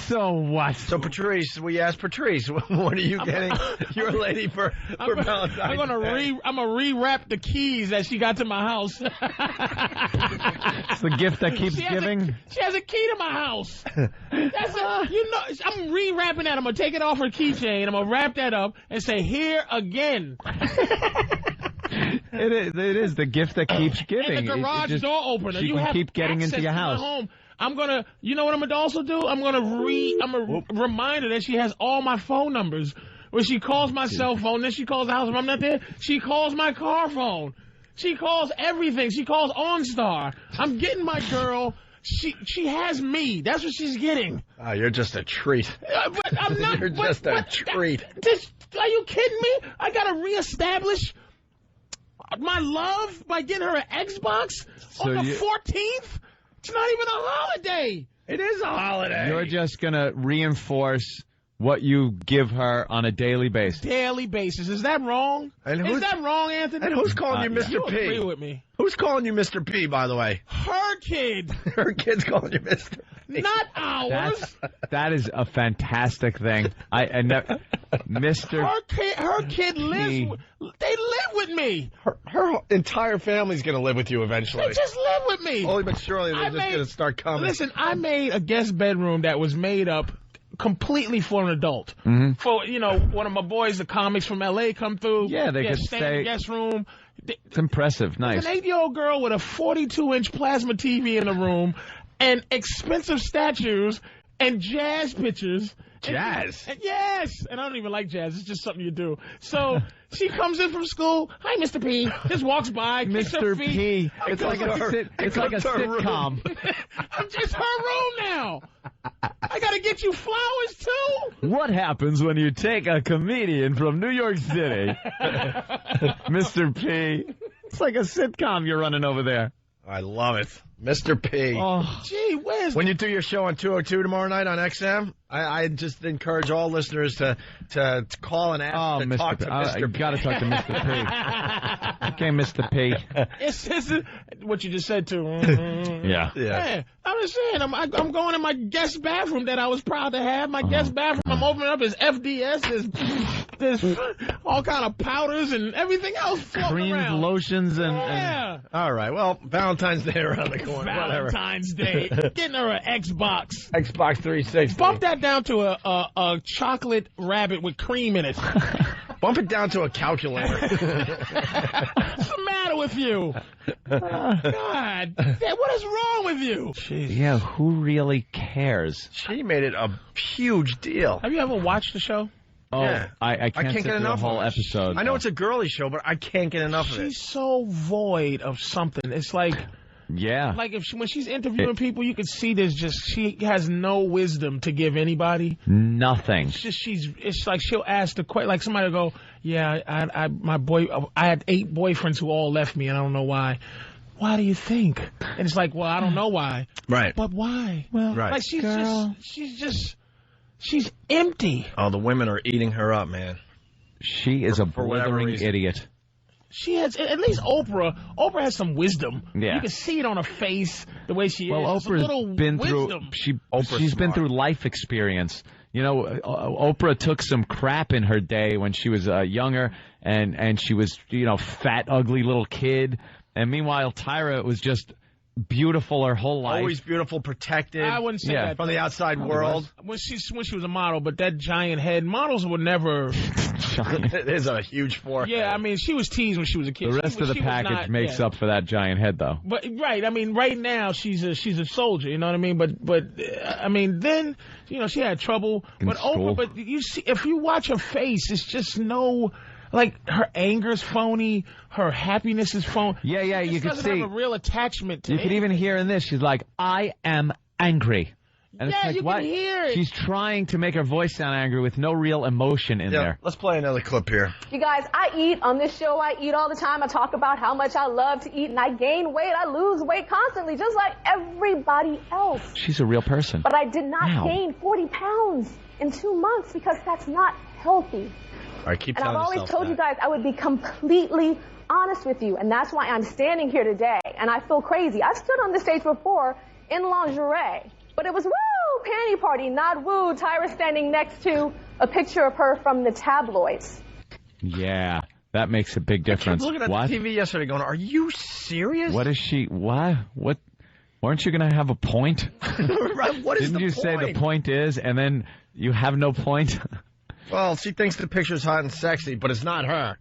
So what? So Patrice, we asked Patrice, what are you getting your lady for Valentine's Day? I'm gonna rewrap the keys that she got to my house. It's the gift that keeps giving. She has a key to my house. That's I'm rewrapping that. I'm gonna take it off her keychain. I'm gonna wrap that up and say, "Here again." It is the gift that keeps giving. And the garage door opener. You can keep getting into your house. Home. I'm gonna, you know what I'm gonna also do? I'm gonna remind her that she has all my phone numbers. When she calls my cell phone, then she calls the house. If I'm not there, she calls my car phone. She calls everything. She calls OnStar. I'm getting my girl. She has me. That's what she's getting. Oh, you're just a treat. But I'm not. You're just a treat. Are you kidding me? I gotta reestablish my love by getting her an Xbox on the 14th? It's not even a holiday. It is a holiday. You're just going to reinforce what you give her on a daily basis. Daily basis. Is that wrong? Is that wrong, Anthony? And who's calling you Mr. You P? agree with me. Who's calling you Mr. P, by the way? Her kid. Her kid's calling you Mr. P. Not ours. That is a fantastic thing. Mr. Her kid lives. They live with me. Her entire family's going to live with you eventually. They just live with me. Slowly but surely, they're just going to start coming. Listen, I made a guest bedroom that was made up completely for an adult. Mm-hmm. For, one of my boys, the comics from L.A. come through. Yeah, they could stay in the guest room. It's impressive. Nice. An 8-year-old girl with a 42-inch plasma TV in the room and expensive statues and jazz pictures. Jazz? Yes. And I don't even like jazz. It's just something you do. So she comes in from school. Hi, Mr. P. Just walks by. Mr. P. It's like a sitcom. I'm just her room now. I got to get you flowers, too. What happens when you take a comedian from New York City? Mr. P. It's like a sitcom you're running over there. I love it. Mr. P. Oh, gee whiz. When you do your show on 202 tomorrow night on XM, I just encourage all listeners to call and ask to talk to Mr. P. You got to talk to Mr. P. Okay, Mr. P. It's what you just said to. Yeah. Yeah. I'm just saying, I'm going in my guest bathroom that I was proud to have. My guest bathroom. I'm opening up his FDS. There's all kind of powders and everything else floating Creams, around. lotions, and... Yeah. All right. Well, Valentine's Day around the corner. Valentine's Day. Getting her an Xbox. Xbox 360. Bump that down to a chocolate rabbit with cream in it. Bump it down to a calculator. What's the matter with you? God. What is wrong with you? Jeez. Yeah, who really cares? She made it a huge deal. Have you ever watched the show? Oh, yeah. I can't get through enough the whole of it. episode. I know it's a girly show, but I can't get enough of it. She's so void of something. It's like... Yeah. Like when she's interviewing people, you can see she has no wisdom to give anybody. Nothing. It's like she'll ask the question, like somebody will go, yeah, I had 8 boyfriends who all left me and I don't know why. Why do you think? And it's like, well, I don't know why. Right. But why? Well, right. Like she's empty. Oh, the women are eating her up, man. She is a blithering idiot. She has, at least Oprah has some wisdom. Yeah. You can see it on her face, the way she is. Well, Oprah's been wisdom. she's been through life experience. You know, Oprah took some crap in her day when she was younger, and she was, fat, ugly little kid. And meanwhile, Tyra was just beautiful her whole life. Always beautiful, protected. I wouldn't say that from the outside world. When she was a model, but that giant head, models would never. It is a huge forehead. Yeah, I mean, she was teased when she was a kid. The rest of the package makes up for that giant head, though. But right, I mean, right now she's a soldier. You know what I mean? But I mean, then she had trouble. But Oprah, but you see, if you watch her face, it's just no. Like, her anger's phony, her happiness is phony. Yeah, you can see. She doesn't have a real attachment to You can even hear in this, she's like, I am angry. And yeah, it's like, you what? can hear it. She's trying to make her voice sound angry with no real emotion in there. Let's play another clip here. You guys, I eat on this show. I eat all the time. I talk about how much I love to eat, and I gain weight. I lose weight constantly, just like everybody else. She's a real person. But I did not gain 40 pounds in 2 months because that's not healthy. All right, keep and telling I've always yourself told you guys I would be completely honest with you, and that's why I'm standing here today, and I feel crazy. I've stood on this stage before in lingerie, but it was woo, panty party, not woo, Tyra standing next to a picture of her from the tabloids. Yeah, that makes a big difference. I was looking at the TV yesterday going, are you serious? What is she, what? Weren't you going to have a point? Right, what is Didn't the you point? say the point is, and then you have no point? Well, she thinks the picture's hot and sexy, but it's not her.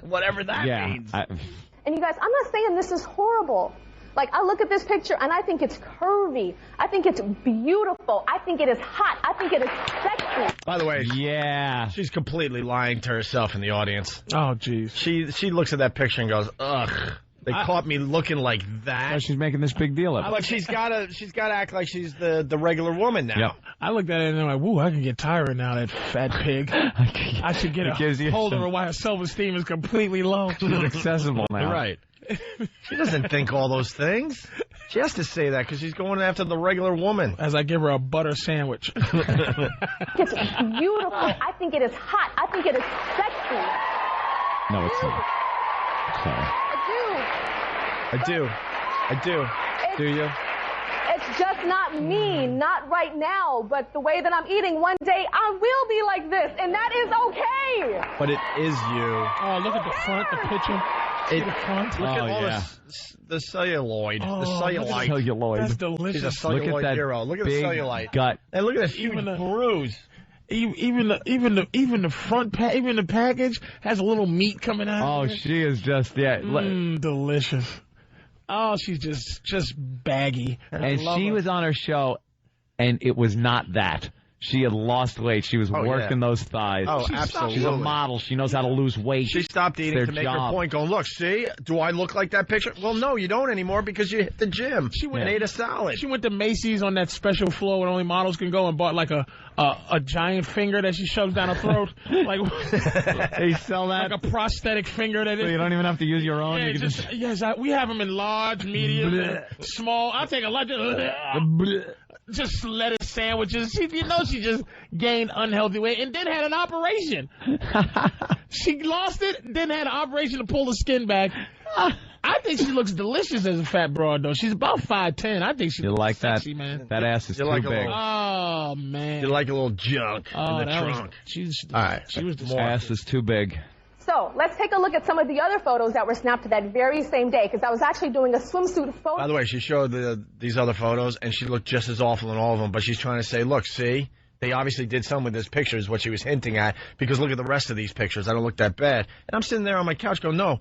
Whatever that means. And you guys, I'm not saying this is horrible. Like, I look at this picture and I think it's curvy. I think it's beautiful. I think it is hot. I think it is sexy. By the way, yeah, she's completely lying to herself in the audience. Oh, jeez. She looks at that picture and goes, ugh. They caught me looking like that. Oh, she's making this big deal of it. But she's got to act like she's the regular woman now. Yep. I looked at it and I'm like, woo, I can get Tyra now, that fat pig. I should get a hold of her while her self-esteem is completely low. She's accessible now. Right. She doesn't think all those things. She has to say that because she's going after the regular woman. As I give her a butter sandwich. It's beautiful. I think it is hot. I think it is sexy. No, it's not. Sorry. I do. Do you? It's just not me, not right now, but the way that I'm eating, one day I will be like this, and that is okay. But it is you. Oh, look at the front, the picture. See the front? Look at all the celluloid, the cellulite. Celluloid. That's delicious. She's a celluloid hero. Look at the cellulite. Gut. And look at that huge bruise. Even the front even the package has a little meat coming out. Oh, she is just delicious. Oh, she's just baggy. And she was on her show, and it was not that. she had lost weight. She was working those thighs. Oh, absolutely. She's a model. She knows how to lose weight. She stopped eating to make her point, going, look, see, do I look like that picture? Well, no, you don't anymore because you hit the gym. She ate a salad. She went to Macy's on that special floor where only models can go and bought like a giant finger that she shoves down her throat. Like they sell that? Like a prosthetic finger. So you don't even have to use your own? Yeah, you can yes, we have them in large, medium, small. I'll take a large. Just lettuce sandwiches. She just gained unhealthy weight and then had an operation. She lost it, then had an operation to pull the skin back. I think she looks delicious as a fat broad, though. She's about 5'10". I think she looks like sexy, that, man. That ass is too big. Oh, man. You like a little junk in the trunk. All right. She was ass is too big. So let's take a look at some of the other photos that were snapped that very same day, because I was actually doing a swimsuit photo. By the way, she showed these other photos, and she looked just as awful in all of them, but she's trying to say, look, see, they obviously did something with this picture is what she was hinting at, because look at the rest of these pictures. I don't look that bad. And I'm sitting there on my couch going, no,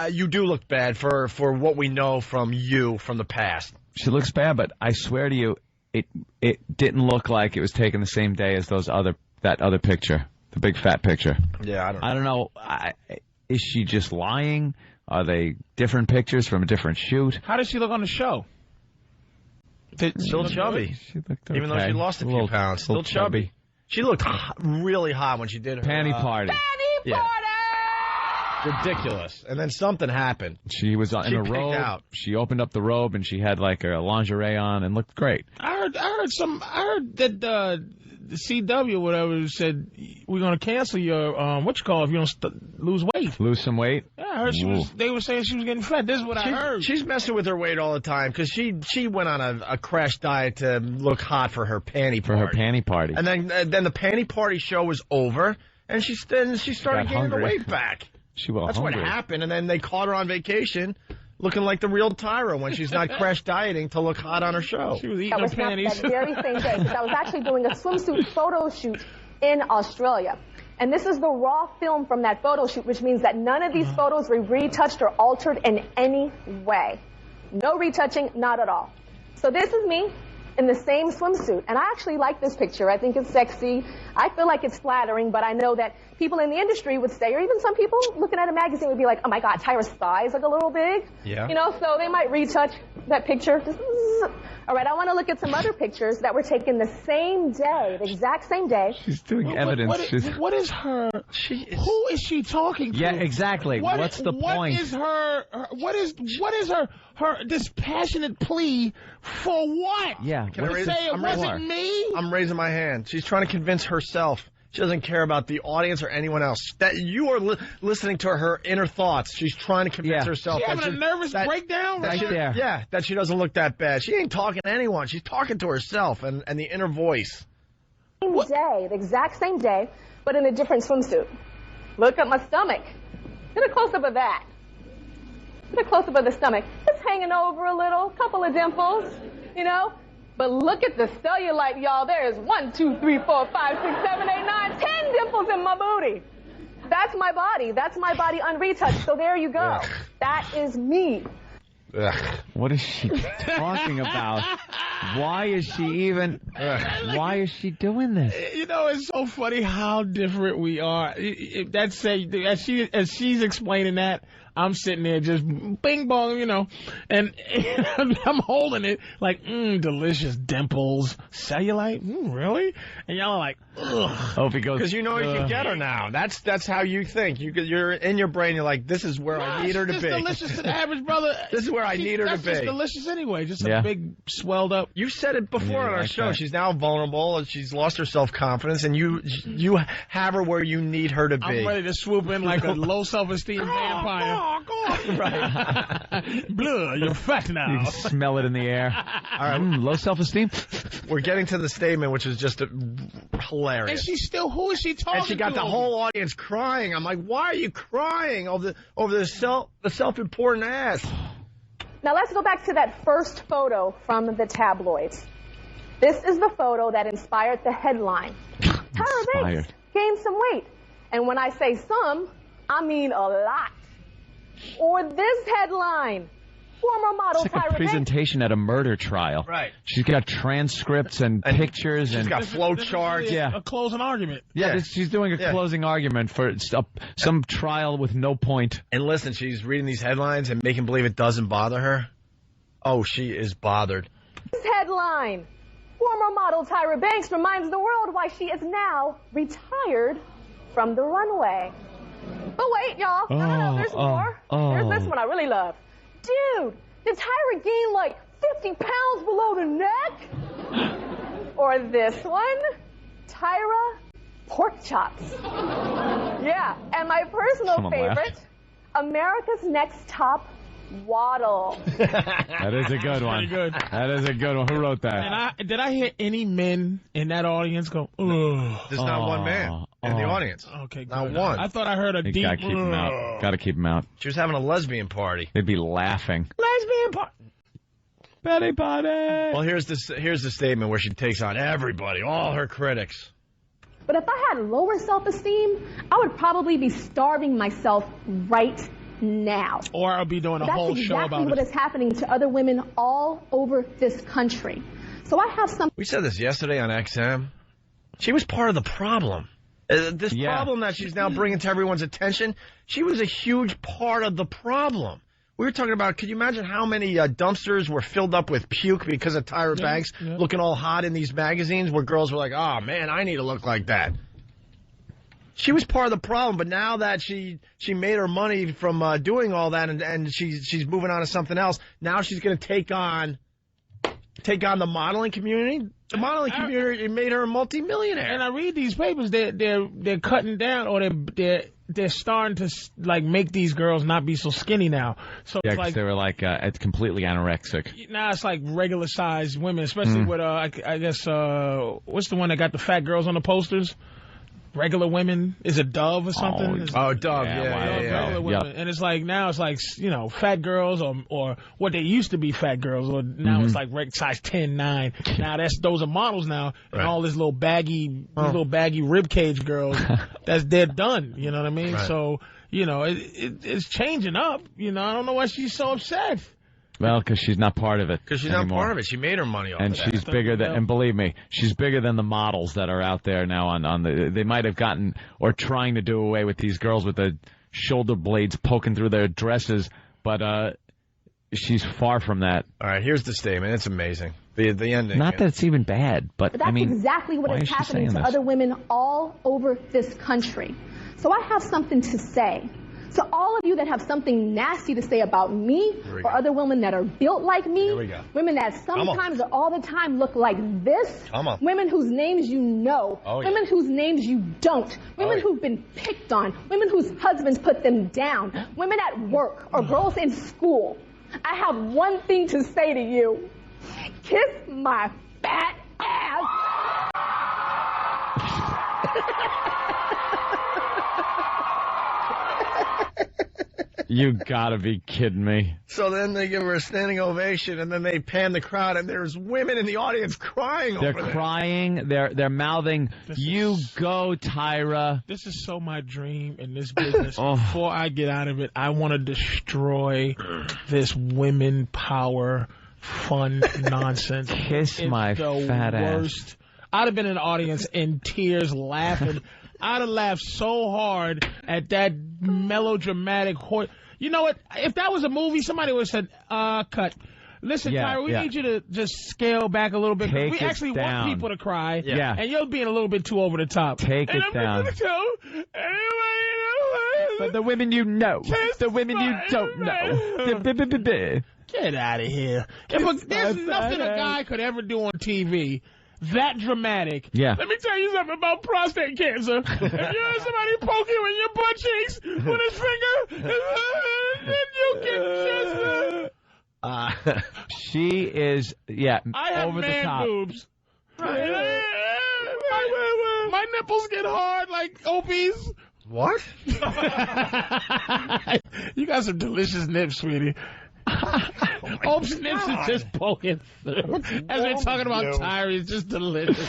you do look bad for what we know from you from the past. She looks bad, but I swear to you, it didn't look like it was taken the same day as that other picture. The big fat picture. Yeah, I don't know. Is she just lying? Are they different pictures from a different shoot? How does she look on the show? Still chubby. She looked okay. Even though she lost a few pounds. Still chubby. She looked really hot when she did her panty party. Panty party! Ridiculous. And then something happened. She was in a robe. Out. She opened up the robe and she had like a lingerie on and looked great. I heard that the CW, whatever, said we're going to cancel your, if you don't lose weight. Lose some weight? Yeah, I heard they were saying she was getting fat. This is what I heard. She's messing with her weight all the time because she went on a crash diet to look hot for her panty party. And then the panty party show was over, and she started getting the weight back. That's hungry. what happened, and then they caught her on vacation looking like the real Tyra when she's not crash dieting to look hot on her show. She was eating her panties. That very same day, because I was actually doing a swimsuit photo shoot in Australia. And this is the raw film from that photo shoot, which means that none of these photos were retouched or altered in any way. No retouching, not at all. So this is me in the same swimsuit. And I actually like this picture. I think it's sexy. I feel like it's flattering, but I know that people in the industry would say, or even some people looking at a magazine would be like, oh my God, Tyra's thighs look a little big. Yeah. So they might retouch that picture. All right, I want to look at some other pictures that were taken the same day, the exact same day. She's doing evidence. What is her? Who is she talking to? Yeah, exactly. What's the point? What is her this passionate plea for what? Yeah. Can I say it wasn't me? I'm raising my hand. She's trying to convince herself. She doesn't care about the audience or anyone else. That you are listening to her inner thoughts. She's trying to convince herself. She having a nervous breakdown right there. Yeah, that she doesn't look that bad. She ain't talking to anyone. She's talking to herself and the inner voice. Same day, the exact same day, but in a different swimsuit. Look at my stomach. Get a close-up of that. Get a close-up of the stomach. It's hanging over a little, couple of dimples, But look at the cellulite, y'all. There's 1, 2, 3, 4, 5, 6, 7, 8, 9, 10 dimples in my booty. That's my body. That's my body unretouched. So there you go. Ugh. That is me. Ugh. What is she talking about? Why is she even? Why is she doing this? It's so funny how different we are. As she's explaining that, I'm sitting there just bing bong, and I'm holding it like, delicious dimples, cellulite, really? And y'all are like, ugh. Oh, because you can get her now. That's how you think. You're in your brain. You're like, this is where I need her to be. It's delicious to the average brother. This is where I need her to be. That's delicious anyway. Just a big swelled up. You said it before on our show. She's now vulnerable and she's lost her self-confidence, and you have her where you need her to be. I'm ready to swoop in like a low self-esteem vampire. Right. Blah, you're fat now. You can smell it in the air. All right. Low self-esteem. We're getting to the statement, which is just hilarious. And she's still, who is she talking to? And she got the whole audience crying. I'm like, why are you crying over the self-important ass? Now let's go back to that first photo from the tabloids. This is the photo that inspired the headline. Tyra Banks gained some weight. And when I say some, I mean a lot. Or this headline, Former model It's like Tyra a presentation at a murder trial. Right. She's got transcripts and pictures. She's and got flow charts. Yeah. A closing argument. Yeah, she's doing a closing argument for some trial with no point. And listen, she's reading these headlines and making believe it doesn't bother her. Oh, she is bothered. This headline. Former model Tyra Banks reminds the world why she is now retired from the runway. But wait, y'all. No, there's more. There's this one I really love. Dude, did Tyra gain like 50 pounds below the neck? Or this one? Tyra pork chops. Yeah, and my personal favorite, America's Next Top Waddle. That is a good one. Good. That is a good one. Who wrote that? And did I hear any men in that audience go, ugh? There's not one man in the audience. Okay, good. Not one. I thought I heard a deep. Gotta keep him out. Gotta keep him out. She was having a lesbian party. They'd be laughing. Lesbian party. Betty party. Well, here's the statement where she takes on everybody, all her critics. But if I had lower self-esteem, I would probably be starving myself right now. Or I'll be doing a whole show about it. That's exactly what is happening to other women all over this country. So I have some... We said this yesterday on XM. She was part of the problem. This problem that she's now bringing to everyone's attention, she was a huge part of the problem. We were talking about, could you imagine how many dumpsters were filled up with puke because of Tyra Banks looking all hot in these magazines where girls were like, oh, man, I need to look like that. She was part of the problem, but now that she made her money from doing all that and she's moving on to something else, now she's going to take on the modeling community. The modeling community made her a multimillionaire. And I read these papers, they're cutting down, or they're starting to like make these girls not be so skinny now. So Yeah, it's because like they were like it's completely anorexic. now it's like regular sized women, especially with I guess what's the one that got the fat girls on the posters? Regular women, is it Dove or something? Dove, regular women. And it's like now it's like, you know, fat girls or what they used to be fat girls, or now it's like size 10, 9. Now those are models now, and all this little baggy rib cage girls, they're done. You know what I mean? Right. So you know it's changing up. You know, I don't know why she's so upset. Well, because she's not part of it. Because she's anymore. not part of it. She made her money off and of that. she's bigger than, and believe me, she's bigger than the models that are out there now on the, they might have gotten, or trying to do away with these girls with the shoulder blades poking through their dresses, but she's far from that. All right, here's the statement. It's amazing. The ending. Not that it's even bad, but that's I mean, exactly what why is is she happening saying to this? other women all over this country. So I have something to say. To all of you that have something nasty to say about me or other women that are built like me, women that sometimes or all the time look like this, women whose names you know, women whose names you don't, women who've been picked on, women whose husbands put them down, women at work or girls in school. I have one thing to say to you. Kiss my fat ass. You gotta be kidding me. So then they give her a standing ovation, and then they pan the crowd, and there's women in the audience crying They're over there. crying. They're mouthing, "You go, Tyra." This is so my dream in this business. Before I get out of it, I want to destroy this women power fun nonsense. Kiss my fat ass. I'd have been in the audience in tears laughing. I'd have laughed so hard at that melodramatic You know what? If that was a movie, somebody would have said, cut. Listen, Tyra, we need you to just scale back a little bit. Take we it actually down. want people to cry. Yeah. And you're being a little bit too over the top. Take it down. But the women you know. The women you don't know. Get out of here. There's nothing a guy could ever do on TV that dramatic. Yeah. Let me tell you something about prostate cancer. If you have somebody poke you in your butt cheeks with his finger, then you can just... She is, I have over the man top. boobs. My nipples get hard like Opie's. What? You got some delicious nips, sweetie. Hope Snips is just poking through. As we're talking about Tyra, it's just delicious.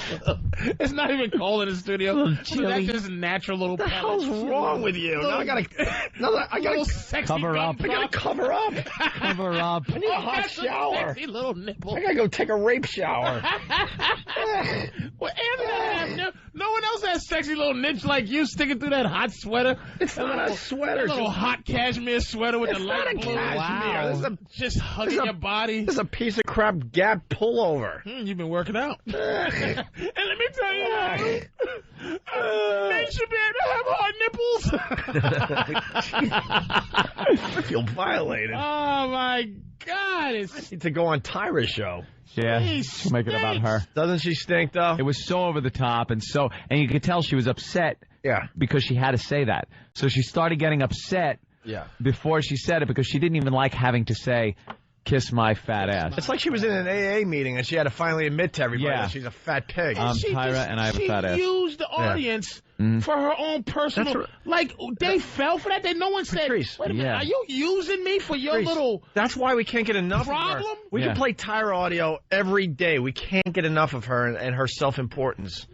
It's not even cold in the studio. That's just natural little. What the hell's wrong with you? Now I gotta sexy cover up. I gotta cover up. Cover up. I need a hot shower. Sexy little nipple. I gotta go take a rape shower. Well, Anthony, no one else has sexy little nips like you sticking through that hot sweater. It's not a sweater. That little hot cashmere sweater with the light blue. Cashmere. This is just hugging your body. This is a piece of crap Gap pullover. You've been working out. And let me tell you, men should be able to have hard nipples. I feel violated. Oh, my God. I need to go on Tyra's show. Yeah, make it about her. Doesn't she stink, though? It was so over the top, and you could tell she was upset. Yeah. Because she had to say that. So she started getting upset. Yeah. Before she said it, because she didn't even like having to say, "Kiss my fat ass." It's like she was in an AA meeting and she had to finally admit to everybody that she's a fat pig. I'm Tyra and I have a fat ass. She used the audience for her own personal. Like they fell for that. No one said, "Wait a minute, are you using me for your little?" That's why we can't get enough problem. Of her. We can play Tyra audio every day. We can't get enough of her and her self-importance.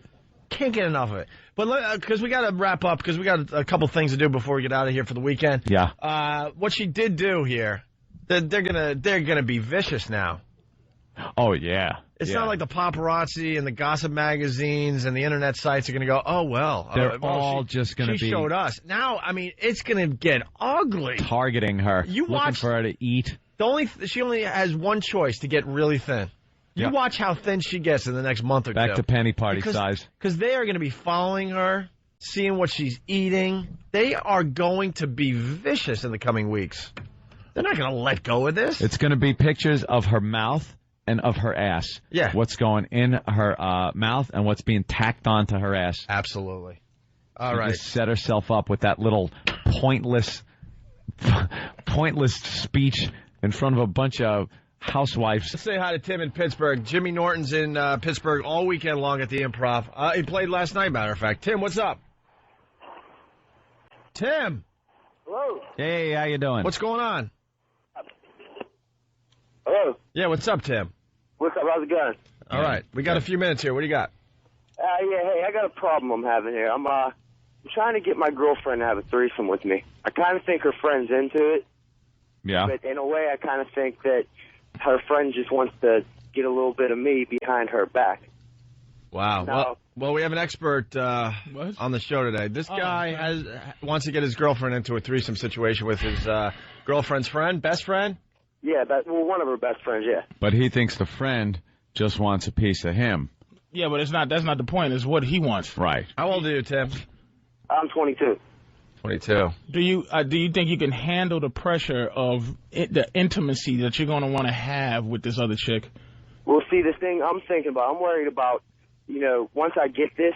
Can't get enough of it. But because we got to wrap up, because we got a couple things to do before we get out of here for the weekend. Yeah. What she did do here, they're gonna be vicious now. Oh yeah. It's not like the paparazzi and the gossip magazines and the internet sites are gonna go, oh well. They're all just gonna be. She showed us. Now, I mean, it's gonna get ugly. Targeting her. Looking for her to eat. She only has one choice to get really thin. You watch how thin she gets in the next month or two. Back to penny party size. Because they are going to be following her, seeing what she's eating. They are going to be vicious in the coming weeks. They're not going to let go of this. It's going to be pictures of her mouth and of her ass. Yeah. What's going in her mouth and what's being tacked onto her ass. Absolutely. All she right. Just set herself up with that little pointless speech in front of a bunch of housewives. Let's say hi to Tim in Pittsburgh. Jimmy Norton's in Pittsburgh all weekend long at the Improv. He played last night, matter of fact. Tim, what's up? Tim. Hello. Hey, how you doing? What's going on? Hello. Yeah, what's up, Tim? What's up? How's it going? All right. We got a few minutes here. What do you got? Hey, I got a problem I'm having here. I'm trying to get my girlfriend to have a threesome with me. I kind of think her friend's into it. Yeah. But in a way, I kind of think that her friend just wants to get a little bit of me behind her back. Wow. Now, well, we have an expert on the show today. This guy wants to get his girlfriend into a threesome situation with his girlfriend's friend, best friend. Yeah, one of her best friends, yeah. But he thinks the friend just wants a piece of him. Yeah, but that's not the point. It's what he wants. Right. How old are you, Tim? I'm 22. 22. Do you think you can handle the pressure of the intimacy that you're going to want to have with this other chick? Well, see, this thing I'm thinking about, I'm worried about, once I get this,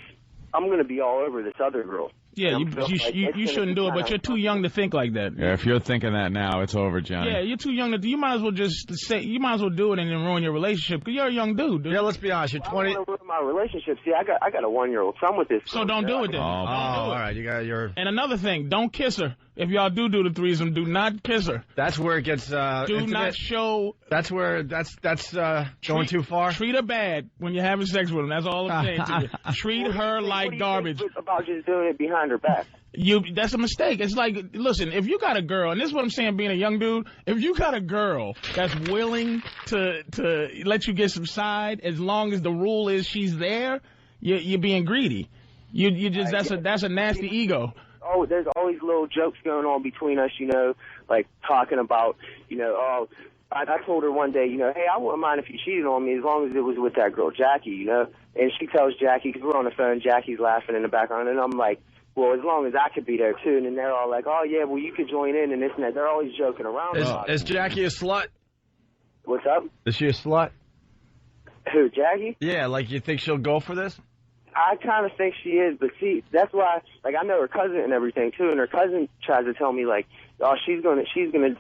I'm going to be all over this other girl. Yeah, you shouldn't do it, but you're too young to think like that. Yeah, if you're thinking that now, it's over, Johnny. Yeah, you're too young to. You might as well you might as well do it and then ruin your relationship because you're a young dude. Yeah, let's be honest. You're 20. I don't want to ruin my relationship. See, I got a 1-year-old son with this. So don't do it then. All right. You got your. And another thing, don't kiss her. If y'all do the threesome, do not kiss her. That's where it gets. Do intimate. not show. That's where that's going too far. Treat her bad when you're having sex with him. That's all I'm saying to you. Treat her like garbage. What about just doing it behind her back? That's a mistake. It's like, listen, if you got a girl, and this is what I'm saying being a young dude, if you got a girl that's willing to let you get some side, as long as the rule is she's there, you're being greedy. You just that's a nasty ego. Oh, there's always little jokes going on between us, like talking about, I told her one day, hey, I wouldn't mind if you cheated on me as long as it was with that girl, Jackie, And she tells Jackie, because we're on the phone, Jackie's laughing in the background, and I'm like, well, as long as I could be there, too. And then they're all like, oh, yeah, well, you could join in and this and that. They're always joking around about it. Is Jackie a slut? What's up? Is she a slut? Who, Jackie? Yeah, like you think she'll go for this? I kind of think she is, but see, that's why, like, I know her cousin and everything, too, and her cousin tries to tell me, like, oh, she's gonna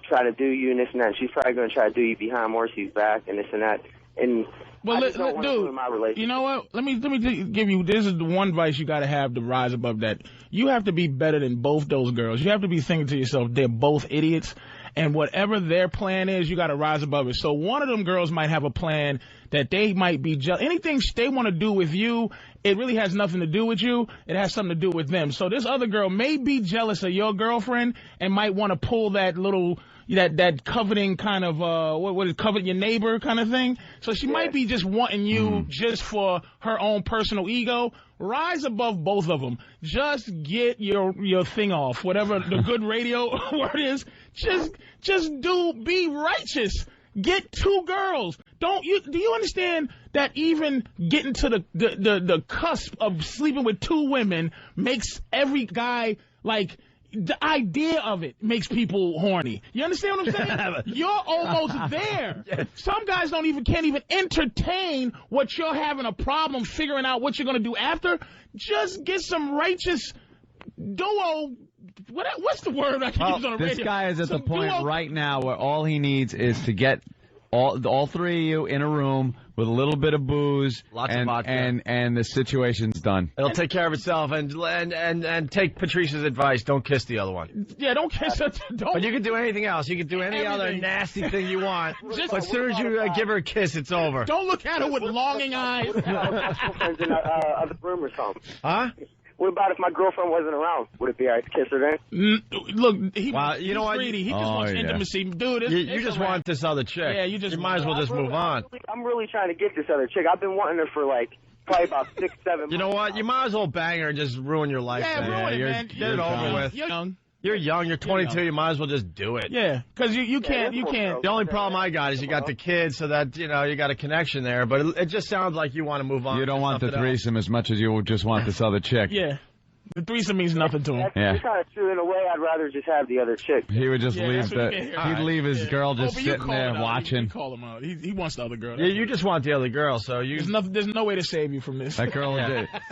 try to do you and this and that, and she's probably gonna try to do you behind Marcy's back and this and that, and well, I just don't want to ruin my relationship. You know what? Let me give you, this is the one advice you got to have to rise above that. You have to be better than both those girls. You have to be thinking to yourself, they're both idiots, and whatever their plan is, you got to rise above it. So one of them girls might have a plan that they might be anything they want to do with you, it really has nothing to do with you. It has something to do with them. So this other girl may be jealous of your girlfriend and might want to pull that little that coveting kind of what is covet your neighbor kind of thing. So she might be just wanting you just for her own personal ego. Rise above both of them. Just get your thing off. Whatever the good radio word is. Just be righteous. Get 2 girls. Do you understand that even getting to the cusp of sleeping with 2 women makes every guy like the idea of it makes people horny. You understand what I'm saying? You're almost there. Yes. Some guys can't even entertain what you're having a problem figuring out what you're going to do after. Just get some righteous duo. What's the word I can use on the radio? This guy is at the point right now where all he needs is to get all 3 of you in a room with a little bit of booze, lots of vodka, and the situation's done. It'll take care of itself. And take Patrice's advice. Don't kiss the other one. Yeah, don't kiss her. But you can do anything else. You can do any other nasty thing you want. But as soon as you give her a kiss, it's over. Don't look at her with longing eyes. My girlfriend's in the other room or something. Huh? What about if my girlfriend wasn't around? Would it be all right to kiss her then? Look, you know what? Greedy. He just wants intimacy. Dude, you just want this other chick. Yeah, you might as well just move on. I'm really trying to get this other chick. I've been wanting her for probably about 6, 7 months. You know what? You might as well bang her and just ruin your life. Yeah, ruin it, man. Get it over with. You're young. You're young. You're 22. You might as well just do it. Yeah, because you can't. The only problem I got is you got the kids, so that you got a connection there. But it just sounds like you want to move on. You don't want the threesome as much as you just want this other chick. Yeah. The threesome means nothing to him. That's kind of true. In a way, I'd rather just have the other chick. He would just leave he'd leave his girl just sitting there watching. You call him out. He wants the other girl. Yeah, you just want the other girl, so there's no way to save you from this. That girl,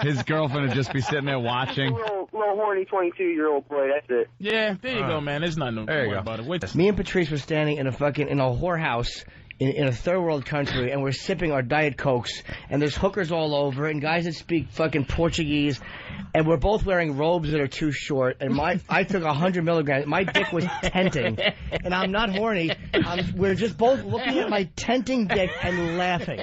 his girlfriend would just be sitting there watching. Little horny 22-year-old boy. That's it. Yeah, there you go, man. There's nothing to worry about it. Me and Patrice were standing in a whorehouse in a third world country, and we're sipping our Diet Cokes, and there's hookers all over, and guys that speak fucking Portuguese, and we're both wearing robes that are too short, and I took 100 milligrams. My dick was tenting, and I'm not horny. We're just both looking at my tenting dick and laughing.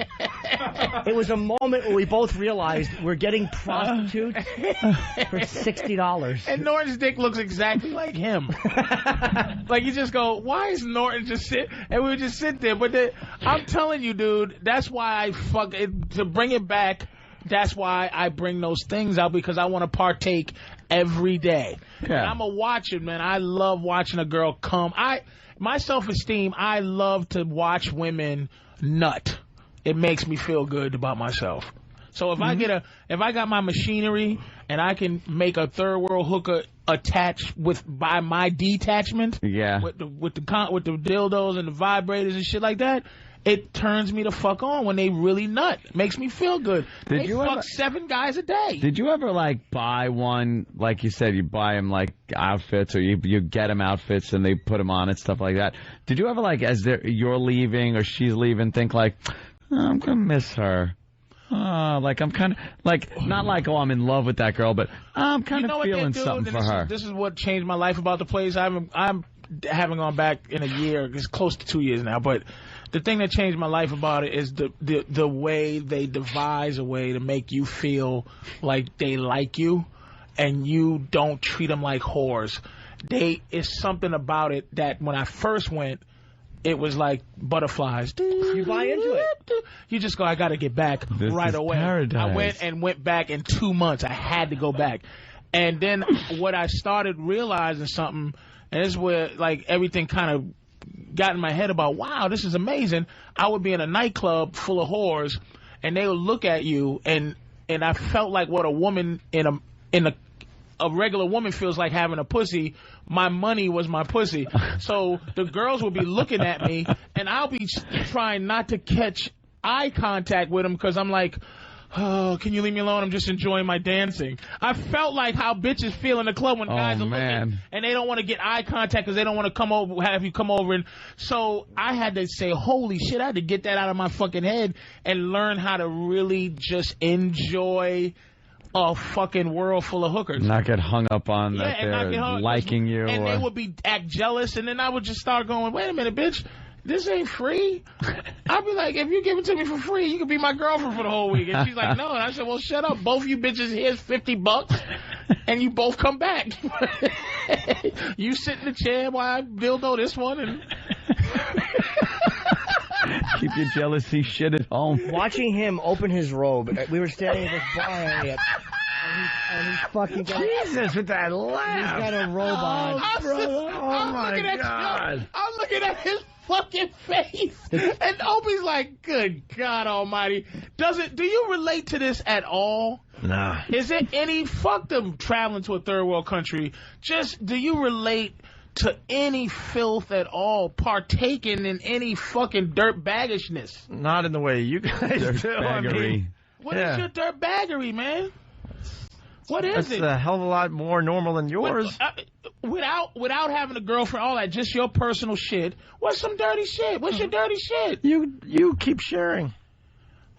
It was a moment where we both realized we're getting prostitutes for $60. And Norton's dick looks exactly like him. Like, you just go, why is Norton just sit? And we would just sit there. But I'm telling you, dude, that's why to bring it back, that's why I bring those things out, because I want to partake every day. Yeah. And I'm going to watch it, man. I love watching a girl come. My self-esteem, I love to watch women nut. It makes me feel good about myself. So if I got my machinery and I can make a third world hooker attach by my detachment, with the dildos and the vibrators and shit like that, it turns me the fuck on when they really nut. It makes me feel good. They fuck 7 guys a day. Did you ever buy one, like you said, you buy them outfits, or you get them outfits and they put them on and stuff like that? Did you ever as you're leaving or she's leaving think I'm gonna miss her? I'm kind of not I'm in love with that girl, but I'm kind of feeling something for her. This is what changed my life about the place. I haven't gone back in a year. It's close to 2 years now, but the thing that changed my life about it is the way they devise a way to make you feel like they like you, and you don't treat them like whores. It's something about it that when I first went, it was like butterflies. You buy into it. You just go, I got to get back right away. Paradise. I went back in 2 months. I had to go back. And then what I started realizing something, and this is where everything kind of got in my head about, wow, this is amazing. I would be in a nightclub full of whores, and they would look at you, and I felt like what a woman a regular woman feels like having a pussy. My money was my pussy. So the girls will be looking at me, and I'll be trying not to catch eye contact with them because I'm like, oh, can you leave me alone? I'm just enjoying my dancing. I felt like how bitches feel in the club when guys are looking and they don't want to get eye contact because they don't want to have you come over. And so I had to say, holy shit, I had to get that out of my fucking head and learn how to really just enjoy a fucking world full of hookers. Not get hung up on that they're liking you. And they would act jealous, and then I would just start going, wait a minute, bitch. This ain't free. I'd be like, if you give it to me for free, you can be my girlfriend for the whole week. And she's like, no. And I said, well, shut up. Both you bitches, here's $50, and you both come back. You sit in the chair while I dildo this one. And keep your jealousy shit at home. Watching him open his robe, we were standing at this bar area. And he's fucking got Jesus with that laugh. He's got a robe on. Oh my God. I'm looking at his fucking face. And Opie's like, good God almighty. Do you relate to this at all? Nah. Is there any, fuck them traveling to a third world country, just, do you relate to any filth at all, partaking in any fucking dirt baggishness? Not in the way you guys do. Baggery. What is your dirt baggery, man? What is it? That's a hell of a lot more normal than yours. Without having a girlfriend, all that, just your personal shit. What's some dirty shit? What's your dirty shit? You keep sharing.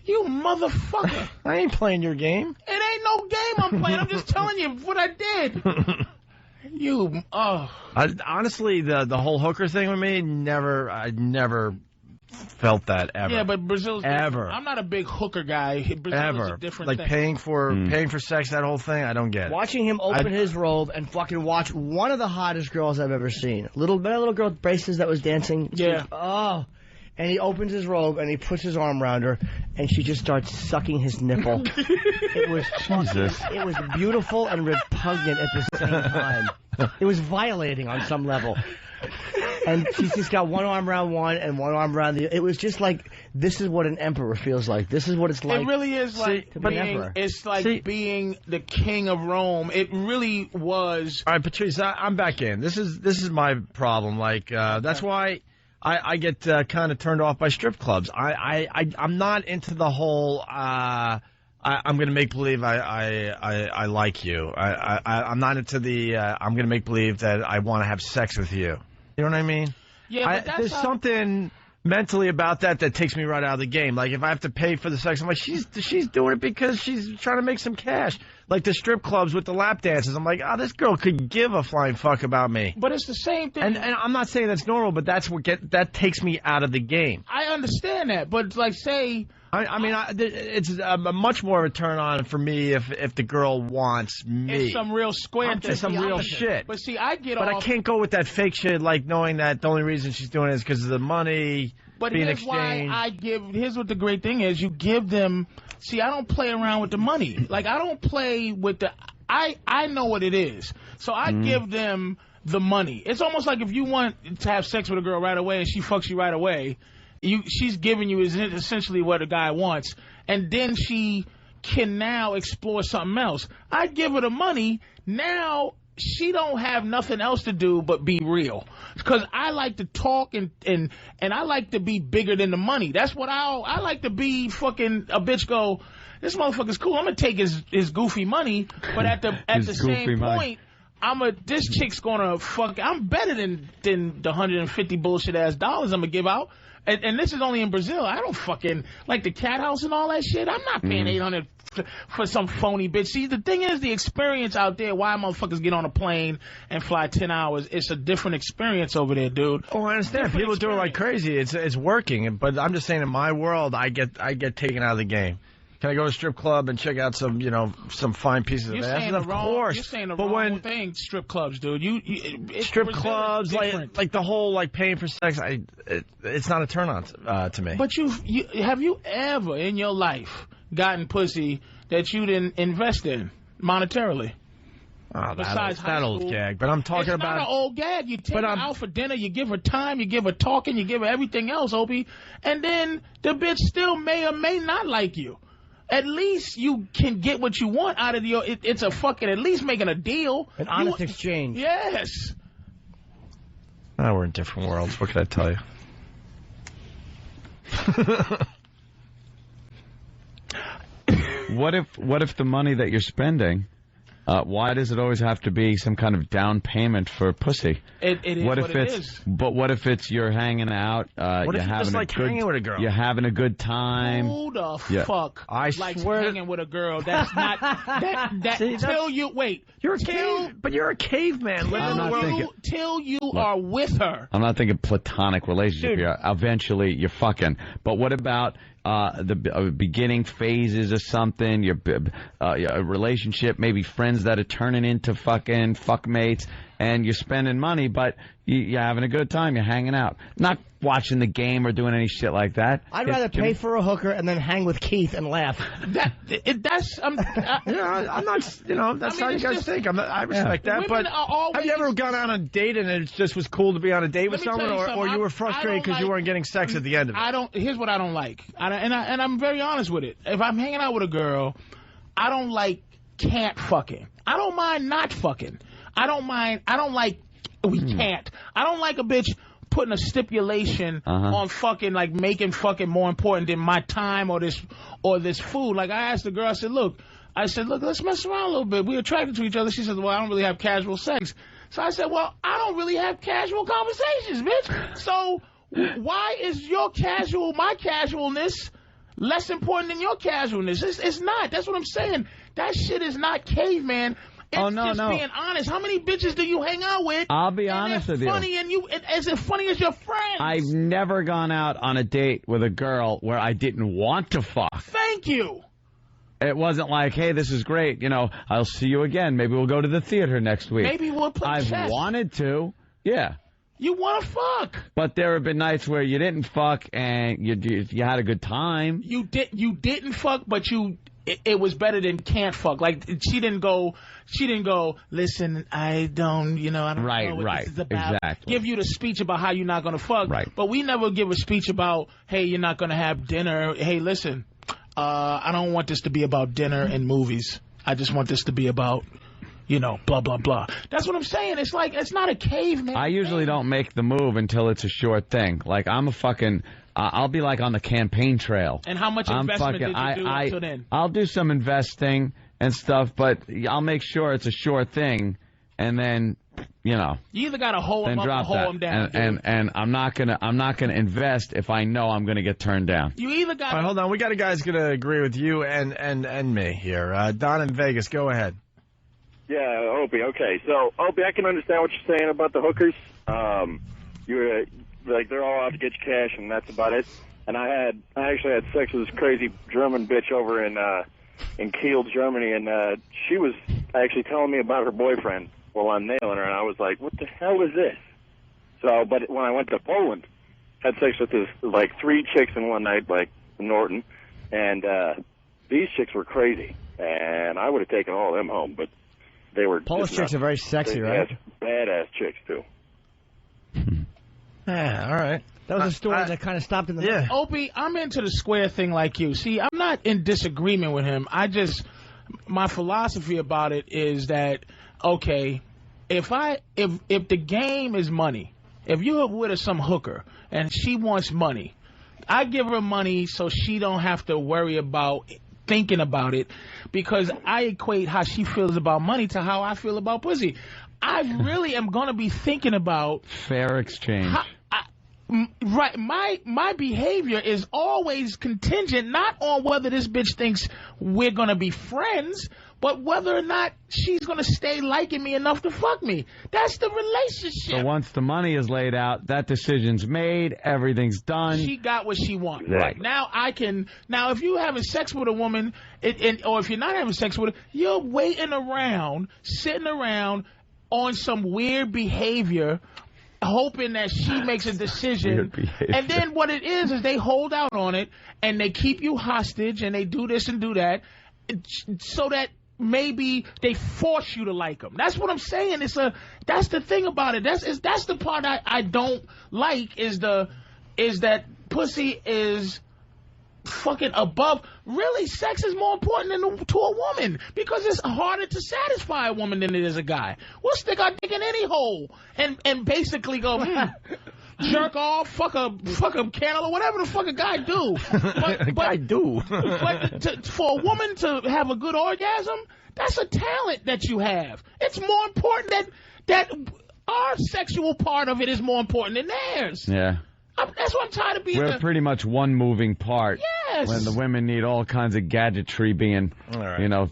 You motherfucker. I ain't playing your game. It ain't no game I'm playing. I'm just telling you what I did. Honestly, the whole hooker thing with me, I never felt that ever. Yeah, but Brazil's ever. Different. I'm not a big hooker guy. Brazil is a different like thing. paying for sex, that whole thing, I don't get it. Watching him open his robe and fucking watch one of the hottest girls I've ever seen. Little girl with braces that was dancing. Yeah. And he opens his robe and he puts his arm around her and she just starts sucking his nipple. It was it was beautiful and repugnant at the same time. It was violating on some level. And she's just got one arm around one and one arm around the other. It was just like, this is what an emperor feels like. This is what it's like. It really is like being the king of Rome. It really was. All right, Patrice, I'm back in. This is my problem. Like, that's why I get kind of turned off by strip clubs. I'm not into the whole. I'm going to make believe I like you. I'm not into the. I'm going to make believe that I want to have sex with you. You know what I mean? Yeah, but there's something mentally about that takes me right out of the game. Like, if I have to pay for the sex, I'm like, she's doing it because she's trying to make some cash. Like the strip clubs with the lap dances. I'm like, this girl could give a flying fuck about me. But it's the same thing. And I'm not saying that's normal, but that takes me out of the game. I understand that, but like, say. It's much more of a turn on for me if the girl wants me. It's some real square thing. It's some real shit. But see, I can't go with that fake shit, like knowing that the only reason she's doing it is because of the money. But being here's exchanged. here's what the great thing is. You give them. See, I don't play around with the money. Like, I don't play with the. I know what it is. So I give them the money. It's almost like if you want to have sex with a girl right away and she fucks you right away. She's giving you essentially what a guy wants, and then she can now explore something else. I give her the money. Now she don't have nothing else to do but be real, because I like to talk and I like to be bigger than the money. That's what I like to be. Fucking a bitch go, this motherfucker's cool. I'm gonna take his goofy money, but at the same point. This chick's gonna fuck. I'm better than the 150 bullshit ass dollars I'm gonna give out. And this is only in Brazil. I don't fucking like the cat house and all that shit. I'm not paying $800 for some phony bitch. See, the thing is, the experience out there, why motherfuckers get on a plane and fly 10 hours, it's a different experience over there, dude. Oh, I understand. People do it like crazy. It's working. But I'm just saying, in my world, I get taken out of the game. Can I go to a strip club and check out some fine pieces of ass? Of course. You're saying the wrong thing, strip clubs, dude. Strip clubs, like the whole paying for sex, it's not a turn on to me. But have you ever in your life gotten pussy that you didn't invest in monetarily? Oh, besides that old gag. But I'm talking about. It's not an old gag. You take her out for dinner, you give her time, you give her talking, you give her everything else, Opie, and then the bitch still may or may not like you. At least you can get what you want out of it's a fucking, at least making a deal. An honest exchange. Yes. We're in different worlds. What can I tell you? What if the money that you're spending Why does it always have to be some kind of down payment for pussy? It is what it is. But what if it's you're hanging out? What if you just like hanging with a girl? You're having a good time. Who the fuck likes swear hanging with a girl? That's not that. See, till you wait. You're a caveman. Till you are with her. I'm not thinking platonic relationship here. Eventually, you're fucking. But what about the beginning phases of something? Your a relationship, maybe friends that are turning into fucking fuckmates, and you're spending money, but you're having a good time. You're hanging out, not watching the game or doing any shit like that. I'd rather pay for a hooker and then hang with Keith and laugh. I'm not. That's how you guys think. I respect that. But have you ever gone on a date and it just was cool to be on a date with someone, or you were frustrated because you weren't getting sex at the end of it? Here's what I don't like, and I'm very honest with it. If I'm hanging out with a girl, I don't like can't fucking. I don't mind not fucking. I don't like we can't. I don't like a bitch putting a stipulation on fucking, like making fucking more important than my time or this food. Like I asked the girl, I said, look, let's mess around a little bit. We're attracted to each other. She said, well, I don't really have casual sex. So I said, well, I don't really have casual conversations, bitch. So why is my casualness less important than your casualness? It's not. That's what I'm saying. That shit is not caveman. It's just being honest. How many bitches do you hang out with? I'll be honest with you. Is it funny as your friends? I've never gone out on a date with a girl where I didn't want to fuck. Thank you. It wasn't like, hey, this is great. I'll see you again. Maybe we'll go to the theater next week. Maybe we'll play chess. I've wanted to. Yeah. You want to fuck. But there have been nights where you didn't fuck and you had a good time. You didn't fuck, but it was better than can't fuck. Like she didn't go, listen, I don't know what this is about. Exactly. Give you the speech about how you're not going to fuck. Right. But we never give a speech about, hey, you're not going to have dinner. Hey, listen, I don't want this to be about dinner and movies. I just want this to be about, blah, blah, blah. That's what I'm saying. It's like, it's not a caveman. I usually don't make the move until it's a short thing. Like, I'm a fucking... I'll be like on the campaign trail. And how much investment did you do until then? I'll do some investing and stuff, but I'll make sure it's a short thing, and then You either got to hold them up or hold them down. And I'm not gonna invest if I know I'm gonna get turned down. You either got. All right, hold on. We got a guy's gonna agree with you and me here. Don in Vegas, go ahead. Yeah, Opie. Okay, so Opie, I can understand what you're saying about the hookers. You're like they're all out to get you cash, and that's about it. And I actually had sex with this crazy German bitch over in Kiel, Germany, and she was actually telling me about her boyfriend while I'm nailing her, and I was like, what the hell is this? So, but when I went to Poland, had sex with this, like 3 chicks in one night, like Norton, and these chicks were crazy, and I would have taken all of them home, but they were Polish chicks are very sexy, right? Badass chicks, too. Yeah, all right. That was a story that kind of stopped in the middle. Opie, I'm into the square thing like you. See, I'm not in disagreement with him. My philosophy about it is that, okay, if the game is money, if you're with some hooker and she wants money, I give her money so she don't have to worry about thinking about it, because I equate how she feels about money to how I feel about pussy. I really am going to be thinking about fair exchange. Right, my behavior is always contingent not on whether this bitch thinks we're gonna be friends, but whether or not she's gonna stay liking me enough to fuck me. That's the relationship. So once the money is laid out, that decision's made, everything's done. She got what she wanted. Right. Now if you're having sex with a woman, or if you're not having sex with her, you're waiting around, sitting around on some weird behavior, hoping that she makes a decision. And then what it is they hold out on it, and they keep you hostage, and they do this and do that, so that maybe they force you to like them. That's what I'm saying. That's the thing about it. That's the part I don't like, is that pussy is fucking above. Really, sex is more important to a woman, because it's harder to satisfy a woman than it is a guy. We'll stick our dick in any hole and basically go jerk off, fuck a candle, or whatever the fuck a guy do. But for a woman to have a good orgasm, That's a talent that you have. It's more important that our sexual part of it is more important than theirs. Yeah. That's what I'm tired of being. We're pretty much one moving part. Yes. When the women need all kinds of gadgetry being,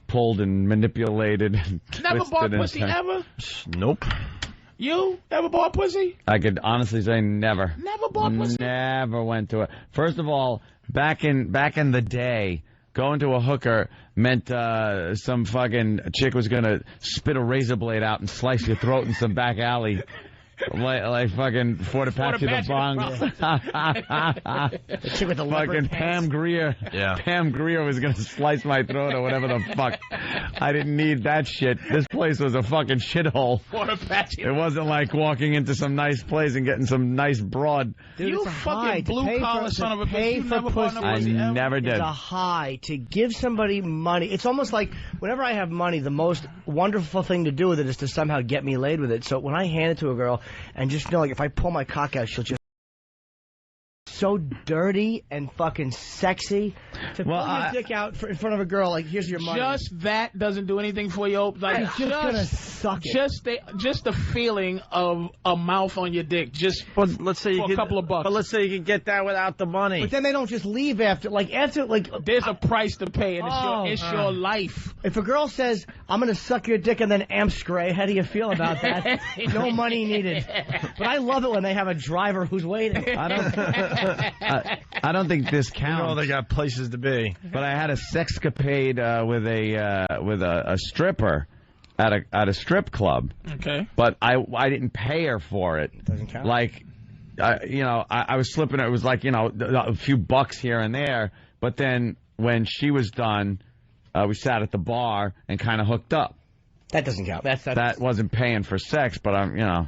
pulled and manipulated. And never bought pussy and ever? Nope. You ever bought pussy? I could honestly say never. Never bought pussy? Never went to it. First of all, back in the day, going to a hooker meant some fucking chick was going to spit a razor blade out and slice your throat in some back alley. Like fucking Fort Apache the Bronx. The chick with the fucking Pam Grier. Yeah. Pam Grier was going to slice my throat or whatever the fuck. I didn't need that shit. This place was a fucking shithole. Fort Apache. It wasn't like walking into some nice place and getting some nice broad. Dude, you it's a high fucking blue-collar son of a bitch. You never bought no I pussy ever? never did. It's a high to give somebody money. It's almost like whenever I have money, the most wonderful thing to do with it is to somehow get me laid with it. So when I hand it to a girl and just know, like, if I pull my cock out, she'll just so dirty and fucking sexy. To pull your dick out in front of a girl, like, here's your money. Just that doesn't do anything for you. Like, it's just gonna suck it. Just the feeling of a mouth on your dick, just let's say for a couple of bucks. But let's say you can get that without the money. But then they don't just leave after. There's a price to pay, and it's your life. If a girl says, "I'm gonna suck your dick and then amp-scray," how do you feel about that? No money needed. But I love it when they have a driver who's waiting. I don't think this counts. They got places to be. But I had a sexcapade with a stripper at a strip club. Okay. But I didn't pay her for it. Doesn't count. Like, I was slipping. It was like a few bucks here and there. But then when she was done, we sat at the bar and kind of hooked up. That doesn't count. That wasn't paying for sex, but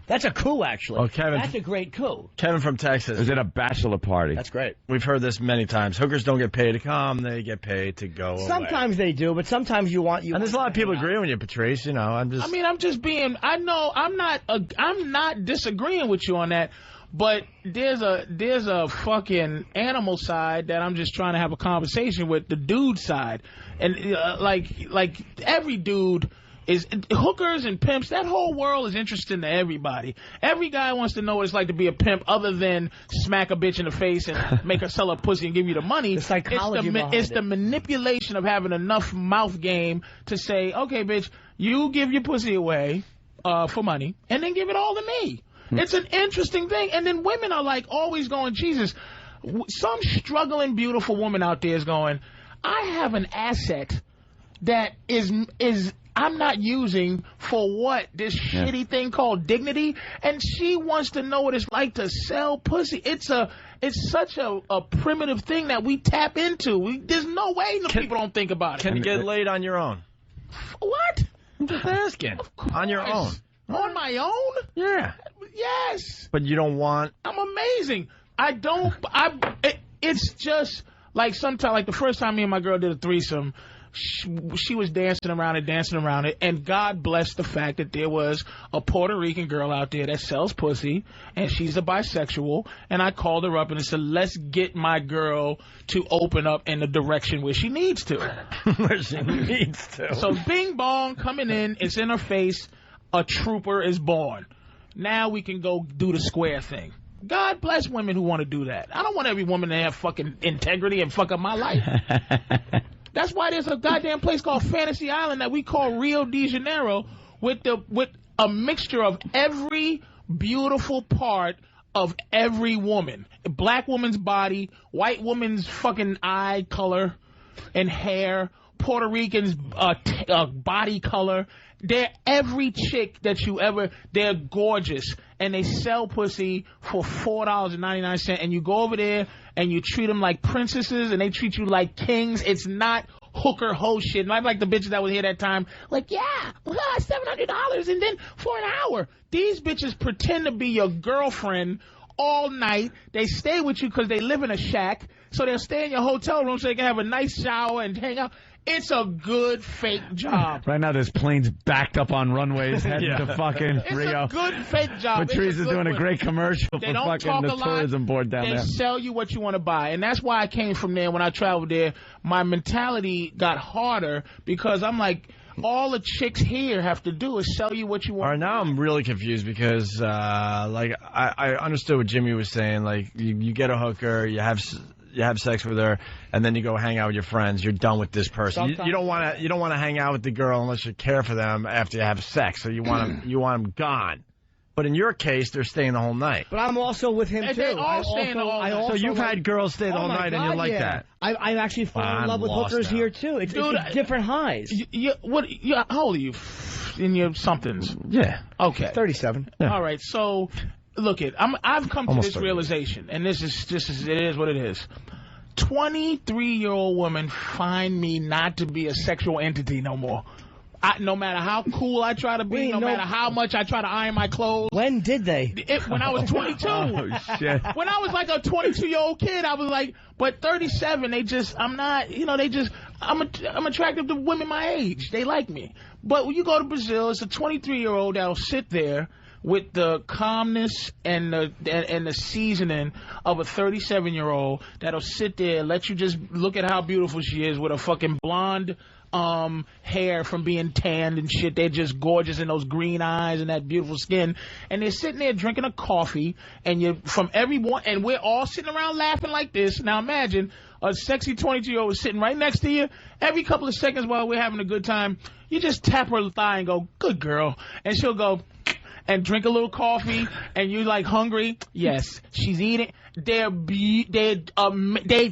That's a coup, actually. Oh, Kevin. That's a great coup. Kevin from Texas. Is it a bachelor party? That's great. We've heard this many times. Hookers don't get paid to come; they get paid to go away. Sometimes they do, but sometimes you want. And there's a lot of people agreeing with you, Patrice. I'm just being. I know I'm not disagreeing with you on that. But there's a fucking animal side that I'm just trying to have a conversation with, the dude side, and like every dude. Is hookers and pimps, that whole world is interesting to everybody. Every guy wants to know what it's like to be a pimp other than smack a bitch in the face and make her sell her pussy and give you the money. The psychology it's the manipulation of having enough mouth game to say, okay, bitch, you give your pussy away for money and then give it all to me. It's an interesting thing. And then women are like always going, Jesus, some struggling beautiful woman out there is going, I have an asset that is I'm not using for what? This shitty thing called dignity? And she wants to know what it's like to sell pussy. It's such a primitive thing that we tap into. There's no way people don't think about it. Can you get laid on your own? What? I'm just asking. On your own. On my own? Yeah. Yes. But you don't want... I'm amazing. It's just like sometimes, like the first time me and my girl did a threesome, she was dancing around it, and God bless the fact that there was a Puerto Rican girl out there that sells pussy, and she's a bisexual, and I called her up and I said, let's get my girl to open up in the direction where she needs to. Where she needs to. So bing bong, coming in, it's in her face, a trooper is born. Now we can go do the square thing. God bless women who want to do that. I don't want every woman to have fucking integrity and fuck up my life. That's why there's a goddamn place called Fantasy Island that we call Rio de Janeiro with a mixture of every beautiful part of every woman. A black woman's body, white woman's fucking eye color and hair, Puerto Rican's body color. They're every chick that you ever, they're gorgeous. And they sell pussy for $4.99. And you go over there and you treat them like princesses and they treat you like kings. It's not hooker hoe shit. Not like the bitches that was here that time. Like, yeah, $700 and then for an hour. These bitches pretend to be your girlfriend all night. They stay with you because they live in a shack. So they'll stay in your hotel room so they can have a nice shower and hang out. It's a good fake job. Right now, there's planes backed up on runways heading to fucking Rio. It's a good fake job. Patrice is doing a great commercial for fucking the tourism board down there. They sell you what you want to buy. And that's why I came from there. When I traveled there, my mentality got harder because I'm like, All the chicks here have to do is sell you what you want. All right, now I'm really confused because, like, I understood what Jimmy was saying. Like, you get a hooker, you have sex with her, and then you go hang out with your friends. You're done with this person. You don't want to hang out with the girl unless you care for them after you have sex. So you want them gone. But in your case, they're staying the whole night. But I'm also with him, too. They all staying the whole night. So you've had girls stay the whole night, and you like that. I've actually fallen in love with hookers here, too. It's different highs. How old are you? In your somethings? Yeah. Okay. 37. Yeah. All right, so, look I've come to this realization, and it is what it is. 23-year-old women find me not to be a sexual entity no more. No matter how cool I try to be, no matter how much I try to iron my clothes. When did they? When I was 22. Oh, shit. When I was like a 22-year-old kid, I was like, but 37, I'm attractive to women my age. They like me. But when you go to Brazil, it's a 23-year-old that'll sit there with the calmness and the seasoning of a 37-year-old that'll sit there and let you just look at how beautiful she is with a fucking blonde hair from being tanned and shit. They're just gorgeous in those green eyes and that beautiful skin. And they're sitting there drinking a coffee, and and we're all sitting around laughing like this. Now imagine a sexy 22-year-old sitting right next to you. Every couple of seconds while we're having a good time, you just tap her thigh and go, "Good girl," and she'll go and drink a little coffee, and you're like, hungry? Yes, she's eating. They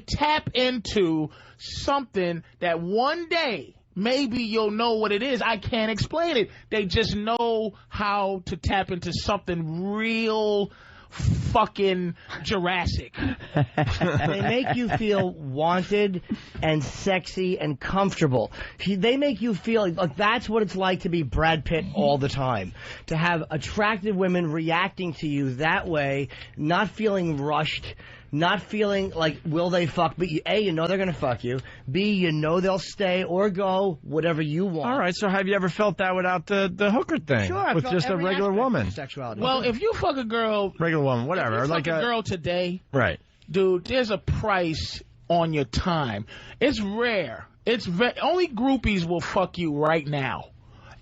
tap into something that one day maybe you'll know what it is. I can't explain it. They just know how to tap into something real fucking Jurassic. They make you feel wanted and sexy and comfortable. They make you feel like that's what it's like to be Brad Pitt all the time. To have attractive women reacting to you that way, not feeling rushed, not feeling like, will they fuck? But A, you know they're going to fuck you. B, you know they'll stay or go, whatever you want. All right, so have you ever felt that without the hooker thing? Sure, with just a regular woman. Sexuality. Well, if you fuck a girl, regular woman, whatever, if you like fuck a girl today, right, dude, there's a price on your time. It's rare. Only groupies will fuck you right now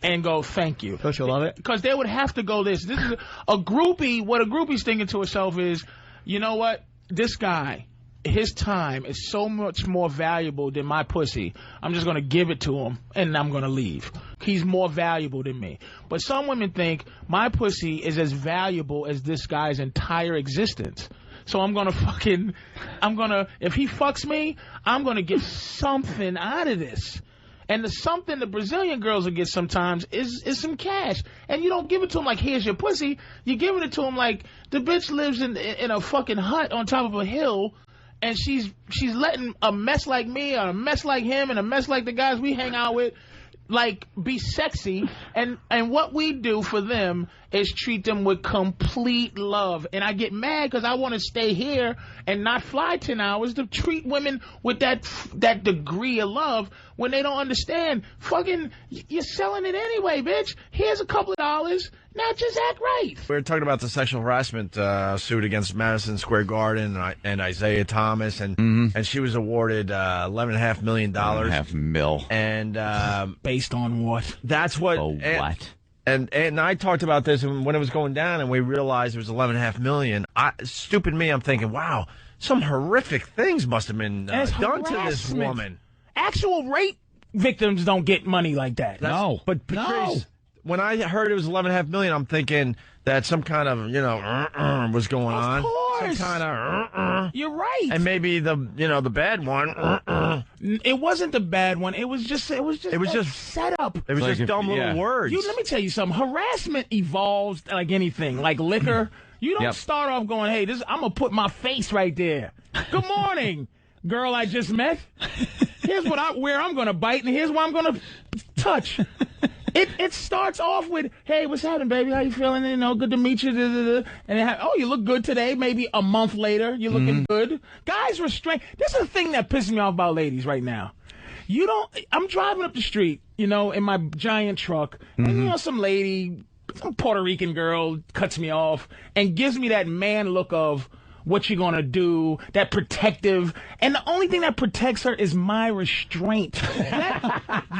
and go, thank you. Don't you love it? Because they would have to go this. This is a groupie. What a groupie's thinking to herself is, you know what? This guy, his time is so much more valuable than my pussy. I'm just going to give it to him, and I'm going to leave. He's more valuable than me. But some women think my pussy is as valuable as this guy's entire existence. So if he fucks me, I'm going to get something out of this. And the something the Brazilian girls will get sometimes is some cash. And you don't give it to them like, here's your pussy. You're giving it to them like the bitch lives in a fucking hut on top of a hill, and she's letting a mess like me or a mess like him and a mess like the guys we hang out with, like, be sexy. And what we do for them is treat them with complete love. And I get mad because I want to stay here and not fly 10 hours to treat women with that degree of love when they don't understand. Fucking, you're selling it anyway, bitch. Here's a couple of dollars. Now just act right. We were talking about the sexual harassment suit against Madison Square Garden and Isaiah Thomas, and she was awarded $11.5 million. $11.5 million. And based on what? That's what. What? And I talked about this when it was going down, and we realized it was $11.5 million. Stupid me, I'm thinking, wow, some horrific things must have been done to this woman. Actual rape victims don't get money like that. But Patrice, when I heard it was $11.5 million, I'm thinking that some kind of was going on. Of course, some kind of You're right. And maybe the bad one. It wasn't the bad one. It was just set up. It was like just dumb little words. Let me tell you something. Harassment evolves like anything, like liquor. You don't start off going, "Hey, I'm gonna put my face right there. Good morning, girl I just met. Here's where I'm gonna bite, and here's where I'm gonna touch." It starts off with, "Hey, what's happening, baby? How you feeling? You know, good to meet you." And you look good today. Maybe a month later, you're looking good. Guys restrain. This is the thing that pisses me off about ladies right now. I'm driving up the street, in my giant truck, and some lady, some Puerto Rican girl, cuts me off and gives me that man look of, what you're gonna do, that protective, and the only thing that protects her is my restraint.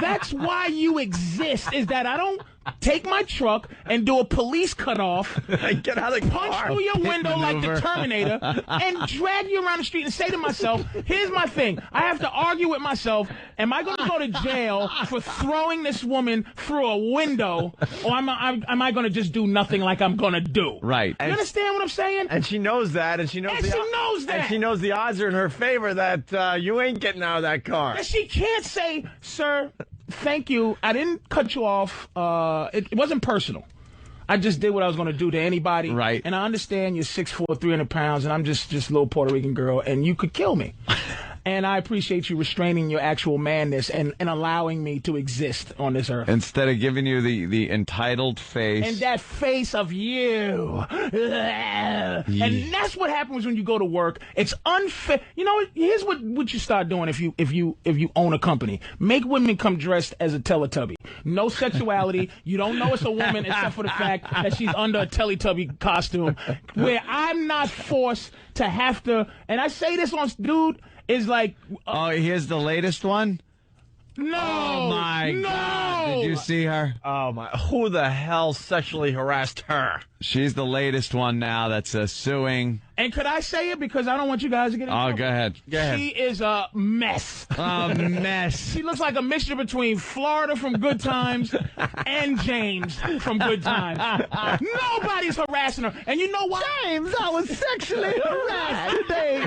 That's why you exist, is that I don't take my truck and do a police cutoff, get out of the punch car, through your window like the maneuver. Terminator, and drag you around the street and say to myself, here's my thing. I have to argue with myself, am I going to go to jail for throwing this woman through a window, or am I going to just do nothing like I'm going to do? Right. You understand what I'm saying? And she knows that, and she knows that. And she knows the odds are in her favor that you ain't getting out of that car. And she can't say, sir, thank you. I didn't cut you off. It wasn't personal. I just did what I was going to do to anybody. Right. And I understand you're 6'4", 300 pounds, and I'm just a little Puerto Rican girl, and you could kill me. And I appreciate you restraining your actual manness and allowing me to exist on this earth. Instead of giving you the entitled face. And that face of you. And that's what happens when you go to work. It's unfair. You know, here's what you start doing if you own a company. Make women come dressed as a Teletubby. No sexuality. You don't know it's a woman except for the fact that she's under a Teletubby costume. Where I'm not forced to have to, and I say this on, dude, is like... oh, here's the latest one? No! Oh, my God. Did you see her? Oh, my. Who the hell sexually harassed her? She's the latest one now that's suing. And could I say it? Because I don't want you guys to get in trouble. Go ahead. Go ahead. She is a mess. A mess. She looks like a mixture between Florida from Good Times and James from Good Times. Nobody's harassing her. And you know why? James, I was sexually harassed today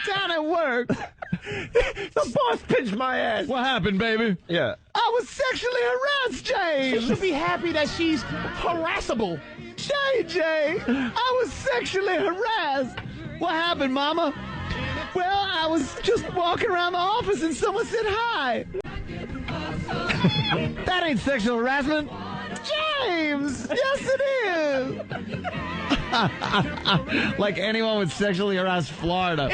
down at work. The boss pinched my ass. What happened, baby? Yeah. I was sexually harassed, James. She should be happy that she's harassable. JJ, I was sexually harassed. What happened, Mama? Well, I was just walking around the office and someone said hi. That ain't sexual harassment. James! Yes, it is! Like anyone would sexually harass Florida.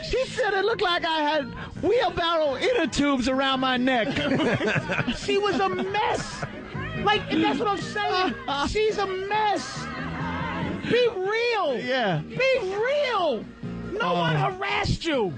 She said it looked like I had wheelbarrow inner tubes around my neck. She was a mess. Like, and that's what I'm saying. She's a mess. Be real. Yeah. Be real. No one harassed you.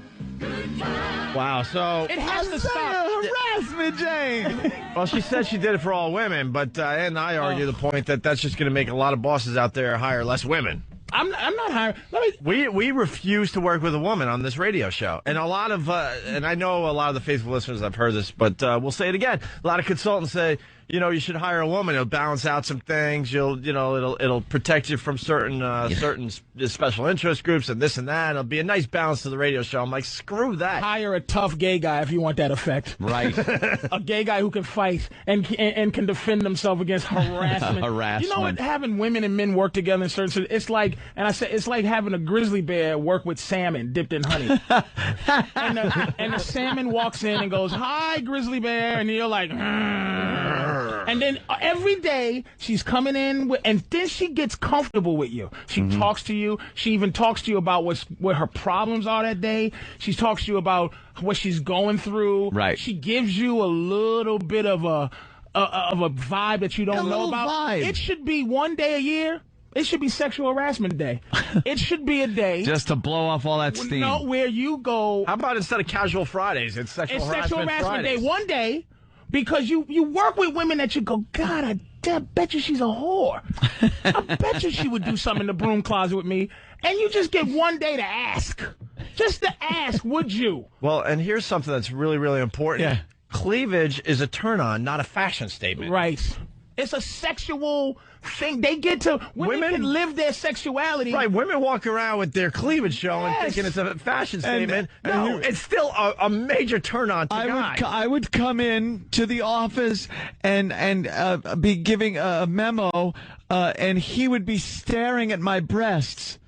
Wow, so... It has to stop. Harassment, James. Well, she said she did it for all women, but and I argue the point that that's just going to make a lot of bosses out there hire less women. I'm not hiring. We refuse to work with a woman on this radio show, and a lot of and I know a lot of the faithful listeners have heard this, but we'll say it again. A lot of consultants say, you should hire a woman. It'll balance out some things. It'll protect you from certain special interest groups and this and that. It'll be a nice balance to the radio show. I'm like, screw that. Hire a tough gay guy if you want that effect. Right. A gay guy who can fight and can defend himself against harassment. Harassment. You know what? Having women and men work together in certain, it's like, and I say it's like having a grizzly bear work with salmon dipped in honey. and the salmon walks in and goes, "Hi, grizzly bear," and you're like, and then every day she's coming in and then she gets comfortable with you. She talks to you. She even talks to you about what her problems are that day. She talks to you about what she's going through. Right. She gives you a little bit of a vibe that you don't know about. Vibe. It should be one day a year. It should be sexual harassment day. It should be a day. Just to blow off all that steam. No, where you go. How about instead of casual Fridays, it's sexual harassment day. Fridays. One day, because you work with women that you go, God, I bet you she's a whore. I bet you she would do something in the broom closet with me. And you just get one day to ask. Just to ask, would you? Well, and here's something that's really, really important. Yeah. Cleavage is a turn-on, not a fashion statement. Right. It's a sexual thing. They get to... Women can live their sexuality. Right. Women walk around with their cleavage showing, thinking it's a fashion statement. No, it's still a major turn-on to guys. I would come in to the office and be giving a memo, and he would be staring at my breasts.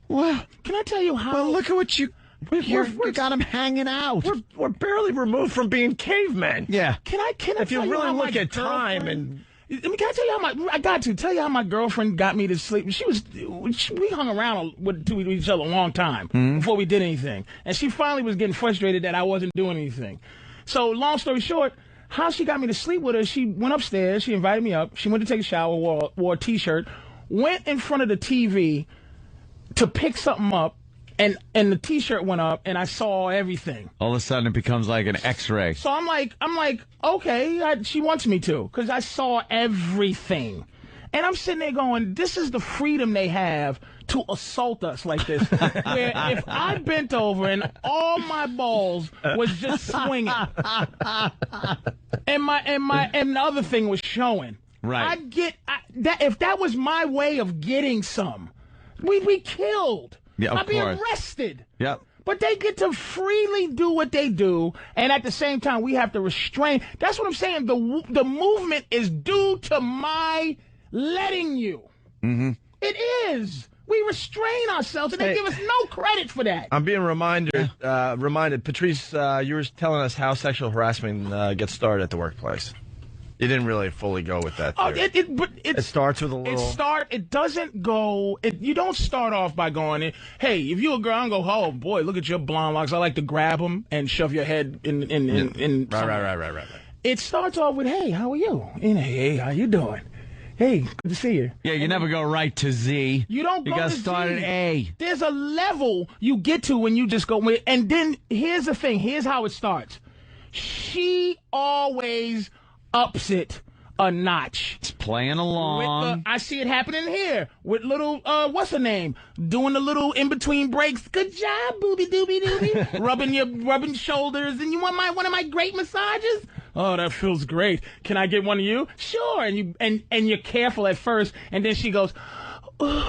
Well, can I tell you how... Well, look at what you... We got him hanging out. We're barely removed from being cavemen. Yeah. Can I if you tell really how look my at time girlfriend- and... I mean, can I tell you how my girlfriend got me to sleep? We hung around with each other a long time before we did anything. And she finally was getting frustrated that I wasn't doing anything. So long story short, how she got me to sleep with her, she went upstairs, she invited me up, she went to take a shower, wore a T-shirt, went in front of the TV to pick something up, and the T-shirt went up, and I saw everything. All of a sudden, it becomes like an X-ray. So I'm like, okay, she wants me to, because I saw everything. And I'm sitting there going, this is the freedom they have to assault us like this. Where if I bent over and all my balls was just swinging, and the other thing was showing. Right. If that was my way of getting some, we'd be killed. Yeah, of I'd be course. arrested. Yep. But they get to freely do what they do, and at the same time, we have to restrain. That's what I'm saying. The movement is due to my letting you. Mm-hmm. It is. We restrain ourselves, and they give us no credit for that. I'm being reminded. Patrice, you were telling us how sexual harassment gets started at the workplace. You didn't really fully go with that. It starts with a little. It doesn't go. You don't start off by going, hey, if you're a girl, I go, oh boy, look at your blonde locks. I like to grab them and shove your head in. Right. It starts off with, hey, how are you? And, hey, how you doing? Hey, good to see you. Yeah, you never go right to Z. You don't go You got to to start Z. at A. There's a level you get to when you just go with, and then here's the thing. Here's how it starts. She always ups it a notch. It's playing along. I see it happening here with little, what's her name? Doing the little in-between breaks. Good job, booby dooby dooby. rubbing shoulders. And you want one of my great massages? Oh, that feels great. Can I get one of you? Sure. And you're careful at first, and then she goes, ooh,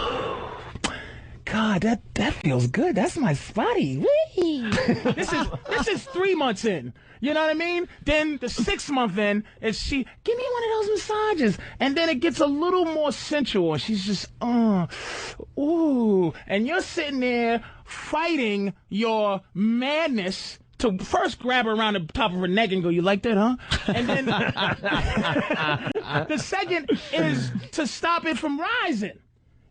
God, that feels good. That's my spotty. This is 3 months in. You know what I mean? Then the 6th month in is she, give me one of those massages. And then it gets a little more sensual. She's just, ooh. And you're sitting there fighting your madness to first grab her around the top of her neck and go, you like that, huh? And then the second is to stop it from rising.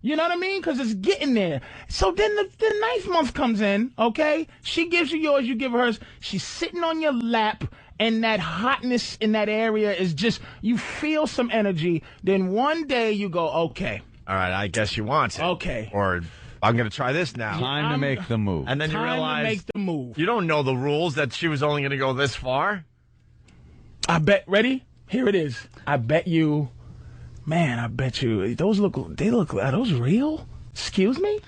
You know what I mean? Because it's getting there. So then the 9th month comes in, okay? She gives you yours, you give her hers. She's sitting on your lap, and that hotness in that area is just, you feel some energy. Then one day you go, okay. All right, I guess you want it. Okay. Or I'm going to try this now. Time to make the move. And then you realize to make the move. You don't know the rules that she was only going to go this far. Ready? Here it is. I bet you, are those real? Excuse me?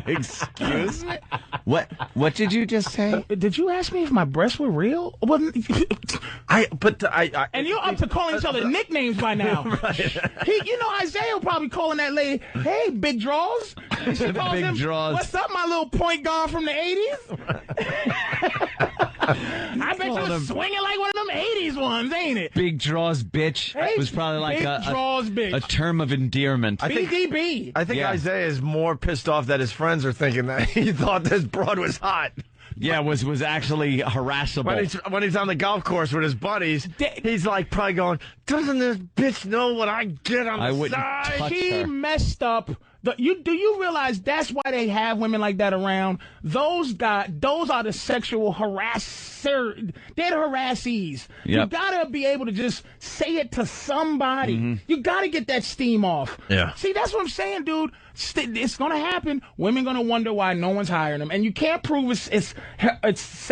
Excuse me? What did you just say? Did you ask me if my breasts were real? And you're up to calling each other nicknames by now. Right. Isaiah probably calling that lady, hey, big draws. And she calls him, draws. What's up, my little point guard from the 80s? I bet you was swinging like one of them 80s ones, ain't it? Big draws, bitch. Hey, was probably like bitch. a term of endearment. BDB. I think Isaiah is more pissed off that his friends are thinking that he thought this broad was hot. Yeah, was actually harassable. When he's on the golf course with his buddies, he's like probably going, doesn't this bitch know what I get on the side? She messed up. Do you realize that's why they have women like that around? Those are the sexual harasser. They're the harassees. Yep. You gotta be able to just say it to somebody. Mm-hmm. You gotta get that steam off. Yeah. See, that's what I'm saying, dude. It's gonna happen. Women gonna wonder why no one's hiring them, and you can't prove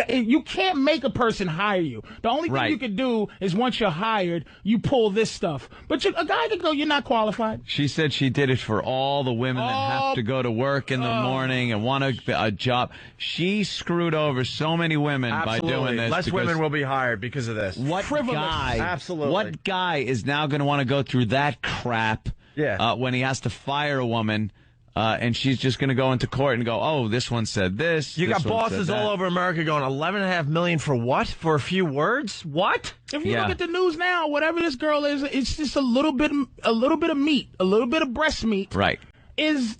you can't make a person hire you. The only thing you can do is once you're hired, you pull this stuff. But a guy could go, you're not qualified. She said she did it for all the women that have to go to work in the morning and want a job. She screwed over so many women by doing this. Less women will be hired because of this. What guy? Absolutely. What guy is now going to want to go through that crap? Yeah. When he has to fire a woman, and she's just going to go into court and go, oh, this one said this. You got this one bosses said that. all over America going $11.5 million for what? For a few words? What? If you look at the news now, whatever this girl is, it's just a little bit of meat, a little bit of breast meat. Right.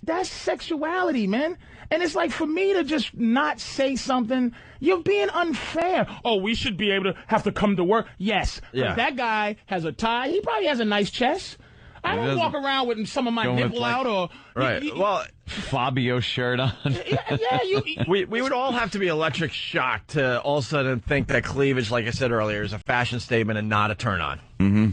That's sexuality, man. And it's like, for me to just not say something, you're being unfair. Oh, we should be able to have to come to work. Yes. Yeah. That guy has a tie. He probably has a nice chest. I don't walk around with some of my nipple out or... Right. Well, Fabio shirt on. We would all have to be electric shocked to all of a sudden think that cleavage, like I said earlier, is a fashion statement and not a turn-on. Mm-hmm.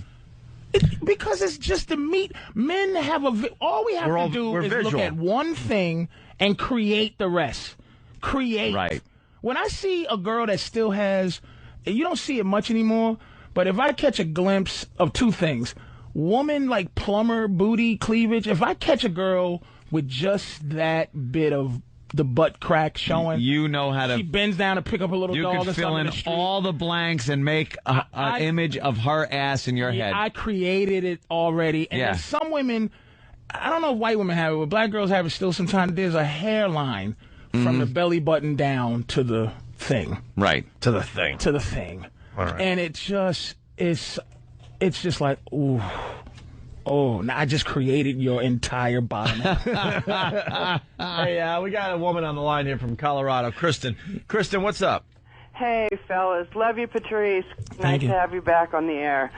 Because it's just the meat. Men have all we have to do is look at one thing and create the rest. Create. Right. When I see a girl that still has, you don't see it much anymore, but if I catch a glimpse of two things, woman like plumber, booty, cleavage, if I catch a girl with just that bit of the butt crack showing, you know how to. She bends down to pick up a little dog. You can fill in all the blanks and make an image of her ass in your head. I created it already. And there's some women, I don't know if white women have it, but black girls have it still sometimes. There's a hairline from the belly button down to the thing. Right. To the thing. To the thing. All right. And it just, it's just like, ooh. Oh, now I just created your entire bottom. Hey, we got a woman on the line here from Colorado, Kristen. Kristen, what's up? Hey, fellas. Love you, Patrice. Nice to have you back on the air.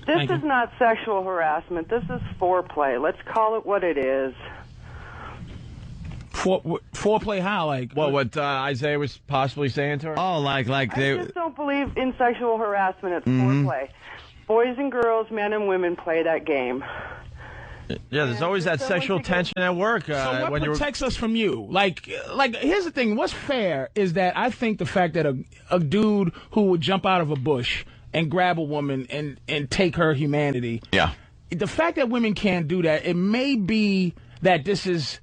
This is not sexual harassment. This is foreplay. Let's call it what it is. Foreplay how? Like what Isaiah was possibly saying to her? Oh, like they... I just don't believe in sexual harassment. It's foreplay. Boys and girls, men and women play that game. Yeah, there's always that sexual tension at work. So what protects us from you? Like, here's the thing. What's fair is that I think the fact that a dude who would jump out of a bush and grab a woman and take her humanity. Yeah. The fact that women can't do that, it may be that this is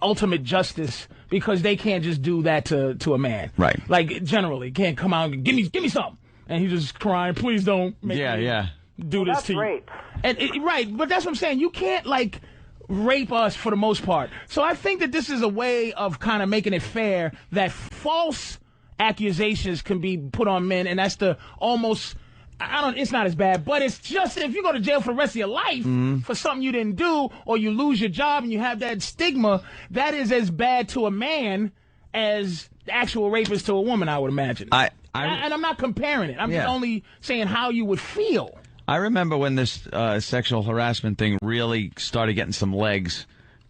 ultimate justice because they can't just do that to a man. Right. Like, generally, can't come out and give me something. And he's just crying, please don't make me do this to you. Rape. Right, but that's what I'm saying. You can't, like, rape us for the most part. So I think that this is a way of kind of making it fair that false accusations can be put on men, and that's the almost, it's not as bad, but it's just, if you go to jail for the rest of your life for something you didn't do, or you lose your job and you have that stigma, that is as bad to a man as the actual rape is to a woman, I would imagine. And I'm not comparing it. I'm just only saying how you would feel. I remember when this sexual harassment thing really started getting some legs,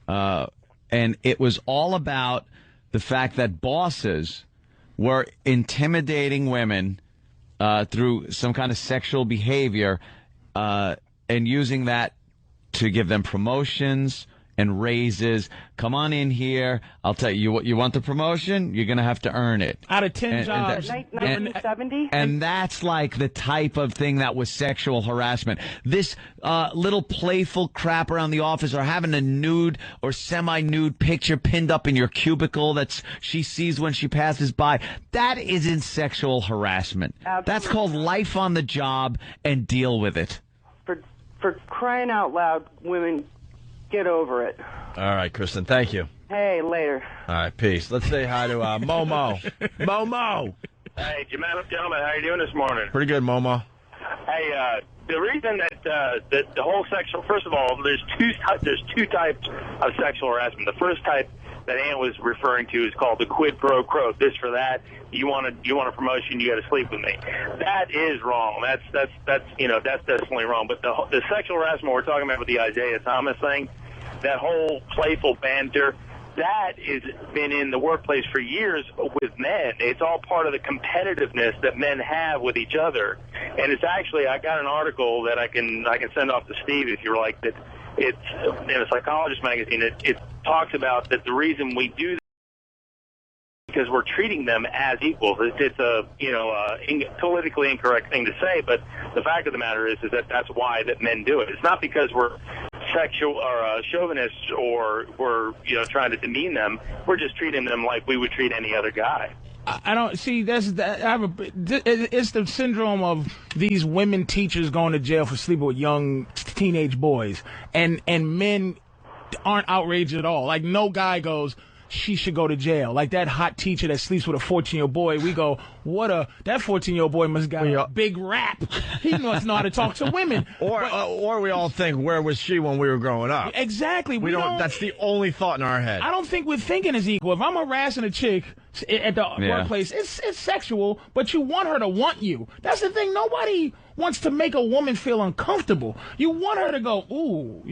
and it was all about the fact that bosses were intimidating women through some kind of sexual behavior and using that to give them promotions and raises. Come on in here. I'll tell you, you want the promotion? You're going to have to earn it. Out of 10 jobs. 1970? And that's like the type of thing that was sexual harassment. This little playful crap around the office, or having a nude or semi-nude picture pinned up in your cubicle that she sees when she passes by, that isn't sexual harassment. Absolutely. That's called life on the job, and deal with it. For crying out loud, women, get over it. All right, Kristen, thank you. Hey, later. All right, peace. Let's say hi to Momo. Momo. Hey, gentlemen, how you doing this morning? Pretty good, Momo. Hey, the reason that the whole sexual, first of all, there's two types of sexual harassment. The first type that Ann was referring to is called the quid pro quo. This for that. You want a promotion, you got to sleep with me. That is wrong. That's definitely wrong. But the sexual harassment we're talking about with the Isaiah Thomas thing, that whole playful banter, that has been in the workplace for years with men. It's all part of the competitiveness that men have with each other. And it's actually, I got an article that I can send off to Steve if you like, that it's in a psychologist magazine. It talks about that the reason we do that because we're treating them as equals. It's a politically incorrect thing to say, but the fact of the matter is that that's why that men do it. It's not because we're sexual or chauvinists or we're trying to demean them. We're just treating them like we would treat any other guy. I don't see it's the syndrome of these women teachers going to jail for sleeping with young teenage boys, and men aren't outraged at all. Like, no guy goes, she should go to jail. Like that hot teacher that sleeps with a 14-year-old boy, we go, that 14-year-old boy must got a big rap. He must know how to talk to women. Or we all think, where was she when we were growing up? Exactly. We don't. That's the only thought in our head. I don't think we're thinking as equal. If I'm harassing a chick at the workplace, it's sexual, but you want her to want you. That's the thing. Nobody wants to make a woman feel uncomfortable. You want her to go, ooh,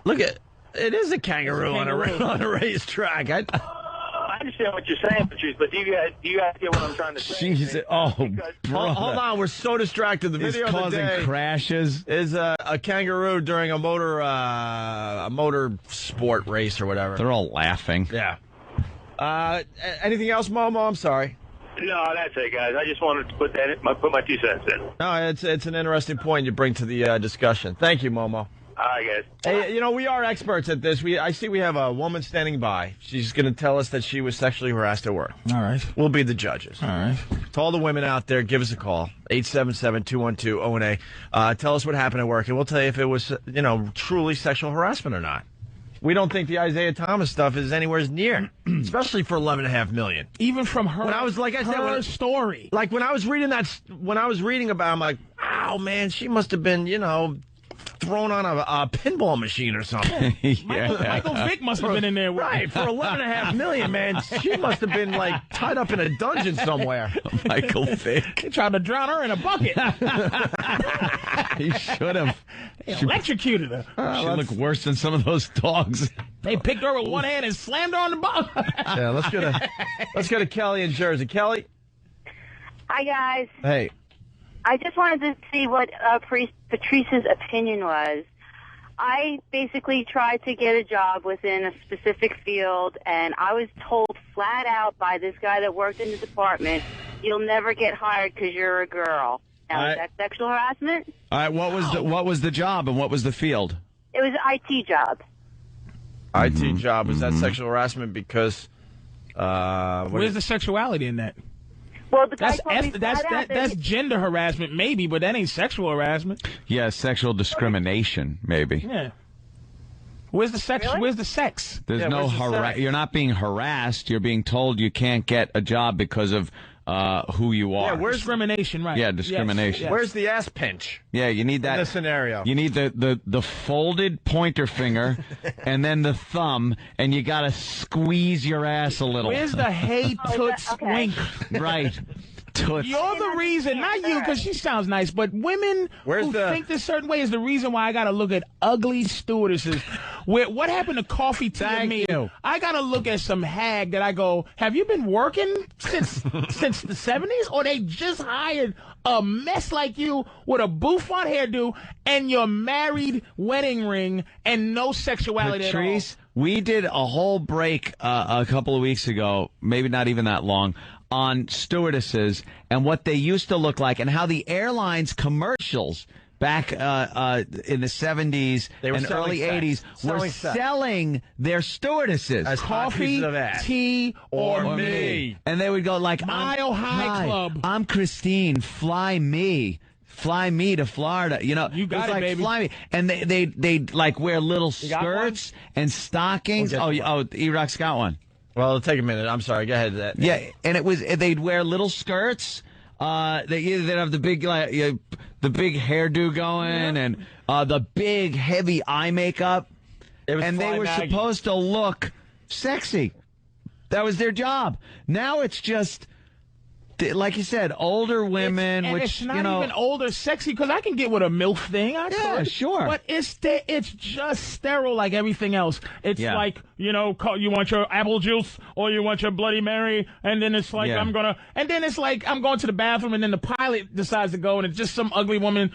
Look at it is a kangaroo, on a racetrack. I understand what you're saying, Patrice, but do you guys get what I'm trying to say? Jesus. Oh, brother. Hold on, we're so distracted. The video It's of the causing day crashes. is a kangaroo during a motor sport race or whatever. They're all laughing. Yeah. Anything else, Momo? I'm sorry. No, that's it, guys. I just wanted to put my 2 cents in. No, it's an interesting point you bring to the discussion. Thank you, Momo. All right, guys. Hey, we are experts at this. I see we have a woman standing by. She's going to tell us that she was sexually harassed at work. All right. We'll be the judges. All right. To all the women out there, give us a call. 877-212-ONA. Tell us what happened at work, and we'll tell you if it was, truly sexual harassment or not. We don't think the Isaiah Thomas stuff is anywhere near, especially for $11.5 million. Even from her, when I was her story. Like when I was reading about, I'm like, oh man, she must have been, thrown on a pinball machine or something. Michael Vick must have been in there. Right, for $11.5 million, man. She must have been tied up in a dungeon somewhere. Michael Vick. He tried to drown her in a bucket. He should have. They electrocuted her. She looked worse than some of those dogs. They picked her with one hand and slammed her on the butt. Yeah, let's go to Kelly in Jersey. Kelly. Hi, guys. Hey. I just wanted to see what Patrice's opinion was. I basically tried to get a job within a specific field, and I was told flat out by this guy that worked in the department, you'll never get hired because you're a girl. Now, is that sexual harassment? All right, what was the job and what was the field? It was an IT job. IT job. Was that sexual harassment because... Where's the sexuality in that? Well, the guy told me that's gender harassment, maybe, but that ain't sexual harassment. Yeah, sexual discrimination, maybe. Yeah. Where's the sex? Really? Where's the sex? There's no You're not being harassed. You're being told you can't get a job because of who you are. Yeah, where's discrimination, right? Yeah, discrimination. Yes. Where's the ass pinch? Yeah, you need that. In this scenario. You need the folded pointer finger and then the thumb, and you got to squeeze your ass a little. Where's the hey toots wink? Right. Toots. You're the reason, not you, because she sounds nice, but women who think this certain way is the reason why I got to look at ugly stewardesses. What happened to coffee, tea, and me? I got to look at some hag that I go, have you been working since the 70s? Or they just hired a mess like you with a bouffant hairdo and your married wedding ring and no sexuality Patrice, at all? We did a whole break a couple of weeks ago, maybe not even that long, on stewardesses and what they used to look like and how the airlines commercials back in the 70s and early 80s were selling their stewardesses. As coffee, tea, or me. And they would go like, Mile High Club. I'm Christine, fly me to Florida. You got it, like, baby. Fly me. And they like wear little skirts and stockings. E-Rock's got one. Well, it'll take a minute. I'm sorry. Go ahead. Yeah, and they'd wear little skirts. They'd have the big hairdo going and the big heavy eye makeup. And they were supposed to look sexy. That was their job. Now it's just, like you said, older women, it's not even older sexy, because I can get with a MILF thing. Sure. But it's just sterile like everything else. It's like, you want your apple juice or you want your Bloody Mary, and then it's like I'm going to the bathroom, and then the pilot decides to go, and it's just some ugly woman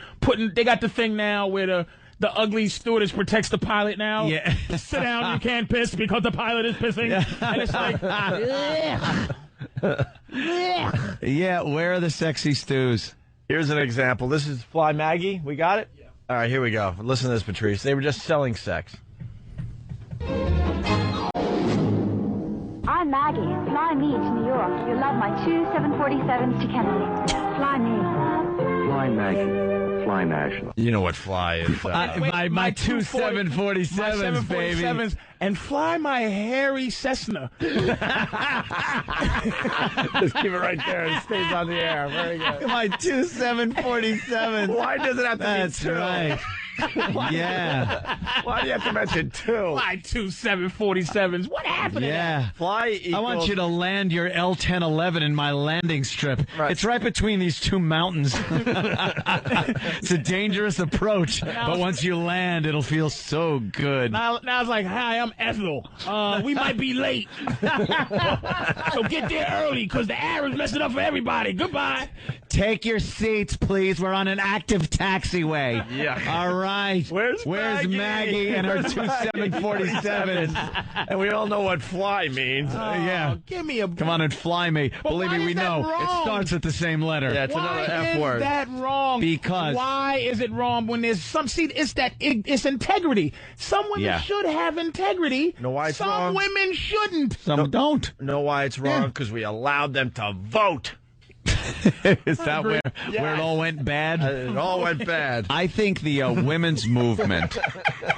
they got the thing now where the ugly stewardess protects the pilot now. Yeah. Sit down, you can't piss because the pilot is pissing. Yeah. And it's like, yeah, where are the sexy stews? Here's an example. This is Fly Maggie. We got it? Yeah. All right, here we go. Listen to this, Patrice. They were just selling sex. I'm Maggie. Fly me to New York. You'll love my 2 747s to Kennedy. Fly me. Fly Maggie. Fly National. You know what Fly is. My 2 747s, baby. And fly my hairy Cessna. Just keep it right there. It stays on the air. Very good. My 2 747s. Why does it have to be two? That's right. Yeah. Why do you have to mention 2? Fly 2 747s. What happened? Yeah. Fly equals... I want you to land your L-1011 in my landing strip. Right. It's right between these 2 mountains. It's a dangerous approach, but once you land, it'll feel so good. Now it's like, hi, I'm Ethel. We might be late. So get there early, because the air is messing up for everybody. Goodbye. Take your seats, please. We're on an active taxiway. Yeah. All right. Where's Maggie and her 2 747s? And we all know what fly means. Yeah. Give me a... Come on and fly me. But Believe why me, is we that know. wrong? It starts with the same letter. Yeah, it's another F Why word. is that wrong? Because... Why is it wrong when there's some... See, it's integrity. Some women should have integrity. Know why it's some wrong? women shouldn't. Some don't. Know why it's wrong? Because we allowed them to vote. Is that where it all went bad? It all went bad. I think the women's movement,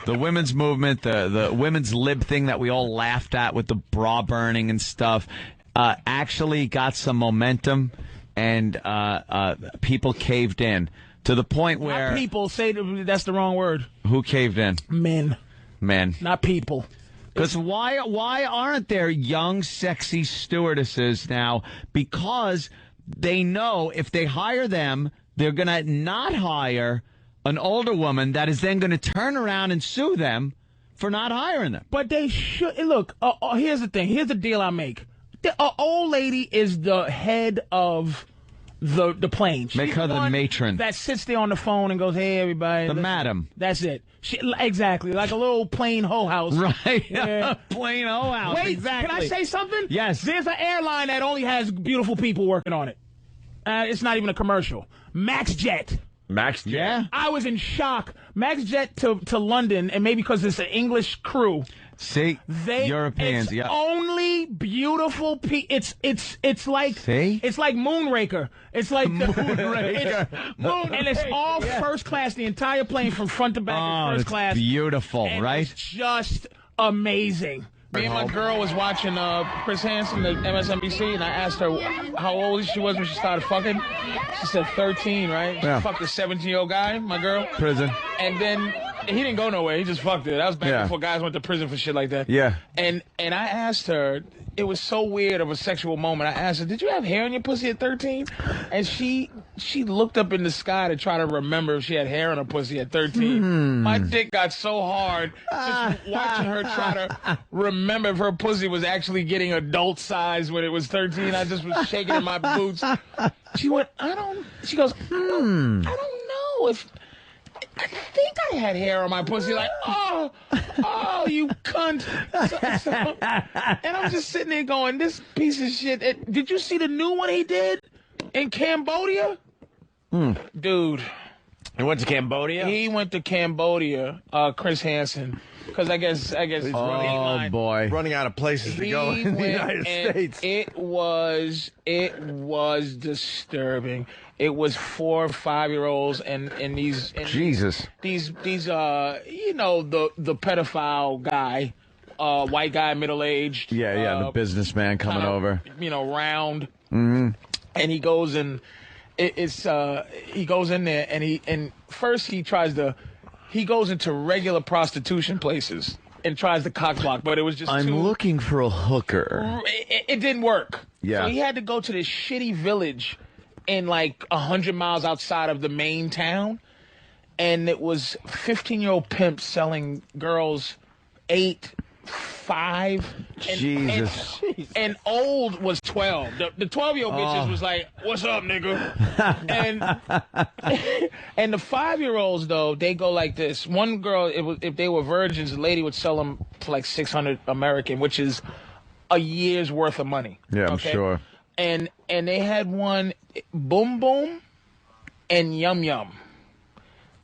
the women's lib thing that we all laughed at with the bra burning and stuff, actually got some momentum, and people caved in to the point where... Not people. That's the wrong word. Who caved in? Men. Men. Not people. Because why aren't there young, sexy stewardesses now? Because they know if they hire them, they're going to not hire an older woman that is then going to turn around and sue them for not hiring them. But they should. Look, here's the thing. Here's the deal I make. The old lady is the head of the plane. Make her the matron. That sits there on the phone and goes, hey, everybody. The madam. That's it. Exactly. Like a little plain hoe house. Right. Yeah. Plain hoe house. Wait, exactly. Can I say something? Yes. There's an airline that only has beautiful people working on it. It's not even a commercial. MaxJet. MaxJet? Yeah. I was in shock. MaxJet to London, and maybe because it's an English crew. See, Europeans, it's only beautiful people. It's like it's like Moonraker. It's like Moonraker. And it's all first class. The entire plane from front to back is first class. Beautiful, and right? It's just amazing. Me and my girl was watching Chris Hansen at MSNBC, and I asked her how old she was when she started fucking. She said 13, right? She fucked a 17-year-old guy, my girl. Prison. And then he didn't go nowhere. He just fucked it. That was back before guys went to prison for shit like that. Yeah. And I asked her, it was so weird of a sexual moment. I asked her, did you have hair on your pussy at 13? And she looked up in the sky to try to remember if she had hair on her pussy at 13. My dick got so hard just watching her try to remember if her pussy was actually getting adult size when it was 13. I just was shaking in my boots. She went, she goes, I don't know if... I think I had hair on my pussy. Like, oh, you cunt. And I'm just sitting there going, this piece of shit. Did you see the new one he did in Cambodia? Dude. He went to Cambodia? He went to Cambodia, Chris Hansen. Because I guess he's running out of places to go in the United States. It was disturbing. It was 4 or 5-year-olds and these Jesus. These the pedophile guy, white guy, middle-aged. The businessman coming over. Round. Mm-hmm. And he goes and he goes in there and first he goes into regular prostitution places and tries to cock block, but it was just looking for a hooker. It didn't work. Yeah. So he had to go to this shitty village in like 100 miles outside of the main town, and it was 15-year-old pimps selling girls 8, 5. Jesus. And old was 12. The 12-year-old bitches was like, what's up, nigga? and the 5-year-olds, though, they go like this. One girl, if they were virgins, the lady would sell them for like 600 American, which is a year's worth of money. Yeah, I'm sure. And they had one, Boom Boom and Yum Yum.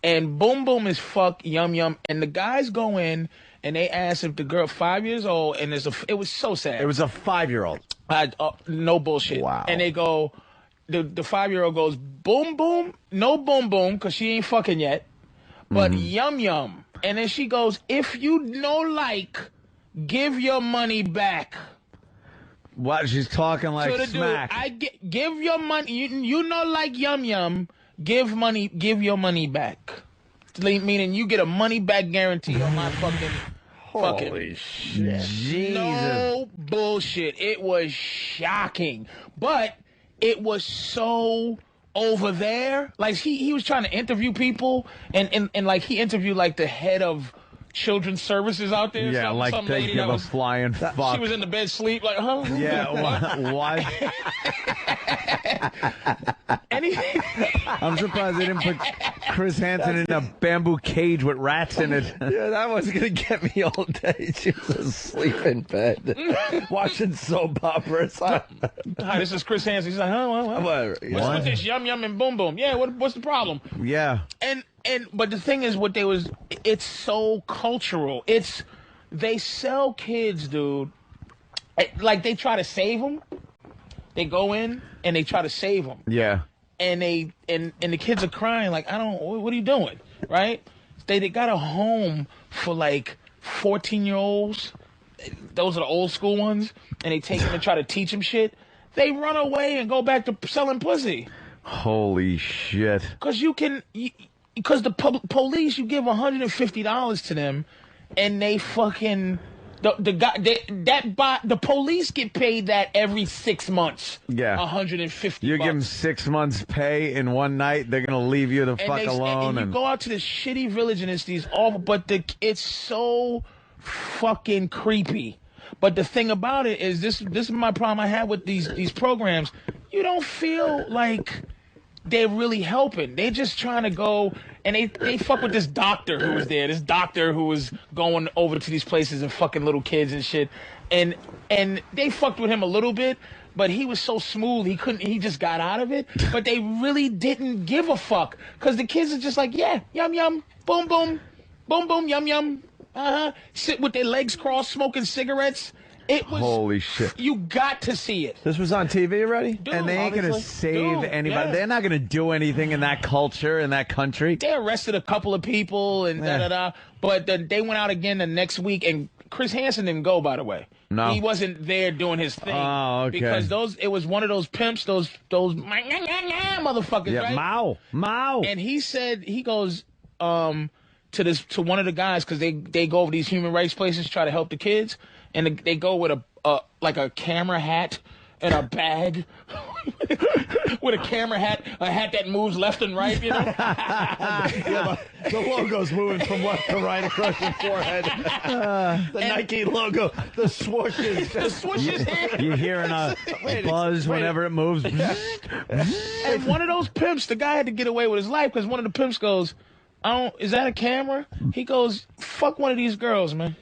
And Boom Boom is fuck Yum Yum. And the guys go in and they ask if the girl 5 years old, and it was so sad. It was a 5-year-old. No bullshit. Wow. And they go, the 5-year-old goes, Boom Boom, no Boom Boom, because she ain't fucking yet, but Yum Yum. And then she goes, if you no like, give your money back. What? She's talking like smack. Give your money. You know, like Yum Yum. Give your money back meaning you get a money back guarantee on my fucking. Holy shit. Jesus. No bullshit. It was shocking. But it was so over there. Like, he was trying to interview people, and like, he interviewed, like, the head of children's services out there. Yeah, like they give a flying fuck. She was in the bed sleep, like, huh? Yeah, what? I'm surprised they didn't put Chris Hansen in a bamboo cage with rats in it. Yeah, that was going to get me all day. She was asleep in bed, watching soap operas. Hi, this is Chris Hansen. He's like, huh? What's with this yum yum and boom boom? Yeah, what's the problem? Yeah. But the thing is, it's so cultural. They sell kids, dude. Like, they try to save them. They go in and they try to save them. Yeah. And the kids are crying like, what are you doing? Right? They got a home for like 14-year-olds. Those are the old school ones. And they take them and try to teach them shit. They run away and go back to selling pussy. Holy shit. Because the police, you give $150 to them, and they fucking the police get paid that every 6 months. Yeah, $150. You give them 6 months pay in one night, they're gonna leave you the fuck alone. And you go out to this shitty village, and it's these awful. But it's so fucking creepy. But the thing about it is, this is my problem I have with these programs. You don't feel like they're really helping. They're just trying to go, and they fuck with this doctor who was there. This doctor who was going over to these places and fucking little kids and shit. And they fucked with him a little bit, but he was so smooth he just got out of it. But they really didn't give a fuck. Because the kids are just like, yeah, yum yum, boom boom, boom boom, yum yum. Sit with their legs crossed, smoking cigarettes. It was, holy shit. You got to see it. This was on TV already? Dude, and they ain't going to save anybody. Yeah. They're not going to do anything in that culture, in that country. They arrested a couple of people and da-da-da. But they went out again the next week, and Chris Hansen didn't go, by the way. No. He wasn't there doing his thing. Oh, okay. Because it was one of those pimps, those motherfuckers, yeah, right? Mao. And he said, he goes to one of the guys, because they go over these human rights places, try to help the kids. And they go with a camera hat and a bag with a camera hat, a hat that moves left and right, you know? Yeah, the logo's moving from left to right across your forehead. The Nike logo, the swooshes. The swooshes. You're hearing a buzz whenever it moves. And one of those pimps, the guy had to get away with his life because one of the pimps goes, is that a camera? He goes, fuck one of these girls, man.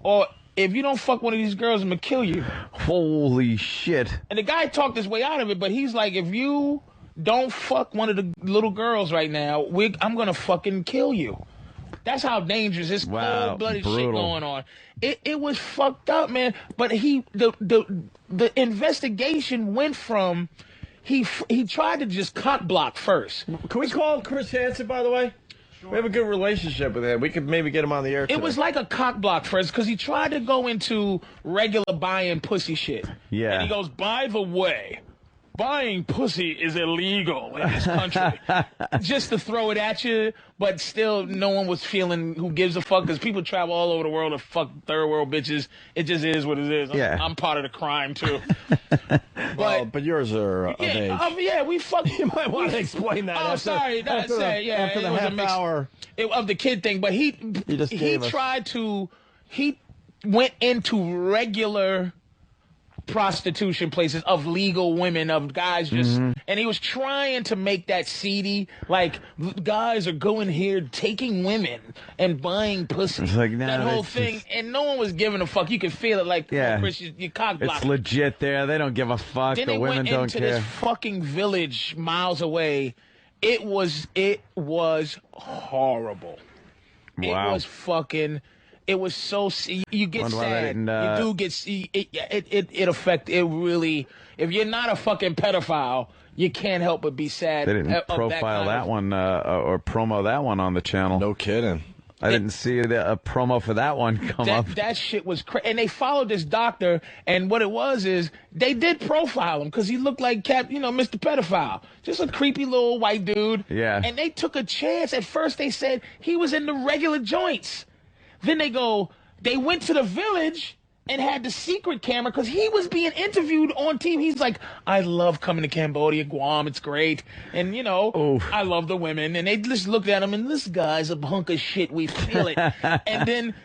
Or if you don't fuck one of these girls, I'm going to kill you. Holy shit. And the guy talked his way out of it, but he's like, if you don't fuck one of the little girls right now, I'm going to fucking kill you. That's how dangerous this cold-blooded shit going on. It was fucked up, man. But the investigation went from, he tried to just cock block first. Can we call Chris Hansen, by the way? Sure. We have a good relationship with him. We could maybe get him on the air today. It was like a cock block first because he tried to go into regular buying pussy shit. Yeah. And he goes, by the way, buying pussy is illegal in this country. Just to throw it at you, but still no one was feeling who gives a fuck because people travel all over the world to fuck third world bitches. It just is what it is. I'm part of the crime, too. But yours are of age. Yeah, we fuck. You might want to explain that. After the half hour of the kid thing. But he went into regular prostitution places of legal women, of guys just, and he was trying to make that seedy, like, guys are going here taking women and buying pussy. It's like, that whole thing, and no one was giving a fuck. You could feel it, like, Chris, you cock block. It's legit there. They don't give a fuck. Then the women don't care. They went into this fucking village miles away. It was horrible. Wow. It was fucking. It was so, you get sad. You do get, it affect, it really, if you're not a fucking pedophile, you can't help but be sad. They didn't profile that one or promo that one on the channel. No kidding. I didn't see a promo for that one come up. That shit was crazy. And they followed this doctor, and what it was is they did profile him because he looked like Mr. Pedophile. Just a creepy little white dude. Yeah. And they took a chance. At first they said he was in the regular joints. Then they went to the village and had the secret camera because he was being interviewed on TV. He's like, I love coming to Cambodia, Guam, it's great. And, I love the women. And they just looked at him, and this guy's a hunk of shit. We feel it. And then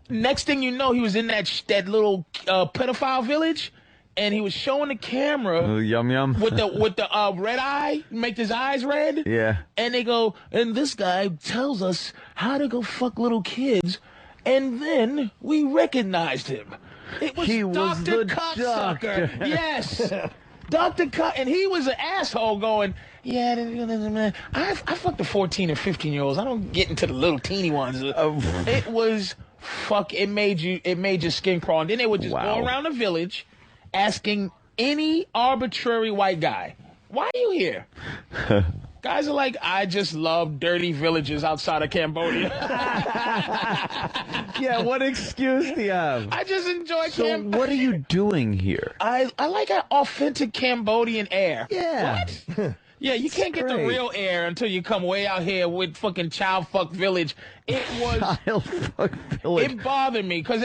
next thing you know, he was in that little pedophile village, and he was showing the camera yum yum with the red eye, make his eyes red. Yeah. And they go, and this guy tells us how to go fuck little kids. And then we recognized him. It was Dr. Cocksucker. Yes. Dr. Cut, and he was an asshole going, I fucked the 14 and 15-year-olds. I don't get into the little teeny ones. It was it made your skin crawl. And then they would just go around the village asking any arbitrary white guy, why are you here? Guys are like, I just love dirty villages outside of Cambodia. Yeah, what excuse do you have? I just enjoy Cambodia. So what are you doing here? I like an authentic Cambodian air. Yeah. What? Yeah, you can't get the real air until you come way out here with fucking Child Fuck Village. It was... Child Fuck Village. It bothered me, because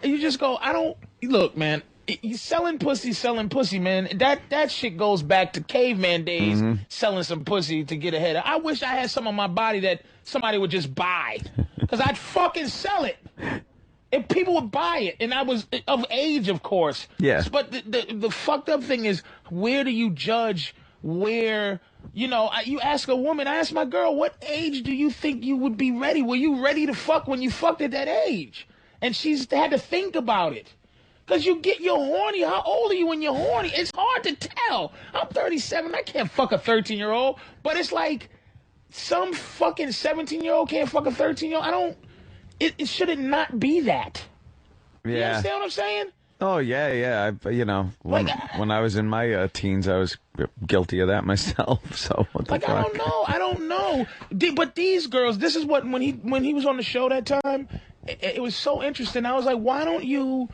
you just go, look, man, you selling pussy, man. That shit goes back to caveman days, selling some pussy to get ahead. I wish I had some on my body that somebody would just buy, because I'd fucking sell it. If people would buy it, and I was of age, of course. Yes. But the fucked up thing is, where do you judge where, you ask a woman, I ask my girl, what age do you think you would be ready? Were you ready to fuck when you fucked at that age? And she's had to think about it. Because you're horny. How old are you when you're horny? It's hard to tell. I'm 37. I can't fuck a 13-year-old. But it's like some fucking 17-year-old can't fuck a 13-year-old. It should not be that. Yeah. You understand what I'm saying? Oh, yeah. When I was in my teens, I was guilty of that myself. So what the fuck? I don't know. But these girls, this is what, when he was on the show that time, it was so interesting. I was like, why don't you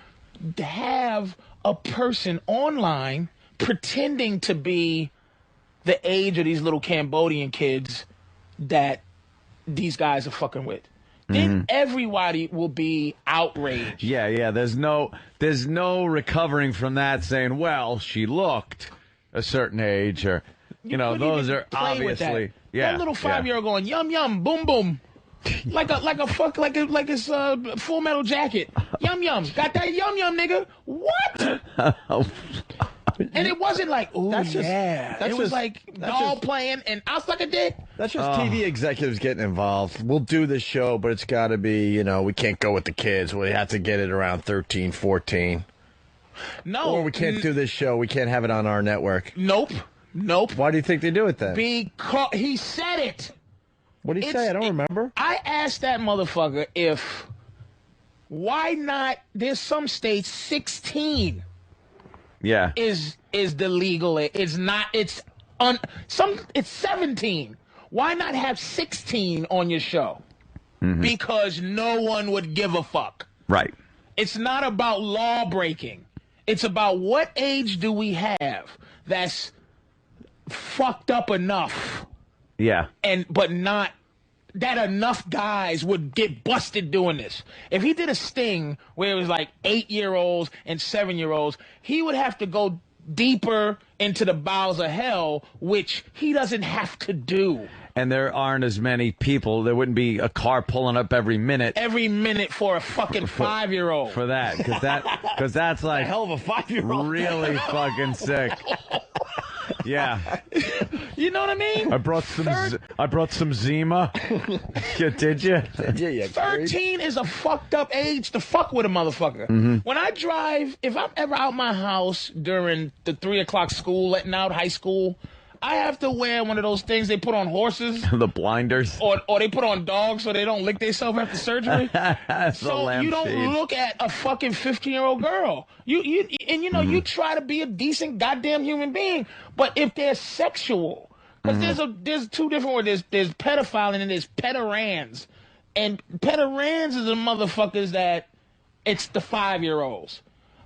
have a person online pretending to be the age of these little Cambodian kids that these guys are fucking with? Then everybody will be outraged. Yeah. There's no recovering from that, saying, well, she looked a certain age, or those are obviously that little 5-year-old going yum yum boom boom. like it's Full Metal Jacket. Yum yum. Got that yum yum, nigga. What? And it wasn't like, ooh, it was like doll playing and I'll suck a dick. That's just TV executives getting involved. We'll do this show, but it's got to be, we can't go with the kids. We have to get it around 13, 14. No. Or we can't do this show. We can't have it on our network. Nope. Why do you think they do it then? Because he said it. What did he say? I don't remember. I asked that motherfucker why not, there's some states 16 is the legal, it's not, it's 17. Why not have 16 on your show? Because no one would give a fuck. Right. It's not about law breaking. It's about what age do we have that's fucked up enough. Yeah. But not that enough guys would get busted doing this. If he did a sting where it was like 8-year-olds and 7-year-olds, he would have to go deeper into the bowels of hell, which he doesn't have to do. And there aren't as many people. There wouldn't be a car pulling up every minute. Every minute for a fucking 5-year-old. For that, because that's like a hell of a 5-year-old. Really fucking sick. Yeah. You know what I mean? I brought some Zima. Did you? Yeah, 13 is a fucked up age to fuck with a motherfucker. When I drive, if I'm ever out my house during the 3 o'clock school, letting out high school, I have to wear one of those things they put on horses. The blinders. Or they put on dogs so they don't lick themselves after surgery. So you don't look at a fucking 15-year-old girl. You try to be a decent goddamn human being. But if they're sexual, because there's two different words. There's pedophile and then there's pedorans. And pedorans is the motherfuckers that it's the 5-year-olds.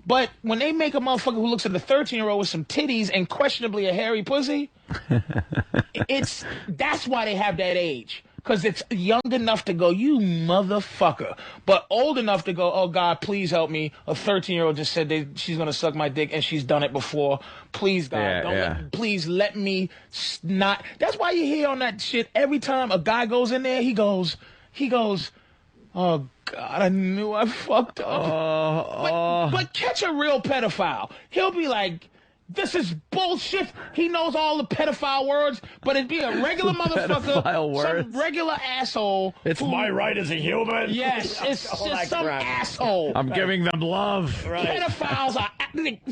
But when they make a motherfucker who looks at the 13-year-old with some titties and questionably a hairy pussy, that's why they have that age. Because it's young enough to go, you motherfucker. But old enough to go, oh, God, please help me. A 13-year-old just said she's going to suck my dick, and she's done it before. Please, God, please let me not. That's why you hear on that shit every time a guy goes in there, he goes, oh, God, I knew I fucked up. But catch a real pedophile. He'll be like, this is bullshit. He knows all the pedophile words, but it'd be a regular motherfucker, some regular asshole. It's my right as a human. Yes, it's just some asshole. I'm giving them love. Right. Pedophiles are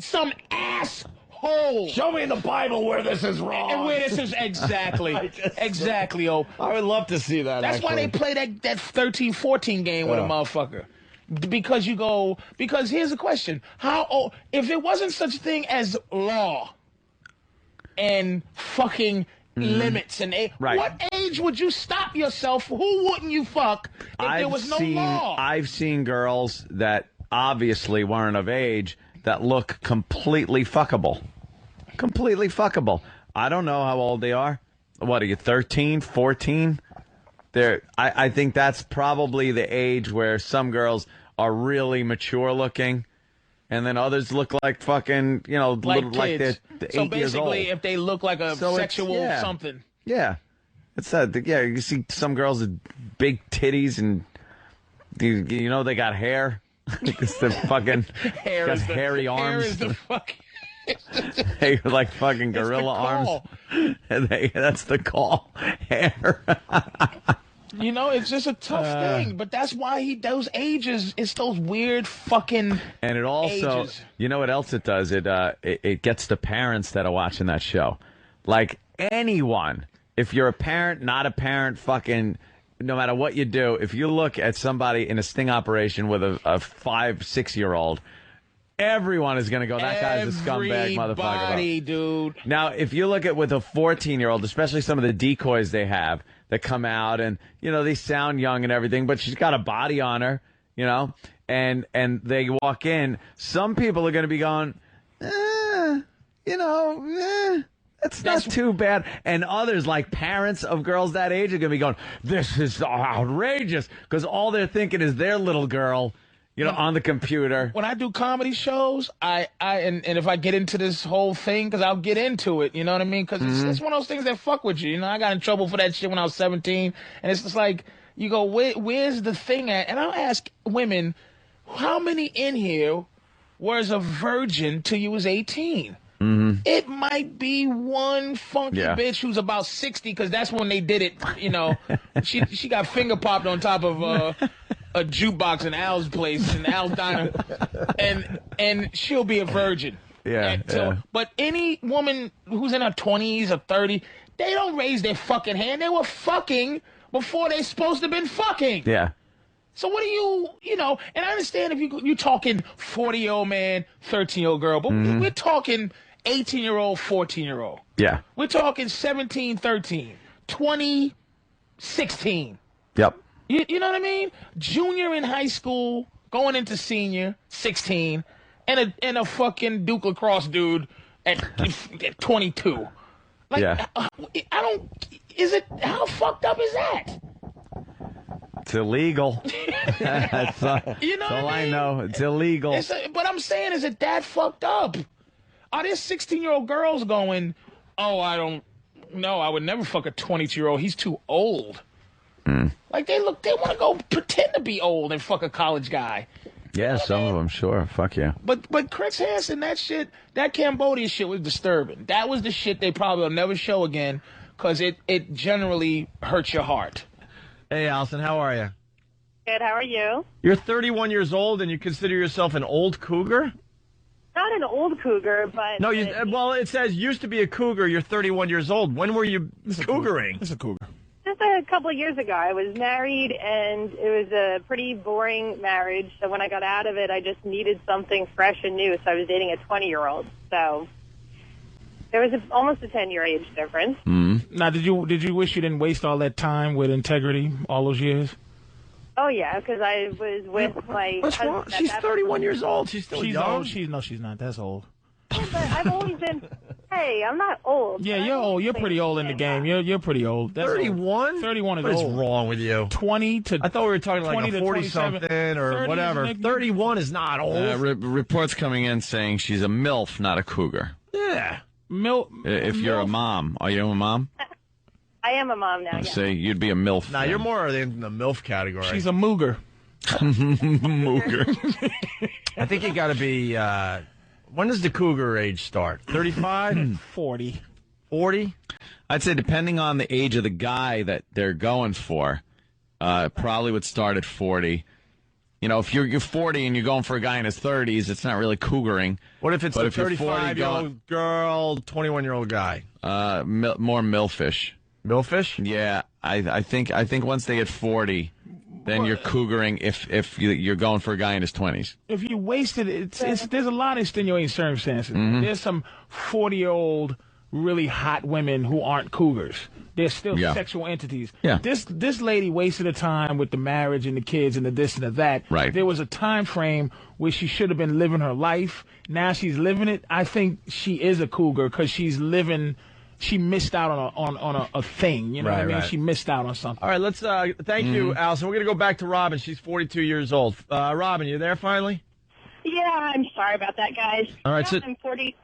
some asshole. Show me in the Bible where this is wrong. And where this is exactly. Exactly, oh. I would love to see that. That's why they play that 13-14 game with a motherfucker. Because here's the question. How old, if it wasn't such a thing as law and fucking limits and what age would you stop yourself? Who wouldn't you fuck if there was no law? I've seen girls that obviously weren't of age that look completely fuckable. Completely fuckable. I don't know how old they are. What are you, 13, 14? I think that's probably the age where some girls are really mature looking, and then others look like fucking, like they're 8 years old. So basically, if they look like a sexual something. Yeah. It's that. Yeah, you see some girls with big titties, and they got hair. It's the fucking hairy arms. Hair is the fucking. They like fucking gorilla arms. That's the call. Hair. It's just a tough thing, but that's why those ages, it's those weird fucking And it also, ages. You know what else it does? It gets the parents that are watching that show. Like anyone, if you're a parent, not a parent, fucking, no matter what you do, if you look at somebody in a sting operation with a 5-6-year-old, everyone is going to go, that guy's a scumbag motherfucker. Everybody, dude. Now, if you look at with a 14-year-old, especially some of the decoys they have that come out and, they sound young and everything, but she's got a body on her, and they walk in, some people are going to be going, that's not too bad. And others, like parents of girls that age, are going to be going, this is outrageous, because all they're thinking is their little girl, on the computer. When I do comedy shows, and if I get into this whole thing, because I'll get into it, you know what I mean? Because it's one of those things that fuck with you. I got in trouble for that shit when I was 17, and it's just like, you go, where's the thing at? And I'll ask women, how many in here was a virgin till you was 18? It might be one funky bitch who's about 60, because that's when they did it, She got finger popped on top of a jukebox in Al's place, in Al's diner, and she'll be a virgin. But any woman who's in her 20s or 30, they don't raise their fucking hand. They were fucking before they supposed to have been fucking. Yeah. So what do and I understand if you're talking 40-year-old man, 13-year-old girl, but we're talking 18-year-old, 14-year-old. Yeah. We're talking 17, 13, 20, 16. Yep. You know what I mean? Junior in high school, going into senior, 16, and a fucking Duke lacrosse dude at 22. Like, how fucked up is that? It's illegal. That's all I know. It's illegal. But I'm saying, is it that fucked up? Are there 16-year-old girls going, oh, I don't know, I would never fuck a 22-year-old. He's too old. Like, they want to go pretend to be old and fuck a college guy. Yeah, some of them, sure. Fuck yeah. But Chris Hansen, that Cambodia shit was disturbing. That was the shit they probably will never show again, because it generally hurts your heart. Hey, Allison, how are you? Good, how are you? You're 31 years old and you consider yourself an old cougar? Not an old cougar, but... No, well, it says used to be a cougar, you're 31 years old. When were you cougaring? It's a cougar. Just a couple of years ago. I was married, and it was a pretty boring marriage. So when I got out of it, I just needed something fresh and new. So I was dating a 20-year-old. So there was almost a 10-year age difference. Now, did you wish you didn't waste all that time with integrity all those years? Oh, yeah, because I was with my What's wrong? husband. She's 31 years old. She's still She's young. old. She's not. That's old. Yeah, but I've always been. Hey, I'm not old. Yeah, you're old. You're pretty old in the game. You're pretty old. That's 31? 31 is What is old. wrong with you? 20 to I thought we were talking like 20 a to 40-something or 30 whatever. is 31 is not old. Reports coming in saying she's a MILF, not a cougar. Yeah. If you're a mom. Are you a mom? I am a mom now. Yeah. Say you'd be a MILF. Nah, you're more in the MILF category. She's a mooger. Mooger. I think you got to be. When does the cougar age start? 35? 40. 40? I'd say depending on the age of the guy that they're going for, probably would start at 40. You know, if you're 40 and you're going for a guy in his 30s, it's not really cougaring. What if it's but a if you're 35-year-old girl, 21-year-old guy? More milfish. Milfish? Yeah, I think once they get 40, then you're cougaring if you're going for a guy in his 20s. If you wasted it, there's a lot of extenuating circumstances. Mhm. There's some 40-year-old really hot women who aren't cougars. They're still sexual entities. Yeah. This lady wasted her time with the marriage and the kids and the this and the that. Right. There was a time frame where she should have been living her life. Now she's living it. I think she is a cougar because she's living. She missed out on a thing. You know what I mean? Right. She missed out on something. All right, let's thank you, Allison. We're going to go back to Robin. She's 42 years old. Robin, you there finally? Yeah, I'm sorry about that, guys. All right, Yeah, so- I'm 40.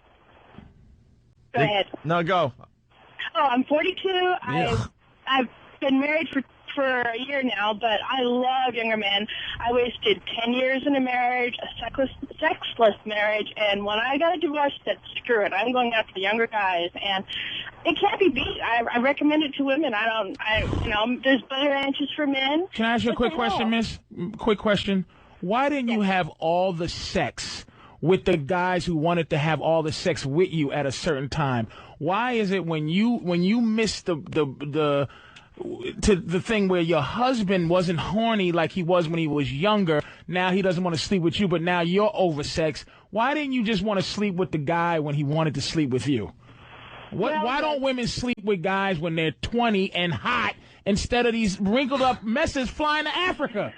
Go ahead. No, go. Oh, I'm 42. I've been married for a year now, but I love younger men. I wasted 10 years in a marriage, a sexless marriage, and when I got a divorce, I said, screw it. I'm going after the younger guys, and it can't be beat. I recommend it to women. There's better answers for men. Can I ask you a quick question, miss? Quick question. Why didn't you have all the sex with the guys who wanted to have all the sex with you at a certain time? Why is it when you missed the thing where your husband wasn't horny like he was when he was younger, now he doesn't want to sleep with you, but now you're oversexed? Why didn't you just want to sleep with the guy when he wanted to sleep with you? Why don't women sleep with guys when they're 20 and hot instead of these wrinkled up messes flying to Africa?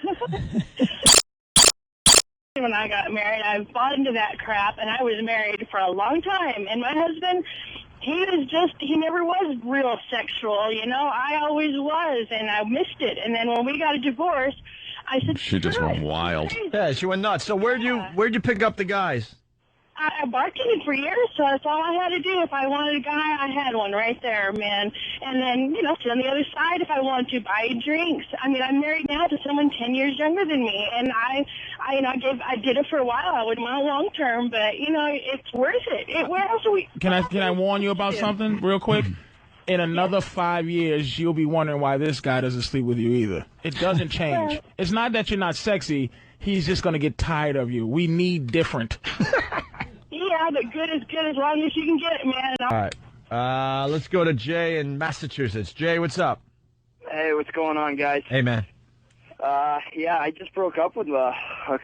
When I got married, I bought into that crap, and I was married for a long time. And my husband, he never was real sexual, you know. I always was, and I missed it. And then when we got a divorce, I said, She just went wild. Yeah, she went nuts. So where'd you pick up the guys? I bartended for years, so that's all I had to do. If I wanted a guy, I had one right there, man. And then, sit on the other side if I wanted to, buy drinks. I mean, I'm married now to someone 10 years younger than me, and I did it for a while. I wouldn't want long term, but it's worth it. Where else are we? Can I warn you about something real quick? In another 5 years, you'll be wondering why this guy doesn't sleep with you either. It doesn't change. It's not that you're not sexy. He's just going to get tired of you. We need different. Yeah, but good is good as long as you can get it, man. All right. Let's go to Jay in Massachusetts. Jay, what's up? Hey, what's going on, guys? Hey, man. Yeah, I just broke up with a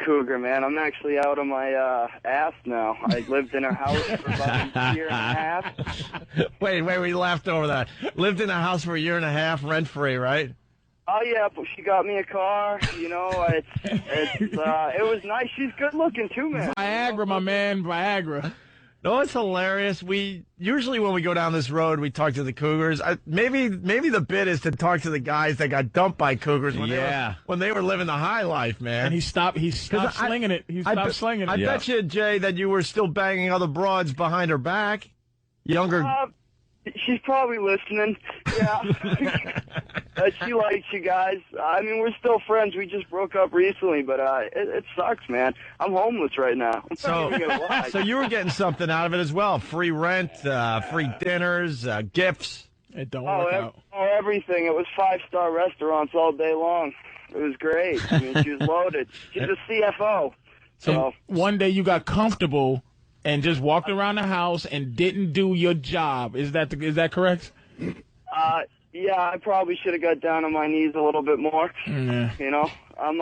cougar, man. I'm actually out of my ass now. I lived in her house for about a year and a half. Wait, we laughed over that. Lived in a house for a year and a half, rent-free, right? Oh, yeah, but she got me a car. It was nice. She's good looking, too, man. Viagra, my man, Viagra. No, it's hilarious. Usually when we go down this road, we talk to the cougars. Maybe the bit is to talk to the guys that got dumped by cougars when they were living the high life, man. And he stopped slinging it. He stopped slinging it. I bet you, Jay, that you were still banging other broads behind her back. Younger. She's probably listening. Yeah. She likes you guys. I mean, we're still friends. We just broke up recently, but it sucks, man. I'm homeless right now. So you were getting something out of it as well. Free rent, free dinners, gifts. It don't work out. Everything. It was 5-star restaurants all day long. It was great. I mean, she was loaded. She's a CFO. So one day you got comfortable and just walked around the house and didn't do your job. Is that correct? Yeah, I probably should have got down on my knees a little bit more. Yeah. I'm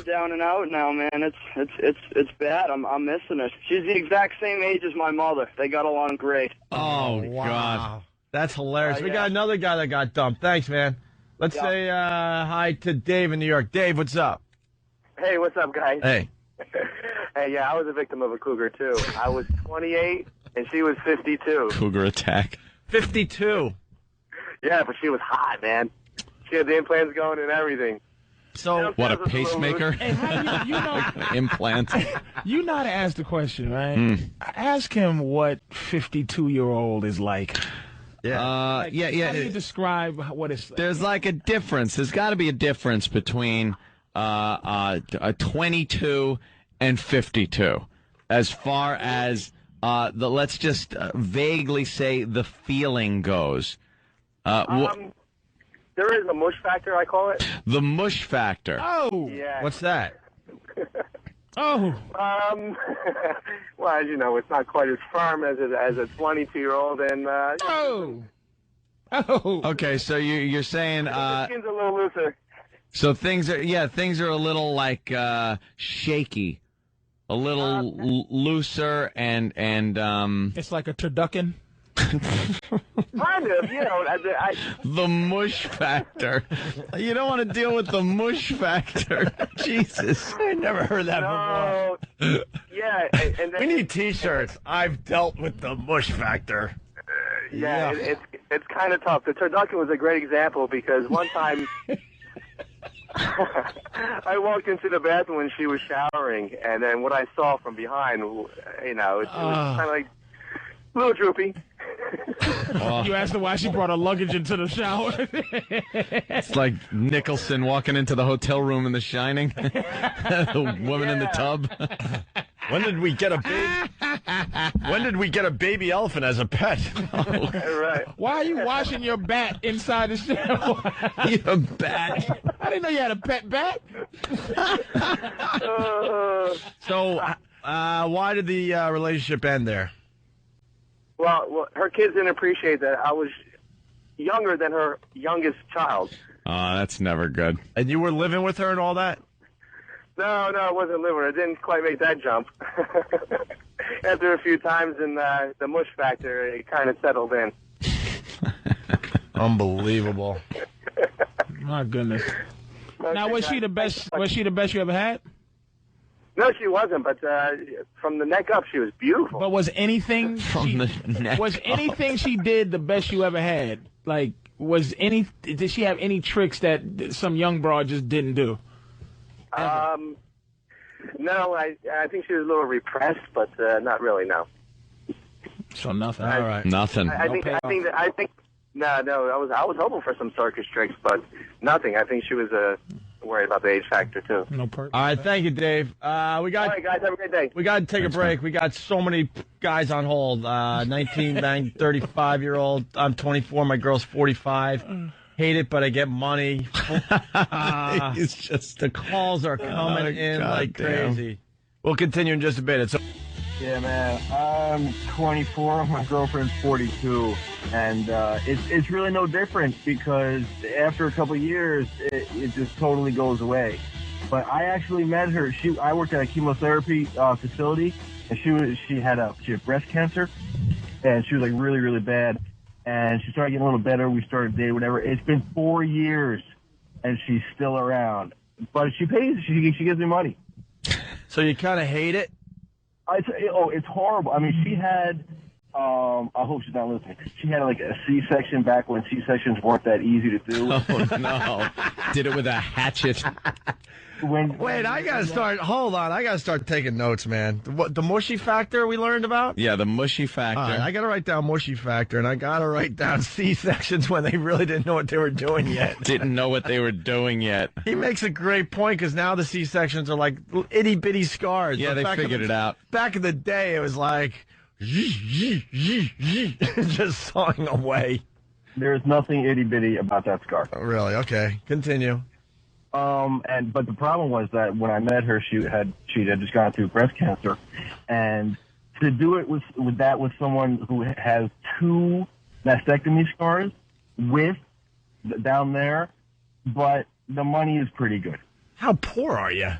down and out now, man. It's bad. I'm missing her. She's the exact same age as my mother. They got along great. Oh, wow. God. That's hilarious. We got another guy that got dumped. Thanks, man. Let's say hi to Dave in New York. Dave, what's up? Hey, what's up, guys? Hey. Hey, yeah, I was a victim of a cougar, too. I was 28, and she was 52. Cougar attack. 52. Yeah, but she was hot, man. She had the implants going and everything. So what, a pacemaker? Hey, how do you know? Implant. You know how to ask the question, right? Ask him what 52-year-old is like. Yeah. How do you describe what it's like? There's like a difference. There's got to be a difference between 22 and 52, as far as let's just vaguely say the feeling goes. There is a mush factor, I call it. The mush factor. Oh, yeah. What's that? Oh. Well, as you know, it's not quite as firm as a 22-year-old, and Okay, so you're saying the skin's a little looser. So things are a little like shaky, a little looser, and it's like a turducken. Kind of, you know. The mush factor. You don't want to deal with the mush factor. Jesus, I never heard that before. Yeah, and then, we need T-shirts. I've dealt with the mush factor. Yeah, it's kind of tough. The turducken was a great example because one time I walked into the bathroom when she was showering, and then what I saw from behind, you know, it was kind of like a little droopy. You asked her why she brought her luggage into the shower. It's like Nicholson walking into the hotel room in The Shining. The woman in the tub. When did we get a baby elephant as a pet? Right. Why are you washing your bat inside the shower? Your bat. I didn't know you had a pet bat. So, why did the relationship end there? Well, her kids didn't appreciate that I was younger than her youngest child. Oh, that's never good. And you were living with her and all that? No, I wasn't living with her. I didn't quite make that jump. After a few times in the mush factor, it kind of settled in. Unbelievable. My goodness. Now, was she the best? Was she the best you ever had? No, she wasn't. But from the neck up, she was beautiful. But was anything anything she did the best you ever had? Like, did she have any tricks that some young broad just didn't do? No, I think she was a little repressed, but not really. No. So nothing. All right. Nothing. I think. No. I was hoping for some circus tricks, but nothing. I think she was worried about the age factor too. No purpose. All right, thank you, Dave. All right, guys, have a great day. We got to take a break. We got so many guys on hold. 19, 35-year-old. I'm 24. My girl's 45. Hate it, but I get money. It's just the calls are coming in like crazy. We'll continue in just a bit. Yeah, man. I'm 24. My girlfriend's 42, and it's really no different because after a couple of years, it just totally goes away. But I actually met her. I worked at a chemotherapy facility, and she had breast cancer, and she was like really, really bad. And she started getting a little better. We started dating, whatever. It's been 4 years, and she's still around. But she pays. She gives me money. So you kind of hate it? It's horrible. I mean, she had. I hope she's not listening. She had like a C-section back when C-sections weren't that easy to do. Oh no! Did it with a hatchet. Wait, I gotta start. Hold on, I gotta start taking notes, man. The mushy factor we learned about? Yeah, the mushy factor. I gotta write down mushy factor, and I gotta write down C-sections when they really didn't know what they were doing yet. Didn't know what they were doing yet. He makes a great point because now the C-sections are like itty bitty scars. Yeah, they figured it out. Back in the day, it was like just sawing away. There's nothing itty bitty about that scar. Oh, really? Okay, continue. But the problem was that when I met her, she had just gone through breast cancer, and to do it with someone who has 2 mastectomy scars down there, but the money is pretty good. How poor are you?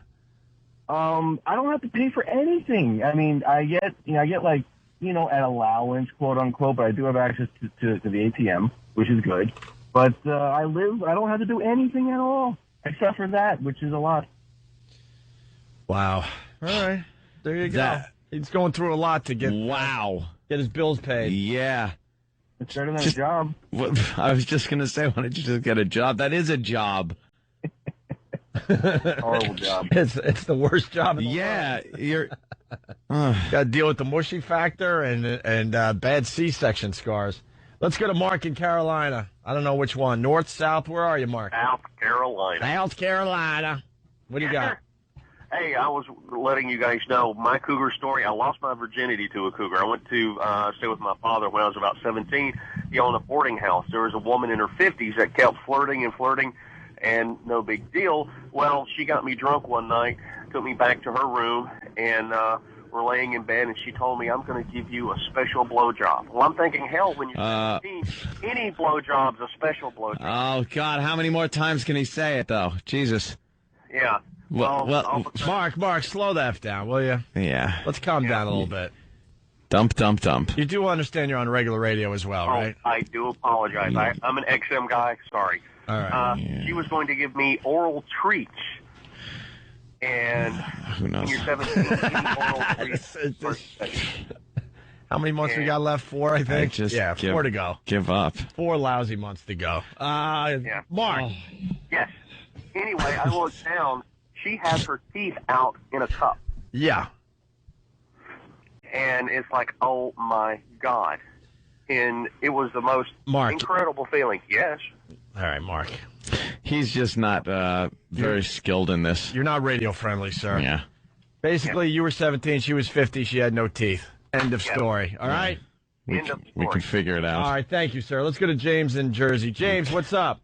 I don't have to pay for anything. I mean, I get like, an allowance, quote unquote, but I do have access to the ATM, which is good. But I don't have to do anything at all, except for that, which is a lot. Wow. All right. There you go. He's going through a lot to get his bills paid. Yeah. It's better than a job. I was just going to say, why don't you just get a job? That is a job. Horrible job. It's the worst job in the world. You're... Got to deal with the mushy factor and bad C-section scars. Let's go to Mark in Carolina. I don't know which one. North, south? Where are you, Mark? South Carolina. South Carolina. What do you got? Hey, I was letting you guys know my cougar story. I lost my virginity to a cougar. I went to stay with my father when I was about 17. He owned a boarding house. There was a woman in her 50s that kept flirting, and no big deal. Well, she got me drunk one night, took me back to her room, and we're laying in bed, and she told me, I'm going to give you a special blowjob. Well, I'm thinking, hell, when you're 17, any blowjob's a special blowjob. Oh, God, how many more times can he say it, though? Jesus. Yeah. Well, Mark, slow that down, will you? Yeah. Let's calm down a little bit. Dump. You do understand you're on regular radio as well, right? I do apologize. I'm an XM guy. Sorry. All right. She was going to give me oral treats. And who knows? When you're 17, oral treats. How many months we got left? 4, I think. 4 to go. Give up. 4 lousy months to go. Mark. Yes. Anyway, I looked down. She has her teeth out in a cup. Yeah. And it's like, oh, my God. And it was the most incredible feeling. Yes. All right, Mark. He's just not very skilled in this. You're not radio friendly, sir. Yeah. Basically, you were 17, she was 50, she had no teeth. End of story. All right? We can figure it out. All right, thank you, sir. Let's go to James in Jersey. James, what's up?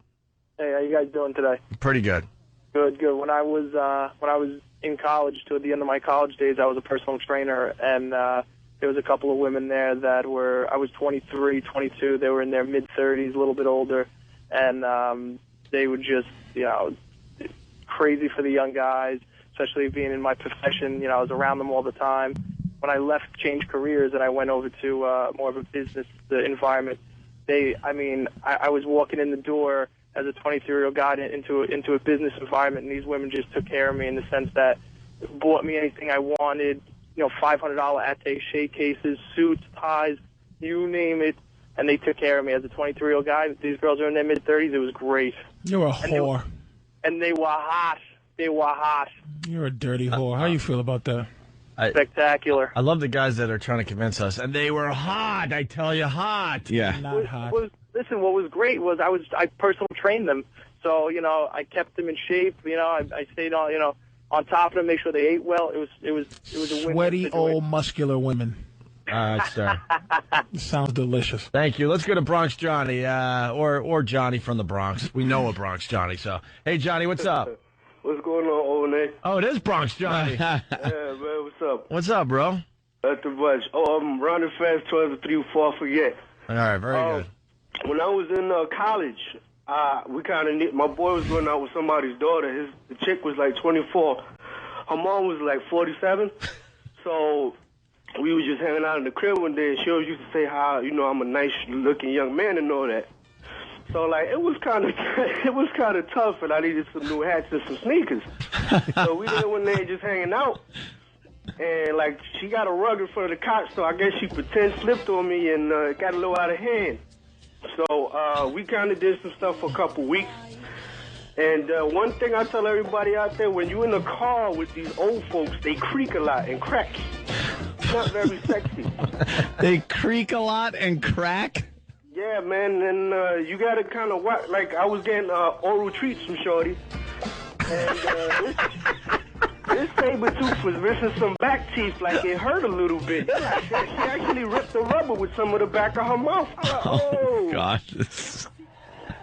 Hey, how you guys doing today? Pretty good. Good. When I was in college, toward the end of my college days, I was a personal trainer, and there was a couple of women there that I was 23, 22. They were in their mid-30s, a little bit older, and they were just, crazy for the young guys, especially being in my profession. I was around them all the time. When I left, changed careers, and I went over to more of a business environment, I was walking in the door as a 23-year-old guy into a business environment, and these women just took care of me in the sense that bought me anything I wanted, $500 attaché cases, suits, ties, you name it, and they took care of me as a 23-year-old guy. These girls are in their mid-30s. It was great. You're a whore. And they were hot. They were hot. You're a dirty whore. How you feel about that? Spectacular. I love the guys that are trying to convince us, and they were hot. I tell you, hot. Yeah. Not hot. Listen, what was great was I personally trained them, so I kept them in shape. I stayed on top of them, make sure they ate well. It was a win. Sweaty old muscular women. All right, sir. Sounds delicious. Thank you. Let's go to Bronx Johnny, or Johnny from the Bronx. We know a Bronx Johnny. So, hey Johnny, what's up? What's going on, old Nick? Oh, it is Bronx Johnny. Yeah, man, what's up? What's up, bro? Nothing much. Oh, I'm running fast, 12 to 3 before I forget. All right, very good. When I was in college, we kind of my boy was going out with somebody's daughter. The chick was like 24. Her mom was like 47. So we was just hanging out in the crib one day, and she always used to say how I'm a nice-looking young man and all that. So it was kind of tough, and I needed some new hats and some sneakers. So we there one day just hanging out, and she got a rug in front of the couch, so I guess she pretend slipped on me and it got a little out of hand. So we kind of did some stuff for a couple weeks. And one thing I tell everybody out there, when you're in a car with these old folks, they creak a lot and crack. It's not very sexy. They creak a lot and crack? Yeah, man, and you got to kind of watch. I was getting oral treats from Shorty. And this saber tooth was missing some back teeth, it hurt a little bit. She actually ripped the rubber with some of the back of her mouth. Oh, gosh.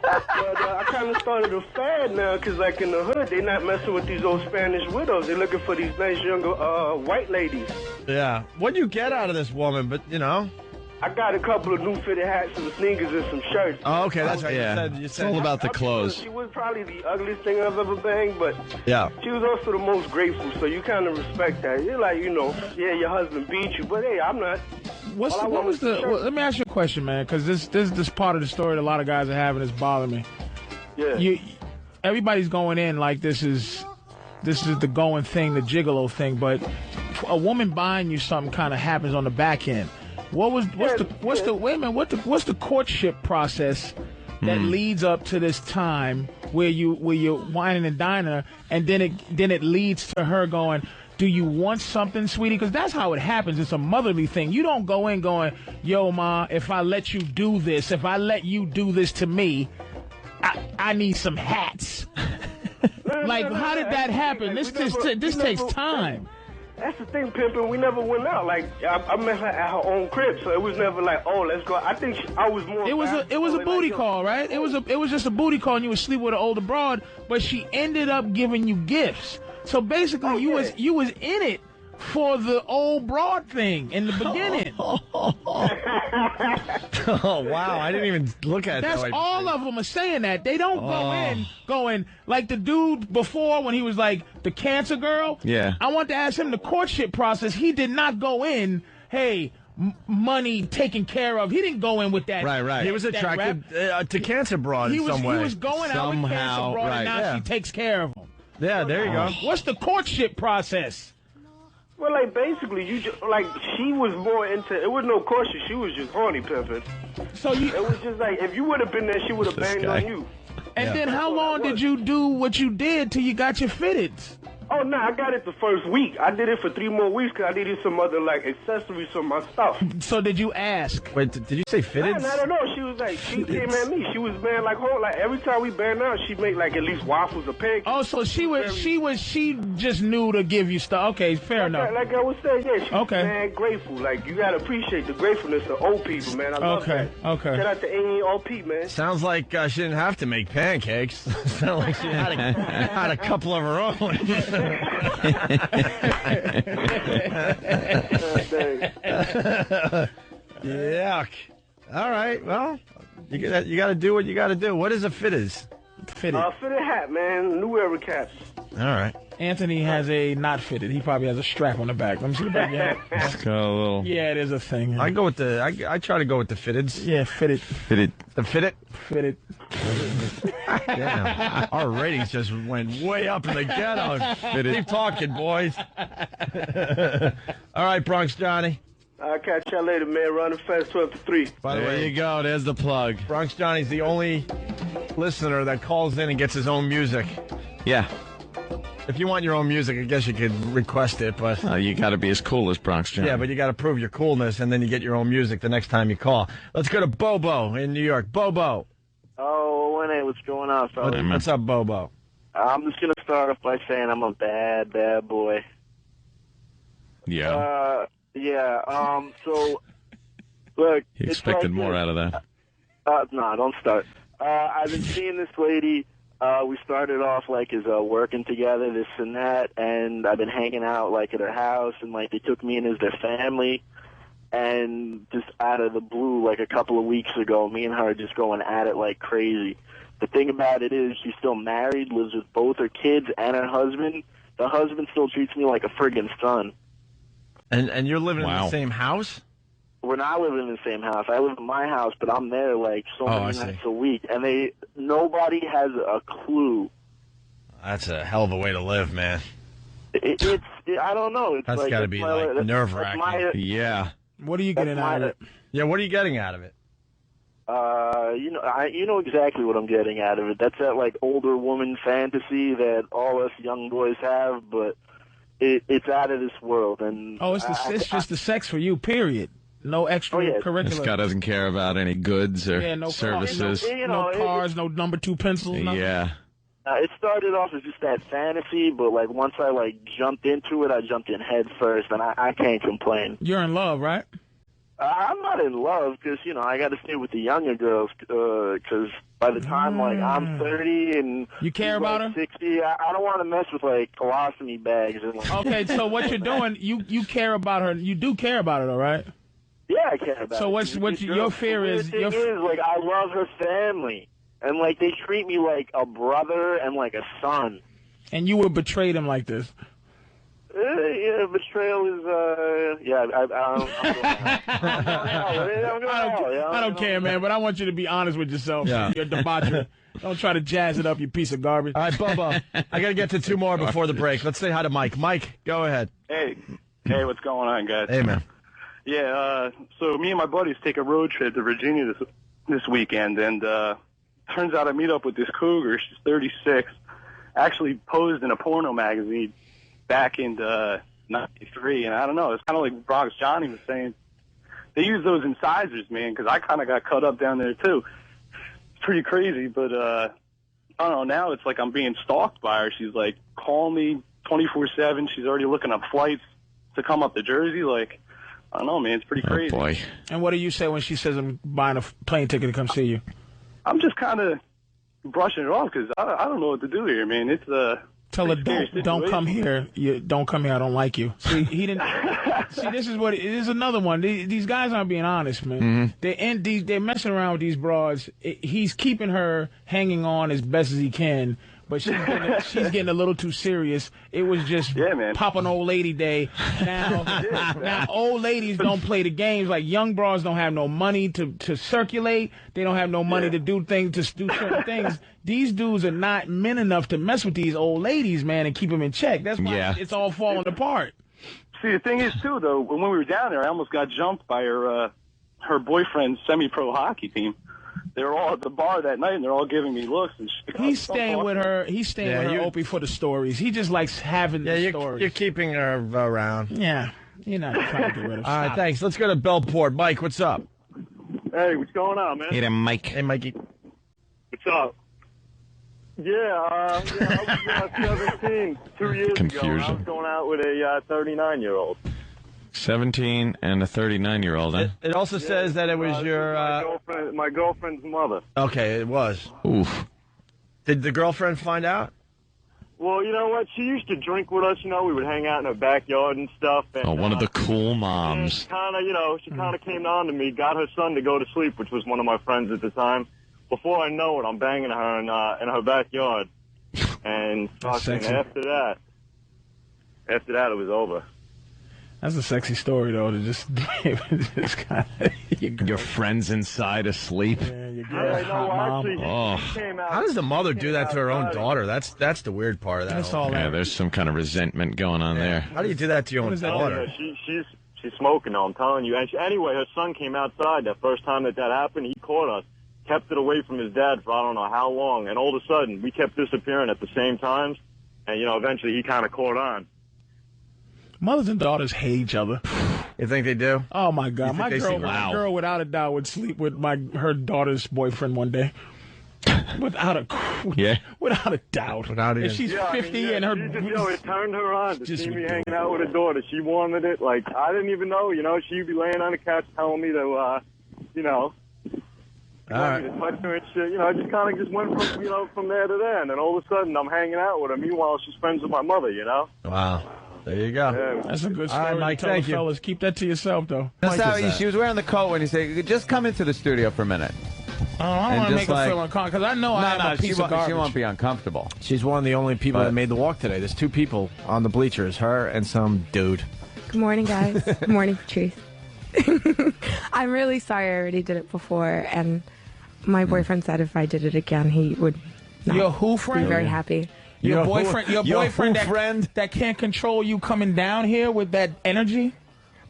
But I kind of started a fad now, because in the hood, they're not messing with these old Spanish widows. They're looking for these nice younger white ladies. Yeah. What'd you get out of this woman? But, I got a couple of new fitted hats and sneakers and some shirts. Oh, okay, that's right. Yeah. You said it's all about the clothes. She was probably the ugliest thing I've ever banged, but yeah, she was also the most grateful, so you kind of respect that. You're like, yeah, your husband beat you, but hey, I'm not. Let me ask you a question, man, because this part of the story that a lot of guys are having is bothering me. Yeah. Everybody's going in like this is the going thing, the gigolo thing, but a woman buying you something kind of happens on the back end. What's the courtship process that leads up to this time where you're whining and dining her, and then it leads to her going, do you want something, sweetie? Because that's how it happens. It's a motherly thing. You don't go in going, yo, ma, if I let you do this, if I let you do this to me, I need some hats. Like, how did that happen? This takes time. That's the thing, pimpin'. We never went out. Like, I met her at her own crib, so it was never like, oh, let's go. I think I was more. It was a booty call, right? It was just a booty call, and you would sleep with an older broad, but she ended up giving you gifts. So basically, you was in it for the old broad thing in the beginning. Oh, wow. I didn't even look at it. That's all of them are saying that. They don't go in going like the dude before when he was like the cancer girl. Yeah. I want to ask him the courtship process. He did not go in, hey, money taken care of. He didn't go in with that. Right. He was attracted to cancer broad in some way. He was going out with cancer broad, and now she takes care of him. Yeah, there you go. What's the courtship process? Well, like, basically, she was more into, it was no courtship, she was just horny pimping. So it was just like, if you would have been there, she would have banged on you. And then how long did you do what you did till you got your fitteds? Oh, no, I got it the first week. I did it for 3 more weeks because I needed some other, like, accessories for my stuff. So did you ask? Wait, did you say fitteds? I don't know. She was like, she came at me. She was, man, like, every time we banged out, she'd make, like, at least waffles or pancakes. Oh, so she just knew to give you stuff. Okay, fair enough. Like I was saying, yeah, she was, man, grateful. Like, you got to appreciate the gratefulness of old people, man. I love that. Okay. Shout out to AARP, man. Sounds like she didn't have to make pancakes. Sounds like she had a couple of her own. Yuck. All right. Well, you got to do what you got to do. What is a fitted? Fitted hat, man. New era caps. All right. Anthony has a not fitted. He probably has a strap on the back. Let me see the back of your hat. It's got a little. Yeah, it is a thing. Yeah. I go with I try to go with the fitteds. Yeah, fitted. Fitted. The fitted. Fitted. Damn. Our ratings just went way up in the ghetto. Keep talking, boys. All right, Bronx Johnny. I'll catch y'all later, man. Running fast 12 to 3. By the way, there you go. There's the plug. Bronx Johnny's the only listener that calls in and gets his own music. Yeah. If you want your own music, I guess you could request it, but you got to be as cool as Bronx Johnny. Yeah, but you got to prove your coolness, and then you get your own music the next time you call. Let's go to Bobo in New York. Bobo. Oh, Winnie, what's going on, fellas? What's up, Bobo? I'm just going to start off by saying I'm a bad, bad boy. Yeah. So, look. You expected more out of that. No, don't start. I've been seeing this lady. We started off, like, as working together, this and that, and I've been hanging out, like, at her house, and, like, they took me in as their family, and just out of the blue, like, a couple of weeks ago, me and her are just going at it like crazy. The thing about it is she's still married, lives with both her kids and her husband. The husband still treats me like a friggin' son. And you're living in the same house? We're not living in the same house. I live in my house, but I'm there like so many nights a week, and nobody has a clue. That's a hell of a way to live, man. It's I don't know. It's that's got to be like nerve-wracking. Yeah. What are you getting out of it? Yeah, what are you getting out of it? You know exactly what I'm getting out of it. That's that like older woman fantasy that all us young boys have, but it's out of this world. And it's just the sex for you, period. No extra curricular. This guy doesn't care about any goods or services. No cars, no number 2 pencils. Nothing. Yeah. It started off as just that fantasy, but like once I like jumped into it, I jumped in head first, and I can't complain. You're in love, right? I'm not in love because I got to stay with the younger girls because by the time like I'm 30 and you care about her 60, I don't want to mess with like colostomy bags and like. Okay, so what you're doing, you care about her. You do care about her, though, right? Yeah, I care about her. So what's your fear is? The thing is, like, I love her family, and like they treat me like a brother and like a son. And you would betray them like this? Yeah, betrayal is, I don't care, man, but I want you to be honest with yourself. Yeah. You're debauchery. Don't try to jazz it up, you piece of garbage. All right, Bubba, I got to get to two more before the break. Let's say hi to Mike. Mike, go ahead. Hey, what's going on, guys? Hey, man. Yeah, so me and my buddies take a road trip to Virginia this weekend, and turns out I meet up with this cougar. She's 36. Actually posed in a porno magazine back in '93, and I don't know. It's kind of like Bronx Johnny was saying. They use those incisors, man, because I kind of got cut up down there too. It's pretty crazy, but I don't know. Now it's like I'm being stalked by her. She's like, call me 24/7. She's already looking up flights to come up to Jersey. Like, I don't know, man. It's pretty crazy. Oh, boy. And what do you say when she says I'm buying a plane ticket to come see you? I'm just kind of brushing it off because I don't know what to do here, man. It's tell her don't come here. Don't come here. I don't like you. See, he didn't. See, this is another one. These guys aren't being honest, man. Mm-hmm. They're messing around with these broads. He's keeping her hanging on as best as he can, but she's getting a little too serious. It was just popping old lady day. Now old ladies don't play the games. Like young broads don't have no money to circulate. They don't have no money to do certain things. These dudes are not men enough to mess with these old ladies, man, and keep them in check. That's why it's all falling apart. See, the thing is, too, though, when we were down there, I almost got jumped by her boyfriend's semi-pro hockey team. They were all at the bar that night, and they're all giving me looks. And shit. He's staying with her. He's staying with her, Opie, for the stories. He just likes having the stories. You're keeping her around. Yeah. You're not trying to get rid of her. All right, thanks. Let's go to Bellport. Mike, what's up? Hey, what's going on, man? Hey there, Mike. Hey, Mikey. What's up? Yeah, I was 17 2 years ago. And I was going out with a 39-year-old. 17 and a 39-year-old, huh? It also says that it was your... my girlfriend's mother. Okay, it was. Oof. Did the girlfriend find out? Well, you know what? She used to drink with us. You know, we would hang out in her backyard and stuff. And, one of the cool moms. She kind of came on to me, got her son to go to sleep, which was one of my friends at the time. Before I know it, I'm banging her in her backyard. And after that, it was over. That's a sexy story, though, to just kind of... Your friend's inside asleep. Yeah, your girl's hot mom. How does the mother do that to her own daughter? That's the weird part of that. That's all. Yeah, there's some kind of resentment going on there. How do you do that to your own daughter? Yeah, she's smoking, though, I'm telling you. And anyway, her son came outside that first time that happened. He caught us. Kept it away from his dad for I don't know how long, and all of a sudden we kept disappearing at the same times, and eventually he kind of caught on. Mothers and daughters hate each other. You think they do? Oh my God, my girl without a doubt would sleep with her daughter's boyfriend one day. Without a doubt. If she's 50 and her... it turned her on to see me hanging out with her daughter. She wanted it. Like, I didn't even know, she'd be laying on the couch telling me to, All right. To touch her and shit. I just kind of just went from there to there, and then all of a sudden I'm hanging out with her. Meanwhile, she's friends with my mother. Wow. There you go. Yeah. That's a good story. All right, Mike, tell thank the you. fellas. Keep that to yourself, though. She was wearing the coat when he said, just come into the studio for a minute. I don't want to make her feel uncomfortable, because I know I'm a piece of garbage. She won't be uncomfortable. She's one of the only people that made the walk today. There's two people on the bleachers, her and some dude. Good morning, guys. Good morning, Patrice. I'm really sorry I already did it before, and my boyfriend said if I did it again, he would Your who friend? be very happy. Your boyfriend that can't control you coming down here with that energy?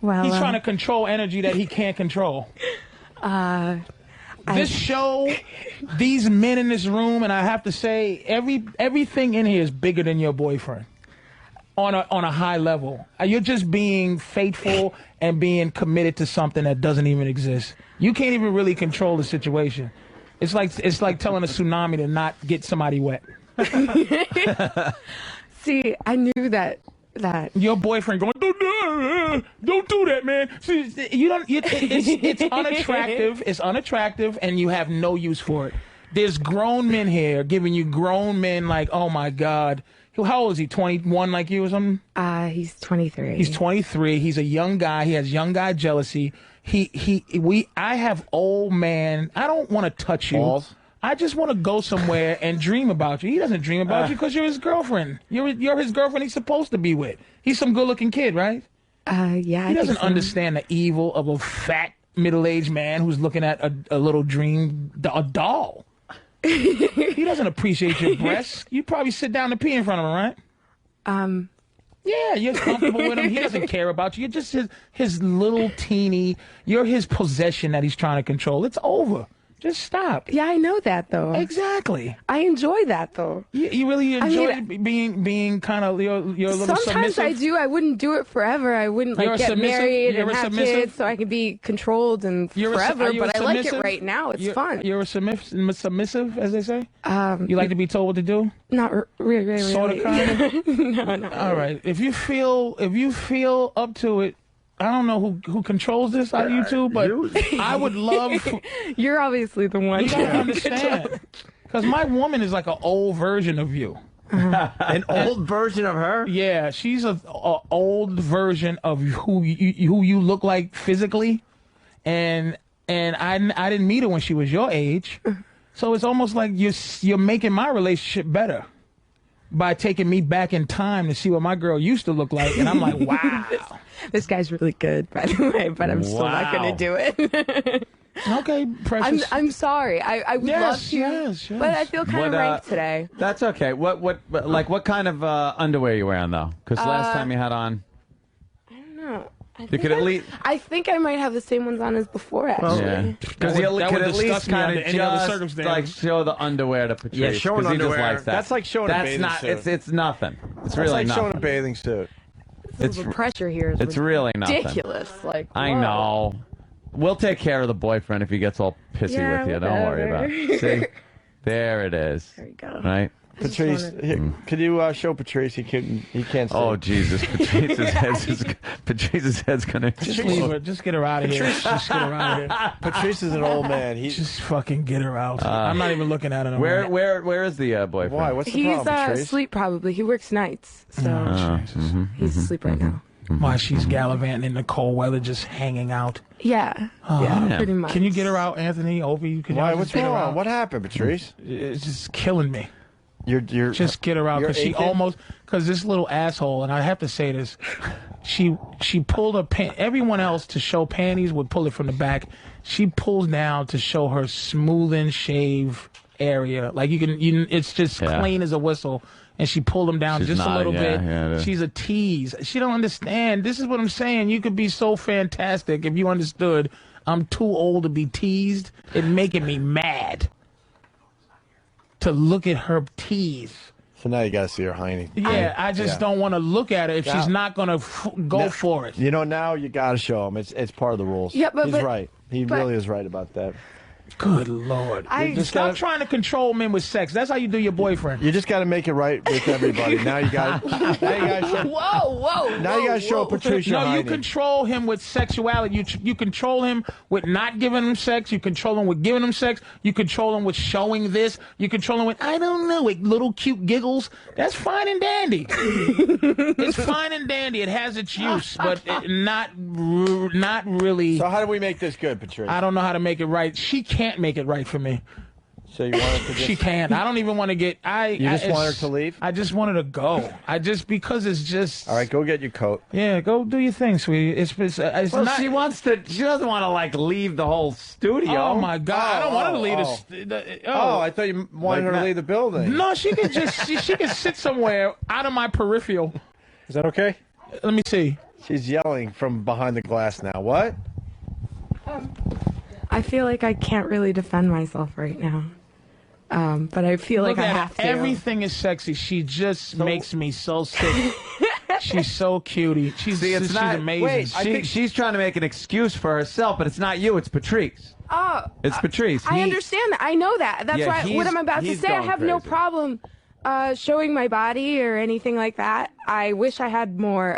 Well, he's trying to control energy that he can't control. This show, these men in this room, and I have to say, everything in here is bigger than your boyfriend on a high level. You're just being faithful and being committed to something that doesn't even exist. You can't even really control the situation. It's like telling a tsunami to not get somebody wet. See, I knew that your boyfriend going, don't do that, man. See, you don't. It's unattractive. It's unattractive, and you have no use for it. There's grown men here giving you grown men like, oh my God. How old is he? 21 like you or something? He's 23. He's 23. He's a young guy. He has young guy jealousy. I have old man. I don't want to touch you. Balls? I just want to go somewhere and dream about you. He doesn't dream about you because you're his girlfriend. You're his girlfriend he's supposed to be with. He's some good-looking kid, right? Yeah. He doesn't understand the evil of a fat, middle-aged man who's looking at a little dream, a doll. He doesn't appreciate your breasts. You probably sit down and pee in front of him, right? Yeah, you're comfortable with him. He doesn't care about you. You're just his little teeny. You're his possession that he's trying to control. It's over. Just stop. Yeah, I know that, though. Exactly. I enjoy that, though. You really enjoy being kind of your little sometimes submissive? Sometimes I do. I wouldn't do it forever. I wouldn't like get married and have kids so I could be controlled and forever. But I like it right now. It's fun. You're a submissive, as they say? You like to be told what to do? Not really. Sort of, kind of? No. All right. If you feel up to it, I don't know who controls this on YouTube, but I would love... You're obviously the one. You don't understand. Because my woman is like an old version of you. An old version of her? Yeah, she's an old version of who you look like physically. And I didn't meet her when she was your age. So it's almost like you're making my relationship better by taking me back in time to see what my girl used to look like. And I'm like, wow. This guy's really good, by the way, but I'm still not going to do it. Okay, Precious. I'm sorry. I would love to, yes. but I feel kind of ranked today. That's okay. What kind of underwear are you wearing, though? Because last time you had on... I don't know. I think I might have the same ones on as before, actually. Because you could at least kind of just like show the underwear to Patrice. Yeah, showing underwear. Likes that. That's like showing a bathing suit. It's nothing. It's That's really like nothing. showing a bathing suit. The pressure here is it's really ridiculous. Nothing. Like, I whoa. know. We'll take care of the boyfriend if he gets all pissy with you. Don't worry about it. See? There it is. There you go. Right? Patrice, could you show Patrice? He can't see. Oh, Jesus. Patrice's head's going to... Just leave her. Just get her out of here. Just get her out of here. Patrice is an old man. Just fucking get her out. I'm not even looking at her. Where is the boyfriend? Why? What's the problem, Patrice? He's asleep, probably. He works nights, so he's asleep right now. Why she's gallivanting in the cold weather, just hanging out. Yeah, pretty much. Can you get her out, Anthony? Opie? Why? What's wrong? What happened, Patrice? It's just killing me. You're just get her out because this little asshole, and I have to say this, she pulled her everyone else to show panties would pull it from the back. She pulls down to show her smooth and shave area, like it's just clean as a whistle. And she pulled them down just a little bit. Yeah, she's a tease. She don't understand. This is what I'm saying. You could be so fantastic if you understood. I'm too old to be teased. It's making me mad to look at her tease. So now you got to see her hiney. Yeah, I just don't want to look at her if she's not going to go for it. You know, now you got to show him. It's part of the rules. Yeah, but he's right. He really is right about that. Good Lord. Stop trying to control men with sex. That's how you do your boyfriend. You just got to make it right with everybody. Now you got to show. Whoa. Now you got to show Patricia. No, you control him with sexuality. You control him with not giving him sex. You control him with giving him sex. You control him with showing this. You control him with, I don't know, with little cute giggles. That's fine and dandy. It's fine and dandy. It has its use, but not really. So how do we make this good, Patricia? I don't know how to make it right. She can't make it right for me. So you want her to just... She can't. I don't even want to get... You just want her to leave? I just want her to go. Because it's just... All right, go get your coat. Yeah, go do your thing, sweetie. It's not... She doesn't want to, like, leave the whole studio. Oh, my God. I don't want her to leave I thought you wanted her to leave the building. No, she can just... she can sit somewhere out of my peripheral. Is that okay? Let me see. She's yelling from behind the glass now. What? I feel like I can't really defend myself right now. But I feel like I have to. Everything is sexy. She just makes me so sick. She's so cutie. She's amazing. Wait, I think she's trying to make an excuse for herself, but it's not you. It's Patrice. Oh, it's Patrice. I understand that. I know that. That's why what I'm about to say. I have no problem showing my body or anything like that. I wish I had more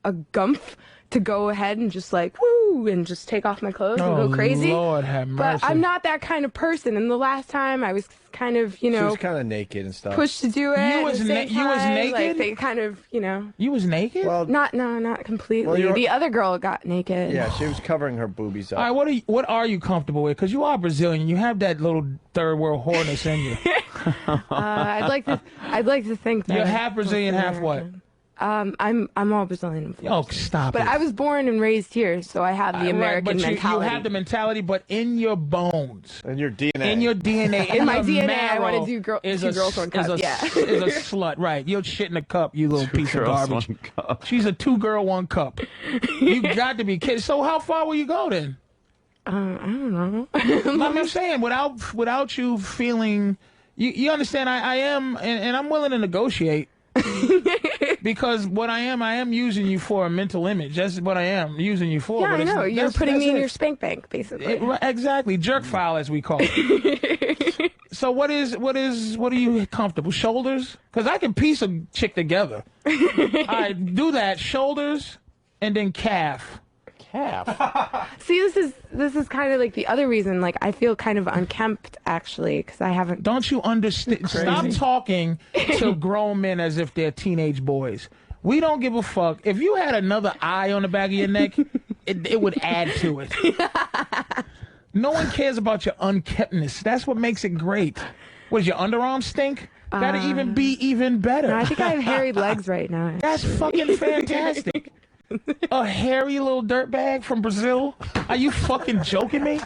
a gumph to go ahead and just like woo and just take off my clothes and go crazy. Lord have mercy. But I'm not that kind of person. And the last time I was kind of, She was kind of naked and stuff. pushed to do it. You was naked? Like they kind of, You was naked? Well, not completely. Well, the other girl got naked. yeah, she was covering her boobies up. All right, what are you comfortable with? Because you are Brazilian. You have that little third world whoreness in you. I'd like to think that You're half Brazilian, half what? I'm all Brazilian. Oh, stop But it. I was born and raised here, so I have the American but mentality. You have the mentality, but in your bones. In your DNA. In your DNA. In my your DNA, I want to do is two a, girls, one cup. is a slut, right. You'll shit in a cup, you little piece of girls, garbage. one cup. She's a 2-girl, 1 cup. You got to be kidding. So how far will you go then? I don't know. I'm saying, without you feeling... You understand, I am, and I'm willing to negotiate. Because what I am using you for a mental image. That's what I am using you for. Yeah, but I know. You're putting me in your spank bank, basically. Exactly. Jerk file, as we call it. So what are you comfortable? Shoulders? Because I can piece a chick together. All right, do that. Shoulders and then calf. See, this is kind of like the other reason. Like, I feel kind of unkempt, actually, because I haven't. Don't you understand? Stop talking to grown men as if they're teenage boys. We don't give a fuck. If you had another eye on the back of your neck, it would add to it. No one cares about your unkemptness. That's what makes it great. What, does your underarm stink? That'd even be even better. No, I think I have hairy legs right now. That's fucking fantastic. A hairy little dirtbag from Brazil? Are you fucking joking me?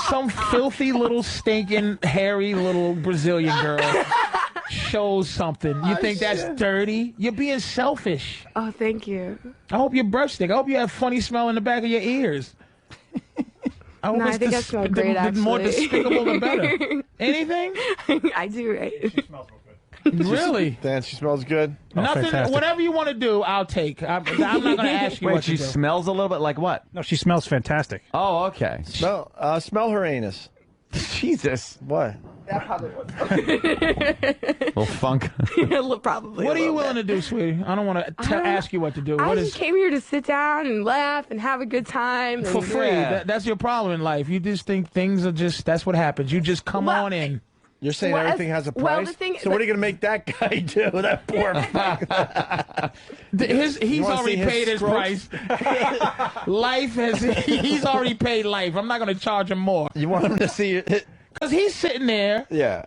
Some filthy little stinking hairy little Brazilian girl shows something. You think that's dirty? You're being selfish. Oh, thank you. I hope your breath stink. I hope you have funny smell in the back of your ears. I think I smell great, actually. The more despicable, the better. Anything? I do, right? She smells really? Dan, she smells good. Nothing. Fantastic. Whatever you want to do, I'll take. I'm not going to ask you Wait, what she to do. smells a little bit like what? No, she smells fantastic. Oh, okay. Smell her anus. Jesus. What? That probably was. Little funk. Probably. What are you willing to do, sweetie? I don't want to ask you what to do. I What just came here to sit down and laugh and have a good time. for free? That's your problem in life. You just think things are just. That's what happens. You just come on in. You're saying everything has a price? Well, the thing, so what are you going to make that guy do? That poor fuck. He's already paid his price. Life has. He's already paid life. I'm not going to charge him more. You want him to see it? Because he's sitting there. Yeah.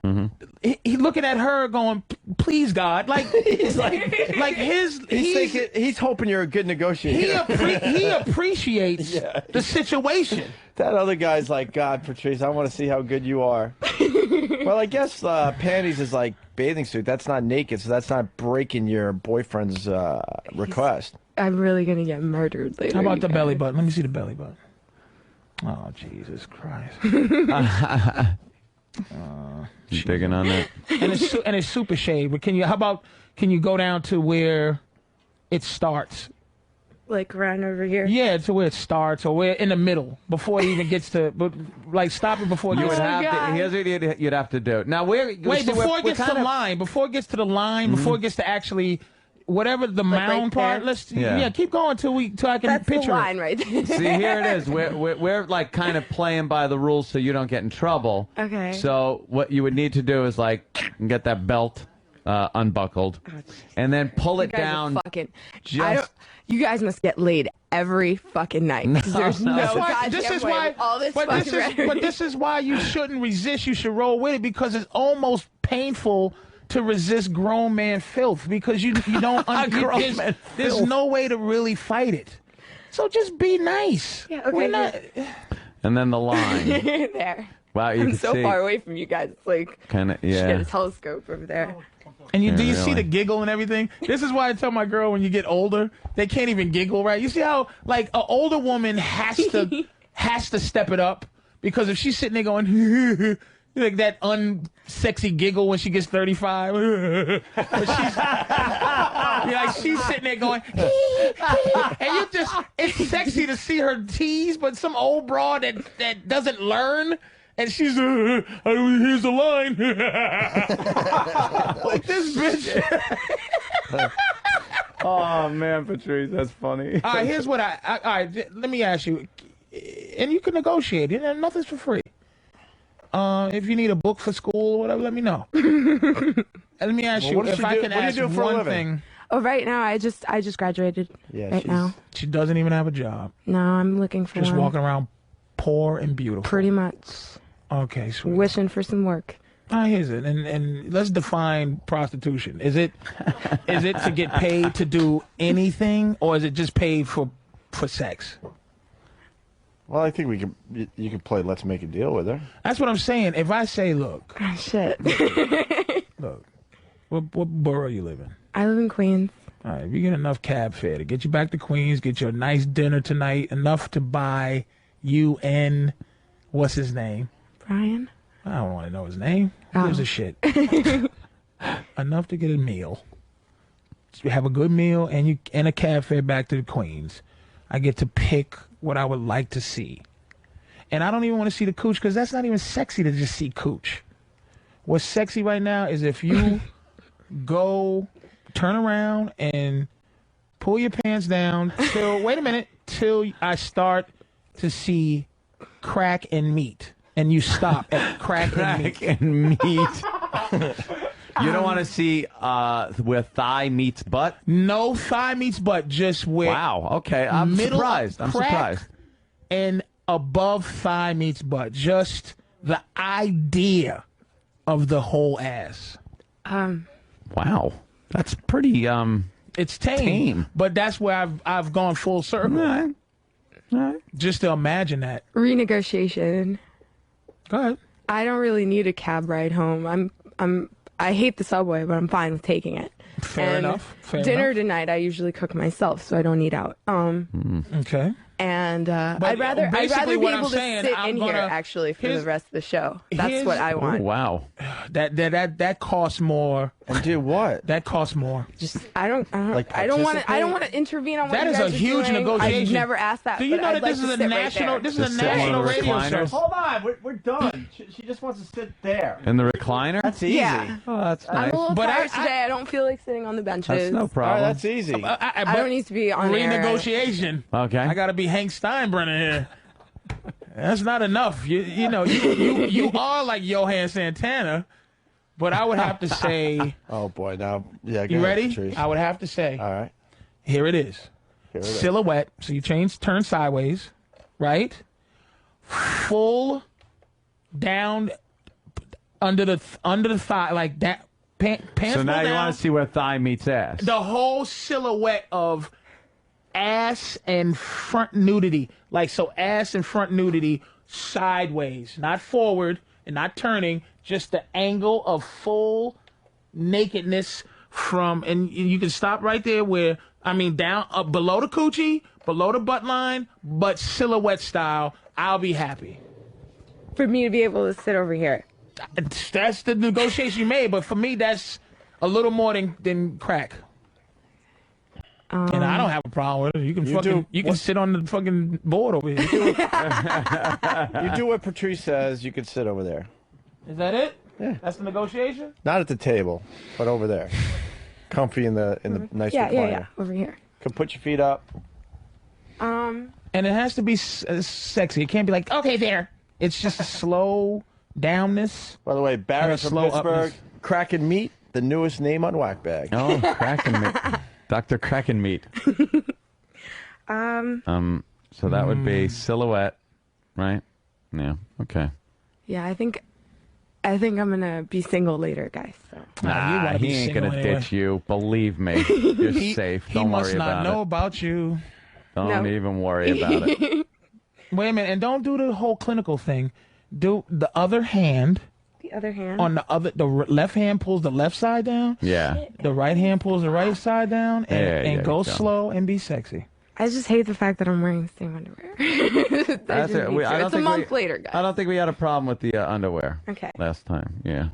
He looking at her going, please, God. Like, he's he's hoping you're a good negotiator. He appreciates the situation. That other guy's like, God, Patrice, I want to see how good you are. Well, I guess panties is like bathing suit. That's not naked, so that's not breaking your boyfriend's request. I'm really going to get murdered later. How about the belly button? Let me see the belly button. Oh, Jesus Christ. You digging on that? And it's super shade. But can you go down to where it starts? Like around over here? Yeah, to where it starts, or where in the middle, before it even gets to, but like stop it before it You gets would have to. Here's what you'd have to do. Now, wait, before it gets to the line, before it gets to the line, before it gets to actually whatever the mound part. Let's keep going till I can That's picture the line it. right there. See, here it is. We're like kind of playing by the rules so you don't get in trouble. Okay. So what you would need to do is like get that belt unbuckled, and then pull it down. You guys must get laid every fucking night. There's no goddamn This is way why. with all this But this is why you shouldn't resist. You should roll with it because it's almost painful to resist grown man filth because you don't. There's no way to really fight it. So just be nice. Yeah. Okay. And then the line. There. Wow, you I'm can so see. far away from you guys. It's like Kind of, you should get yeah. a telescope over there. And do you really. see the giggle and everything? This is why I tell my girl when you get older, they can't even giggle, right? You see how like an older woman has to step it up because if she's sitting there going like that unsexy giggle when she gets 35, but she's sitting there going, and it's sexy to see her tease, but some old broad that doesn't learn. And she's, here's the line. Like this bitch. Oh man, Patrice, that's funny. All right, here's what all right, let me ask you, and you can negotiate. Nothing's for free. If you need a book for school or whatever, let me know. And let me ask you, if I can ask one thing. Oh, right now I just graduated. Yeah, right now. She doesn't even have a job. No, I'm looking for Just one. walking around poor and beautiful. Pretty much. Okay, sweet. Wishing for some work. Here's it, and let's define prostitution. Is it to get paid to do anything, or is it just paid for sex? Well, I think you can play Let's Make a Deal with her. That's what I'm saying. If I say, look, shit. look, what borough you live in? I live in Queens. All right, if you get enough cab fare to get you back to Queens, get you a nice dinner tonight, enough to buy you and what's his name? Brian. I don't want to know his name. Who gives a shit? Enough to get a meal. So have a good meal and a cab fare back to the Queens. I get to pick what I would like to see. And I don't even want to see the cooch because that's not even sexy to just see cooch. What's sexy right now is if you go turn around and pull your pants down till I start to see crack and meat. And you stop at crack and meat. You don't want to see where thigh meets butt? No thigh meets butt, just where. Wow, okay. I'm surprised. I'm surprised. And above thigh meets butt. Just the idea of the whole ass. Wow. That's pretty it's tame. But that's where I've gone full circle. All right. Just to imagine that. Renegotiation. Go ahead. I don't really need a cab ride home. I hate the subway, but I'm fine with taking it. Fair enough. Dinner tonight, I usually cook myself, so I don't eat out. Okay. And I'd rather be able to sit in here actually for the rest of the show. That's what I want. Oh, wow. That costs more. And do what? That costs more. Just I don't want to intervene on what that you is guys a are huge doing. negotiation. I've never asked that. Do you but know I'd that like this is to a sit national? right there. This is a national radio show. Hold on, we're done. She just wants to sit there. In the recliner? That's easy. Yeah. Oh, that's nice. I'm a little tired today. I don't feel like sitting on the benches. That's no problem. All right, that's easy. I don't need to be on air. Renegotiation. Okay. I got to be Hank Steinbrenner here. That's not enough. You know, you are like Johan Santana, but I would have to say. Oh boy, now yeah. You ready? I would have to say. All right. Here it is. Silhouette. So you turn sideways, right? Full down under the thigh like that. Pants. So now you down. want to see where thigh meets ass. The whole silhouette of ass and front nudity. Like, so ass and front nudity sideways, not forward and not turning, just the angle of full nakedness and you can stop right there where, down, below the coochie, below the butt line, but silhouette style. I'll be happy. For me to be able to sit over here. That's the negotiation you made, but for me, that's a little more than crack. And I don't have a problem with it. You can sit on the fucking board over here. You do what Patrice says. You can sit over there. Is that it? Yeah. That's the negotiation? Not at the table, but over there, comfy in the nice recliner. Yeah, over here. Can put your feet up. And it has to be sexy. It can't be like, okay, there. It's just a slow downness. By the way, Barrett from Pittsburgh, Kraken Meat, the newest name on Whack Bag. Oh, Kraken Meat. Dr. Kraken Meat. So that would be silhouette, right? Yeah. Okay. Yeah, I think I'm gonna be single later, guys. So. Nah, he ain't gonna ditch you. Believe me, you're safe. Don't worry about it. He must not know about you. Don't even worry about it. Wait a minute, and don't do the whole clinical thing. Do the other hand. The other hand. On the left hand pulls the left side down. Yeah. The right hand pulls the right side down, and go slow and be sexy. I just hate the fact that I'm wearing the same underwear. It's a month later, guys. I don't think we had a problem with the underwear. Okay. Last time, yeah.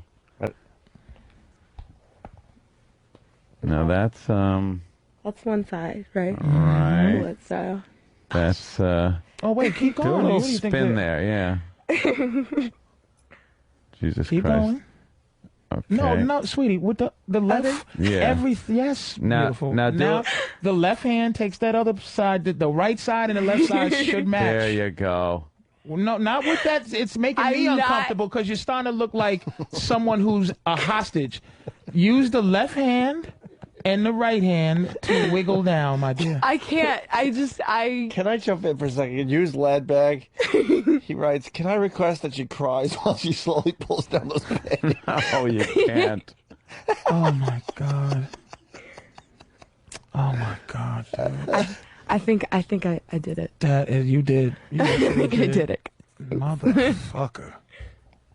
Now that's That's one side, right? Right. What style? That's Oh wait, keep do going. a little What do you think spin there, yeah. Jesus Keep Christ. going. No, sweetie. With the left, yes, beautiful. Now, the left hand takes that other side. The right side and the left side should match. There you go. Well, no, not with that. It's making me uncomfortable because you're starting to look like someone who's a hostage. Use the left hand and the right hand to wiggle down, my dear. I can't. Can I jump in for a second? Use Ladbag. He writes, can I request that she cries while she slowly pulls down those pants? No, you can't. Oh, my God. Oh, my God, dude. I think I did it. You did. I think I did it. Motherfucker.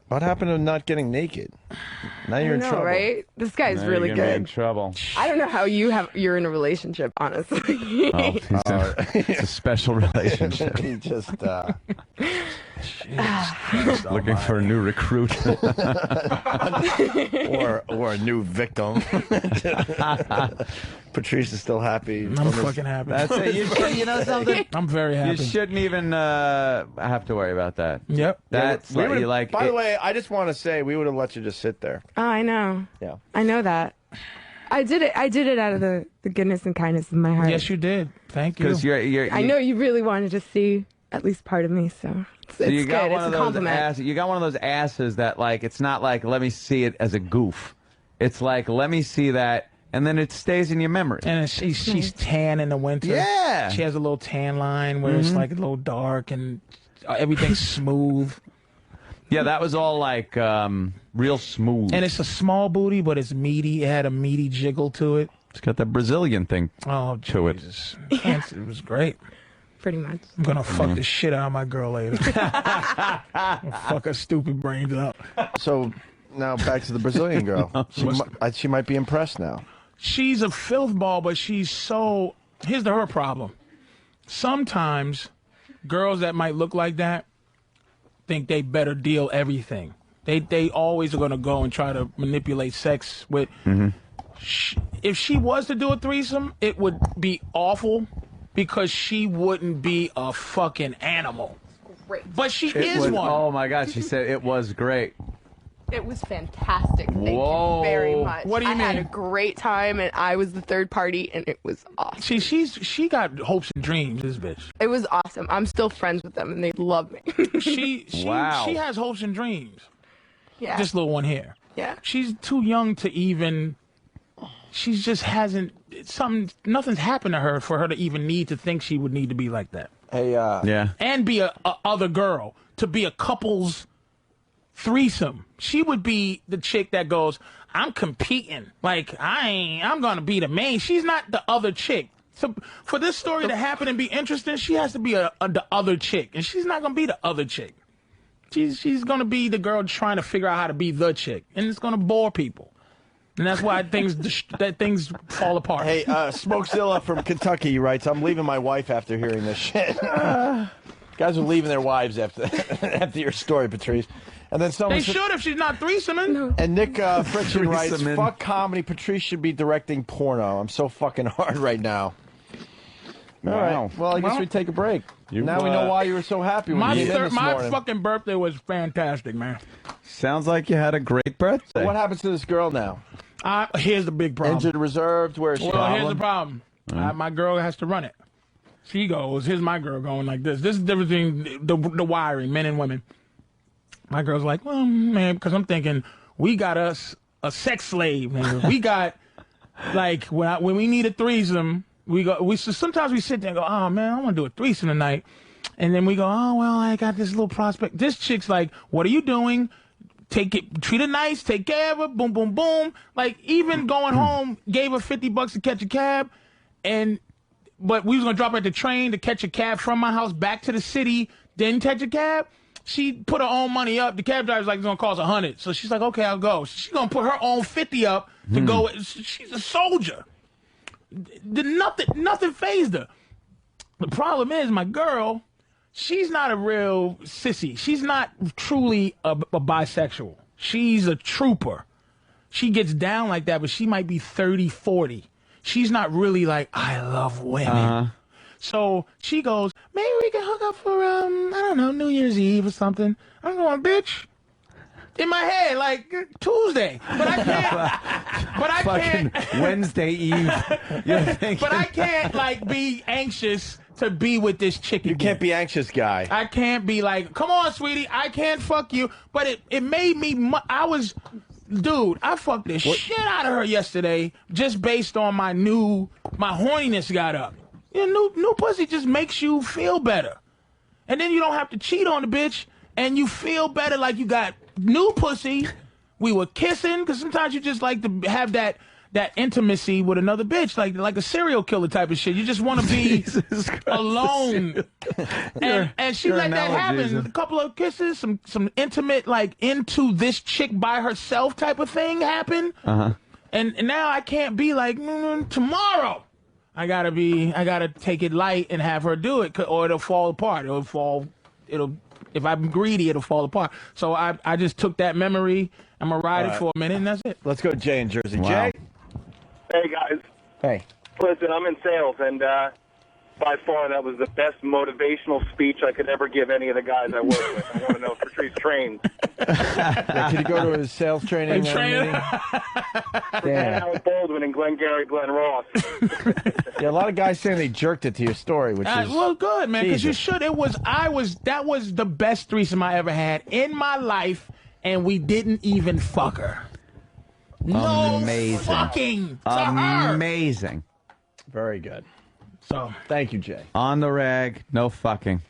What happened to not getting naked? Now you're in trouble. Right? This guy's Now really you're gonna be in good. trouble. I don't know how you're in a relationship, honestly. It's a special relationship. He just looking for a new recruit. or a new victim. Patrice is still happy. I'm fucking happy. That's it. You know something? I'm very happy. You shouldn't even have to worry about that. Yep. That's We like, would've- you like. By the way, I just want to say we would have let you just sit there. Oh, I know. Yeah. I know that. I did it out of the goodness and kindness of my heart. Yes, you did. Thank you. Because I know you really wanted to see at least part of me, so it's you got good. one It's of a those compliment. asses. You got one of those asses that like it's not like let me see it as a goof. It's like let me see that, and then it stays in your memory. And she's tan in the winter. Yeah. She has a little tan line where it's like a little dark and everything's smooth. Yeah, that was all like real smooth. And it's a small booty, but it's meaty. It had a meaty jiggle to it. It's got that Brazilian thing to Jesus. it. It was great. Pretty much. I'm gonna fuck the shit out of my girl later. Fuck her stupid brains up. So now back to the Brazilian girl. She might be impressed now. She's a filth ball, but she's so. Here's her problem. Sometimes girls that might look like that think they better deal everything. They always are gonna go and try to manipulate sex with. If she was to do a threesome, it would be awful because she wouldn't be a fucking animal. Great. But she is one. Oh my God, she said it was great. It was fantastic. Thank Whoa. you very much. What do you I had mean? a great time, and I was the third party, and it was awesome. She got hopes and dreams, this bitch. It was awesome. I'm still friends with them, and they love me. She has hopes and dreams. Yeah. This little one here. Yeah. She's too young to even. She just hasn't. Nothing's happened to her for her to even need to think she would need to be like that. Hey. Yeah. And be a other girl to be a couple's threesome. She would be the chick that goes, I'm competing. Like I'm gonna be the main. She's not the other chick. So for this story to happen and be interesting, she has to be the other chick, and she's not gonna be the other chick. She's gonna be the girl trying to figure out how to be the chick, and it's gonna bore people. And that's why things fall apart. Hey, Smokezilla from Kentucky writes, I'm leaving my wife after hearing this shit. Guys are leaving their wives after your story, Patrice. And then someone They should if she's not threesoming. And Nick Fritchen writes, Threesoming. fuck comedy. Patrice should be directing porno. I'm so fucking hard right now. All right. Well, I guess we take a break. Now we know why you were so happy when you came in this morning. Fucking birthday was fantastic, man. Sounds like you had a great birthday. What happens to this girl now? Here's the big problem. Injured reserved? Where's she? Well, here's the problem. My girl has to run it. She goes, here's my girl going like this. This is the difference between the wiring, men and women. My girl's like, well, man, because I'm thinking, we got us a sex slave. Man. We got, like, when we need a threesome, sometimes we sit there and go, oh, man, I want to do a threesome tonight. And then we go, oh, well, I got this little prospect. This chick's like, what are you doing? Treat her nice, take care of her, boom, boom, boom. Like, even going home, gave her $50 to catch a cab, but we was gonna drop her at the train to catch a cab from my house back to the city, then catch a cab. She put her own money up. The cab driver's like, it's gonna cost $100. So she's like, okay, I'll go. She's gonna put her own 50 up to go. She's a soldier. Nothing fazed her. The problem is, my girl, she's not a real sissy. She's not truly a bisexual. She's a trooper. She gets down like that, but she might be 30, 40. She's not really like, I love women. So she goes, maybe we can hook up for, I don't know, New Year's Eve or something. I'm going, bitch, in my head like Tuesday, but I can't. But I Fucking can't. Wednesday Eve. You're thinking. But I can't like be anxious to be with this chick again. You can't be anxious, guy. I can't be like, come on, sweetie, I can't fuck you. But it made me. Dude, I fucked the shit out of her yesterday just based on my horniness got up. You know, new pussy just makes you feel better. And then you don't have to cheat on the bitch, and you feel better like you got new pussy. We were kissing, because sometimes you just like to have that intimacy with another bitch, like a serial killer type of shit. You just want to be alone. And she let that happen. A couple of kisses, some intimate, like into this chick by herself type of thing happen. And now I can't be like, tomorrow. I gotta take it light and have her do it, or it'll fall apart. If I'm greedy, it'll fall apart. So I just took that memory. I'm gonna ride it for a minute, and that's it. Let's go, Jay in Jersey. Wow. Jay. Hey, guys. Hey. Listen, I'm in sales, and by far that was the best motivational speech I could ever give any of the guys I work with. I want to know if Patrice trained. Yeah, could you go to his sales training meeting? Damn. Howard Baldwin and Glengarry Glen Ross. Yeah, a lot of guys saying they jerked it to your story, which is well, good, man, because you should. That was the best threesome I ever had in my life, and we didn't even fuck her. No fucking to her. Amazing. Very good. So thank you, Jay. On the rag, no fucking.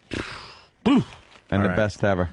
And the best ever.